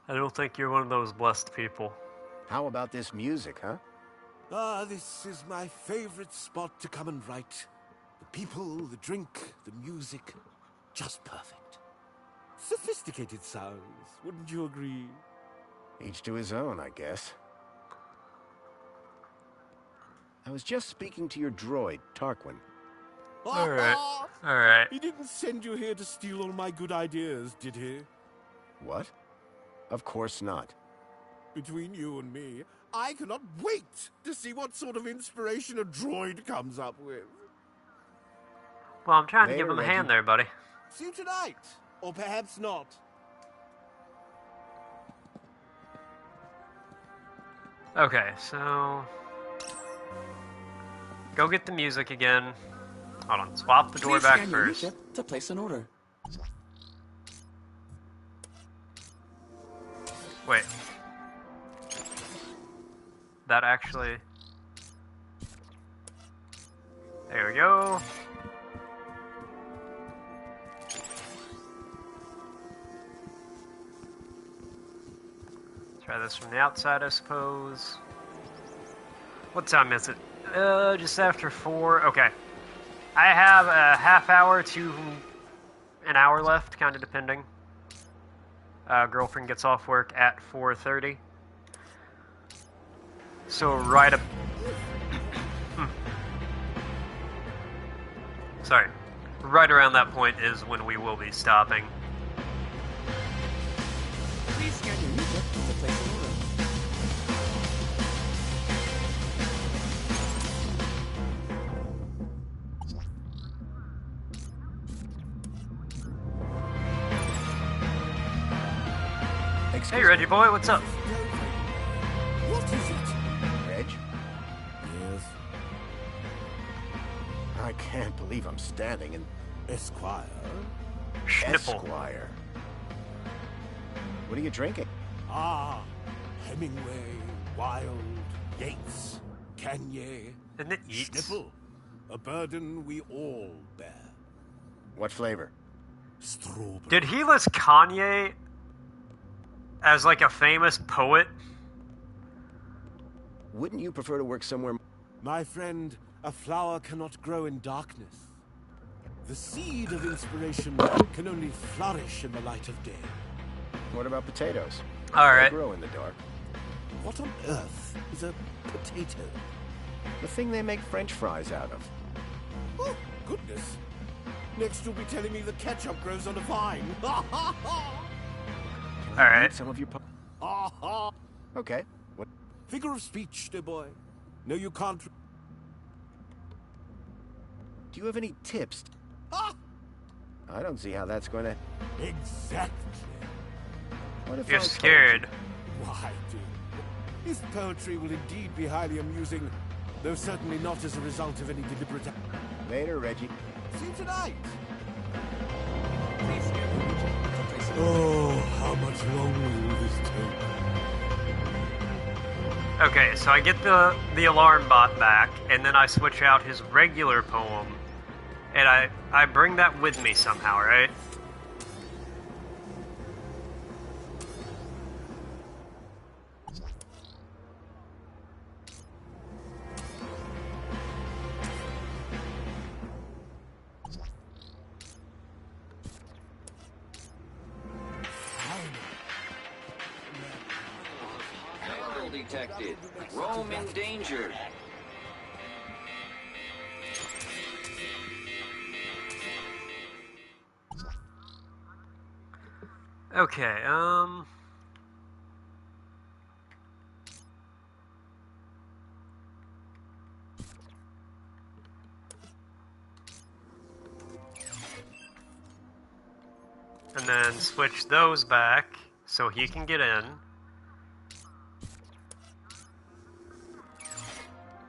I don't think you're one of those blessed people. How about this music, huh? Ah, this is my favorite spot to come and write. The people, the drink, the music, just perfect. Sophisticated sounds, wouldn't you agree? Each to his own, I guess. I was just speaking to your droid, Tarquin. Alright. Alright. He didn't send you here to steal all my good ideas, did he? What? Of course not. Between you and me, I cannot wait to see what sort of inspiration a droid comes up with. Well, I'm trying to give him a hand there, buddy. See you tonight. Or perhaps not. Okay, so... Go get the music again. Hold on, swap the door Please back scan your first. U-chip to place an order. Wait. That actually... There we go. Try this from the outside, I suppose. What time is it? Just after 4. Okay. I have a half hour to an hour left, kind of depending. Girlfriend gets off work at 4:30. So right up... Sorry. Right around that point is when we will be stopping. Please scan your U-chip to place an order. Hey, Reggie boy, what's up? What is it? Reg? Yes. I can't believe I'm standing in... Esquire? Esquire. What are you drinking? Ah, Hemingway, Wilde, Yeats, Kanye. Isn't it Yeats? Schnipple, a burden we all bear. What flavor? Strawberry. Did he list Kanye as like a famous poet? Wouldn't you prefer to work somewhere... My friend, a flower cannot grow in darkness. The seed of inspiration can only flourish in the light of day. What about potatoes? All right. They grow in the dark. What on earth is a potato? The thing they make French fries out of. Oh, goodness. Next you'll be telling me the ketchup grows on a vine. All right. Some of your... Okay. What? Figure of speech, dear boy. No, you can't... Do you have any tips? I don't see how that's going to... Exactly. What if You're I scared. Why, dear? His poetry will indeed be highly amusing, though certainly not as a result of any deliberate... Later, Reggie. See you tonight. Oh, how much longer will this take? Okay, so I get the alarm bot back, and then I switch out his regular poem, and I bring that with me somehow, right? Detected. Rome in danger. Okay, and then switch those back so he can get in.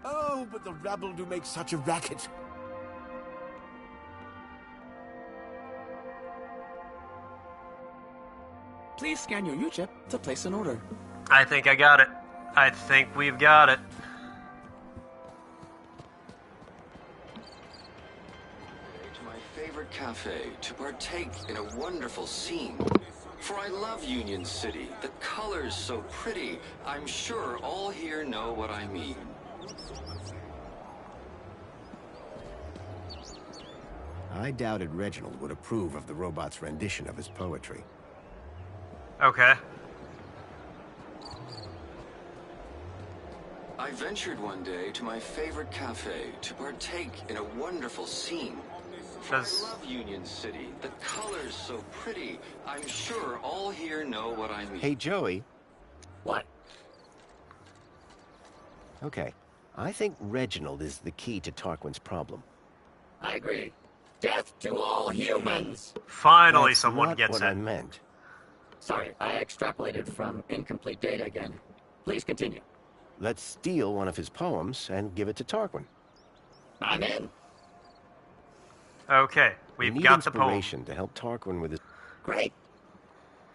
Oh, but the rabble do make such a racket. Please scan your U-chip to place an order. I think I got it. I think we've got it. To my favorite cafe to partake in a wonderful scene. For I love Union City. The colors so pretty. I'm sure all here know what I mean. I doubted Reginald would approve of the robot's rendition of his poetry. Okay. I ventured one day to my favorite cafe to partake in a wonderful scene. For I love Union City. The colors so pretty. I'm sure all here know what I mean. Hey, Joey. What? Okay. I think Reginald is the key to Tarquin's problem. I agree. Death to all humans! Finally, That's someone not gets what it. I meant. Sorry, I extrapolated from incomplete data again. Please continue. Let's steal one of his poems and give it to Tarquin. I'm in. Okay, We we've need got the poem. inspiration to help Tarquin with his... Great.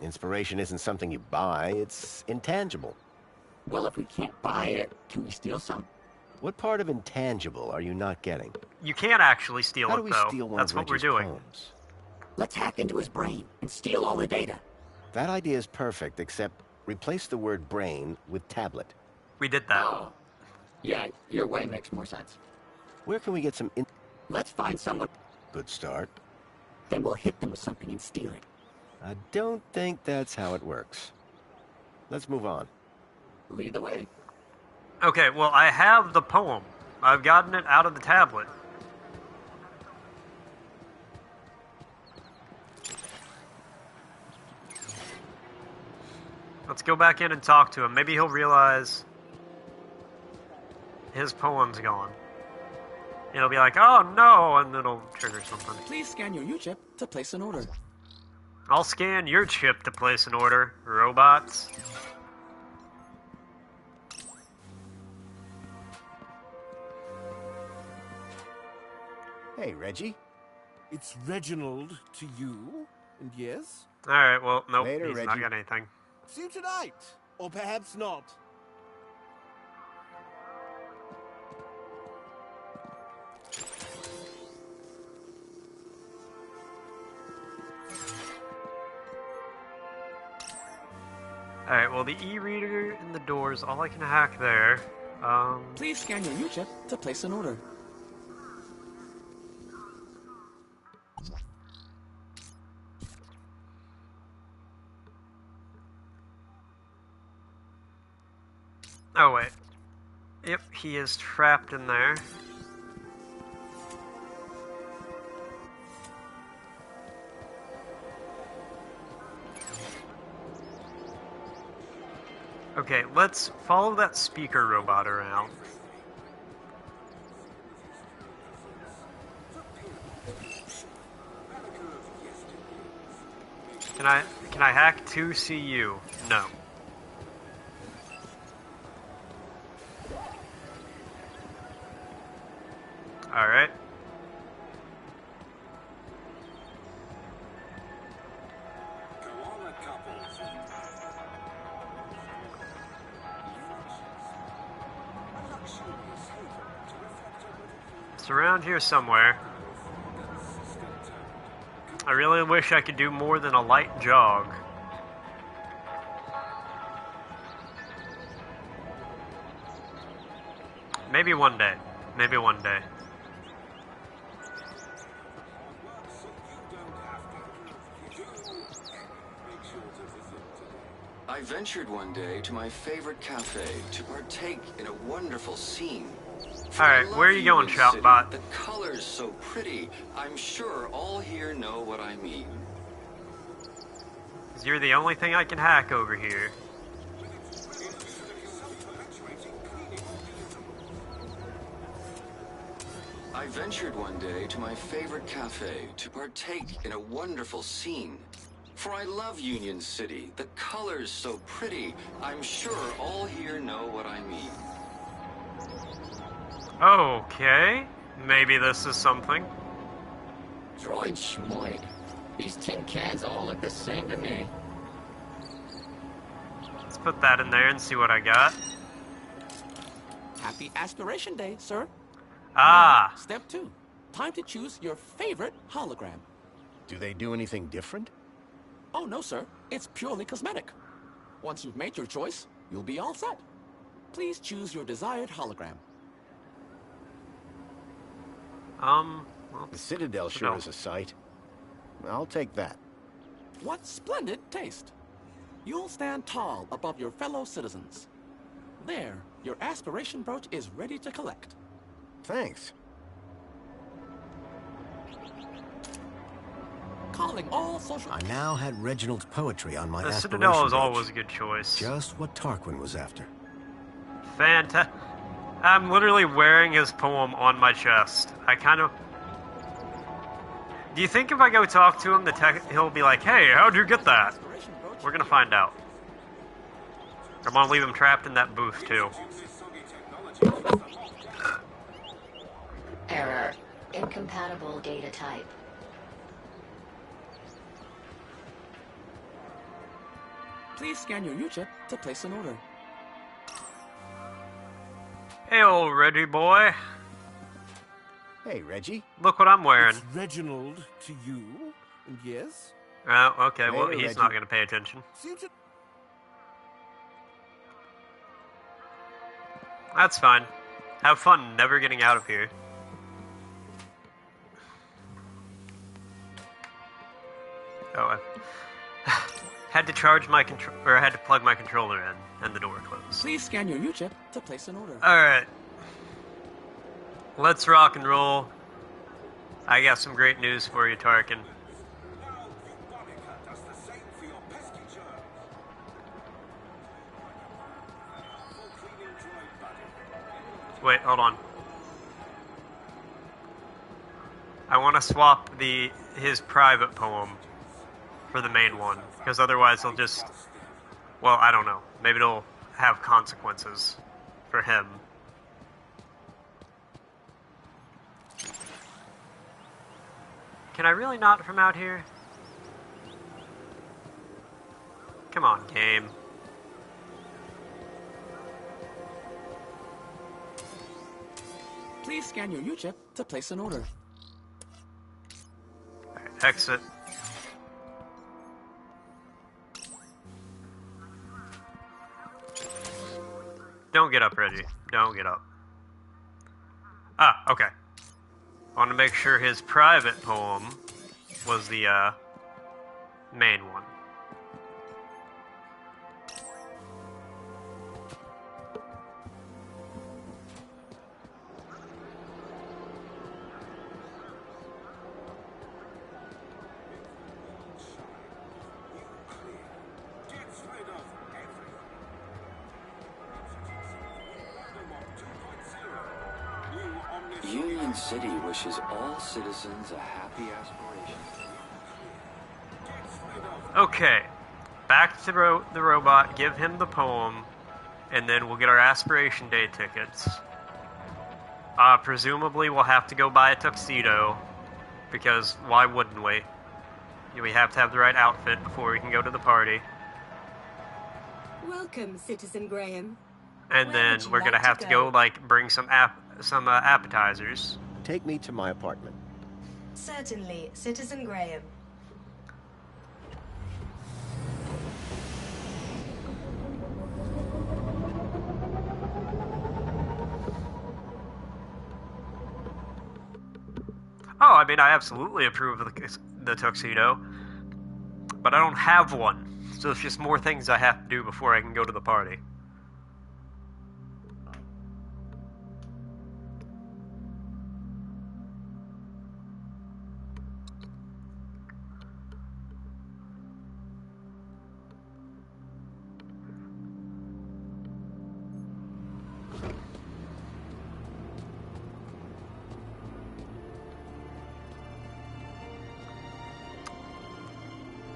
Inspiration isn't something you buy, it's intangible. Well, if we can't buy it, can we steal some? What part of intangible are you not getting? You can't actually steal How do it, we though. steal one That's of what we're Reggie's doing. poems? Let's hack into his brain and steal all the data. That idea is perfect, except replace the word brain with tablet. We did that. Oh. Yeah, your way makes more sense. Where can we get some... Let's find someone. Good start. Then we'll hit them with something and steal it. I don't think that's how it works. Let's move on. Lead the way. Okay, well, I have the poem. I've gotten it out of the tablet. Let's go back in and talk to him. Maybe he'll realize his poem's gone. It'll be like, oh no, and it'll trigger something. Please scan your U-chip to place an order. I'll scan your chip to place an order, robots. Hey, Reggie. It's Reginald to you, and yes? Alright, well, nope, Later, he's Reggie. not got anything. See you tonight. Or perhaps not. Alright, well, the e-reader and the doors, all I can hack there. Please scan your U-chip to place an order. Oh, wait. Yep, he is trapped in there. Okay, let's follow that speaker robot around. Can I hack 2CU? No. Alright. It's around here somewhere. I really wish I could do more than a light jog. Maybe one day. Maybe one day. I ventured one day to my favorite cafe to partake in a wonderful scene. Alright, where are you going, Shoutbot? The color's so pretty, I'm sure all here know what I mean. 'Cause you're the only thing I can hack over here. I ventured one day to my favorite cafe to partake in a wonderful scene. For I love Union City. The color's so pretty, I'm sure all here know what I mean. Okay, maybe this is something. Droid schmoid. These tin cans all look the same to me. Let's put that in there and see what I got. Happy Aspiration Day, sir. Ah! Now, step 2. Time to choose your favorite hologram. Do they do anything different? Oh, no, sir. It's purely cosmetic. Once you've made your choice, you'll be all set. Please choose your desired hologram. Well, the Citadel sure is a sight. I'll take that. What splendid taste. You'll stand tall above your fellow citizens. There, your aspiration brooch is ready to collect. Thanks. Calling all social... I now had Reginald's poetry on my the aspiration Citadel is brooch. always a good choice. Just what Tarquin was after. Fantastic. I'm literally wearing his poem on my chest. I kind of... Do you think if I go talk to him, he'll be like, hey, how'd you get that? We're gonna find out. I'm gonna leave him trapped in that booth, too. Error. Incompatible data type. Please scan your U-chip to place an order. Hey, old Reggie boy. Hey, Reggie. Look what I'm wearing. It's Reginald to you, and yes? Oh, okay, well, Later, he's Reggie. not gonna pay attention. That's fine. Have fun never getting out of here. Oh, I had to charge my I had to plug my controller in, and the door closed. Please scan your U-chip to place an order. Alright. Let's rock and roll. I got some great news for you, Tarkin. Wait, hold on. I want to swap his private poem for the main one, because otherwise he'll just... Well, I don't know. Maybe it'll have consequences for him. Can I really not from out here? Come on, game. Please scan your U-chip to place an order. Alright, exit. Don't get up, Reggie. Don't get up. Ah, okay. I want to make sure his private poem was the main one. Union City wishes all citizens a happy aspiration. Okay, back to the robot, give him the poem, and then we'll get our aspiration day tickets. Presumably we'll have to go buy a tuxedo, because why wouldn't we? We have to have the right outfit before we can go to the party. Welcome, Citizen Graham. And then we're gonna have to go like bring some appetizers. Take me to my apartment. Certainly, Citizen Graham. Oh, I mean, I absolutely approve of the tuxedo, but I don't have one, so it's just more things I have to do before I can go to the party.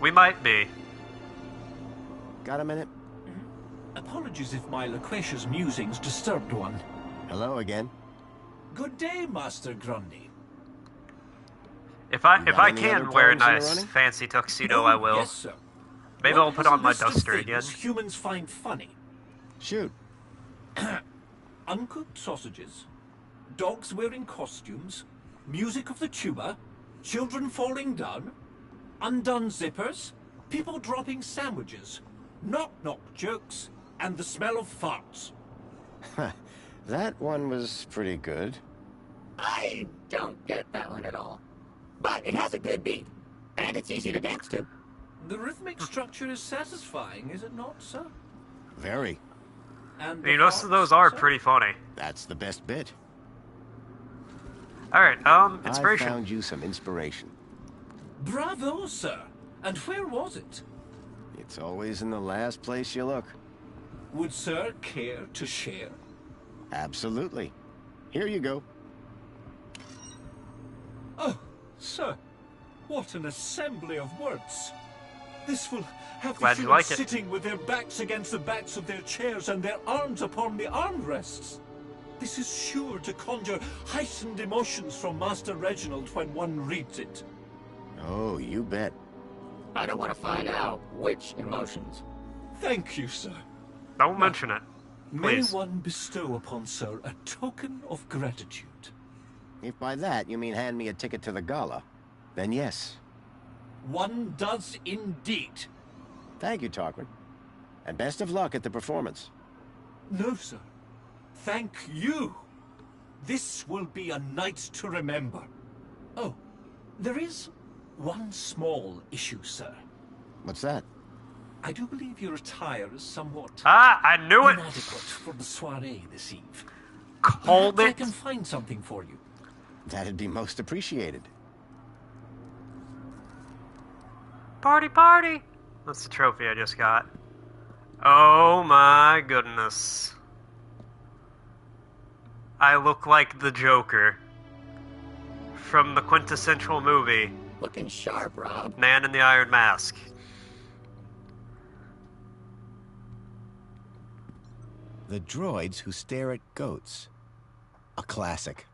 We might be. Got a minute? Apologies if my loquacious musings disturbed one. Hello again. Good day, Master Grundy. If I can wear a nice fancy tuxedo, I will. Yes, sir. Maybe I'll put on my duster again. Humans find funny. Shoot. Uncooked sausages, dogs wearing costumes, music of the tuba, children falling down, undone zippers, people dropping sandwiches, knock-knock jokes, and the smell of farts. That one was pretty good. I don't get that one at all. But it has a good beat, and it's easy to dance to. The rhythmic structure is satisfying, is it not, sir? Very. And most of those are pretty funny. That's the best bit. Alright, inspiration. I found you some inspiration. Bravo, sir. And where was it? It's always in the last place you look. Would sir care to share? Absolutely. Here you go. Oh, sir. What an assembly of words. This will have the humans sitting with their backs against the backs of their chairs and their arms upon the armrests. This is sure to conjure heightened emotions from Master Reginald when one reads it. Oh, you bet. I don't want to find out which emotions. Thank you, sir. Don't mention it, please. May one bestow upon sir a token of gratitude. If by that you mean hand me a ticket to the gala, then yes. One does indeed. Thank you, Tarquin. And best of luck at the performance. No, sir. Thank you. This will be a night to remember. Oh, there is one small issue, sir. What's that? I do believe your attire is somewhat... I knew it! ...inadequate for the soiree this eve. Called it! I can find something for you. That'd be most appreciated. Party, party! That's the trophy I just got. Oh my goodness. I look like the Joker from the quintessential movie. Looking sharp, Rob. Man in the Iron Mask. The Droids Who Stare at Goats. A classic.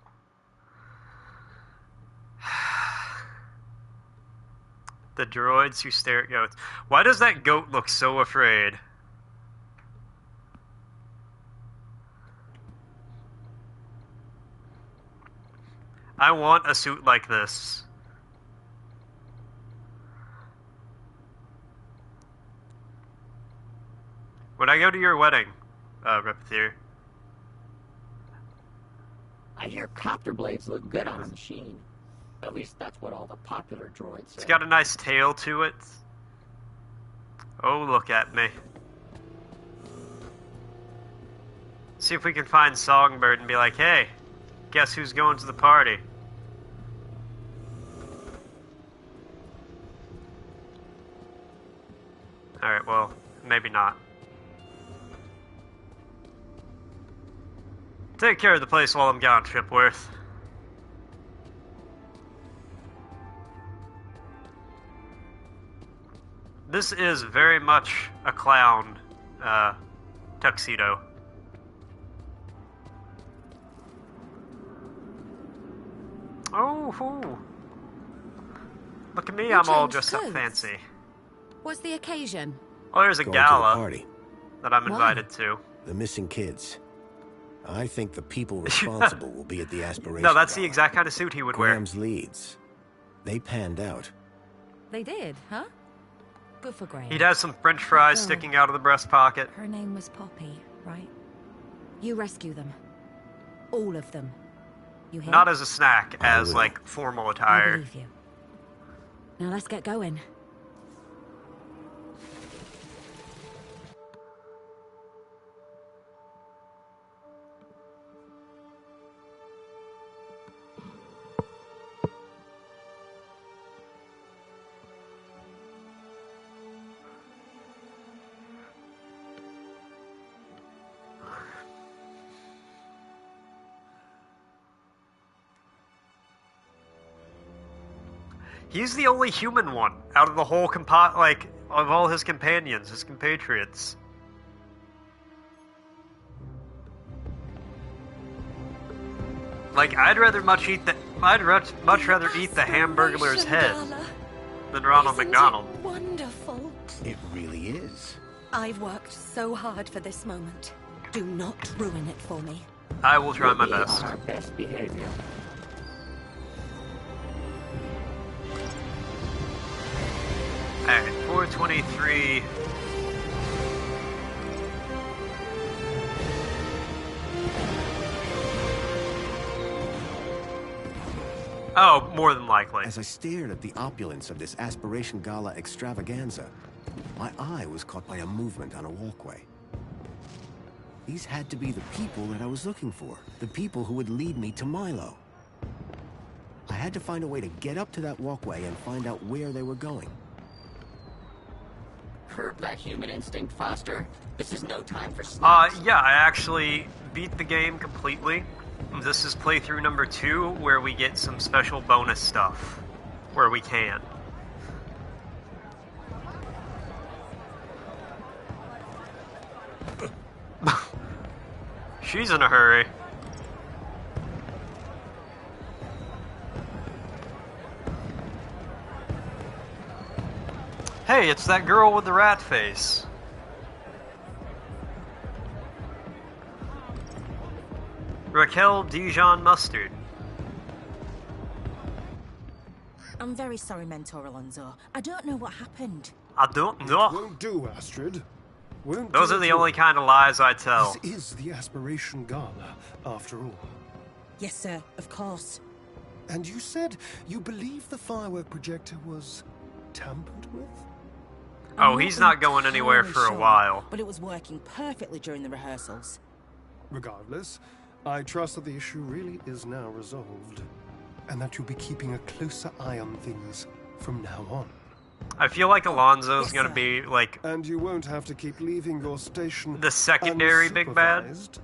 The droids who stare at goats. Why does that goat look so afraid? I want a suit like this. When I go to your wedding, Repetier. I hear copter blades look good on a machine. At least that's what all the popular droids say. It's got a nice tail to it. Oh, look at me. See if we can find Songbird and be like, hey, guess who's going to the party? Alright, well, maybe not. Take care of the place while I'm gone, Tripworth. This is very much a clown tuxedo. Oh, look at me, I'm all dressed up fancy. What's the occasion? Oh, there's a Going to the gala party. that I'm invited to. The missing kids. I think the people responsible will be at the aspiration. No, that's the exact kind of suit he would wear. Graham's leads. They panned out. They did, huh? Good for Graham. He'd have some French fries sticking out of the breast pocket. Her name was Poppy, right? You rescue them. All of them. You hear? Not as a snack, as like formal I attire. believe you. Now let's get going. He's the only human one out of the whole of all his companions, his compatriots. Like, I'd much rather eat the Hamburglar's head than Ronald McDonald. Wonderful. It really is. I've worked so hard for this moment. Do not ruin it for me. I will try my best. Our best behavior. Alright, 423. Oh, more than likely. As I stared at the opulence of this Aspiration Gala extravaganza, my eye was caught by a movement on a walkway. These had to be the people that I was looking for. The people who would lead me to Milo. I had to find a way to get up to that walkway and find out where they were going. Curb that human instinct, Foster. This is no time for snacks. Yeah, I actually beat the game completely. This is playthrough number 2, where we get some special bonus stuff. Where we can. She's in a hurry. Hey, it's that girl with the rat face. Raquel Dijon Mustard. I'm very sorry, Mentor Alonso. I don't know what happened. I don't know. Won't do, Astrid. Won't Those do are the at all. only kind of lies I tell. This is the Aspiration Gala, after all. Yes, sir, of course. And you said you believe the firework projector was tampered with? Oh, he's not going anywhere for a while. But it was working perfectly during the rehearsals. Regardless, I trust that the issue really is now resolved, and that you'll be keeping a closer eye on things from now on. I feel like Alonso's gonna be like, and you won't have to keep leaving your station the secondary big bad. unsupervised.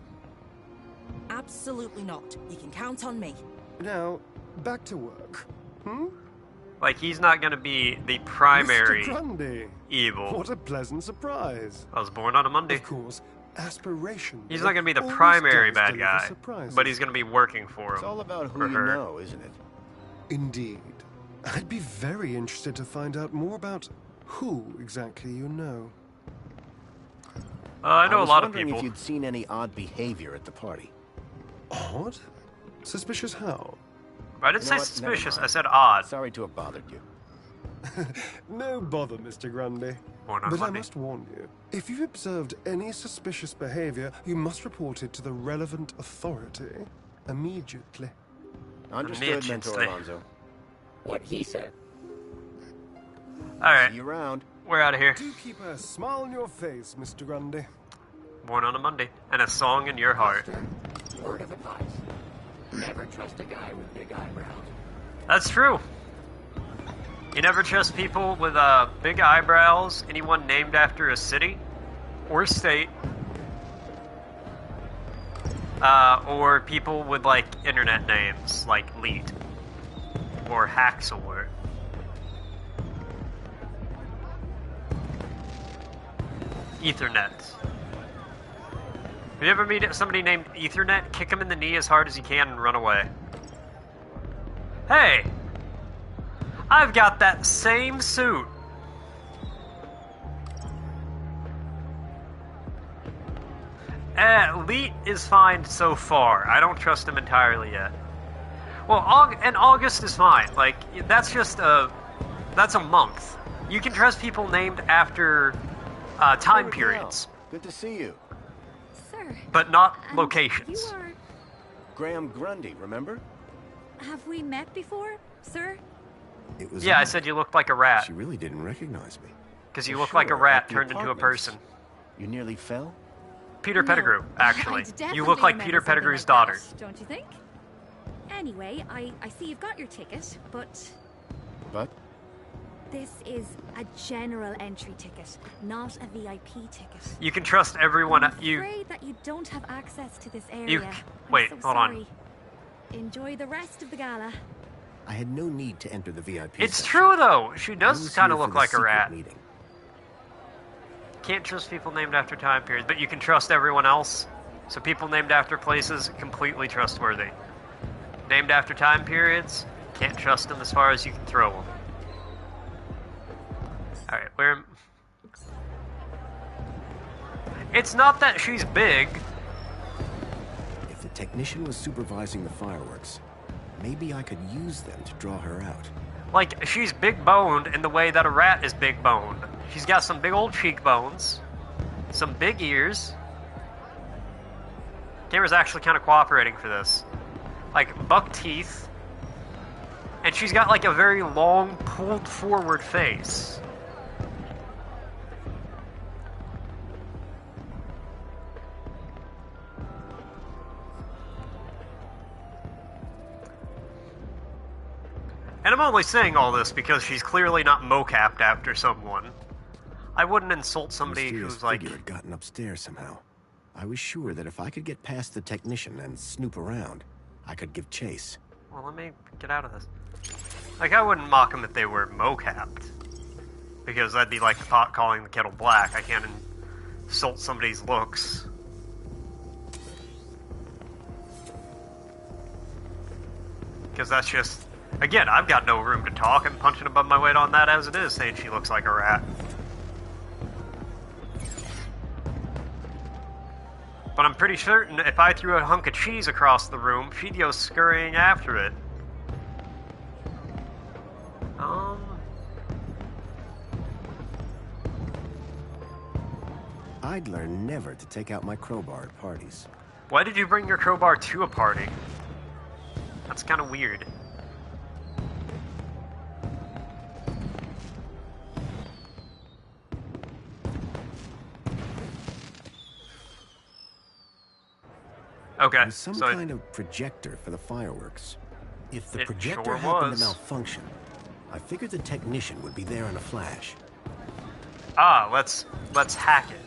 Absolutely not. You can count on me. Now, back to work. Hmm? Like, he's not gonna be the primary Mr. Grundy. evil. What a pleasant surprise. I was born on a Monday. Of course, Aspiration. He's not gonna be the always primary does bad deliver guy, surprises. but he's gonna be working for him. It's all about who for you her. know, isn't it? Indeed. I'd be very interested to find out more about who exactly you know. I know a lot of I was wondering people. if you'd seen any odd behavior at the party. Odd? Suspicious how? I didn't You say know what? Never suspicious, mind. I said odd. Sorry to have bothered you. No bother, Mr. Grundy. Born on But I Monday. must warn you, if you've observed any suspicious behavior, you must report it to the relevant authority immediately. Understood, Mentor Alonso. What he said. Alright. See you around. We're out of here. Do keep a smile on your face, Mr. Grundy. Born on a Monday. And a song in your heart. Word of advice. Never trust a guy with big eyebrows. That's true. You never trust people with big eyebrows, anyone named after a city or state, or people with like internet names like Leet or Haxor. Ethernet. If you ever meet somebody named Ethernet, kick him in the knee as hard as you can and run away. Hey! I've got that same suit. Leet is fine so far. I don't trust him entirely yet. Well, and August is fine. Like, that's just that's a month. You can trust people named after time periods. Good to see you. Sir. But not locations. You are... Graham Grundy, remember? Have we met before, sir? It was Yeah, I odd. said you looked like a rat. She really didn't recognize me. Because you For look like a sure, rat at the turned into a apartments. person. You nearly fell? Peter No, Pettigrew, actually. I'd definitely You look like remember Peter something Pettigrew's like daughter. that, don't you think? Anyway, I see you've got your ticket, but But? this is a general entry ticket, not a VIP ticket. You can trust everyone. I'm afraid that you don't have access to this area. Wait, I'm so hold on. sorry. Enjoy the rest of the gala. I had no need to enter the VIP It's section. true, though. She I does was kind here of for look the like a secret rat. meeting. Can't trust people named after time periods, but you can trust everyone else. So people named after places, completely trustworthy. Named after time periods, can't trust them as far as you can throw them. Alright, where... It's not that she's big. If the technician was supervising the fireworks, maybe I could use them to draw her out. Like, she's big-boned in the way that a rat is big-boned. She's got some big old cheekbones, some big ears. Camera's actually kind of cooperating for this. Like, buck teeth. And she's got, like, a very long, pulled-forward face. And I'm only saying all this because she's clearly not mocapped after someone. I wouldn't insult somebody Mysterious who's like... figure had gotten upstairs somehow. I was sure that if I could get past the technician and snoop around, I could give chase. Well, let me get out of this. Like, I wouldn't mock them if they were mocapped. Because that'd be like the pot calling the kettle black. I can't insult somebody's looks. Because that's just... Again, I've got no room to talk. I'm punching above my weight on that as it is, saying she looks like a rat. But I'm pretty certain if I threw a hunk of cheese across the room, she'd go scurrying after it. I'd learn never to take out my crowbar at parties. Why did you bring your crowbar to a party? That's kind of weird. Okay, It was some kind of projector for the fireworks. If the It projector sure happened was. to malfunction, I figured the technician would be there in a flash. Ah, let's hack it.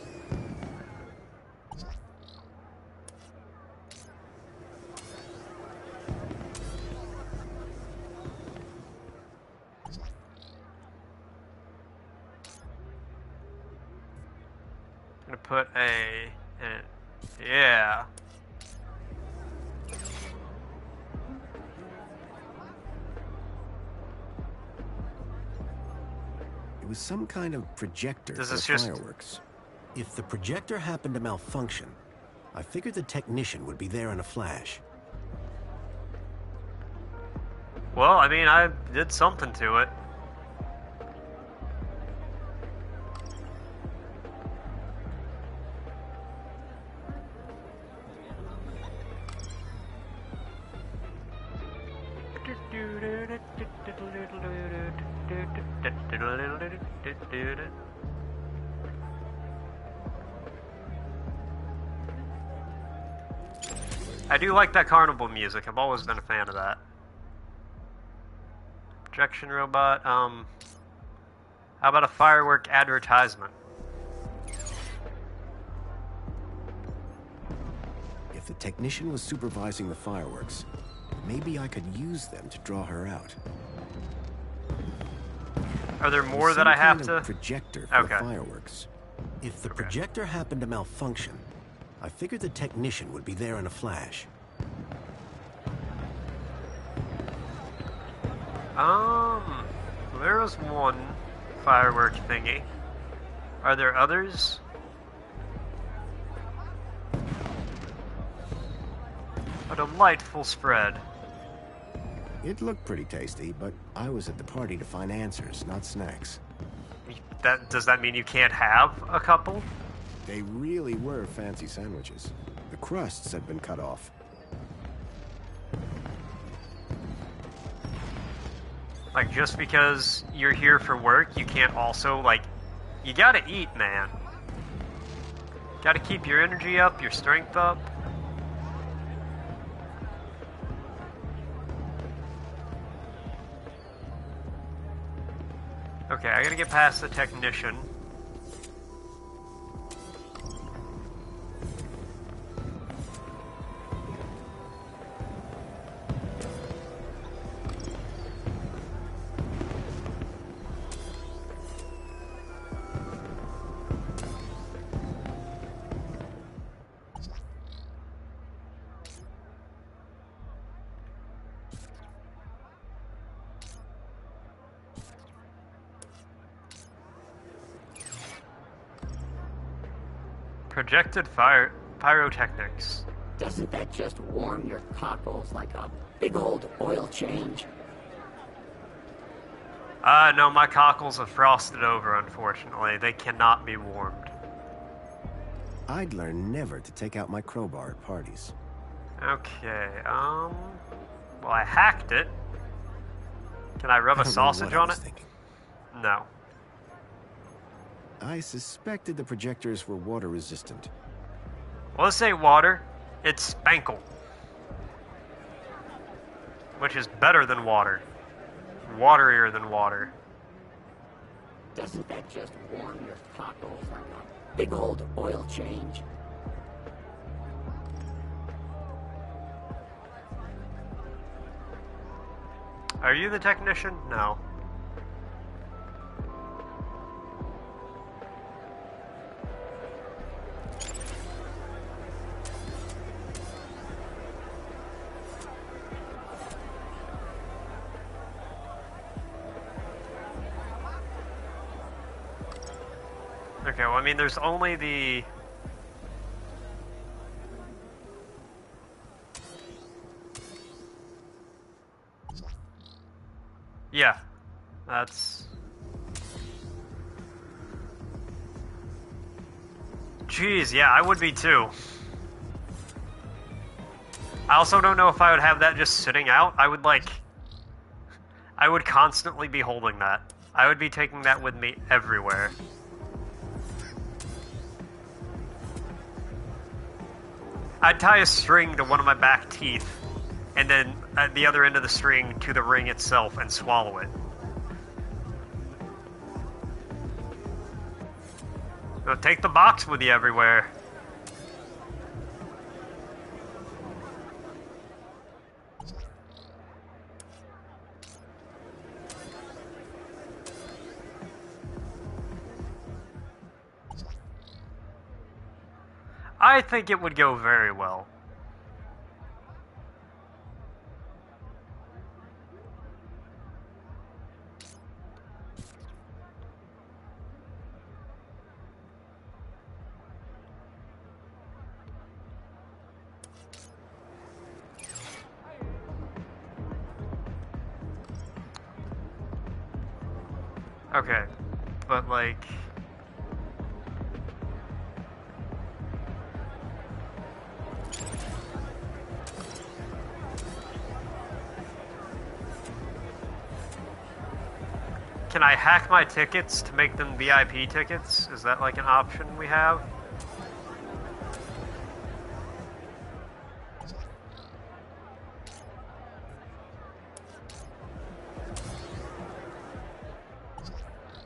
I'm gonna put yeah. It was some kind of projector This for is the just... fireworks. If the projector happened to malfunction, I figured the technician would be there in a flash. Well, I mean, I did something to it. I do like that carnival music. I've always been a fan of that. Projection robot. How about a firework advertisement? If the technician was supervising the fireworks, maybe I could use them to draw her out. Are there more that I have to? Projector for the fireworks. If the projector happened to malfunction, I figured the technician would be there in a flash. There was one firework thingy. Are there others? A delightful spread. It looked pretty tasty, but I was at the party to find answers, not snacks. Does that mean you can't have a couple? They really were fancy sandwiches. The crusts had been cut off. Like, just because you're here for work, you can't also, like... You gotta eat, man. Gotta keep your energy up, your strength up. Okay, I gotta get past the technician. Projected pyrotechnics. Doesn't that just warm your cockles like a big old oil change? No, my cockles have frosted over, unfortunately. They cannot be warmed. I'd learn never to take out my crowbar at parties. Okay, well, I hacked it. Can I rub a sausage on it? No. I suspected the projectors were water resistant. Well, let's say water. It's spankle. Which is better than water. Waterier than water. Doesn't that just warm your cockles like a big old oil change? Are you the technician? No. Okay, well, I mean, there's only the... Yeah, that's... Jeez, yeah, I would be too. I also don't know if I would have that just sitting out. I would constantly be holding that. I would be taking that with me everywhere. I'd tie a string to one of my back teeth, and then at the other end of the string to the ring itself and swallow it. So take the box with you everywhere. I think it would go very well. Okay, but like... Can I hack my tickets to make them VIP tickets? Is that like an option we have?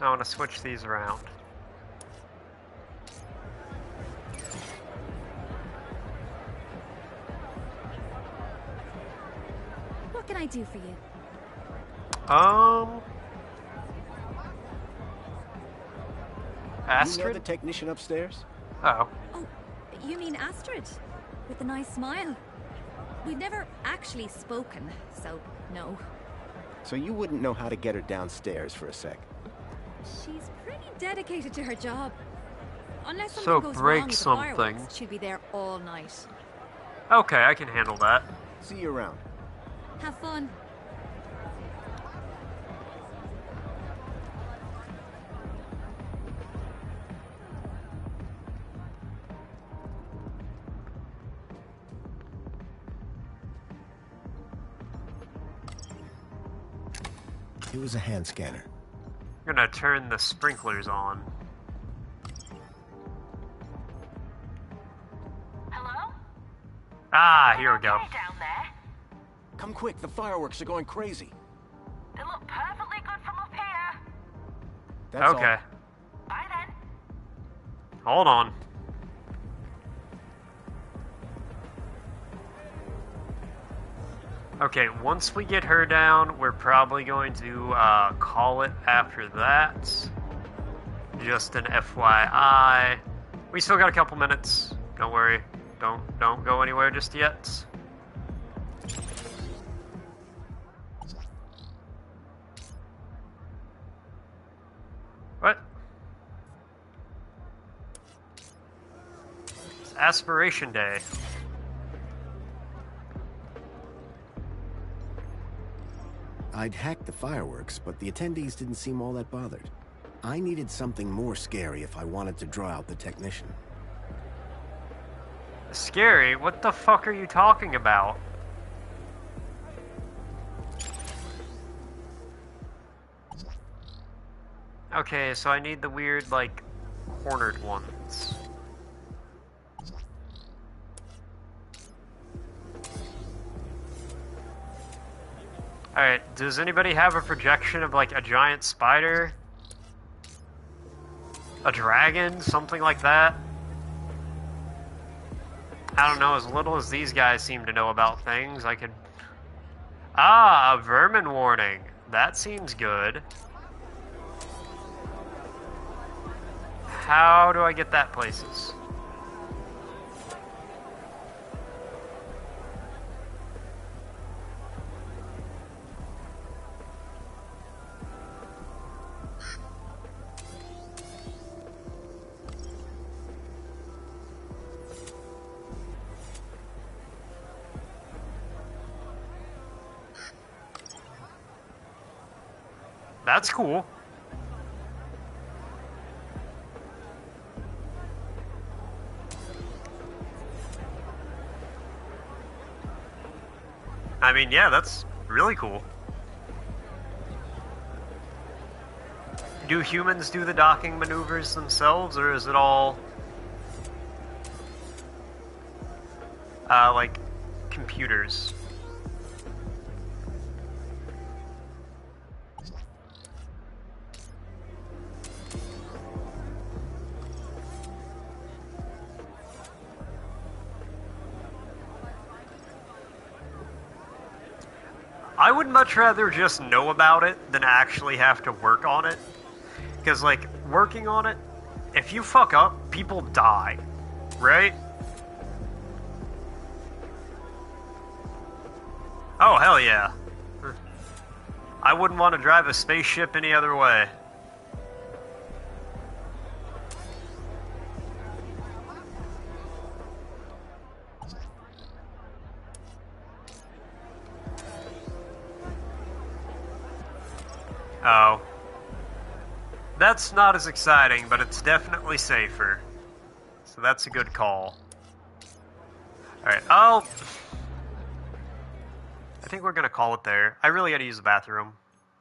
I want to switch these around. What can I do for you? Astrid? You know the technician upstairs? Oh. Oh, you mean Astrid? With the nice smile? We've never actually spoken, so no. So you wouldn't know how to get her downstairs for a sec? She's pretty dedicated to her job. Unless So something goes break wrong with the something. fireworks, she'd be there all night. Okay, I can handle that. See you around. Have fun. It was a hand scanner. I'm gonna turn the sprinklers on. Hello? Ah, here we go. Okay down there? Come quick, the fireworks are going crazy. They look perfectly good from up here. That's okay. all. Bye then. Hold on. Okay, once we get her down, we're probably going to call it after that. Just an FYI. We still got a couple minutes. Don't worry. Don't go anywhere just yet. What? It's Aspiration Day. I'd hacked the fireworks, but the attendees didn't seem all that bothered. I needed something more scary if I wanted to draw out the technician. Scary? What the fuck are you talking about? Okay, so I need the weird, like, cornered ones. Alright, does anybody have a projection of, like, a giant spider? A dragon? Something like that? I don't know, as little as these guys seem to know about things, I could... Ah, a vermin warning. That seems good. How do I get that places? That's cool. I mean, yeah, that's really cool. Do humans do the docking maneuvers themselves, or is it all... like, computers? I would much rather just know about it than actually have to work on it. Because, like, working on it, if you fuck up, people die, right? Oh, hell yeah. I wouldn't want to drive a spaceship any other way. Oh. That's not as exciting, but it's definitely safer. So that's a good call. Alright, I think we're gonna call it there. I really gotta use the bathroom,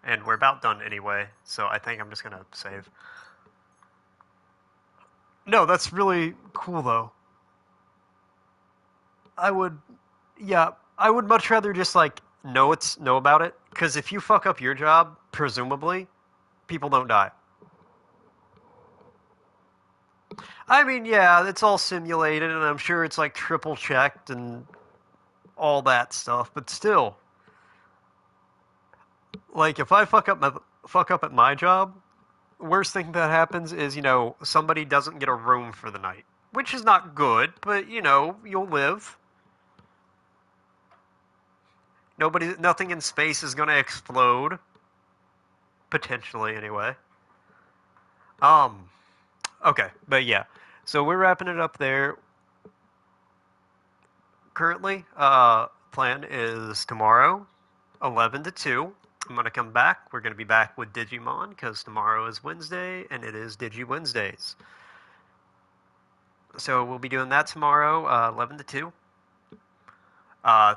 and we're about done anyway, so I think I'm just gonna save. No, that's really cool, though. I would much rather just, like, know about it, because if you fuck up your job, presumably, people don't die. I mean, yeah, it's all simulated, and I'm sure it's, like, triple checked and all that stuff, but still. Like, if I fuck up at my job, worst thing that happens is, somebody doesn't get a room for the night. Which is not good, but, you'll live. Nothing in space is gonna explode. Potentially, anyway. Okay, but yeah. So we're wrapping it up there. Currently, plan is tomorrow, 11 to 2. I'm going to come back. We're going to be back with Digimon, because tomorrow is Wednesday, and it is Digi Wednesdays. So we'll be doing that tomorrow, 11 to 2.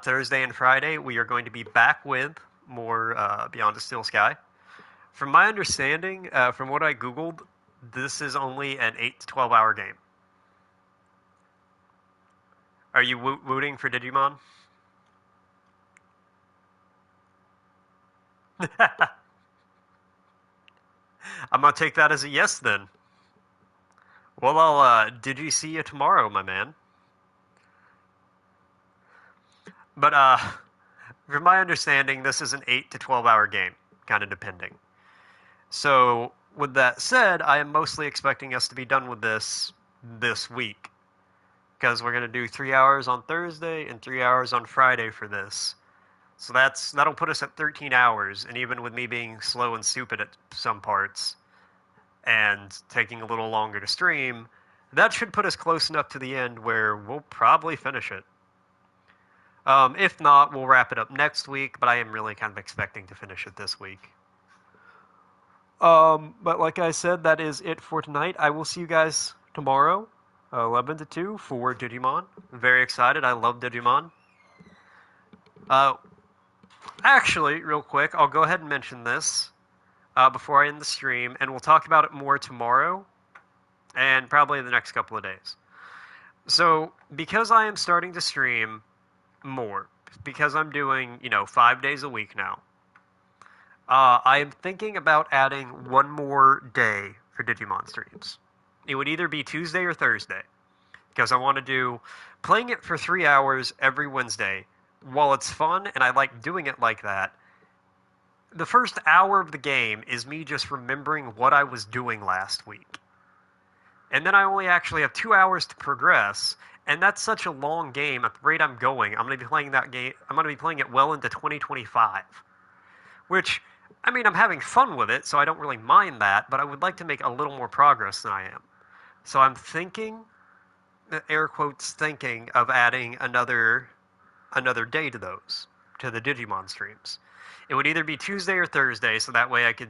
Thursday and Friday, we are going to be back with more Beyond the Steel Sky. From my understanding, from what I Googled, this is only an 8 to 12 hour game. Are you rooting for Digimon? I'm going to take that as a yes, then. Well, I'll Digi-see you tomorrow, my man. But, from my understanding, this is an 8 to 12 hour game, kind of depending. So, with that said, I am mostly expecting us to be done with this week. Because we're going to do 3 hours on Thursday and 3 hours on Friday for this. So that'll put us at 13 hours, and even with me being slow and stupid at some parts, and taking a little longer to stream, that should put us close enough to the end where we'll probably finish it. If not, we'll wrap it up next week, but I am really kind of expecting to finish it this week. But like I said, that is it for tonight. I will see you guys tomorrow, 11 to 2, for Digimon. Very excited. I love Digimon. Actually, real quick, I'll go ahead and mention this before I end the stream, and we'll talk about it more tomorrow, and probably the next couple of days. So, because I am starting to stream more, because I'm doing, 5 days a week now, I am thinking about adding one more day for Digimon streams. It would either be Tuesday or Thursday, because I want to do playing it for 3 hours every Wednesday. While it's fun, and I like doing it like that, the first hour of the game is me just remembering what I was doing last week. And then I only actually have 2 hours to progress, and that's such a long game. At the rate I'm going, I'm going to be playing that game. I'm going to be playing it well into 2025. Which, I mean, I'm having fun with it, so I don't really mind that, but I would like to make a little more progress than I am. So I'm thinking, air quotes thinking, of adding another day to those, to the Digimon streams. It would either be Tuesday or Thursday, so that way I could,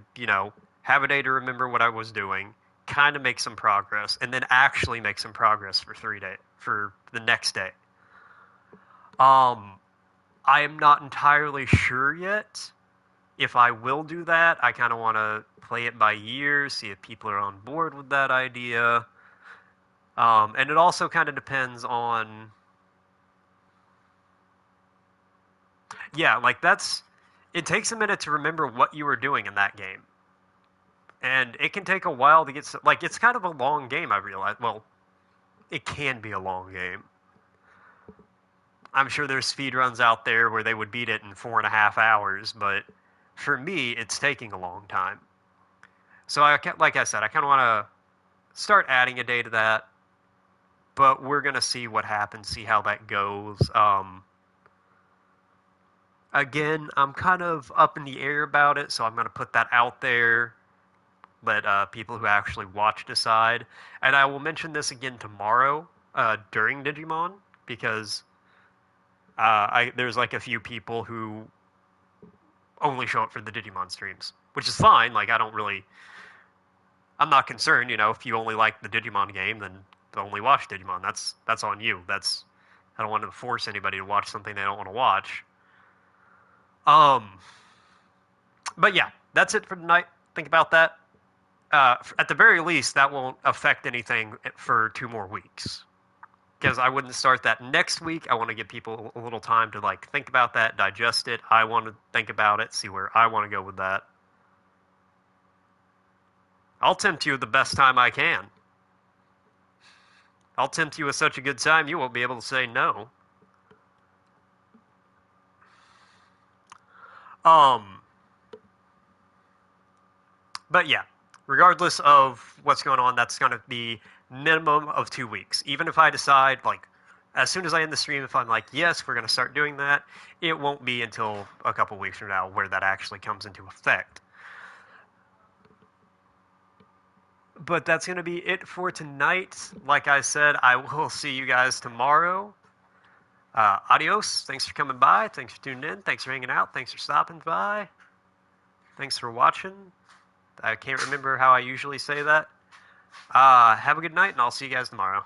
have a day to remember what I was doing, kind of make some progress, and then actually make some progress for the next day. I am not entirely sure yet if I will do that. I kind of want to play it by ear, see if people are on board with that idea. And it also kind of depends on... Yeah, like it takes a minute to remember what you were doing in that game. And it can take a while to get, it's kind of a long game, I realize. Well, it can be a long game. I'm sure there's speedruns out there where they would beat it in 4.5 hours, but for me, it's taking a long time. So, like I said, I kind of want to start adding a day to that, but we're going to see what happens, see how that goes. Again, I'm kind of up in the air about it, so I'm going to put that out there, let people who actually watch decide. And I will mention this again tomorrow during Digimon, because there's like a few people who only show up for the Digimon streams, which is fine. Like, I don't really I'm not concerned. You know, if you only like the Digimon game, then only watch Digimon. That's on you. I don't want to force anybody to watch something they don't want to watch. But yeah, that's it for tonight. Think about that. At the very least, that won't affect anything for 2 more weeks. Because I wouldn't start that next week. I want to give people a little time to like think about that, digest it. I want to think about it, see where I want to go with that. I'll tempt you the best time I can. I'll tempt you with such a good time, you won't be able to say no. But yeah, regardless of what's going on, that's going to be minimum of 2 weeks. Even if I decide, like, as soon as I end the stream, if I'm like, yes, we're going to start doing that, it won't be until a couple weeks from now where that actually comes into effect. But that's going to be it for tonight. Like I said, I will see you guys tomorrow. Adios. Thanks for coming by. Thanks for tuning in. Thanks for hanging out. Thanks for stopping by. Thanks for watching. I can't remember how I usually say that. Have a good night, and I'll see you guys tomorrow.